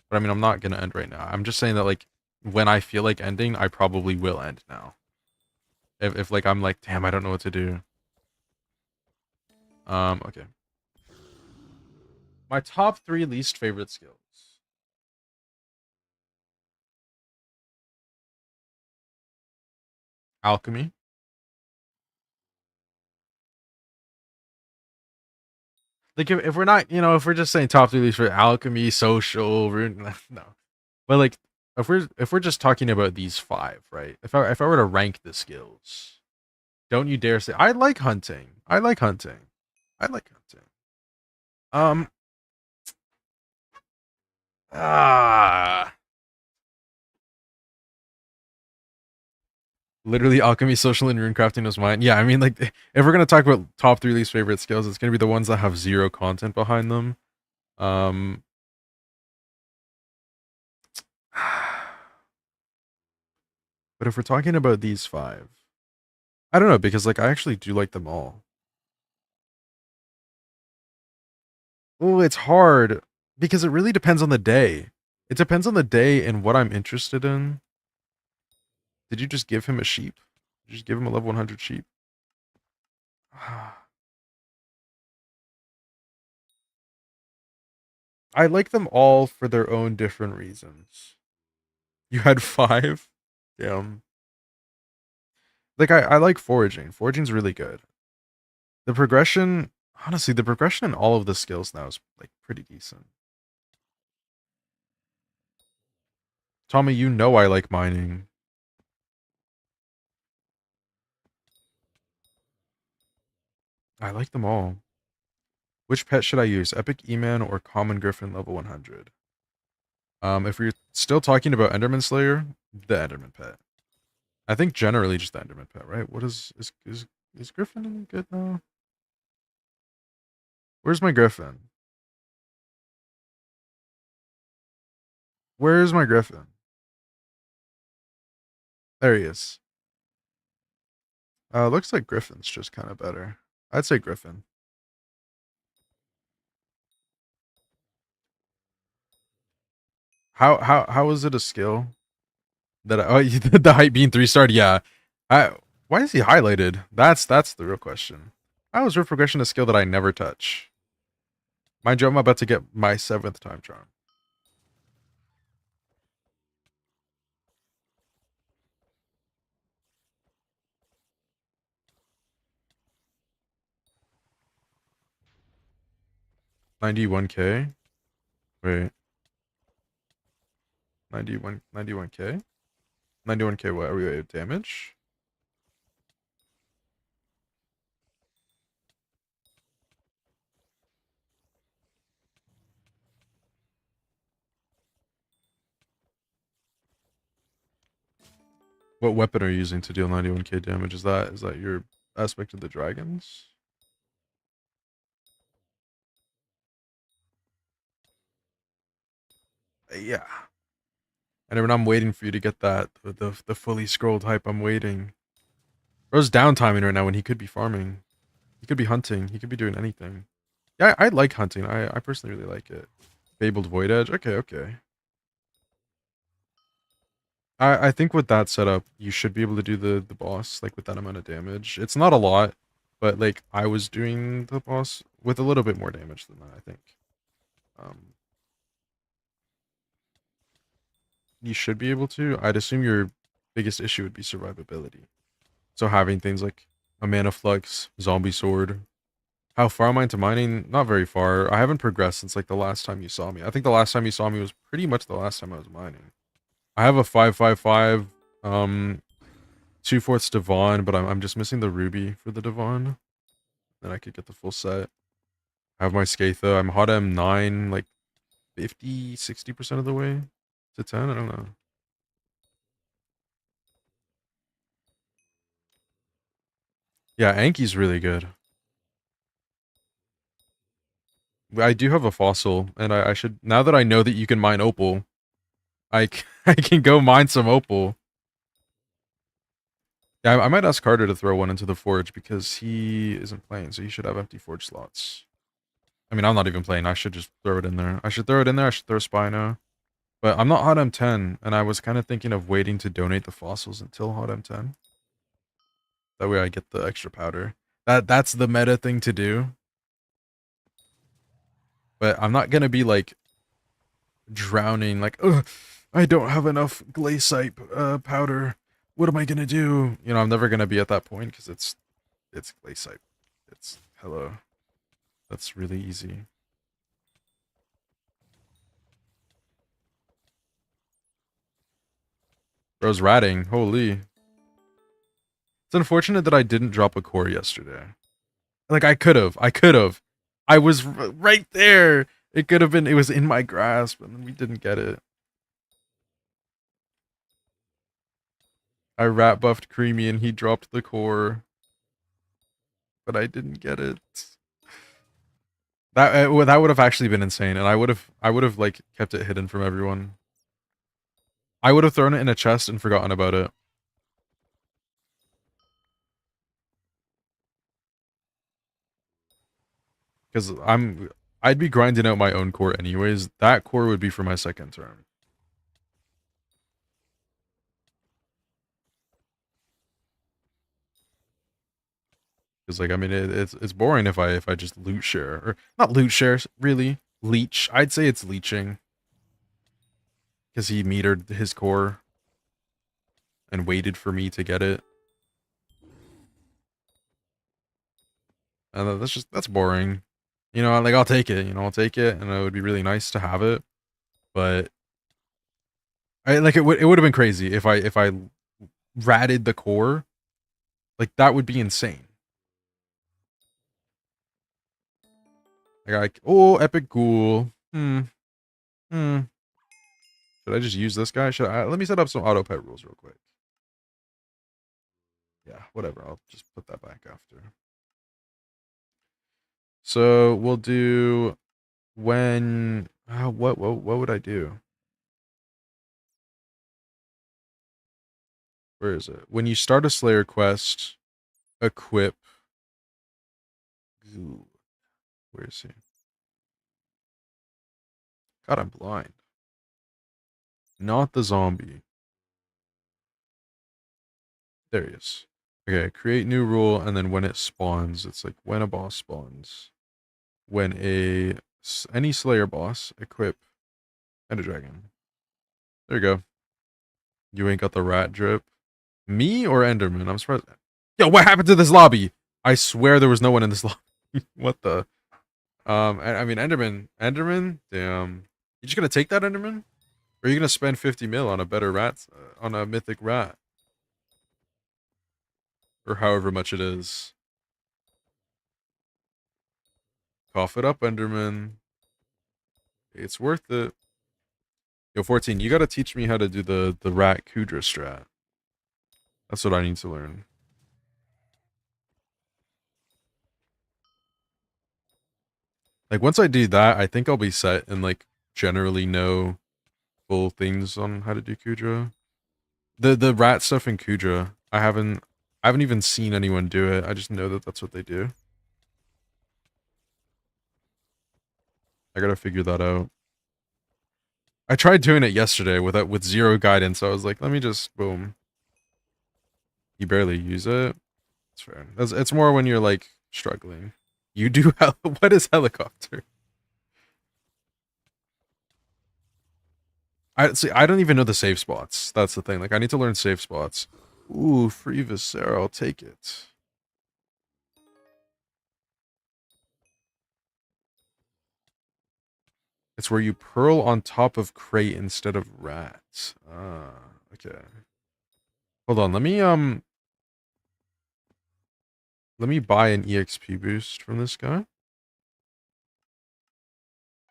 But I mean, I'm not going to end right now. I'm just saying that like when I feel like ending, I probably will end now. If like I'm like, damn, I don't know what to do. Okay. My top 3 least favorite skills. Alchemy. Like if we're not, if we're just saying top 3 least for alchemy, social, no. But like if we're just talking about these 5, right? If I were to rank the skills, don't you dare say I like hunting. I like hunting. I like hunting. Um ah Literally alchemy, social, and runecrafting was mine. Yeah, I mean like if we're gonna talk about top 3 least favorite skills, it's gonna be the ones that have 0 content behind them. Um but if we're talking about these 5, I don't know, because like I actually do like them all. Oh, it's hard because it really depends on the day. It depends on the day and what I'm interested in. Did you just give him a sheep? Did you just give him a level 100 sheep? I like them all for their own different reasons. You had 5? Damn. Like, I like foraging. Foraging's really good. The progression, honestly, the progression in all of the skills now is, like, pretty decent. Tommy, you know I like mining. I like them all. Which pet should I use? Epic E-Man or Common Griffin level 100? If we're still talking about Enderman Slayer, the Enderman pet. I think generally just the Enderman pet, right? What is Griffin any good now? Where's my Griffin? Where's my Griffin? There he is. Looks like Griffin's just kind of better. I'd say Griffin. How is it a skill that the hype being 3-starred? Yeah. Why is he highlighted? That's the real question. How is rift progression a skill that I never touch? Mind you, I'm about to get my 7th time charm. $91K. Wait, 91K. 91K. What are we at damage? What weapon are you using to deal 91K damage? Is that your aspect of the dragons? Yeah. And when I'm waiting for you to get that the fully scrolled hype, I'm waiting. Bro's downtiming right now when he could be farming. He could be hunting. He could be doing anything. Yeah, I like hunting. I personally really like it. Fabled Void Edge. Okay, okay. I think with that setup, you should be able to do the boss like with that amount of damage. It's not a lot, but like I was doing the boss with a little bit more damage than that, I think. Um, you should be able to. I'd assume your biggest issue would be survivability. So having things like a mana flux, zombie sword. How far am I into mining? Not very far. I haven't progressed since like the last time you saw me. I think the last time you saw me was pretty much the last time I was mining. I have a 555, 2/4 Devon, but I'm just missing the ruby for the Devon. Then I could get the full set. I have my Skatha. I'm hot M9 like 50, 60% of the way to 10. I don't know. Yeah, Anki's really good. I do have a fossil, and I should, now that I know that you can mine opal, I can go mine some opal. Yeah, I might ask Carter to throw one into the forge because he isn't playing, so he should have empty forge slots. I mean, I'm not even playing. I should just throw it in there. I should throw it in there. I should throw Spino. But I'm not hot M10, and I was kind of thinking of waiting to donate the fossils until hot M10. That way I get the extra powder. That's the meta thing to do. But I'm not gonna be like drowning, like, ugh, I don't have enough glacipe powder. What am I gonna do? You know, I'm never gonna be at that point because it's glacipe. It's hello. That's really easy. Bro's ratting. Holy. It's unfortunate that I didn't drop a core yesterday. Like I could have. I could have. I was right there. It could have been. It was in my grasp, and we didn't get it. I rat buffed Creamy, and he dropped the core, but I didn't get it. That would have actually been insane, and I would have like kept it hidden from everyone. I would have thrown it in a chest and forgotten about it. Because I'd be grinding out my own core anyways. That core would be for my second turn. Because like I mean it's boring if I just loot share or not loot shares really leech. I'd say it's leeching because he metered his core and waited for me to get it. And that's boring. You know, like I'll take it. You know, I'll take it, and it would be really nice to have it. But I like it would have been crazy if I ratted the core. Like that would be insane. Like oh epic ghoul. Hmm. Should I just use this guy? Should I let me set up some auto pet rules real quick. Yeah, whatever. I'll just put that back after. So we'll do when what would I do? Where is it? When you start a Slayer quest, equip. Ooh, where is he? God, I'm blind. Not the zombie. There he is. Okay, create new rule, and then when it spawns, it's like when a boss spawns. When any Slayer boss, equip Ender Dragon. There you go. You ain't got the rat drip. Me or Enderman? I'm surprised. Yo, what happened to this lobby? I swear there was no one in this lobby. What the? I mean, Enderman. Damn. You just gonna take that Enderman? Or are you gonna spend 50 mil on a better rat, on a mythic rat, or however much it is? Cough it up, Enderman. It's worth it. Yo, 14, you gotta teach me how to do the rat Kudra strat. That's what I need to learn. Like once I do that, I think I'll be set and like generally know full things on how to do Kudra. The rat stuff in Kudra, I haven't even seen anyone do it. I just know that that's what they do. I gotta figure that out. I tried doing it yesterday with zero guidance. So I was like, let me just boom. You barely use it. It's fair. It's more when you're like struggling. You do what is helicopter? I see. I don't even know the safe spots. That's the thing. Like I need to learn safe spots. Ooh, free Viscera. I'll take it. It's where you pearl on top of crate instead of rat. Ah, okay. Hold on. Let me buy an EXP boost from this guy.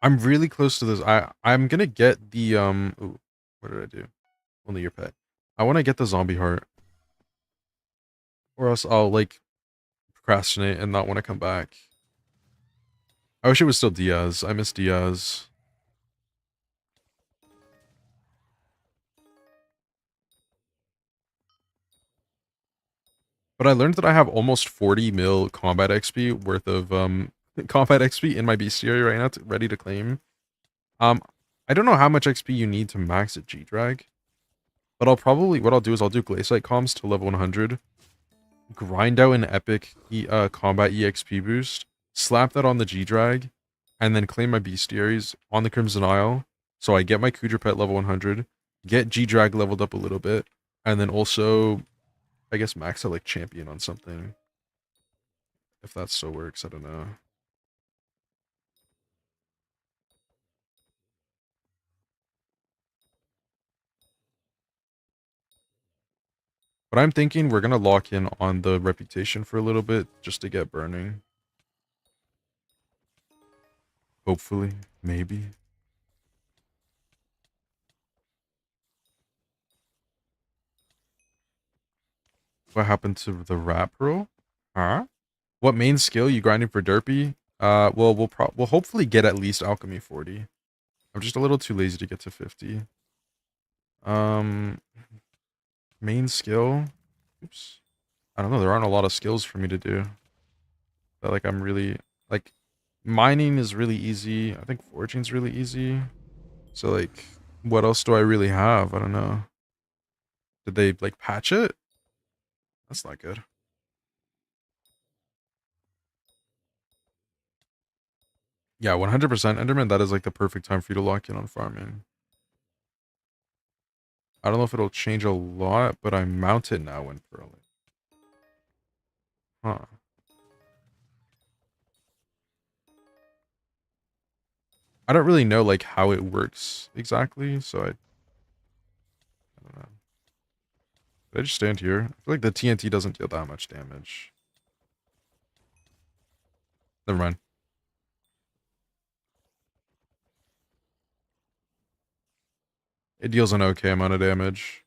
I'm really close to this. I'm gonna get the ooh, what did I do? Only your pet. I want to get the zombie heart, or else I'll like procrastinate and not want to come back. I wish it was still Diaz. I miss Diaz. But I learned that I have almost 40 mil combat XP worth of combat XP in my bestiary right now, ready to claim. Um, I don't know how much XP you need to max at G drag, but what I'll do is I'll do Glaciate comms to level 100, grind out an epic combat EXP boost, slap that on the G drag, and then claim my bestiaries on the Crimson Isle. So I get my Kudra pet level 100, get G drag leveled up a little bit, and then also I guess max out like champion on something. If that still works, I don't know. But I'm thinking we're gonna lock in on the reputation for a little bit just to get burning. Hopefully, maybe. What happened to the rat pearl? Huh? What main skill you grinding for derpy? Well, we'll hopefully get at least alchemy 40. I'm just a little too lazy to get to 50. Um, main skill. Oops. I don't know. There aren't a lot of skills for me to do. That like I'm really like mining is really easy. I think foraging's really easy. So like, what else do I really have? I don't know. Did they like patch it? That's not good. Yeah, 100% Enderman. That is like the perfect time for you to lock in on farming. I don't know if it'll change a lot, but I mount it now when pearling. Huh. I don't really know like how it works exactly, so I don't know. Did I just stand here? I feel like the TNT doesn't deal that much damage. Never mind. It deals an okay amount of damage.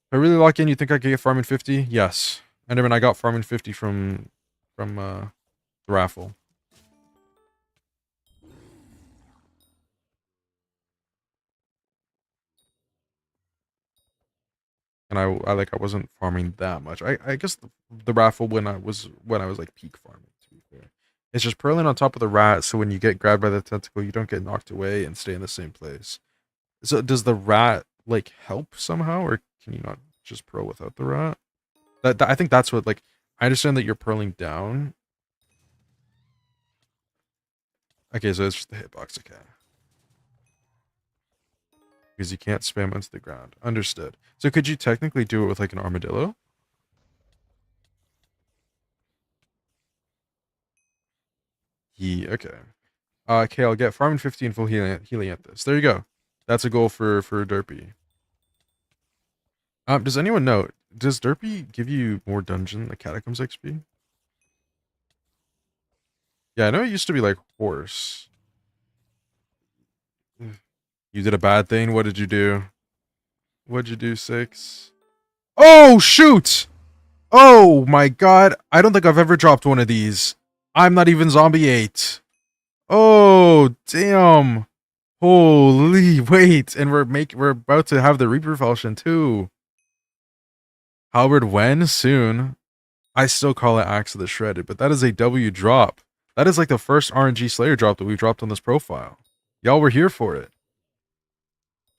If I really lock in, you think I could get farming 50? Yes. Enderman, I got farming 50 from the raffle. And I wasn't farming that much. I guess the raffle when I was like peak farming, to be fair. It's just purling on top of the rat, so when you get grabbed by the tentacle, you don't get knocked away and stay in the same place. So does the rat like help somehow, or can you not just pearl without the rat? That I think that's what like I understand that you're purling down. Okay, so it's just the hitbox, okay. Because you can't spam into the ground. Understood. So could you technically do it with like an armadillo? Okay. Okay, I'll get farming 50 and full healing at this. There you go. That's a goal for Derpy. Does anyone know? Does Derpy give you more dungeon like catacombs XP? Yeah, I know it used to be like horse. You did a bad thing. What did you do? What'd you do, 6? Oh shoot! Oh my god! I don't think I've ever dropped one of these. I'm not even zombie 8. Oh damn! Holy wait! And we're about to have the Reaper Falchion too. Halberd when? Soon. I still call it Axe of the Shredded, but that is a W drop. That is like the first RNG Slayer drop that we've dropped on this profile. Y'all were here for it.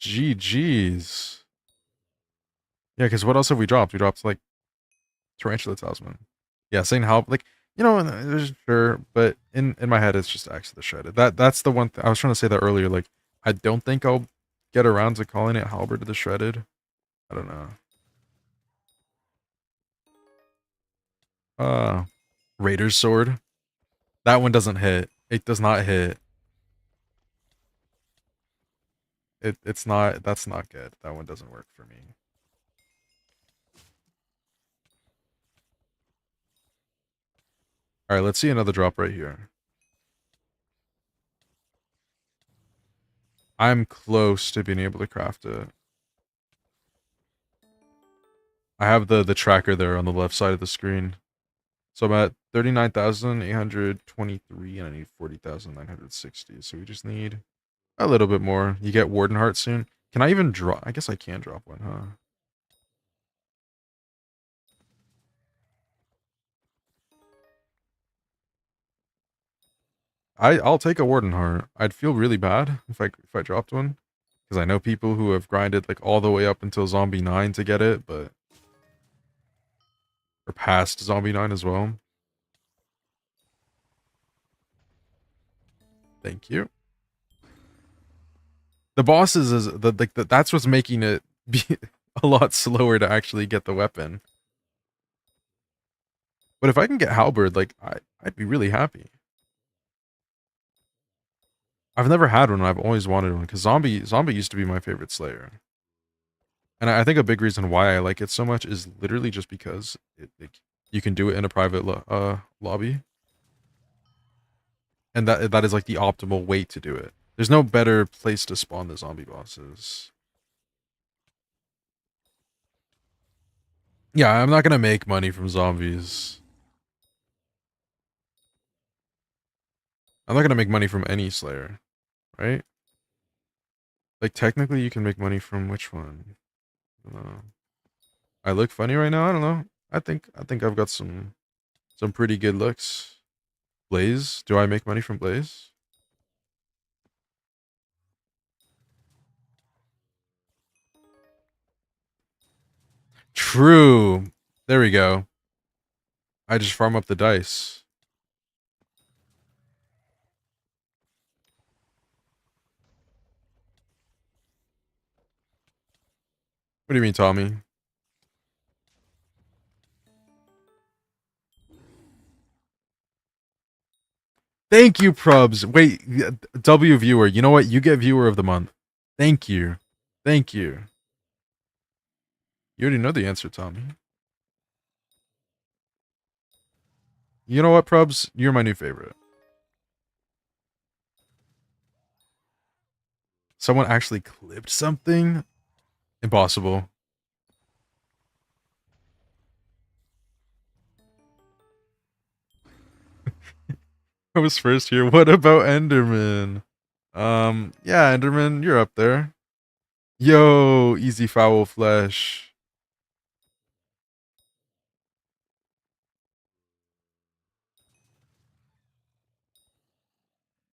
GG's. Yeah, because what else have we dropped? We dropped like Tarantula Talisman. Yeah, Saint Halb, like, you know, sure, but in my head, it's just Axe of the Shredded. That's the one I was trying to say that earlier. Like, I don't think I'll get around to calling it Halberd of the Shredded. I don't know. Uh, Raider's Sword. That one doesn't hit. It does not hit. It's not. That's not good. That one doesn't work for me. All right, let's see another drop right here. I'm close to being able to craft it. I have the tracker there on the left side of the screen. So I'm at 39,823 and I need 40,960. So we just need a little bit more. You get Warden Heart soon. Can I even drop? I guess I can drop one, huh? I'll take a Warden Heart. I'd feel really bad if I dropped one. Because I know people who have grinded like all the way up until Zombie 9 to get it, but or past Zombie 9 as well. Thank you. The bosses is that's what's making it be a lot slower to actually get the weapon. But if I can get Halberd, like I'd be really happy. I've never had one. I've always wanted one because zombie used to be my favorite Slayer, and I think a big reason why I like it so much is literally just because you can do it in a private lobby, and that is like the optimal way to do it. There's no better place to spawn the zombie bosses. Yeah, I'm not gonna make money from zombies. I'm not gonna make money from any Slayer, right? Like technically, you can make money from which one? I look funny right now. I don't know. I think I've got some pretty good looks. Blaze? Do I make money from Blaze? True. There we go. I just farm up the dice. What do you mean, Tommy? Thank you, Probs. Wait, W viewer. You know what? You get viewer of the month. Thank you. Thank you. You already know the answer, Tommy. You know what, Probs? You're my new favorite. Someone actually clipped something? Impossible. I was first here. What about Enderman? Yeah, Enderman, you're up there. Yo, easy foul flesh.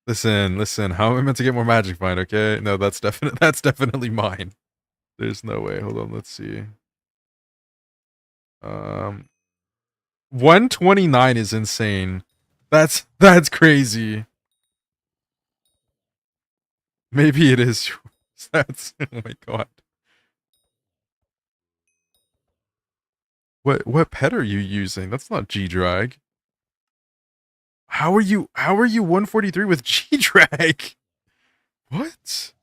Listen. How am I meant to get more magic find? Okay, no, that's definitely mine. There's no way. Hold on, let's see. 129 is insane. That's crazy. Maybe it is yours. That's oh my god. What pet are you using? That's not G drag. How are you 143 with G drag? What?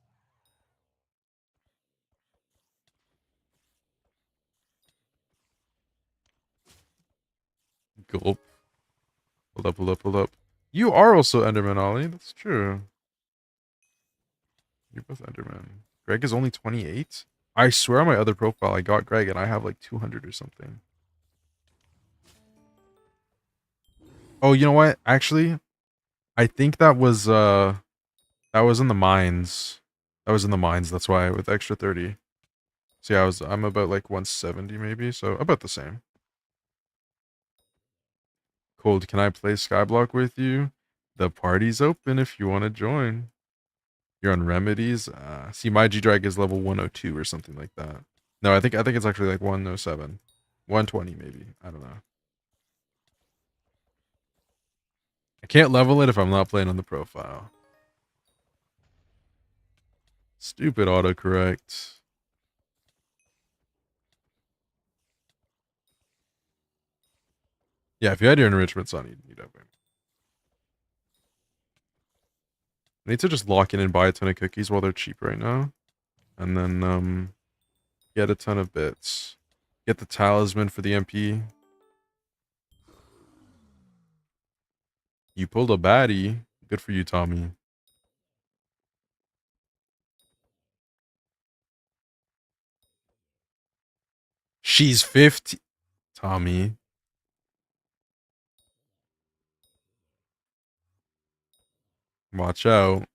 Gulp. Hold up. You are also Enderman, Ollie. That's true. You're both Enderman. Greg is only 28? I swear on my other profile I got Greg and I have like 200 or something. Oh, you know what? Actually, I think that was in the mines. That was in the mines. That's why with extra 30. So yeah, I'm about like 170 maybe, so about the same. Cold, can I play Skyblock with you? The party's open if you want to join. You're on remedies. See, my G drag is level 102 or something like that. No, I think it's actually like 107, 120 maybe. I don't know. I can't level it if I'm not playing on the profile. Stupid autocorrect. Yeah, if you had your enrichments on, you'd have it. I need to just lock in and buy a ton of cookies while they're cheap right now, and then get a ton of bits. Get the talisman for the MP. You pulled a baddie. Good for you, Tommy. She's 50. Tommy. Watch out.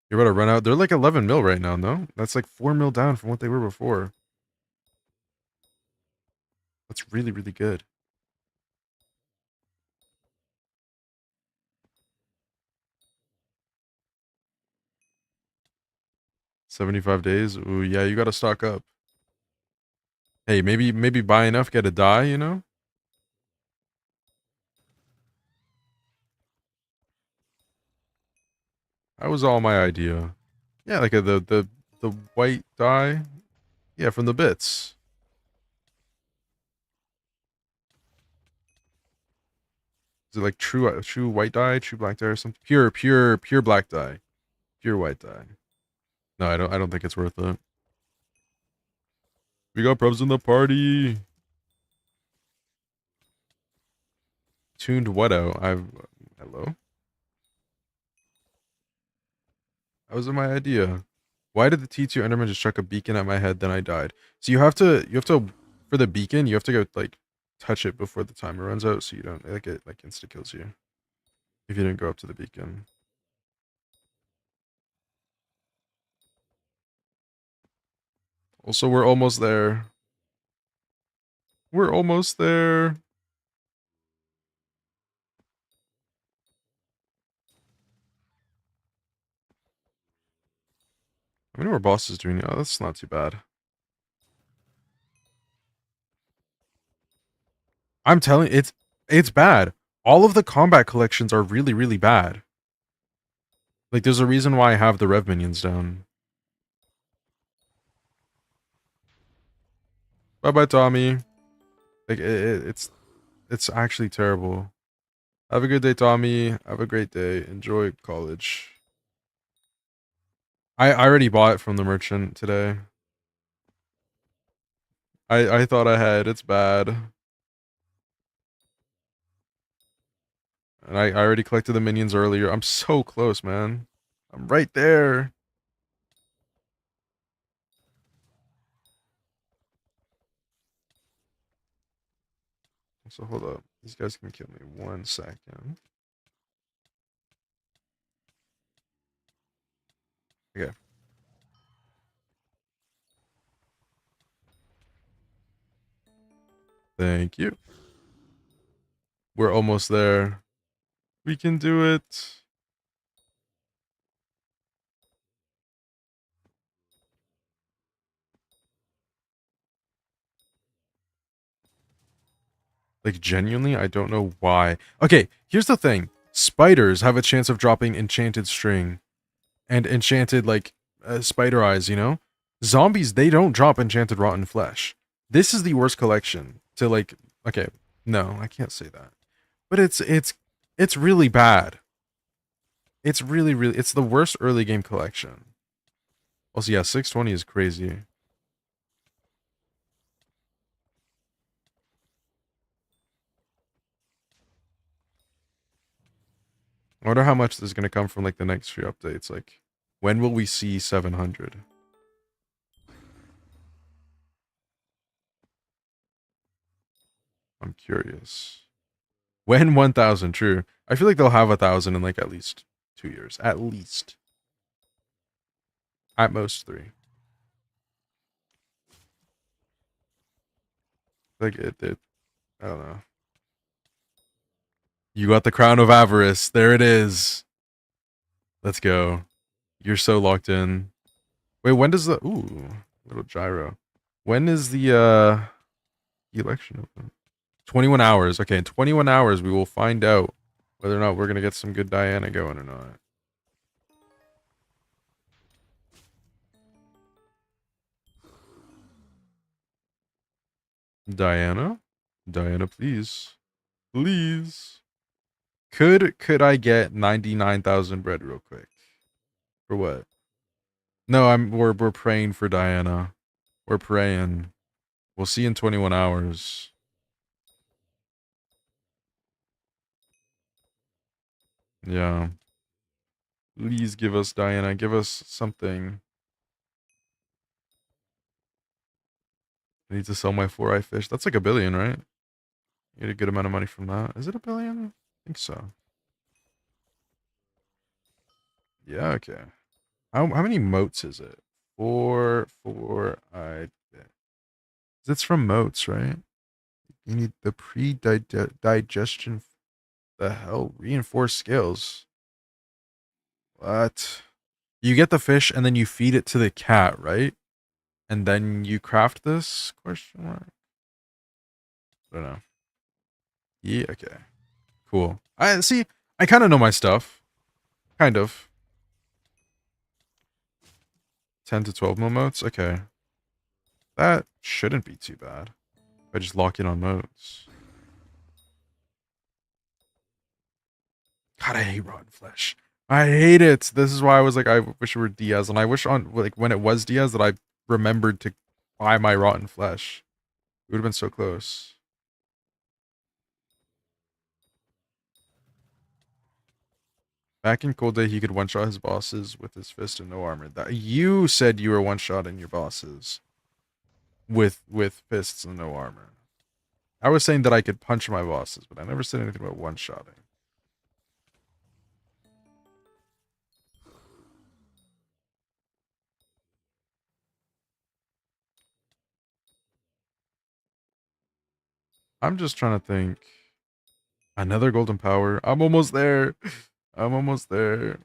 You're about to run out. They're like 11 mil right now, no? That's like 4 mil down from what they were before. That's really, really good. 75 days. Ooh, yeah, you gotta stock up. Hey, maybe buy enough, get a die, you know? That was all my idea. Yeah, like the white dye. Yeah, from the bits. Is it like true white dye, true black dye, or something? Pure black dye, pure white dye. No, I don't think it's worth it. We got probs in the party. Tuned what out? Hello. That was my idea. Why did the T2 Enderman just chuck a beacon at my head? Then I died. So you have to for the beacon. You have to go like touch it before the timer runs out, so you don't like it like insta kills you if you didn't go up to the beacon. Also, we're almost there. We're almost there. How many more bosses do we need? Oh, that's not too bad. I'm telling it's bad. All of the combat collections are really, really bad. Like, there's a reason why I have the Rev minions down. Bye bye, Tommy. Like, it's actually terrible. Have a good day, Tommy. Have a great day. Enjoy college. I already bought it from the merchant today. I thought I had. It's bad. And I already collected the minions earlier. I'm so close, man. I'm right there. So hold up. These guys can kill me 1 second. Okay. Thank you. We're almost there. We can do it. Like, genuinely, I don't know why. Okay, here's the thing. Spiders have a chance of dropping enchanted string and enchanted, like, spider eyes, you know? Zombies, they don't drop enchanted rotten flesh. This is the worst collection to, like, okay, no, I can't say that. But it's really bad. It's really, it's the worst early game collection. Also, yeah, 620 is crazy. I wonder how much this is going to come from, like, the next few updates. Like, when will we see 700? I'm curious. When 1,000, true. I feel like they'll have 1,000 in, like, at least 2 years. At least. At most 3. Like, I don't know. You got the crown of avarice. There it is. Let's go. You're so locked in. Wait, when does the... Ooh, little gyro. When is the, election open? 21 hours. Okay, in 21 hours, we will find out whether or not we're going to get some good Diana going or not. Diana? Diana, please. Please. Could I get 99,000 bread real quick? For what? No, we're praying for Diana. We're praying. We'll see in 21 hours. Yeah. Please give us Diana. Give us something. I need to sell my 4-eye fish. That's like 1 billion, right? You get a good amount of money from that. Is it 1 billion? I think so. Yeah, okay. How many moats is it? 4 fish. It's from moats, right? You need the pre-digestion. The hell? Reinforced scales. What? You get the fish and then you feed it to the cat, right? And then you craft this? Question mark. I don't know. Yeah, okay. Cool. I see. I kind of know my stuff. Kind of. 10 to 12 mil moats? Okay. That shouldn't be too bad. If I just lock in on moats. God, I hate rotten flesh. I hate it. This is why I was like, I wish it were Diaz. And I wish on, like, when it was Diaz that I remembered to buy my rotten flesh. It would have been so close. Back in Cold Day, he could one-shot his bosses with his fist and no armor. That you said you were one-shotting your bosses with fists and no armor. I was saying that I could punch my bosses, but I never said anything about one-shotting. I'm just trying to think. Another golden power. I'm almost there. I'm almost there.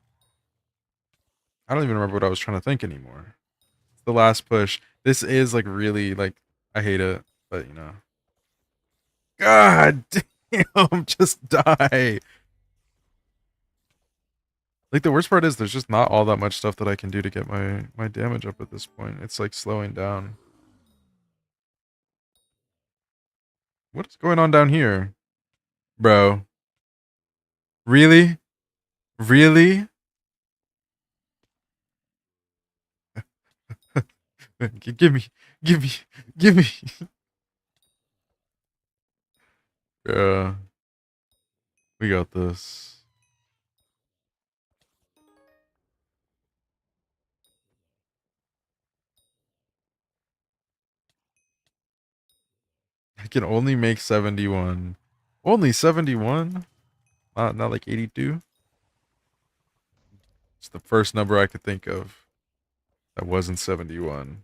I don't even remember what I was trying to think anymore. It's the last push. This is like really like I hate it, but you know. God damn, just die. Like the worst part is there's just not all that much stuff that I can do to get my damage up at this point. It's like slowing down. What is going on down here? Bro. Really? Really? Give me, give me, give me. Yeah, we got this. I can only make 71. Only 71? Not like 82? It's the first number I could think of that wasn't 71.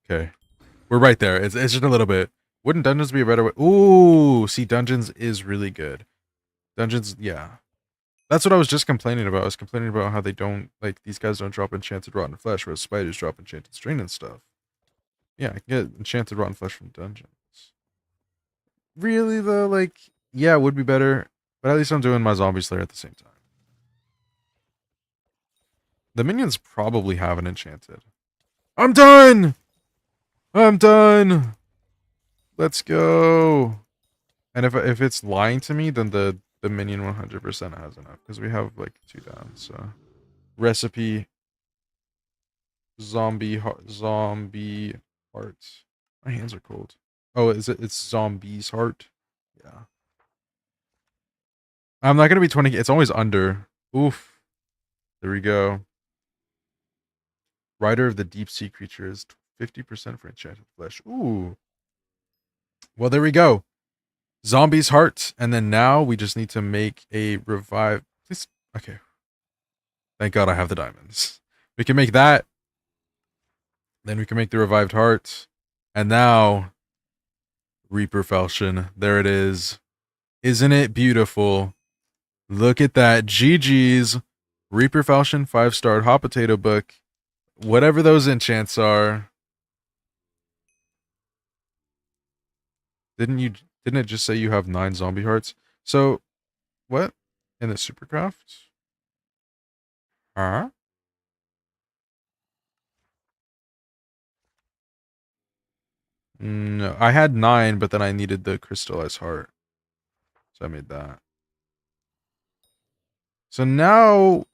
Okay. We're right there. It's just a little bit. Wouldn't dungeons be a better way? Ooh, see, dungeons is really good. Dungeons, yeah. That's what I was just complaining about. I was complaining about how they don't, like, these guys don't drop enchanted rotten flesh, whereas spiders drop enchanted string and stuff. Yeah, I can get enchanted rotten flesh from dungeons. Really, though, like, yeah, it would be better, but at least I'm doing my zombie slayer at the same time. The minions probably have an enchanted. I'm done! I'm done! Let's go! And if it's lying to me, then the minion 100% has enough, because we have, like, 2 down, so. Recipe zombie heart. My hands are cold. Oh, is it? It's zombie's heart. Yeah. I'm not gonna be 20. It's always under. Oof. There we go. Rider of the deep sea creatures. 50% for enchanted flesh. Ooh. Well, there we go. Zombie's heart, and then now we just need to make a revive. Please. Okay. Thank God I have the diamonds. We can make that. Then we can make the revived heart, and now Reaper Falchion. There it is. Isn't it beautiful? Look at that. GG's. Reaper Falchion 5-star hot potato book. Whatever those enchants are. Didn't it just say you have 9 zombie hearts? So what? In the supercraft? Huh? No. I had 9, but then I needed the crystallized heart. So I made that. So now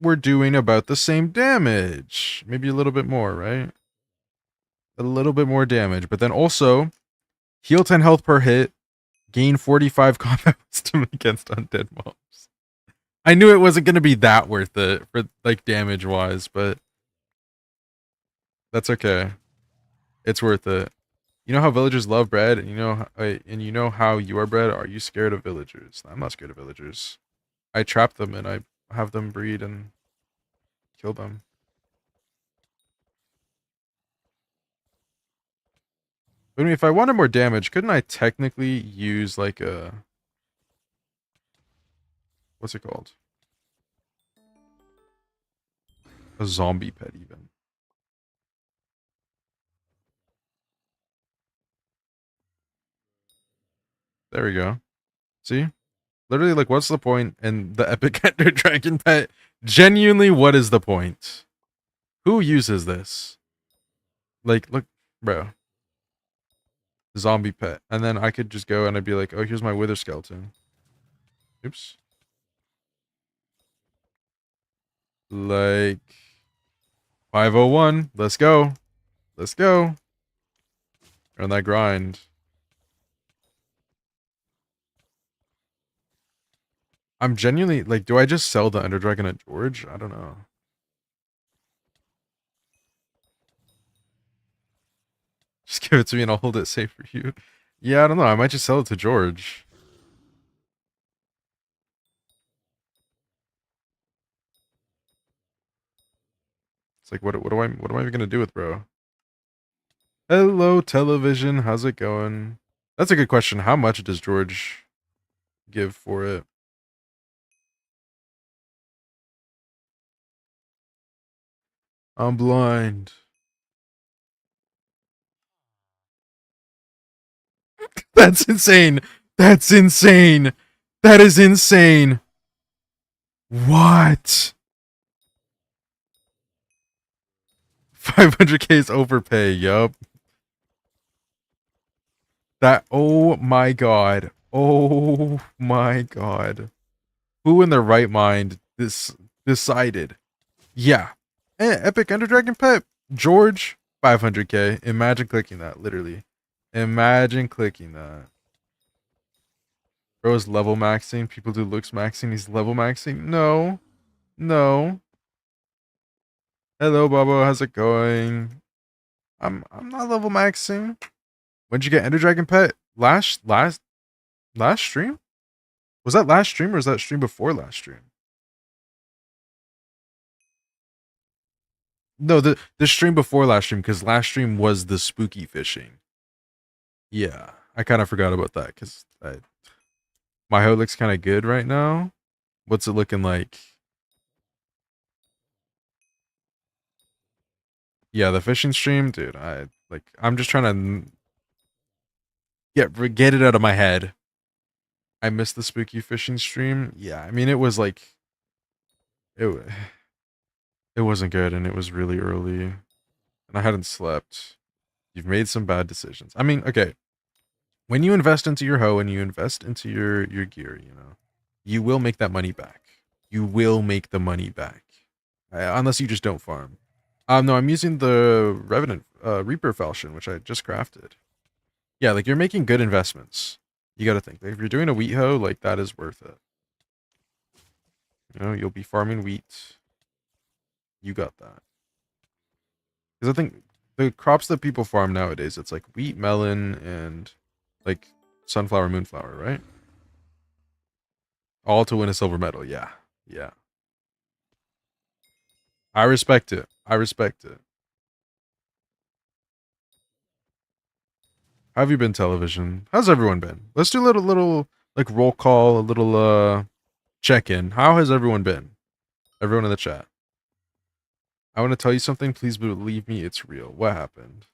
we're doing about the same damage. Maybe a little bit more, right? A little bit more damage. But then also, heal 10 health per hit, gain 45 combat wisdom against undead mobs. I knew it wasn't going to be that worth it for like damage wise, but that's okay. It's worth it. You know how villagers love bread, and you know how you are bread. Are you scared of villagers? I'm not scared of villagers. I trap them and I have them breed and kill them. But I mean, if I wanted more damage, couldn't I technically use like a what's it called? A zombie pet even. There we go. See? Literally, like, what's the point in the Epic Ender Dragon pet? Genuinely, what is the point? Who uses this? Like, look, bro. Zombie pet. And then I could just go and I'd be like, oh, here's my wither skeleton. Oops. Like, 501. Let's go. Let's go. Earn that grind. I'm genuinely, like, do I just sell the Ender Dragon at George? I don't know. Just give it to me and I'll hold it safe for you. Yeah, I don't know. I might just sell it to George. It's like, what am I even gonna do with bro? Hello, television. How's it going? That's a good question. How much does George give for it? I'm blind. That's insane. That's insane. That is insane. What? 500k is overpay. Yup. That. Oh my god. Oh my god. Who in their right mind decided? Yeah. Epic Ender Dragon Pet. George. 500k. Imagine clicking that. Literally. Imagine clicking that. Bro is level maxing. People do looks maxing. He's level maxing. No. No. Hello, Bobo. How's it going? I'm not level maxing. When'd you get Ender Dragon Pet? Last stream? Was that last stream or was that stream before last stream? No, the stream before last stream, because last stream was the spooky fishing. Yeah, I kind of forgot about that because my hoe looks kind of good right now. What's it looking like? Yeah, the fishing stream, dude. I'm just trying to get it out of my head. I missed the spooky fishing stream. Yeah, I mean it was like it it wasn't good and it was really early and I hadn't slept. You've made some bad decisions. I mean, okay. When you invest into your hoe and you invest into your gear, you know, you will make that money back. You will make the money back. Unless you just don't farm. No, I'm using the Revenant Reaper Falchion, which I just crafted. Yeah, like you're making good investments. You gotta think. Like, if you're doing a wheat hoe, like that is worth it. You know, you'll be farming wheat. You got that. Because I think the crops that people farm nowadays, it's like wheat, melon, and like sunflower, moonflower, right? All to win a silver medal. Yeah. Yeah. I respect it. I respect it. How have you been, television? How's everyone been? Let's do a little like roll call, a little check-in. How has everyone been? Everyone in the chat. I want to tell you something. Please believe me, it's real. What happened?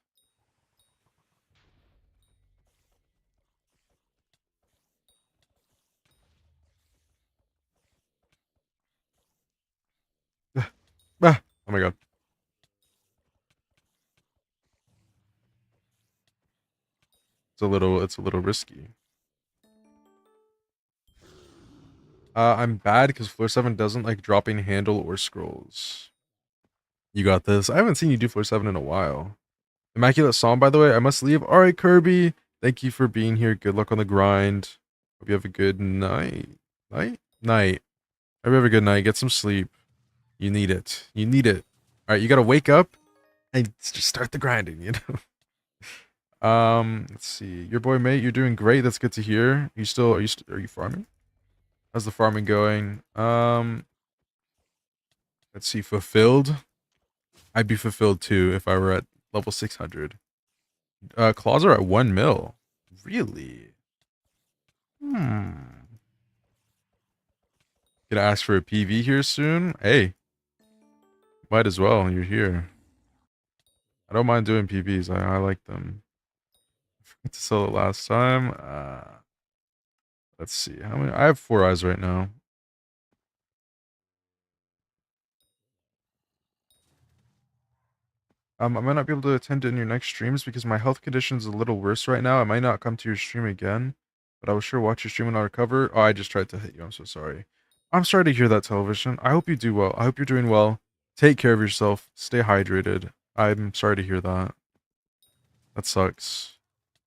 Ah, oh my god. It's a little risky. I'm bad because Floor 7 doesn't like dropping handle or scrolls. You got this. I haven't seen you do Floor 7 in a while. Immaculate Psalm, by the way. I must leave. Alright, Kirby. Thank you for being here. Good luck on the grind. Hope you have a good night. Night. Hope you have a good night. Get some sleep. You need it. You need it. Alright, you gotta wake up and just start the grinding, you know? Let's see. Your boy mate, you're doing great. That's good to hear. Are you farming? How's the farming going? Let's see. Fulfilled. I'd be fulfilled too if I were at level 600. Claws are at 1 mil. Really? Gonna ask for a PV here soon? Hey. Might as well. You're here. I don't mind doing PVs. I like them. I forgot to sell it last time. Let's see. How many? I have 4 eyes right now. I might not be able to attend in your next streams because my health condition is a little worse right now. I might not come to your stream again, but I will sure watch your stream when I recover. Oh, I just tried to hit you. I'm so sorry. I'm sorry to hear that, television. I hope you do well. I hope you're doing well. Take care of yourself. Stay hydrated. I'm sorry to hear that. That sucks.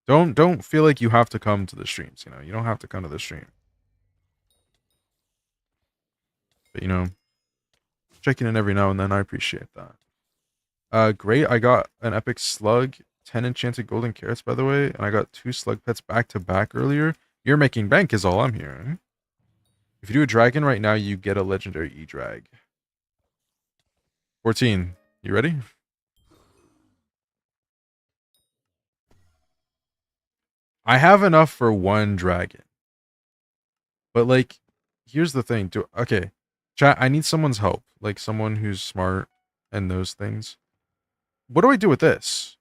Don't feel like you have to come to the streams, you know. You don't have to come to the stream. But you know, checking in every now and then, I appreciate that. Great. I got an epic slug, 10 enchanted golden carrots, by the way, and I got 2 slug pets back to back earlier. You're making bank is all I'm hearing. If you do a dragon right now, you get a legendary E-drag. 14. You ready? I have enough for 1 dragon. But like, here's the thing. Okay, chat, I need someone's help. Like someone who's smart and knows things. What do I do with this?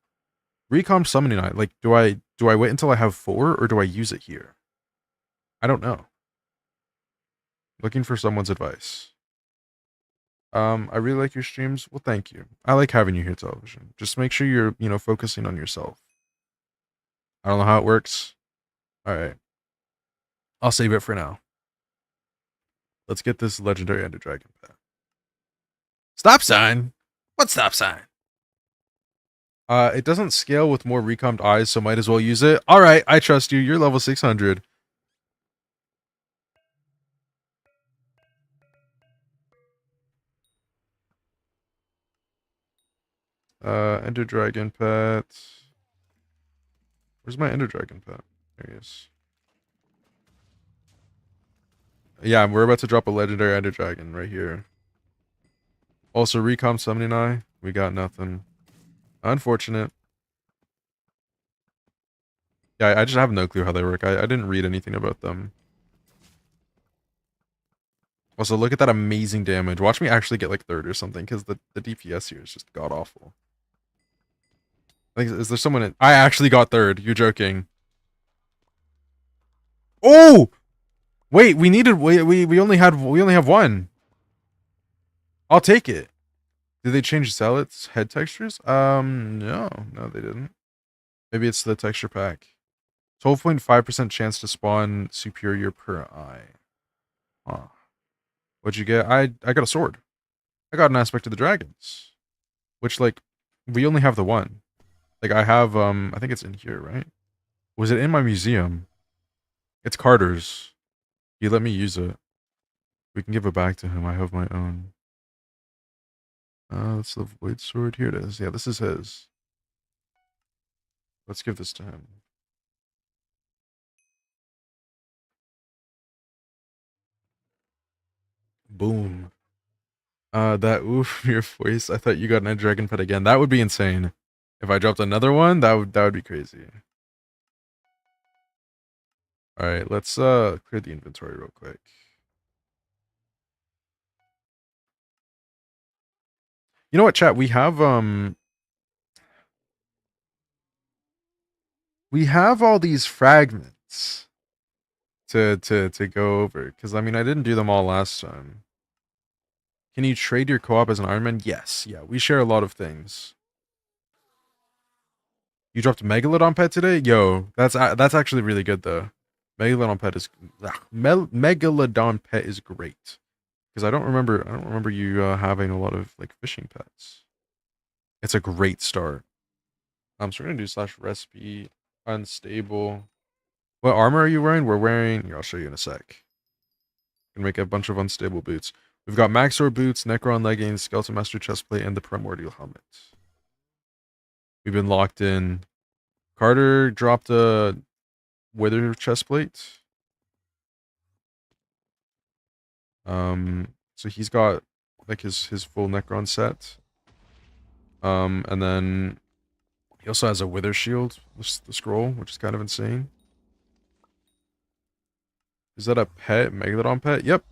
Recom summoning eye. Like, do I wait until I have 4 or do I use it here? I don't know. Looking for someone's advice. I really like your streams. Well, thank you. I like having you here, television. Just make sure you're, focusing on yourself. I don't know how it works. All right. I'll save it for now. Let's get this legendary Ender Dragon pet. Stop sign? What stop sign? It doesn't scale with more recombed eyes, so might as well use it. All right, I trust you. You're level 600. Ender Dragon pet. Where's my Ender Dragon pet? There he is. Yeah, we're about to drop a legendary Ender Dragon right here. Also, Recom 79. We got nothing. Unfortunate. Yeah, I just have no clue how they work. I didn't read anything about them. Also, look at that amazing damage. Watch me actually get like third or something, because the DPS here is just god awful. Like, is there someone in? I actually got third. You're joking. Oh! Wait, we only have one. I'll take it. Did they change Zealot's head textures? No, they didn't. Maybe it's the texture pack. 12.5% chance to spawn superior per eye. Huh. What'd you get? I got a sword. I got an aspect of the dragons. Which, like, we only have the one. Like, I have, I think it's in here, right? Was it in my museum? It's Carter's. He let me use it. We can give it back to him. I have my own. That's the Void Sword. Here it is. Yeah, this is his. Let's give this to him. Boom. That oof, your voice. I thought you got an dragon pet again. That would be insane. If I dropped another one, that would be crazy. All right, let's clear the inventory real quick. You know what, chat? We have all these fragments to go over, because I mean I didn't do them all last time. Can you trade your co-op as an Ironman? Yes. Yeah, we share a lot of things. You dropped Megalodon pet today? Yo, that's actually really good though. Megalodon pet is Megalodon pet is great. Because I don't remember you having a lot of like fishing pets. It's a great start. So we're gonna do /recipe unstable. What armor are you wearing? We're wearing. Here, I'll show you in a sec. Gonna make a bunch of unstable boots. We've got Maxor boots, Necron leggings, Skeleton Master chestplate, and the Primordial helmet. We've been locked in. Carter dropped a Wither chestplate. So he's got like his full Necron set. And then he also has a Wither shield, the scroll, which is kind of insane. Is that a pet? Megalodon pet? Yep.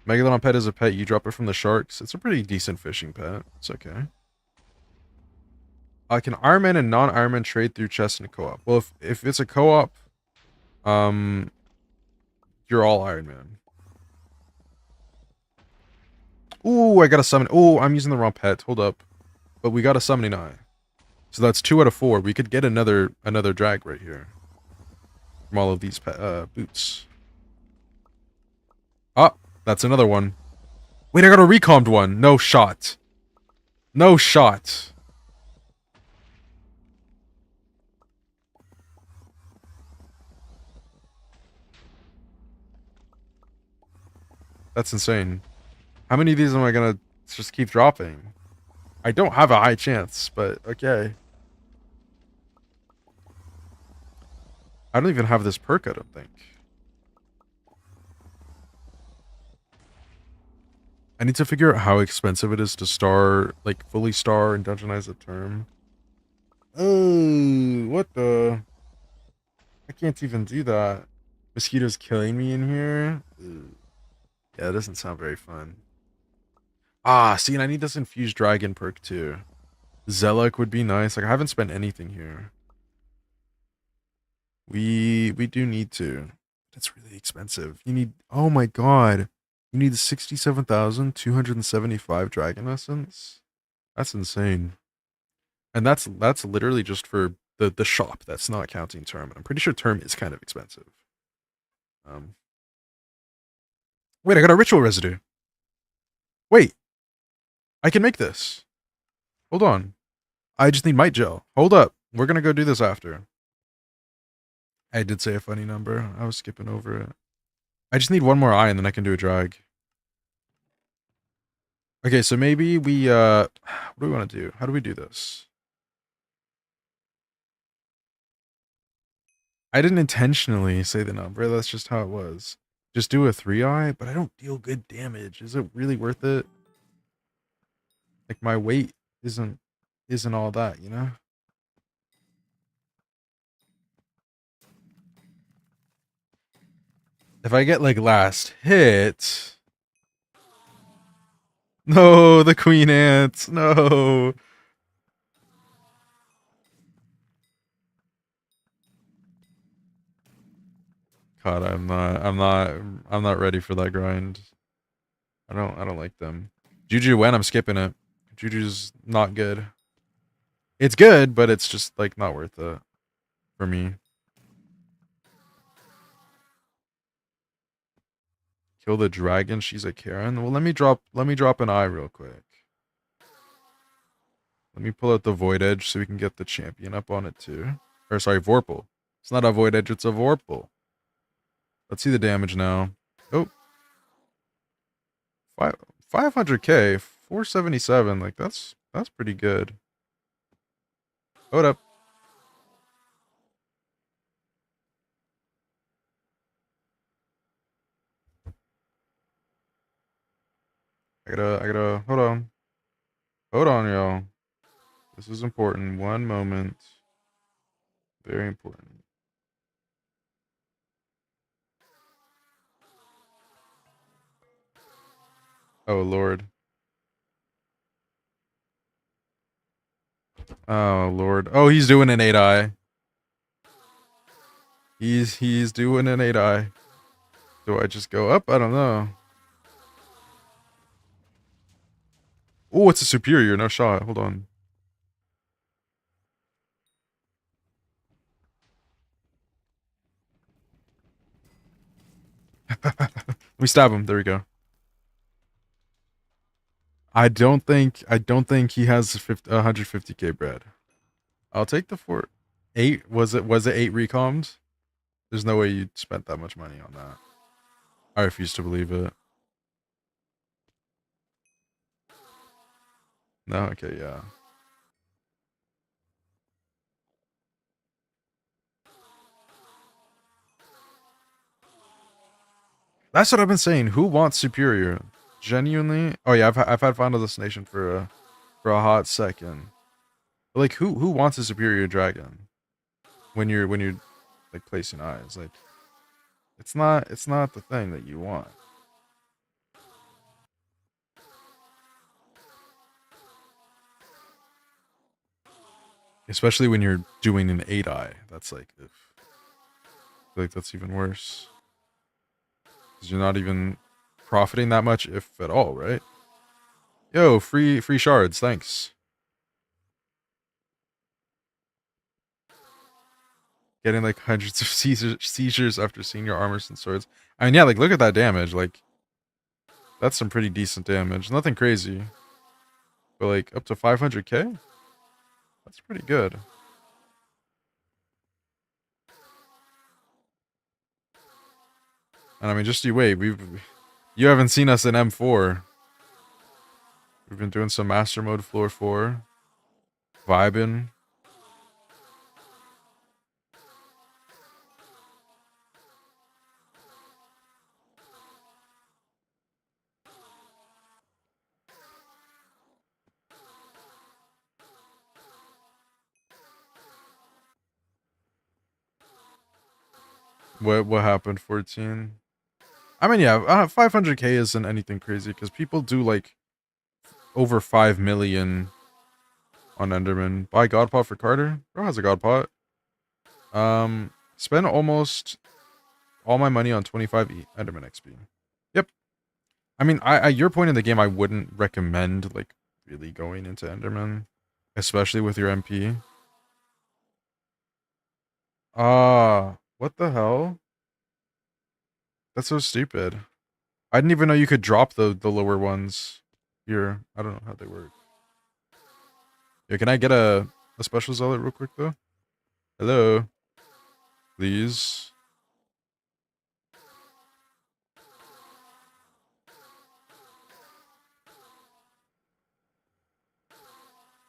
Megalodon pet is a pet. You drop it from the sharks. It's a pretty decent fishing pet. It's okay. Can Ironman and non-Ironman trade through chests and co-op? Well, if it's a co-op, you're all Ironman. Ooh, I got a summon. Oh, I'm using the wrong pet. Hold up. But we got a summoning eye. So that's 2 out of 4. We could get another drag right here. From all of these boots. Ah, that's another one. Wait, I got a recommed one. No shot. No shot. That's insane. How many of these am I gonna just keep dropping? I don't have a high chance, but okay. I don't even have this perk, I don't think. I need to figure out how expensive it is to star, like, fully star and dungeonize the term. Oh, what the? I can't even do that. Mosquitoes killing me in here? Ugh. Yeah, it doesn't sound very fun. Ah, see, and I need this infused dragon perk too. Zelek would be nice. Like, I haven't spent anything here. We do need to That's really expensive. You need, oh my god, you need 67,275 Dragon Essence. That's insane. And that's literally just for the shop. That's not counting term. I'm pretty sure term is kind of expensive. Um, wait, I got a ritual residue. Wait, I can make this. Hold on. I just need might gel. Hold up. We're gonna go do this after. I did say a funny number. I was skipping over it. I just need one more eye and then I can do a drag. Okay, so maybe we what do we want to do? How do we do this? I didn't intentionally say the number. That's just how it was. Just do a 3-eye, but I don't deal good damage. Is it really worth it? Like my weight isn't all that, you know? If I get like last hit. No, the queen ant. No. God, I'm not ready for that grind. I don't like them. Juju when I'm skipping it. Juju's not good. It's good, but it's just like not worth it for me. Kill the dragon. She's a Karen. Well, let me drop an eye real quick. Let me pull out the Void Edge so we can get the champion up on it too. Or sorry, Vorpal. It's not a Void Edge, it's a Vorpal. Let's see the damage now. Oh. 500k, 477. Like that's pretty good. Hold up. I gotta hold on. Hold on, y'all. This is important. One moment. Very important. Oh Lord. Oh Lord. Oh, he's doing an 8-eye. He's doing an 8-eye. Do I just go up? I don't know. Oh, it's a superior. No shot. Hold on. We stab him. There we go. I don't think he has 150k bread. I'll take the 8. Was it 8 recommed? There's no way you spent that much money on that. I refuse to believe it. No, okay, yeah. That's what I've been saying. Who wants superior? Genuinely? Oh yeah, I've had Final Destination for a hot second. But like who wants a superior dragon when you're like placing eyes? Like it's not the thing that you want. Especially when you're doing an 8-eye. That's like I feel like that's even worse. Cuz you're not even profiting that much if at all, right? Yo, free shards, thanks. Getting like hundreds of seizures after seeing your armors and swords. I mean, yeah, like look at that damage. Like that's some pretty decent damage. Nothing crazy, but like up to 500k. That's pretty good. And I mean, just you wait. You haven't seen us in M4. We've been doing some master mode floor 4, vibing. What happened? 14. I mean, yeah, 500k isn't anything crazy because people do like over 5 million on Enderman. Buy God Pot for Carter. Bro has a God Pot. Spend almost all my money on 25 Enderman XP. Yep. I mean, I your point in the game, I wouldn't recommend like really going into Enderman, especially with your MP. What the hell? That's so stupid. I didn't even know you could drop the lower ones here. I don't know how they work. Yeah, can I get a special zealot real quick though? Hello, please.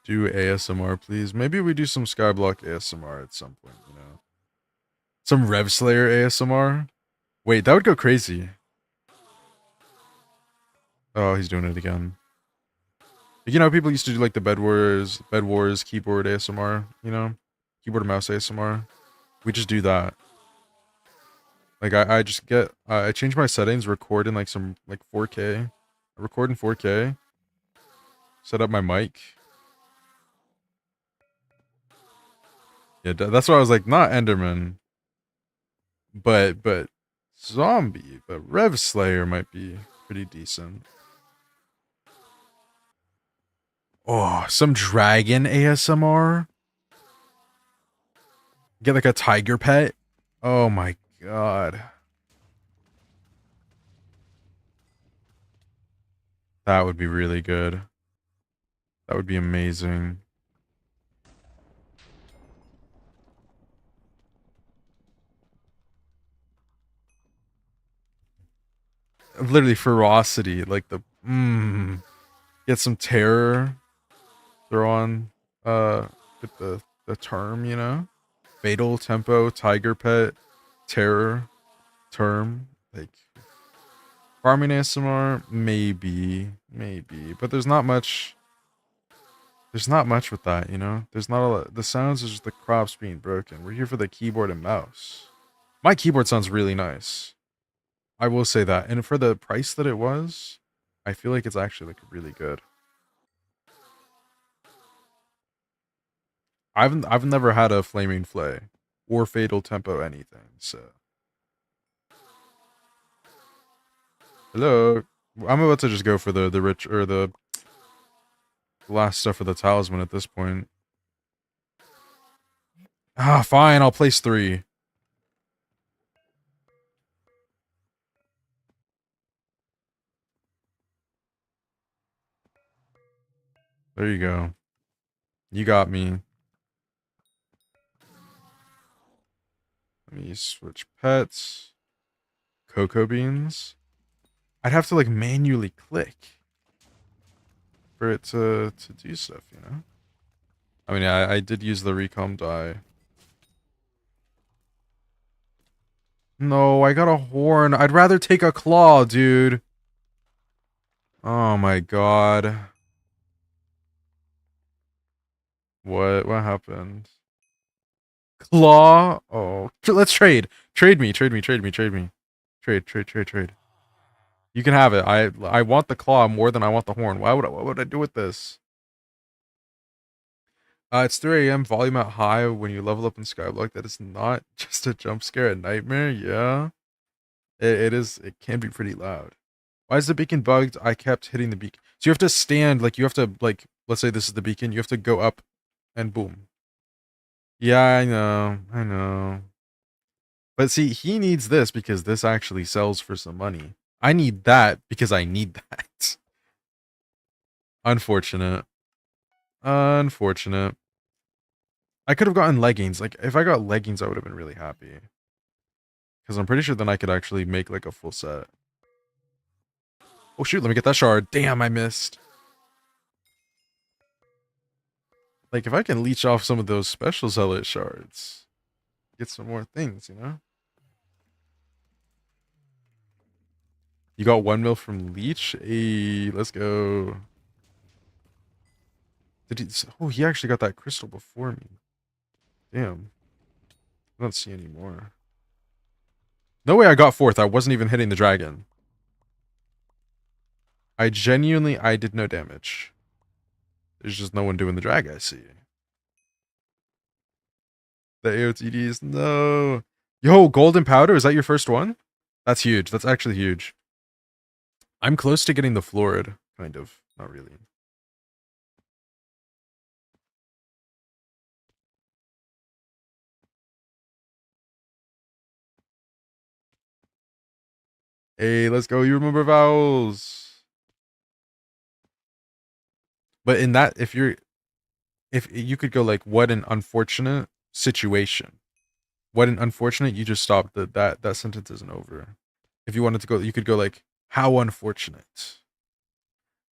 Do ASMR, please. Maybe we do some Skyblock ASMR at some point, you know. Some Rev Slayer ASMR. Wait, that would go crazy. Oh, he's doing it again. You know, people used to do like the Bed Wars keyboard ASMR, you know? Keyboard and mouse ASMR. We just do that. Like I just get I change my settings, record in like some like 4K. I record in 4K. Set up my mic. Yeah, that's why I was like, not Enderman, but zombie, but Rev Slayer might be pretty decent. Oh, some dragon ASMR. Get like a tiger pet. Oh my god. That would be really good. That would be amazing. Literally ferocity, like the get some terror. Throw on with the term, you know? Fatal, tempo, tiger pet, terror, term, like farming ASMR, maybe, but there's not much. There's not much with that, you know. There's not a lot. The sounds is just the crops being broken. We're here for the keyboard and mouse. My keyboard sounds really nice. I will say that, and for the price that it was, I feel like it's actually like really good. I've never had a flaming flay or fatal tempo anything. So hello, I'm about to just go for the rich or the last stuff for the talisman at this point. Ah, fine. I'll place 3. There you go. You got me. Let me switch pets. Cocoa beans. I'd have to like manually click for it to do stuff, you know? I mean, I did use the recom die. No, I got a horn. I'd rather take a claw, dude. Oh my god. What happened? Claw? Oh, let's trade. Trade me, trade me, trade me, trade me. Trade. You can have it. I want the claw more than I want the horn. What would I do with this? It's 3 a.m. Volume at high when you level up in Skyblock. That is not just a jump scare, a nightmare. Yeah, it is. It can be pretty loud. Why is the beacon bugged? I kept hitting the beacon. So you have to stand, like you have to like. Let's say this is the beacon. You have to go up, and boom. Yeah, I know. But see, he needs this because this actually sells for some money. I need that because I need that. Unfortunate. Unfortunate. I could have gotten leggings. Like, if I got leggings, I would have been really happy. Because I'm pretty sure then I could actually make, like, a full set. Oh, shoot, let me get that shard. Damn, I missed. Like, if I can leech off some of those special zealot shards, get some more things, you know? You got 1 mil from leech? Hey, let's go. Did he? Oh, he actually got that crystal before me. Damn. I don't see any more. No way I got 4th. I wasn't even hitting the dragon. I did no damage. There's just no one doing the drag, I see. The AOTDs, no. Yo, golden powder, is that your first one? That's huge. That's actually huge. I'm close to getting the florid, kind of. Not really. Hey, let's go. You remember vowels. But in that, if you could go like, what an unfortunate situation. What an unfortunate, you just stopped. That sentence isn't over. If you wanted to go, you could go like, how unfortunate.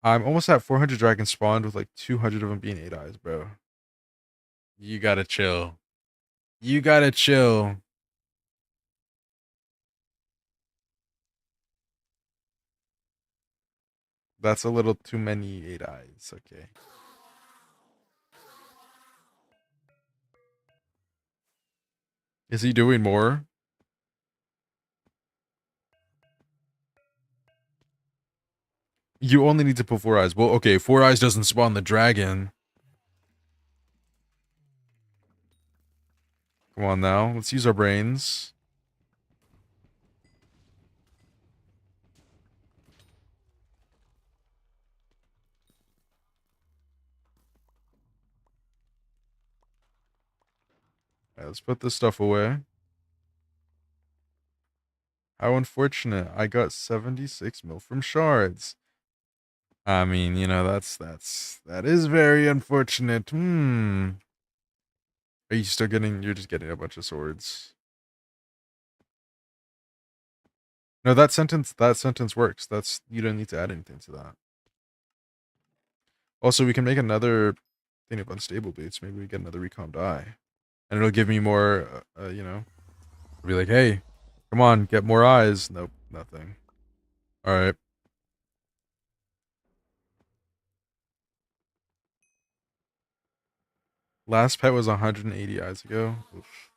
I'm almost at 400 dragons spawned with like 200 of them being 8 eyes, bro. You gotta chill. You gotta chill. That's a little too many 8 eyes. Okay. Is he doing more? You only need to put 4 eyes. Well, okay, 4 eyes doesn't spawn the dragon. Come on now. Let's use our brains. All right, let's put this stuff away. How unfortunate. I got 76 mil from shards. I mean, you know, that is very unfortunate. Are you still getting, you're just getting a bunch of swords. No, that sentence works. That's, you don't need to add anything to that. Also, we can make another thing of unstable boots. Maybe we get another recom die. And it'll give me more, you know, it'll be like, hey, come on, get more eyes. Nope, nothing. All right. Last pet was 180 eyes ago. Oof.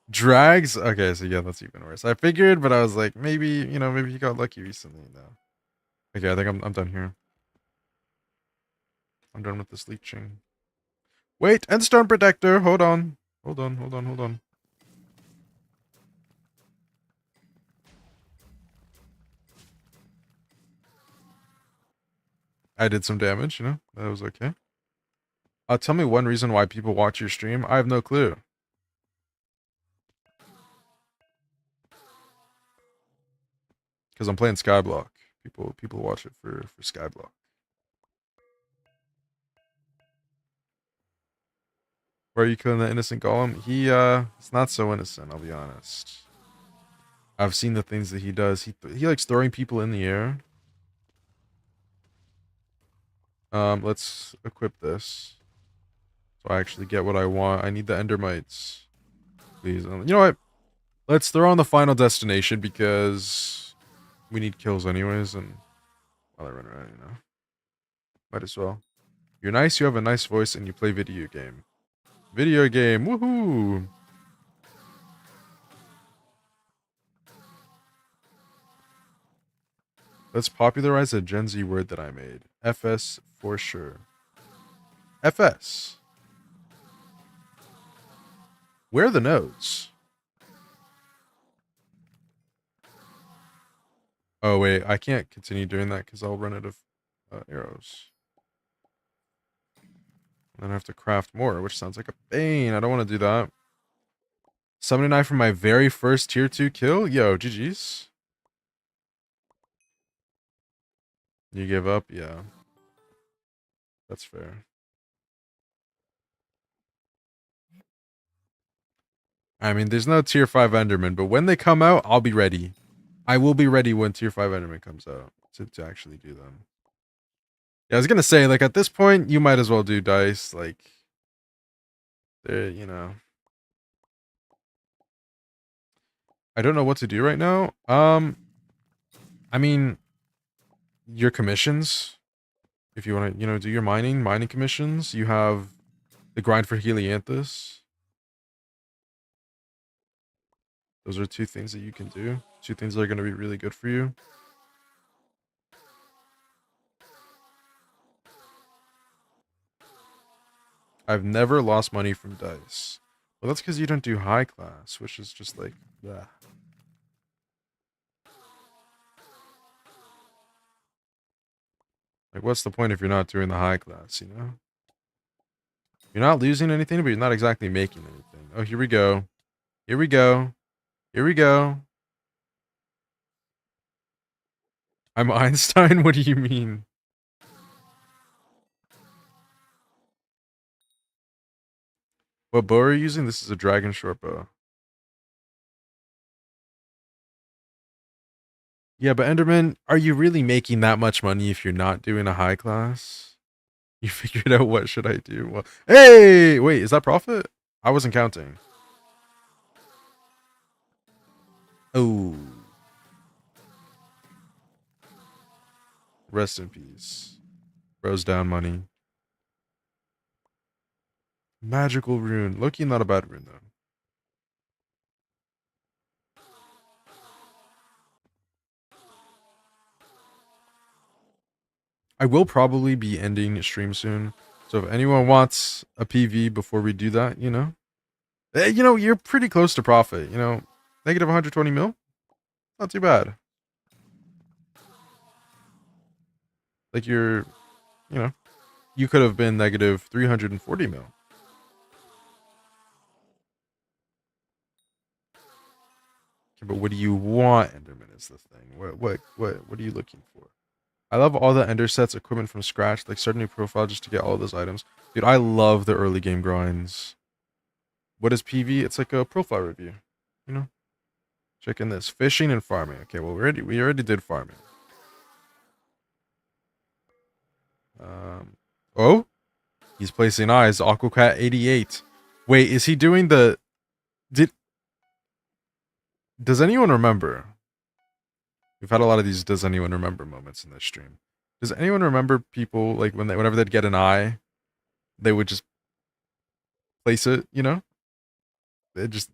Drags? Okay, so yeah, that's even worse. I figured, but I was like, maybe, you know, maybe he got lucky recently. No. Okay, I think I'm done here. I'm done with this leeching. Wait, and stone protector. Hold on. Hold on, hold on, hold on. I did some damage, you know? That was okay. Tell me one reason why people watch your stream. I have no clue. Because I'm playing Skyblock. People watch it for Skyblock. Why are you killing that innocent golem? It's not so innocent, I'll be honest. I've seen the things that he does. He likes throwing people in the air. Let's equip this. So I actually get what I want. I need the endermites. Please. You know what? Let's throw on the final destination because we need kills anyways, and while I run around, you know. Might as well. You're nice, you have a nice voice, and you play video game. Video game, woohoo! Let's popularize a Gen Z word that I made. FS for sure. FS. Where are the nodes? Oh wait, I can't continue doing that because I'll run out of arrows. And then I have to craft more, which sounds like a pain. I don't want to do that. Summon a knife from my very first tier 2 kill? Yo, GG's. You give up? Yeah. That's fair. I mean, there's no tier 5 Enderman, but when they come out, I'll be ready. I will be ready when tier 5 Enderman comes out to actually do them. Yeah, I was gonna say, like, at this point, you might as well do dice. Like, they're, you know. I don't know what to do right now. I mean, your commissions. If you want to, you know, do your mining commissions. You have the grind for Helianthus. Those are 2 things that you can do. 2 things that are going to be really good for you. I've never lost money from dice. Well, that's because you don't do high class, which is just like, yeah. Like, what's the point if you're not doing the high class, you know? You're not losing anything, but you're not exactly making anything. Oh, here we go. Here we go. Here we go. I'm Einstein? What do you mean? What bow are you using? This is a dragon short bow. Yeah, but Enderman, are you really making that much money if you're not doing a high class? You figured out what should I do? Well, hey, wait, is that profit? I wasn't counting. Oh, rest in peace. Rose down money. Magical rune. Loki, not a bad rune though. I will probably be ending stream soon. So if anyone wants a PV before we do that, you know, you're pretty close to profit. Negative 120 mil, not too bad. Like you know, you could have been negative 340 mil. Okay, but what do you want, Enderman? Is the thing. What are you looking for? I love all the Ender sets equipment from scratch, like starting a new profile just to get all those items. Dude, I love the early game grinds. What is PV? It's like a profile review. You know? Checking this. Fishing and farming. Okay, well we already did farming. Oh? He's placing eyes. Aquacat 88. Wait, is he doing the does anyone remember? We've had a lot of these does anyone remember moments in this stream. Does anyone remember people like whenever they'd get an eye, they would just place it, you know? It just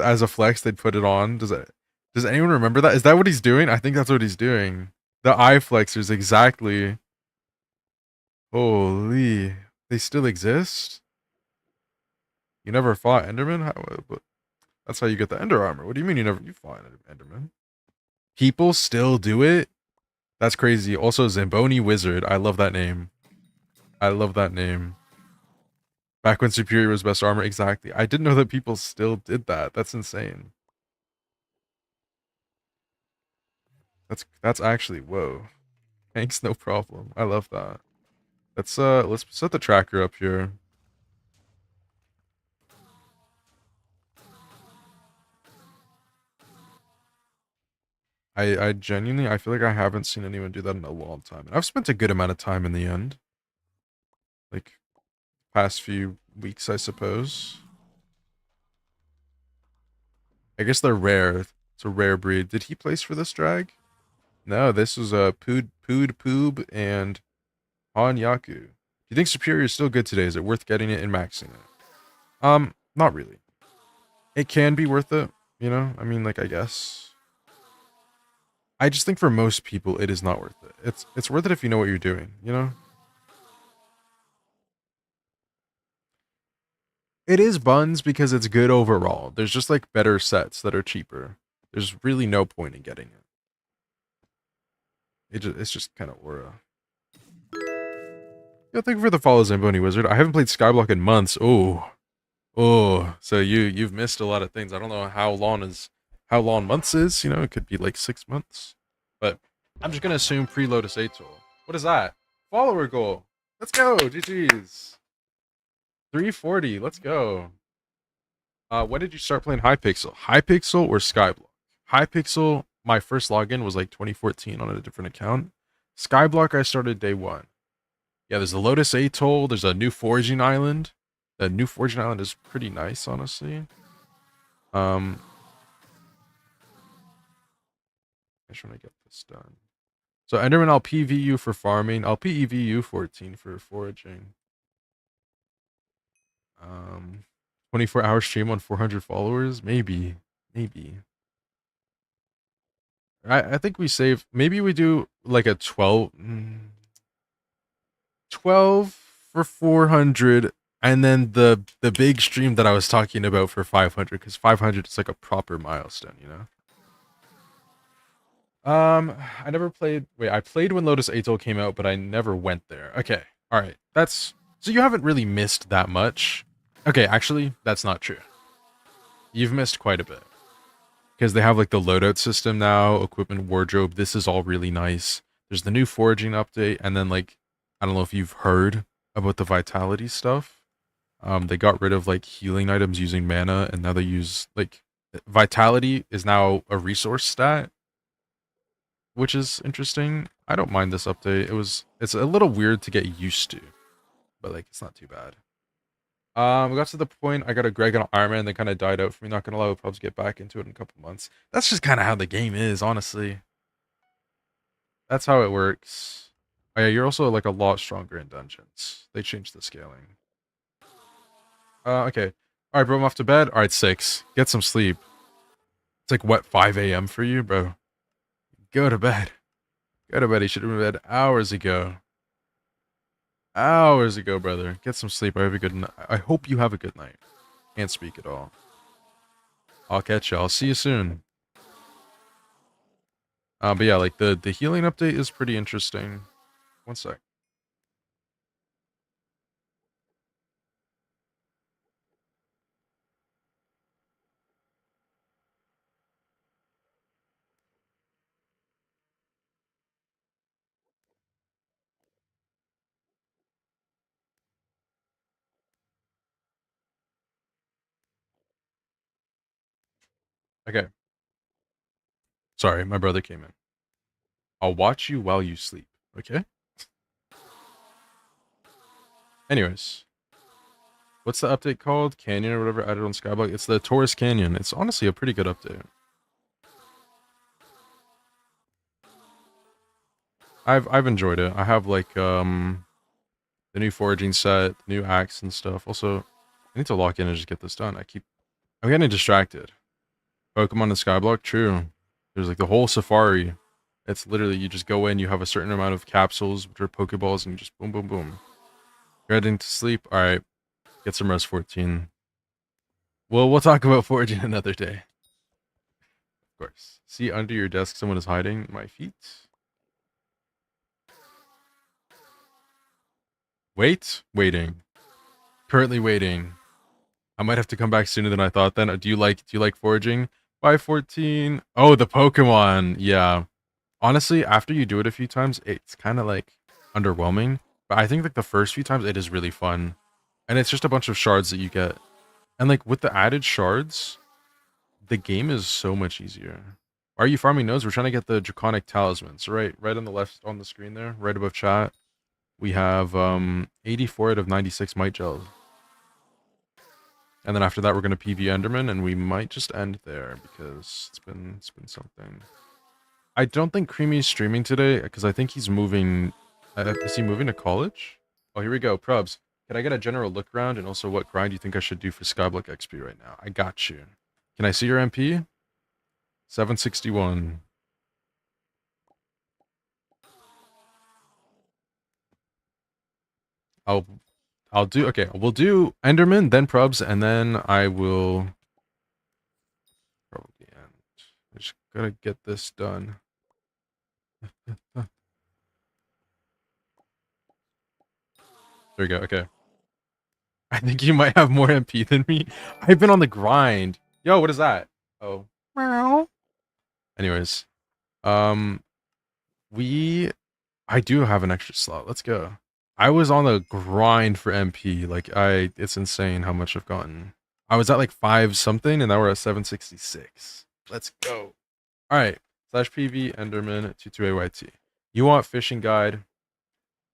as a flex, they'd put it on. Does anyone remember that? Is that what he's doing? I think that's what he's doing. The eye flexors, exactly. Holy, they still exist? You never fought Enderman? That's how you get the Ender armor. What do you mean you fought Enderman? People still do it? That's crazy. Also, Zamboni Wizard. I love that name. I love that name. Back when Superior was best armor. Exactly. I didn't know that people still did that. That's insane. That's actually, whoa. Thanks, no problem. I love that. Let's set the tracker up here. I genuinely I feel like I haven't seen anyone do that in a long time. And I've spent a good amount of time in the end. Like past few weeks, I suppose. I guess they're rare. It's a rare breed. Did he place for this drag? No, this was a Poob and Hanyaku. Do you think Superior is still good today? Is it worth getting it and maxing it? Not really. It can be worth it, you know? I mean, like, I guess. I just think for most people, it is not worth it. It's worth it if you know what you're doing, you know? It is buns because it's good overall. There's just like better sets that are cheaper. There's really no point in getting it. It's just kind of aura. Yeah, thank you for the follow, Zamboni Wizard. I haven't played Skyblock in months. Oh. So you've missed a lot of things. I don't know how long months is. It could be like 6 months. But I'm just gonna assume preload is Atoll. What is that? Follower goal. Let's go. GG's. 340. Let's go. When did you start playing Hypixel? Hypixel or Skyblock? Hypixel, my first login was like 2014 on a different account. Skyblock, I started day one. Yeah, there's the Lotus Atoll. There's a new foraging island. The new foraging island is pretty nice, honestly. I just want to get this done. So Enderman, I'll PV you for farming. I'll PEV you 14 for foraging. 24-hour stream on 400 followers? Maybe. I think we save. Maybe we do like a 12 for 400 And then the big stream that I was talking about for 500, because 500 is like a proper milestone, you know. I never played. Wait, I played when Lotus Atoll came out, but I never went there. Okay, all right. That's so you haven't really missed that much. Okay, actually, that's not true. You've missed quite a bit because they have like the loadout system now, equipment wardrobe. This is all really nice. There's the new foraging update, and then like I don't know if you've heard about the vitality stuff. They got rid of like healing items using mana, and now they use like vitality is now a resource stat, which is interesting. I don't mind this update. It's a little weird to get used to, but like it's not too bad. We got to the point I got a Greg on Iron Man that kind of died out for me. Not gonna lie, we'll probably get back into it in a couple months. That's just kind of how the game is, honestly. That's how it works. Oh yeah, you're also like a lot stronger in dungeons. They changed the scaling. Okay. All right, bro. I'm off to bed. All right, 6. Get some sleep. It's like what 5 a.m. for you, bro. Go to bed. Go to bed. You should have been in bed hours ago. Hours ago, brother. Get some sleep. I have a good night. I hope you have a good night. Can't speak at all. I'll catch you. I'll see you soon. But yeah, like the healing update is pretty interesting. One sec. Okay. Sorry, my brother came in. I'll watch you while you sleep. Okay? Anyways. What's the update called? Canyon or whatever added on Skyblock? It's the Taurus Canyon. It's honestly a pretty good update. I've enjoyed it. I have like the new foraging set, the new axe and stuff. Also, I need to lock in and just get this done. I'm getting distracted. Pokemon and Skyblock, true. There's like the whole safari. It's literally you just go in, you have a certain amount of capsules, which are Pokeballs, and you just boom, boom, boom. You're heading to sleep. All right, get some rest, 14. Well, we'll talk about foraging another day. Of course. See under your desk, someone is hiding. My feet. Waiting. Currently waiting. I might have to come back sooner than I thought. Then, do you like foraging? By 14. Oh, the Pokemon. Yeah. Honestly, after you do it a few times, it's kind of like underwhelming. But I think like the first few times, it is really fun, and it's just a bunch of shards that you get. And like with the added shards, the game is so much easier. Are you farming nodes? We're trying to get the Draconic Talismans. Right on the left on the screen there, right above chat. We have 84 out of 96 Might Gels. And then after that, we're going to PV Enderman, and we might just end there because it's been something. I don't think Creamy's streaming today because I think he's moving. Is he moving to college? Oh, here we go. Probs, can I get a general look around and also what grind you think I should do for Skyblock XP right now? I got you. Can I see your MP? 761. I'll I'll do okay. We'll do Enderman, then Probs, and then I will probably end. I just gotta get this done. There we go. Okay. I think you might have more MP than me. I've been on the grind. Yo, what is that? Oh. Meow. Anyways, um, I do have an extra slot. Let's go. I was on the grind for MP. It's insane how much I've gotten. I was at like 5 something, and now we're at 766. Let's go. All right. /PV Enderman 22AYT. You want fishing guide?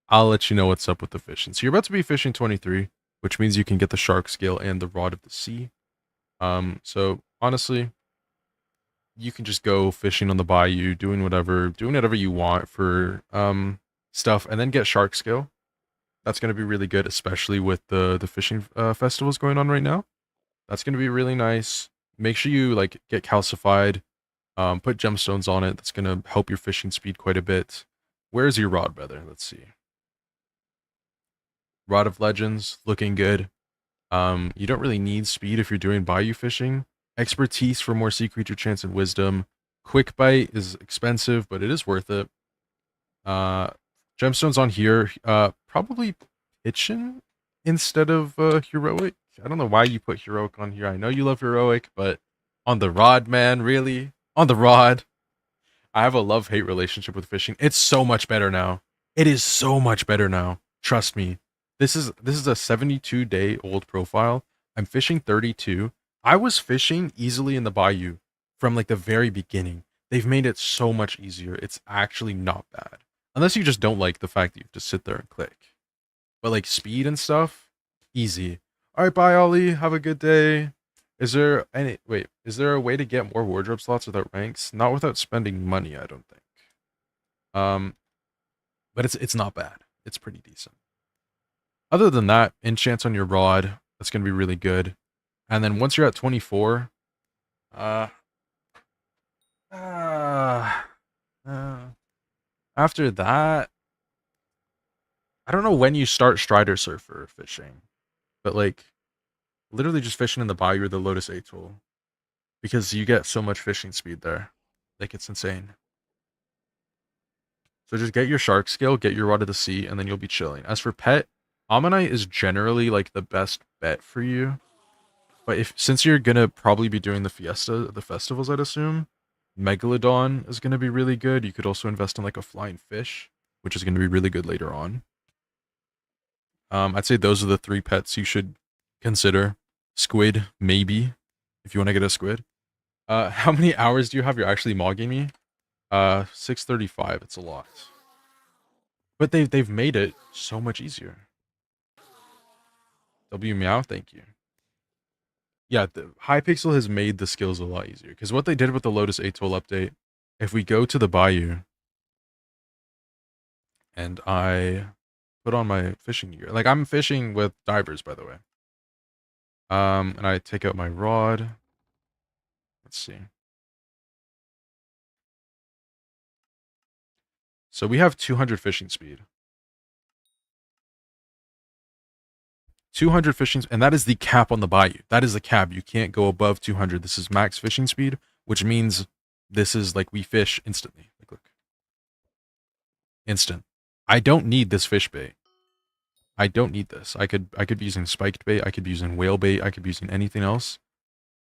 I'll let you know what's up with the fishing. So you're about to be fishing 23, which means you can get the shark scale and the rod of the sea. So honestly, you can just go fishing on the bayou, doing whatever you want for stuff, and then get shark scale. That's going to be really good, especially with the fishing festivals going on right now. That's going to be really nice. Make sure you like get calcified. Put gemstones on it. That's going to help your fishing speed quite a bit. Where's your rod, brother? Let's see. Rod of Legends, looking good. You don't really need speed if you're doing bayou fishing. Expertise for more sea creature chance and wisdom. Quick bite is expensive, but it is worth it. Uh, Gemstones on here. Probably pitchin instead of heroic. I don't know why you put heroic on here. I know you love heroic, but on the rod, man, really? On the rod. I have a love-hate relationship with fishing. It's so much better now. It is so much better now. Trust me. This is a 72-day old profile. I'm fishing 32. I was fishing easily in the bayou from like the very beginning. They've made it so much easier. It's actually not bad. Unless you just don't like the fact that you have to sit there and click. But like speed and stuff, easy. All right, bye Ollie. Have a good day. Is there a way to get more wardrobe slots without ranks? Not without spending money, I don't think. Um, but it's not bad. It's pretty decent. Other than that, enchants on your rod, that's gonna be really good. And then once you're at 24, uh, uh, uh after that, I don't know when you start Strider Surfer fishing, but like literally just fishing in the bayou or the Lotus Atoll because you get so much fishing speed there. Like it's insane. So just get your shark scale, get your rod of the sea, and then you'll be chilling. As for pet, Ammonite is generally like the best bet for you. But if since you're gonna probably be doing the festivals, I'd assume, Megalodon is gonna be really good. You could also invest in like a flying fish, which is gonna be really good later on. I'd say those are the three pets you should consider. Squid, maybe, if you want to get a squid. How many hours do you have? You're actually mogging me. 635. It's a lot. But they've made it so much easier. W Meow, thank you. Yeah, the Hypixel has made the skills a lot easier. Because what they did with the Lotus Atoll update, if we go to the Bayou and I put on my fishing gear, like I'm fishing with divers, by the way. And I take out my rod. Let's see. So we have 200 fishing speed. 200 fishing, and that is the cap on the bayou. That is the cap. You can't go above 200. This is max fishing speed, which means this is like we fish instantly. Like, look, instant. I don't need this fish bait. I don't need this. I could be using spiked bait. I could be using whale bait. I could be using anything else.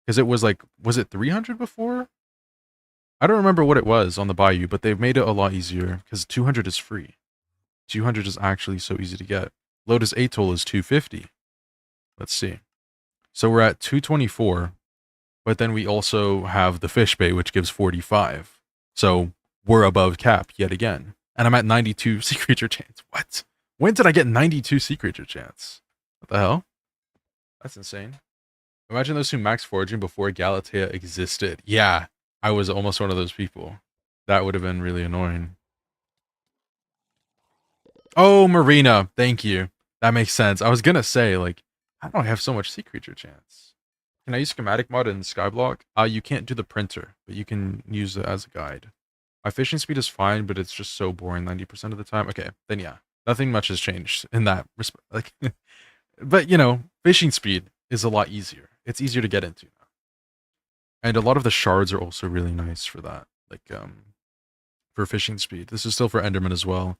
Because it was like, was it 300 before? I don't remember what it was on the bayou, but they've made it a lot easier because 200 is free. 200 is actually so easy to get. Lotus Atoll is 250. Let's see. So we're at 224, but then we also have the fish bait, which gives 45. So we're above cap yet again. And I'm at 92 sea creature chance. What? When did I get 92 sea creature chance? What the hell? That's insane. Imagine those who max foraging before Galatea existed. Yeah, I was almost one of those people. That would have been really annoying. Oh, Marina. Thank you. That makes sense. I was gonna say, like, how do I have so much sea creature chance? Can I use schematic mod in Skyblock? You can't do the printer, but you can use it as a guide. My fishing speed is fine, but it's just so boring 90% of the time. Okay, then yeah. Nothing much has changed in that respect. Like, but you know, fishing speed is a lot easier. It's easier to get into now. And a lot of the shards are also really nice for that. Like, for fishing speed. This is still for Enderman as well.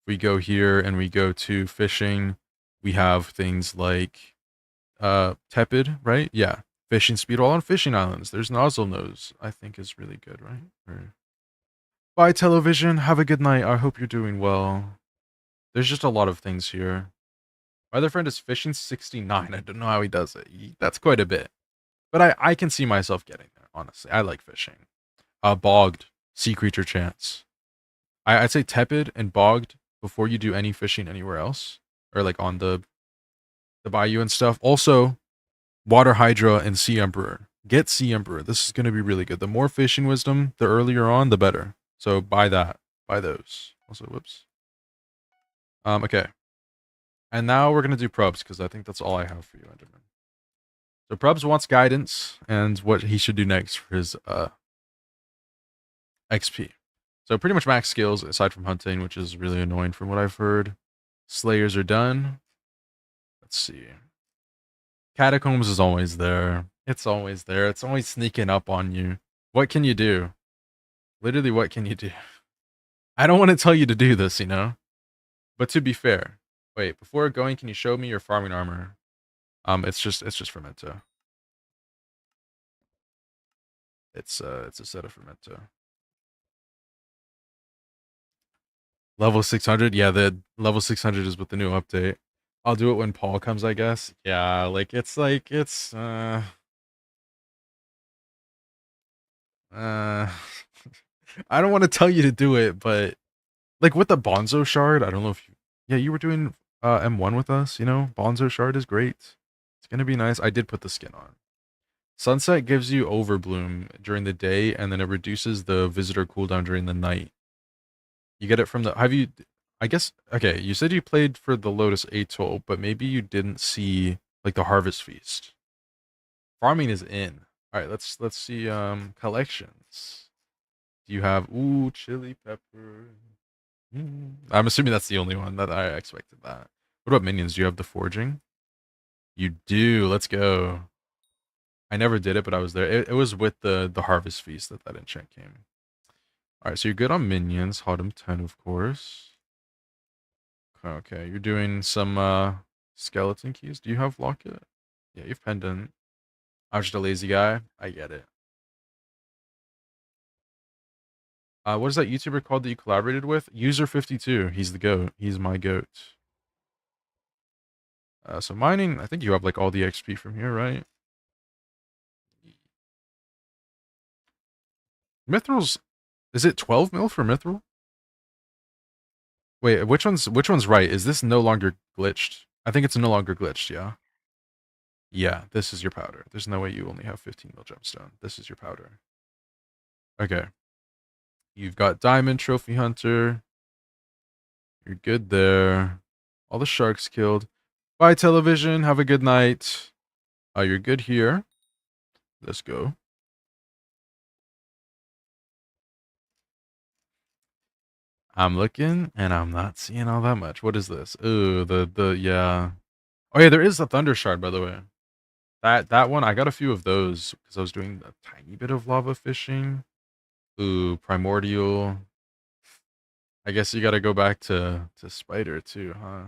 We go here and we go to fishing. We have things like tepid, right? Yeah. Fishing speed all on fishing islands. There's nozzle nose, I think is really good, right? Or... Bye television. Have a good night. I hope you're doing well. There's just a lot of things here. My other friend is fishing 69. I don't know how he does it. That's quite a bit. But I can see myself getting there, honestly. I like fishing. Bogged. Sea creature chance. I'd say tepid and bogged before you do any fishing anywhere else. Or like on the bayou and stuff. Also, Water Hydra and Sea Emperor. Get Sea Emperor. This is going to be really good. The more fishing wisdom, the earlier on, the better. So buy that. Buy those. Also, whoops. Okay. And now we're going to do Probs, because I think that's all I have for you, Enderman. So Probs wants guidance, and what he should do next for his XP. So pretty much max skills, aside from hunting, which is really annoying from what I've heard. Slayers are done. Let's see. Catacombs is always there. It's always there. It's always sneaking up on you. What can you do? Literally, what can you do? I don't want to tell you to do this, you know? But to be fair, wait, before going, can you show me your farming armor? It's just Fermento. It's a set of Fermento. Level 600? Yeah, the level 600 is with the new update. I'll do it when Paul comes, I guess. Yeah, like, uh, I don't want to tell you to do it, but like with the Bonzo shard, I don't know if you, yeah, you were doing M1 with us, you know? Bonzo shard is great. It's gonna be nice. I did put the skin on. Sunset gives you Overbloom during the day, and then it reduces the visitor cooldown during the night. You get it from the. Have you? I guess. Okay, you said you played for the Lotus Atoll, but maybe you didn't see like the Harvest Feast. Farming is in. All right, let's see. Collections. Do you have chili pepper? I'm assuming that's the only one that I expected that. What about minions? Do you have the forging? You do. Let's go. I never did it, but I was there. It was with the Harvest Feast that enchant came. All right, so you're good on minions. Hodum 10, of course. Okay, you're doing some skeleton keys. Do you have locket? Yeah, you've pendant. I'm just a lazy guy. I get it. What is that YouTuber called that you collaborated with? User52. He's the goat. He's my goat. So mining, I think you have like all the XP from here, right? Mithril's, is it 12 mil for Mithril? Wait, which one's right? Is this no longer glitched? I think it's no longer glitched, yeah. Yeah, this is your powder. There's no way you only have 15 mil gemstone. This is your powder. Okay. You've got Diamond Trophy Hunter. You're good there. All the sharks killed. Bye, television. Have a good night. You're good here. Let's go. I'm looking and I'm not seeing all that much. What is this? Ooh, yeah. Oh yeah, there is a thunder shard, by the way. That one, I got a few of those because I was doing a tiny bit of lava fishing. Ooh, primordial. I guess you got to go back to spider too, huh?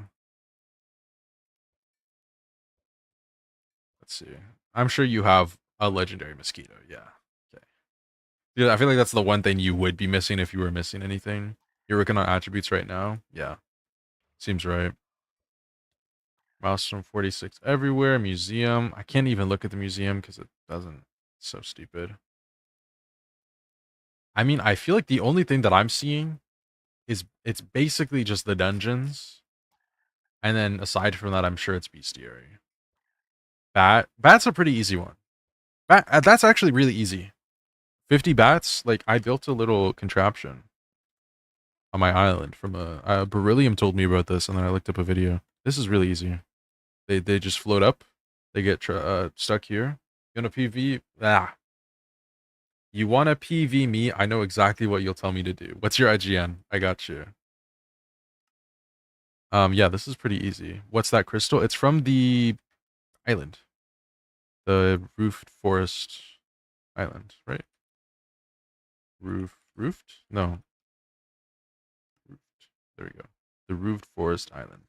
Let's see. I'm sure you have a legendary mosquito. Yeah. Okay. Yeah, I feel like that's the one thing you would be missing if you were missing anything. You're working on attributes right now. Yeah. Seems right. Milestone 46 everywhere. Museum. I can't even look at the museum because it doesn't. It's so stupid. I mean, I feel like the only thing that I'm seeing is it's basically just the dungeons. And then aside from that, I'm sure it's bestiary. Bat's a pretty easy one. That's actually really easy. 50 bats, like I built a little contraption on my island from a Beryllium told me about this, and then I looked up a video. This is really easy. They just float up. They get stuck here. You want a PV? You want to PV me? I know exactly what you'll tell me to do. What's your IGN? I got you. Yeah, this is pretty easy. What's that crystal? It's from the island, the roofed forest island, right? Roofed? No, roofed. There we go. The roofed forest island.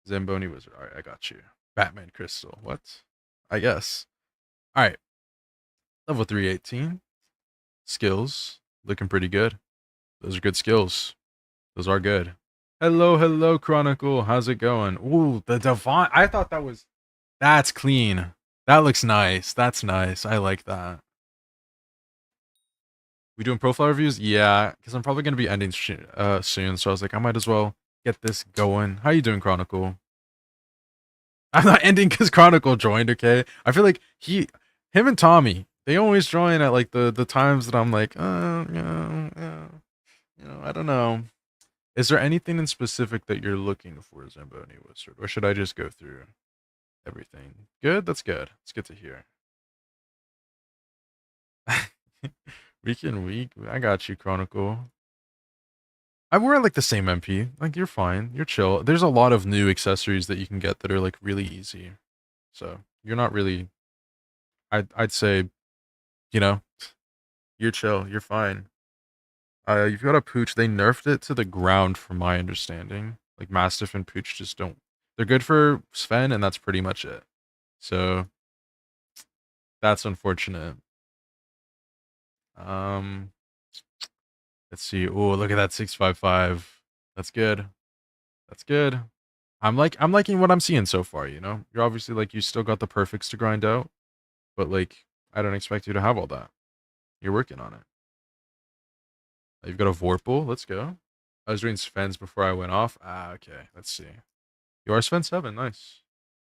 Zamboni wizard. All right, I got you. Batman crystal. What? I guess. All right. Level 318. Skills. Looking pretty good. Those are good skills. Those are good. Hello, hello, Chronicle. How's it going? Ooh, the Divine. I thought that was. That's clean. That looks nice. That's nice. I like that. We doing profile reviews? Yeah, because I'm probably going to be ending soon. So I was like, I might as well get this going. How you doing, Chronicle? I'm not ending because Chronicle joined, okay? I feel like him and Tommy, they always join at like the times that I'm like, I don't know. Is there anything in specific that you're looking for, Zamboni Wizard, or should I just go through everything? Good, that's good. It's good to hear. Week in week, I got you, Chronicle. we're at like the same MP. Like you're fine. You're chill. There's a lot of new accessories that you can get that are like really easy. So you're not really. I'd say, you know, you're chill. You're fine. You've got a pooch. They nerfed it to the ground, from my understanding. Like Mastiff and Pooch just don't. They're good for Sven, and that's pretty much it. So that's unfortunate. Um, let's see. Oh, look at that 655. That's good. That's good. I'm liking what I'm seeing so far. You know, you're obviously like you still got the perfects to grind out, but like I don't expect you to have all that. You're working on it. You've got a Vorpal. Let's go. I was doing Sven's before I went off. Ah, okay. Let's see. You are Sven 7. Nice.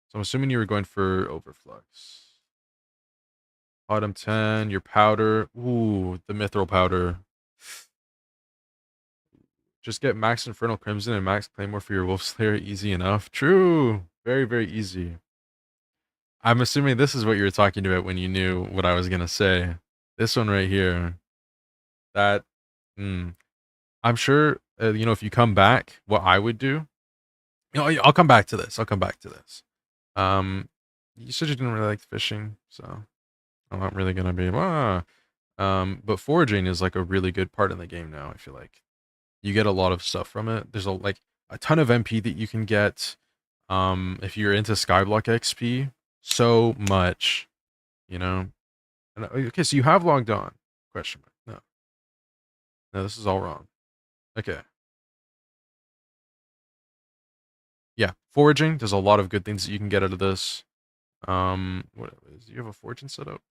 So I'm assuming you were going for Overflux. Autumn 10, your powder. Ooh, the Mithril powder. Just get Max Infernal Crimson and Max Claymore for your Wolf Slayer. Easy enough. True. Very, very easy. I'm assuming this is what you were talking about when you knew what I was going to say. This one right here. That. Mm, I'm sure, you know, if you come back, what I would do. You know, I'll come back to this. I'll come back to this. You said you didn't really like fishing, so I'm not really gonna be. But foraging is like a really good part in the game now. I feel like you get a lot of stuff from it. There's a ton of MP that you can get. If you're into Skyblock XP, so much, you know. And, okay, so you have logged on? Question mark. No, no, this is all wrong. Okay, yeah, foraging. There's a lot of good things that you can get out of this. What is? Do you have a fortune set up?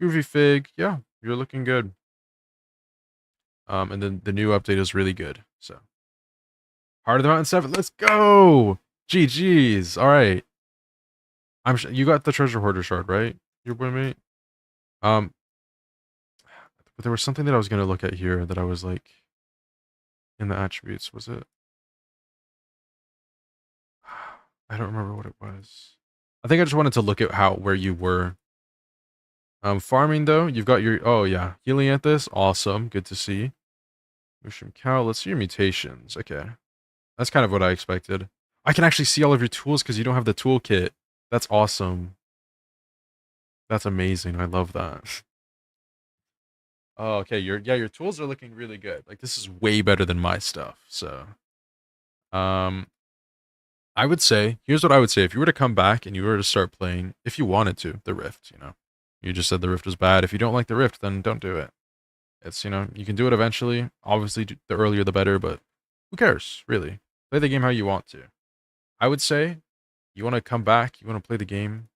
Groovy Fig, yeah, you're looking good. And then the new update is really good. So, Heart of the Mountain 7, let's go! GG's. All right. You got the treasure hoarder shard, right? Your boy mate. Um, but there was something that I was gonna look at here that I was like in the attributes. Was it? I don't remember what it was. I think I just wanted to look at where you were. Farming though, you've got your yeah, Helianthus, awesome, good to see. Mushroom Cow, let's see your mutations. Okay. That's kind of what I expected. I can actually see all of your tools because you don't have the toolkit. That's awesome. That's amazing. I love that. Oh, okay. Your tools are looking really good. Like this is way better than my stuff. So, um, I would say here's what I would say: if you were to come back and you were to start playing, if you wanted to, the Rift. You know, you just said the Rift was bad. If you don't like the Rift, then don't do it. It's you can do it eventually. Obviously, the earlier the better. But who cares, really? Play the game how you want to. I would say you want to come back, you want to play the game,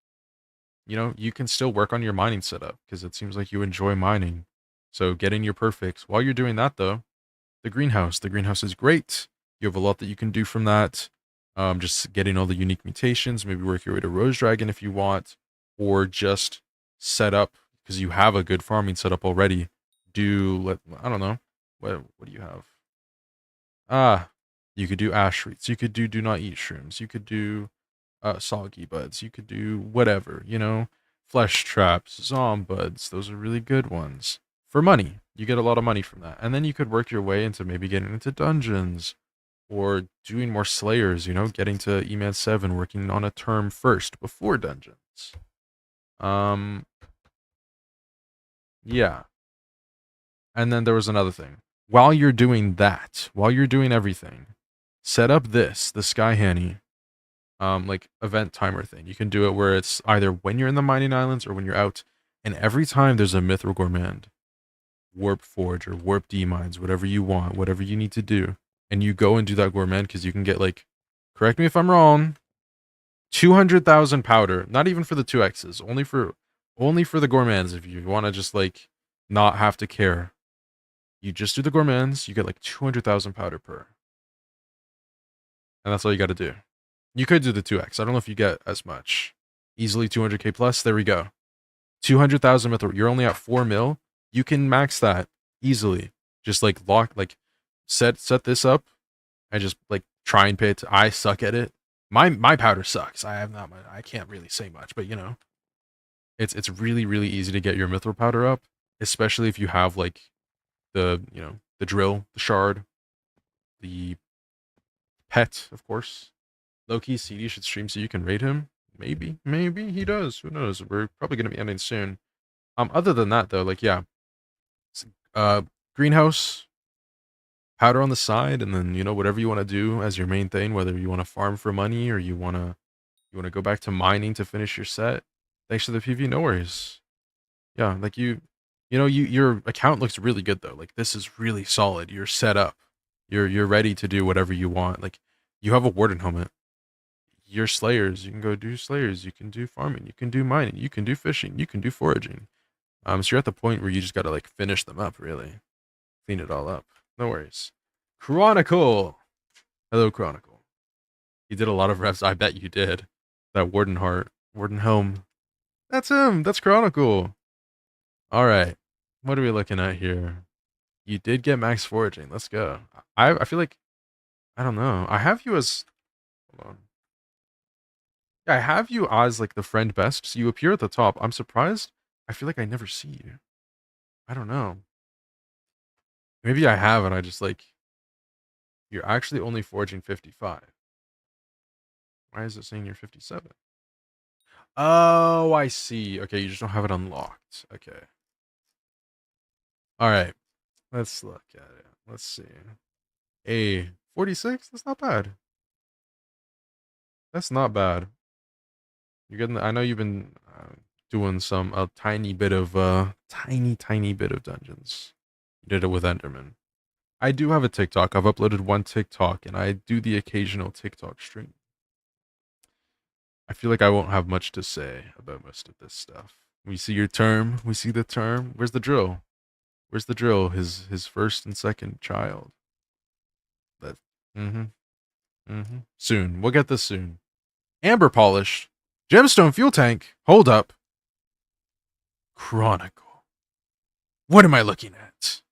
you can still work on your mining setup because it seems like you enjoy mining. So getting your perfects. While you're doing that though, the greenhouse. The greenhouse is great. You have a lot that you can do from that. Just getting all the unique mutations, maybe work your way to Rose Dragon if you want, or just set up because you have a good farming setup already. I don't know. What do you have? Ah, you could do ash roots. You could do not eat shrooms. You could do soggy buds. You could do whatever, flesh traps, zombuds. Those are really good ones for money. You get a lot of money from that, and then you could work your way into maybe getting into dungeons or doing more slayers. Getting to Eman 7, working on a term first before dungeons. Um, yeah, and then there was another thing. While you're doing that, while you're doing everything, set up the Sky Hanny like event timer thing. You can do it where it's either when you're in the mining islands or when you're out, and every time there's a Mithril Gourmand, Warp Forge or Warp D mines, whatever you want, whatever you need to do, and you go and do that Gourmand because you can get correct me if I'm wrong, 200,000 powder. Not even for the 2x's, only for the Gourmands. If you want to just not have to care, you just do the Gourmands. You get 200,000 powder per, and that's all you got to do. You could do the 2x. I don't know if you get as much. Easily 200k plus. There we go. 200,000 mithril. You're only at 4 mil. You can max that easily. Just set this up and just try and pay it. I suck at it. My powder sucks. I can't really say much, but it's really really easy to get your mithril powder up, especially if you have the the drill, the shard, the pet, of course. Low-key CD should stream so you can raid him. Maybe he does. Who knows? We're probably gonna be ending soon. Other than that though, like yeah, uh, greenhouse, powder on the side, and then whatever you want to do as your main thing, whether you want to farm for money or you wanna go back to mining to finish your set. Thanks to the PV, no worries. Yeah, like your account looks really good though. Like this is really solid. You're set up. You're ready to do whatever you want. Like you have a warden helmet. You're slayers. You can go do slayers. You can do farming. You can do mining. You can do fishing. You can do foraging. So you're at the point where you just gotta like finish them up, really. Clean it all up. No worries. Chronicle. Hello, Chronicle. You did a lot of reps. I bet you did. That Warden Heart. Warden Helm. That's him. That's Chronicle. Alright. What are we looking at here? You did get max foraging. Let's go. I feel like I don't know. I have you as hold on. Yeah, I have you as like the friend best. So you appear at the top. I'm surprised. I feel like I never see you. I don't know. Maybe I have and I just like you're actually only foraging 55. Why is it saying you're 57? Oh, I see. Okay, you just don't have it unlocked. Okay. All right. Let's look at it. Let's see. A 46? That's not bad. That's not bad. You're getting. I know you've been doing a tiny bit of tiny bit of dungeons. You did it with Enderman. I do have a TikTok. I've uploaded one TikTok, and I do the occasional TikTok stream. I feel like I won't have much to say about most of this stuff. We see your term. We see the term. Where's the drill? Where's the drill? His first and second child. That. Mm-hmm. Mm-hmm. Soon. We'll get this soon. Amber polish. Gemstone fuel tank. Hold up. Chronicle. What am I looking at?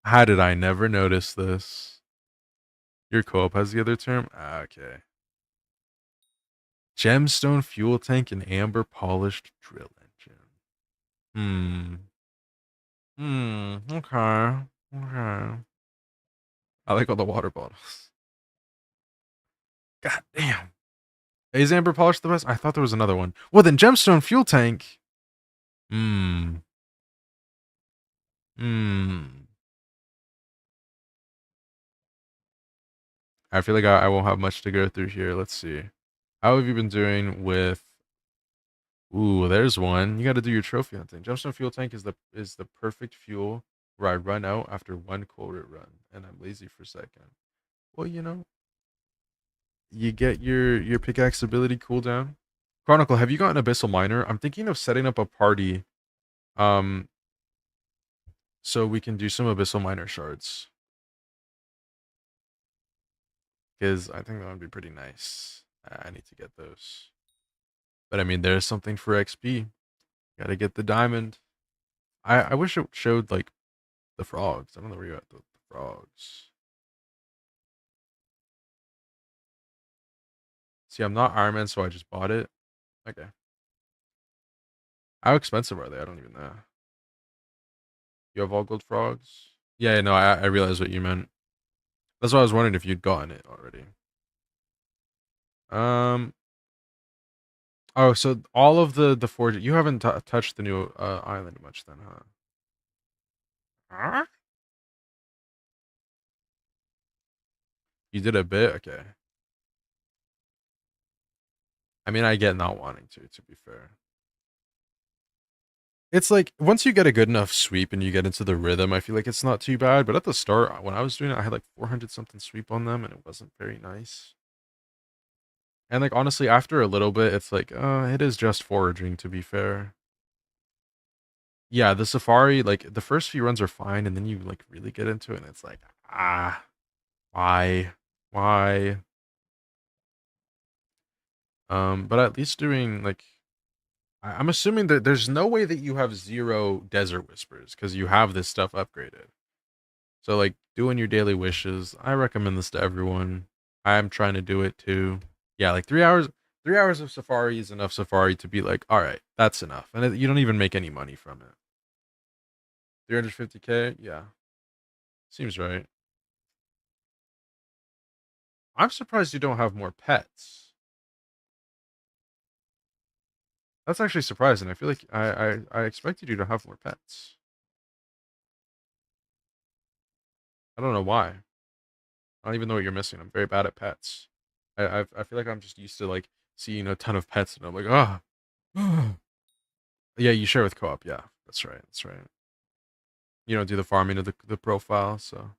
How did I never notice this? Your co-op has the other term? Okay. Gemstone fuel tank and amber polished drill engine. Okay. Okay. I like all the water bottles. God damn. Is amber polished the best? I thought there was another one. Well, then gemstone fuel tank. Hmm. Hmm. I feel like I won't have much to go through here. Let's see. How have you been doing with? Ooh, there's one. You got to do your trophy hunting. Gemstone fuel tank is the perfect fuel where I run out after one quarter run, and I'm lazy for second. Well, you get your pickaxe ability cooldown. Chronicle, have you gotten Abyssal Miner? I'm thinking of setting up a party, um, so we can do some Abyssal Miner shards. Because I think that would be pretty nice. I need to get those. But I mean, there's something for XP. Gotta get the diamond. I wish it showed like the frogs. I don't know where you're at the frogs. See, I'm not Iron Man, so I just bought it. Okay. How expensive are they? I don't even know. You have all gold frogs? Yeah, no, I realized what you meant. That's why I was wondering if you'd gotten it already. Um. Oh, so all of the forge. You haven't touched the new island much, then, huh? Huh? You did a bit, okay. I mean, I get not wanting to be fair. It's like once you get a good enough sweep and you get into the rhythm, I feel like it's not too bad. But at the start, when I was doing it, I had like 400 something sweep on them, and it wasn't very nice. And like honestly, after a little bit, it's like, it is just foraging to be fair. Yeah, the safari, like the first few runs are fine, and then you like really get into it, and it's like, why, why? But at least doing like, I'm assuming that there's no way that you have 0 desert whispers because you have this stuff upgraded. So like doing your daily wishes, I recommend this to everyone. I'm trying to do it too. Yeah, like 3 hours. 3 hours of safari is enough safari to be like, all right, that's enough, and you don't even make any money from it. 350k? Yeah. Seems right. I'm surprised you don't have more pets. That's actually surprising. I feel like I expected you to have more pets. I don't know why. I don't even know what you're missing. I'm very bad at pets. I feel like I'm just used to like seeing a ton of pets and I'm like, ah. Yeah, you share with co-op. Yeah, that's right. That's right. You don't do the farming of the profile, so.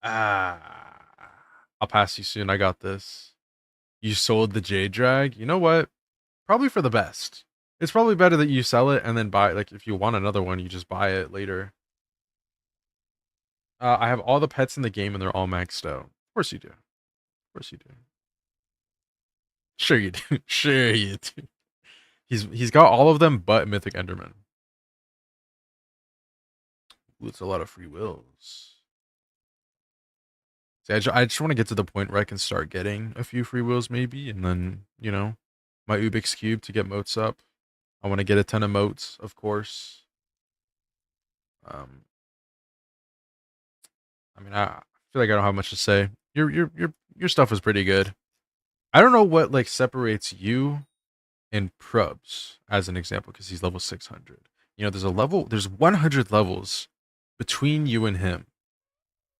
Ah. I'll pass you soon. I got this. You sold the Jade Drag. You know what? Probably for the best. It's probably better that you sell it and then buy it. Like if you want another one, you just buy it later. I have all the pets in the game and they're all maxed out. Of course you do. Of course you do. Sure you do. Sure you do. He's got all of them but Mythic Enderman. Ooh, it's a lot of free wills. See, I just want to get to the point where I can start getting a few free wills maybe, and then, you know, my Ubix Cube to get moats up. I want to get a ton of moats, of course. Um, I mean, I feel like I don't have much to say. Your stuff is pretty good. I don't know what like separates you and Probs as an example because he's level 600. You know, there's 100 levels between you and him.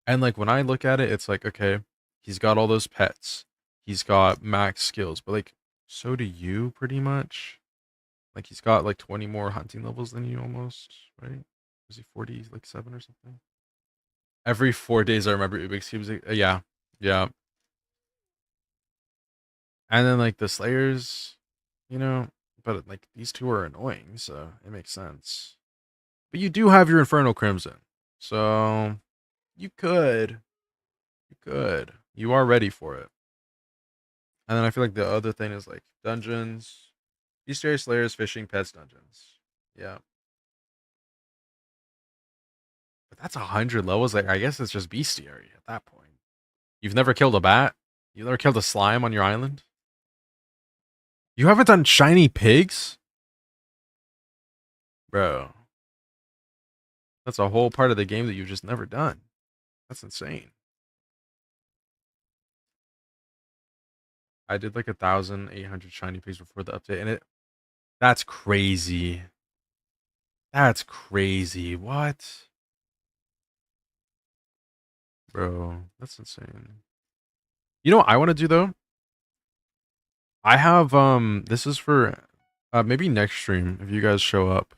And like when I look at it, it's like, okay, he's got all those pets. He's got max skills, but like so do you pretty much. Like he's got like 20 more hunting levels than you almost, right? Was he 40 like 7 or something? Every 4 days I remember Ubix he was like, yeah. Yeah. And then like the Slayers, you know, but like these two are annoying, so it makes sense. But you do have your Infernal Crimson. So you could. You could. You are ready for it. And then I feel like the other thing is like dungeons, bestiary slayers, fishing, pets, dungeons. Yeah, but that's 100 levels. Like I guess it's just bestiary at that point. You've never killed a bat. You never killed a slime on your island. You haven't done shiny pigs, bro. That's a whole part of the game that you've just never done. That's insane. I did like 1,800 shiny pigs before the update, and it that's crazy. That's crazy. What? Bro, that's insane. You know what I want to do though? I have this is for maybe next stream if you guys show up.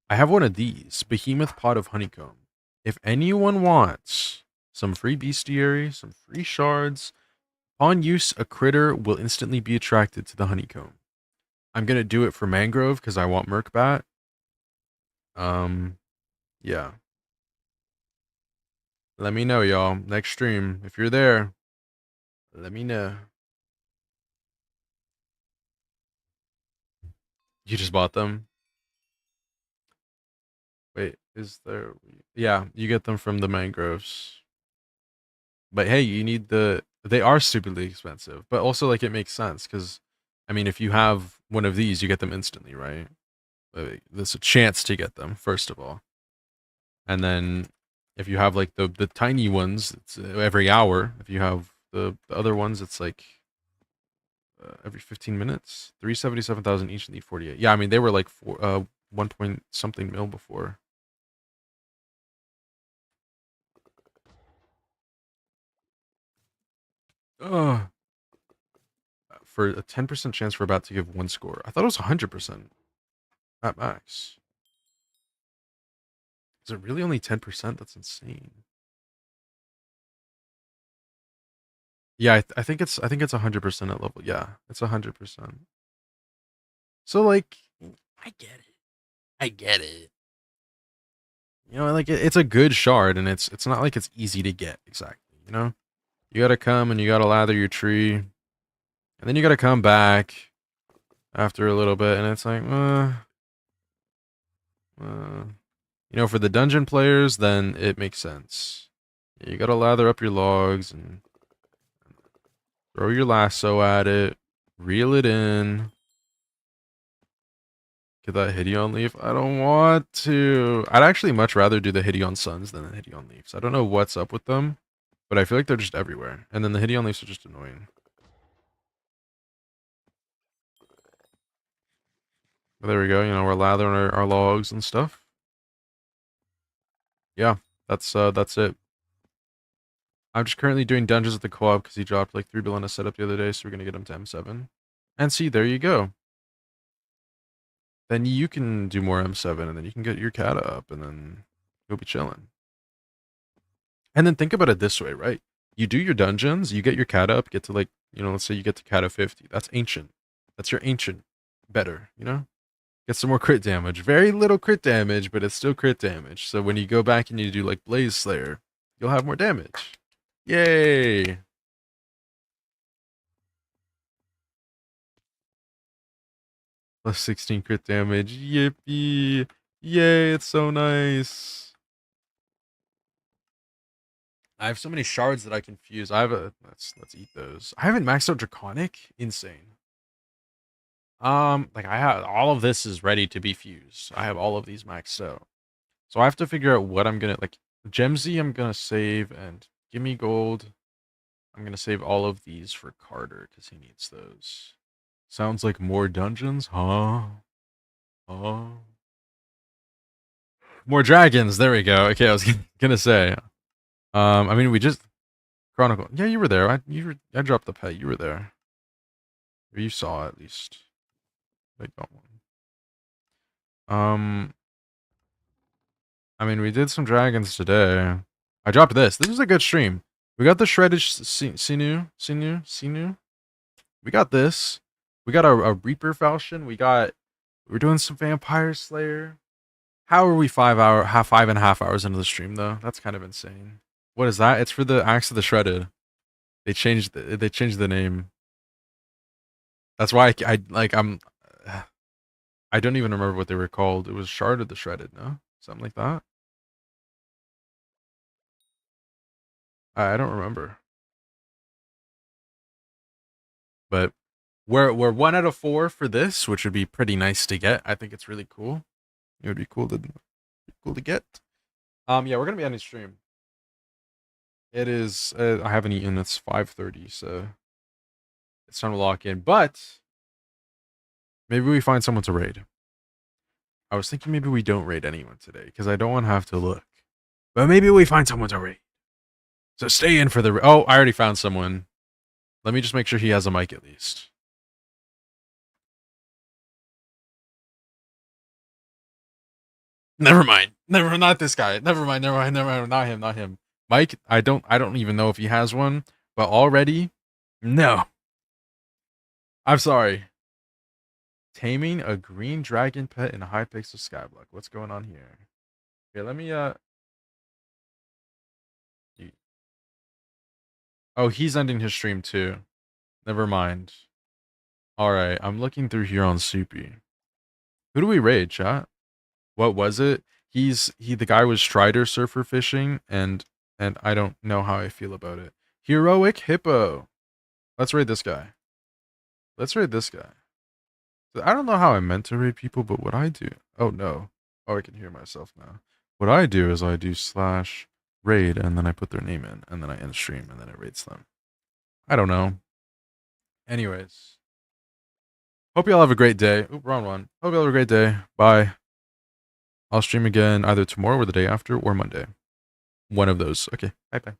I have one of these, Behemoth Pot of Honeycomb. If anyone wants some free bestiary, some free shards, upon use a critter will instantly be attracted to the honeycomb. I'm going to do it for Mangrove cuz I want Merkbat. Yeah. Let me know y'all next stream if you're there. Let me know. You just bought them? Wait, is there? Yeah, you get them from the mangroves. But hey, you need the. They are stupidly expensive, but also like it makes sense because, I mean, if you have one of these, you get them instantly, right? There's a chance to get them first of all, and then if you have like the tiny ones, it's every hour. If you have the other ones, it's like every 15 minutes. 377,000 each, and need 48. Yeah, I mean they were like 1 point something mil before. Ugh. For a 10% chance for about to give one score. I thought it was 100% at max. Is it really only 10%? That's insane. Yeah, I think it's 100% at level. Yeah, it's 100%. So like, I get it. I get it. You know, like it's a good shard, and it's not like it's easy to get exactly. You know, you gotta come and you gotta lather your tree, and then you gotta come back after a little bit, and it's like, you know, for the dungeon players, then it makes sense. You gotta lather up your logs and throw your lasso at it, reel it in. Get that Hideon Leaf. I don't want to. I'd actually much rather do the Hideon Suns than the Hideon Leafs. I don't know what's up with them, but I feel like they're just everywhere. And then the Hideon Leafs are just annoying. But there we go. You know, we're lathering our logs and stuff. Yeah, that's it. I'm just currently doing dungeons at the co-op because he dropped like 3 billion a setup the other day, so we're gonna get him to M7. And see, there you go. Then you can do more M7, and then you can get your cat up, and then you'll be chilling. And then think about it this way, right? You do your dungeons, you get your cat up, get to like, you know, let's say you get to cat of 50. That's ancient. That's your ancient better, you know? Get some more crit damage. Very little crit damage, but it's still crit damage. So when you go back and you do like Blaze Slayer, you'll have more damage. Yay! Plus 16 crit damage. Yippee! Yay, it's so nice. I have so many shards that I can fuse. I have a let's eat those. I haven't maxed out Draconic. Insane. Like I have all of this is ready to be fused. I have all of these maxed out. So I have to figure out what I'm gonna like. Gemsy I'm gonna save and gimme gold. I'm gonna save all of these for Carter because he needs those. Sounds like more dungeons, huh? Huh? More dragons. There we go. Okay, I was gonna say. I mean, we just Chronicle. Yeah, you were there. I dropped the pet. You were there. Or you saw at least. I got one. I mean, we did some dragons today. I dropped this. This was a good stream. We got the shredded sinew. We got this. We got a Reaper Falchion. We're doing some Vampire Slayer. How are we 5.5 hours into the stream though? That's kind of insane. What is that? It's for the Axe of the Shredded. They changed the name. That's why I don't even remember what they were called. It was Shard of the Shredded, no? Something like that. I don't remember. But we're 1 out of 4 for this, which would be pretty nice to get. I think it's really cool. It would be cool to get. Yeah, we're gonna be ending stream. It is. I haven't eaten. It's 5:30, so it's time to lock in. But maybe we find someone to raid. I was thinking maybe we don't raid anyone today because I don't want to have to look. But maybe we find someone to raid. So stay in for the. Oh, I already found someone. Let me just make sure he has a mic at least. Never mind. Not this guy. Never mind. Not him. Mike, I don't even know if he has one, but already, no. I'm sorry. Taming a green dragon pet in a Hypixel Skyblock. What's going on here? Here, let me Oh, he's ending his stream too. Never mind. Alright, I'm looking through here on Soupy. Who do we raid, chat? What was it? The guy was Strider surfer fishing, and I don't know how I feel about it. Heroic Hippo. Let's raid this guy. I don't know how I meant to raid people, but what I do. Oh no. Oh, I can hear myself now. What I do is I do /raid and then I put their name in and then I end stream and then it raids them. I don't know. Anyways. Hope y'all have a great day. Oop, wrong one. Hope y'all have a great day. Bye. I'll stream again either tomorrow or the day after or Monday. One of those. Okay. Bye bye.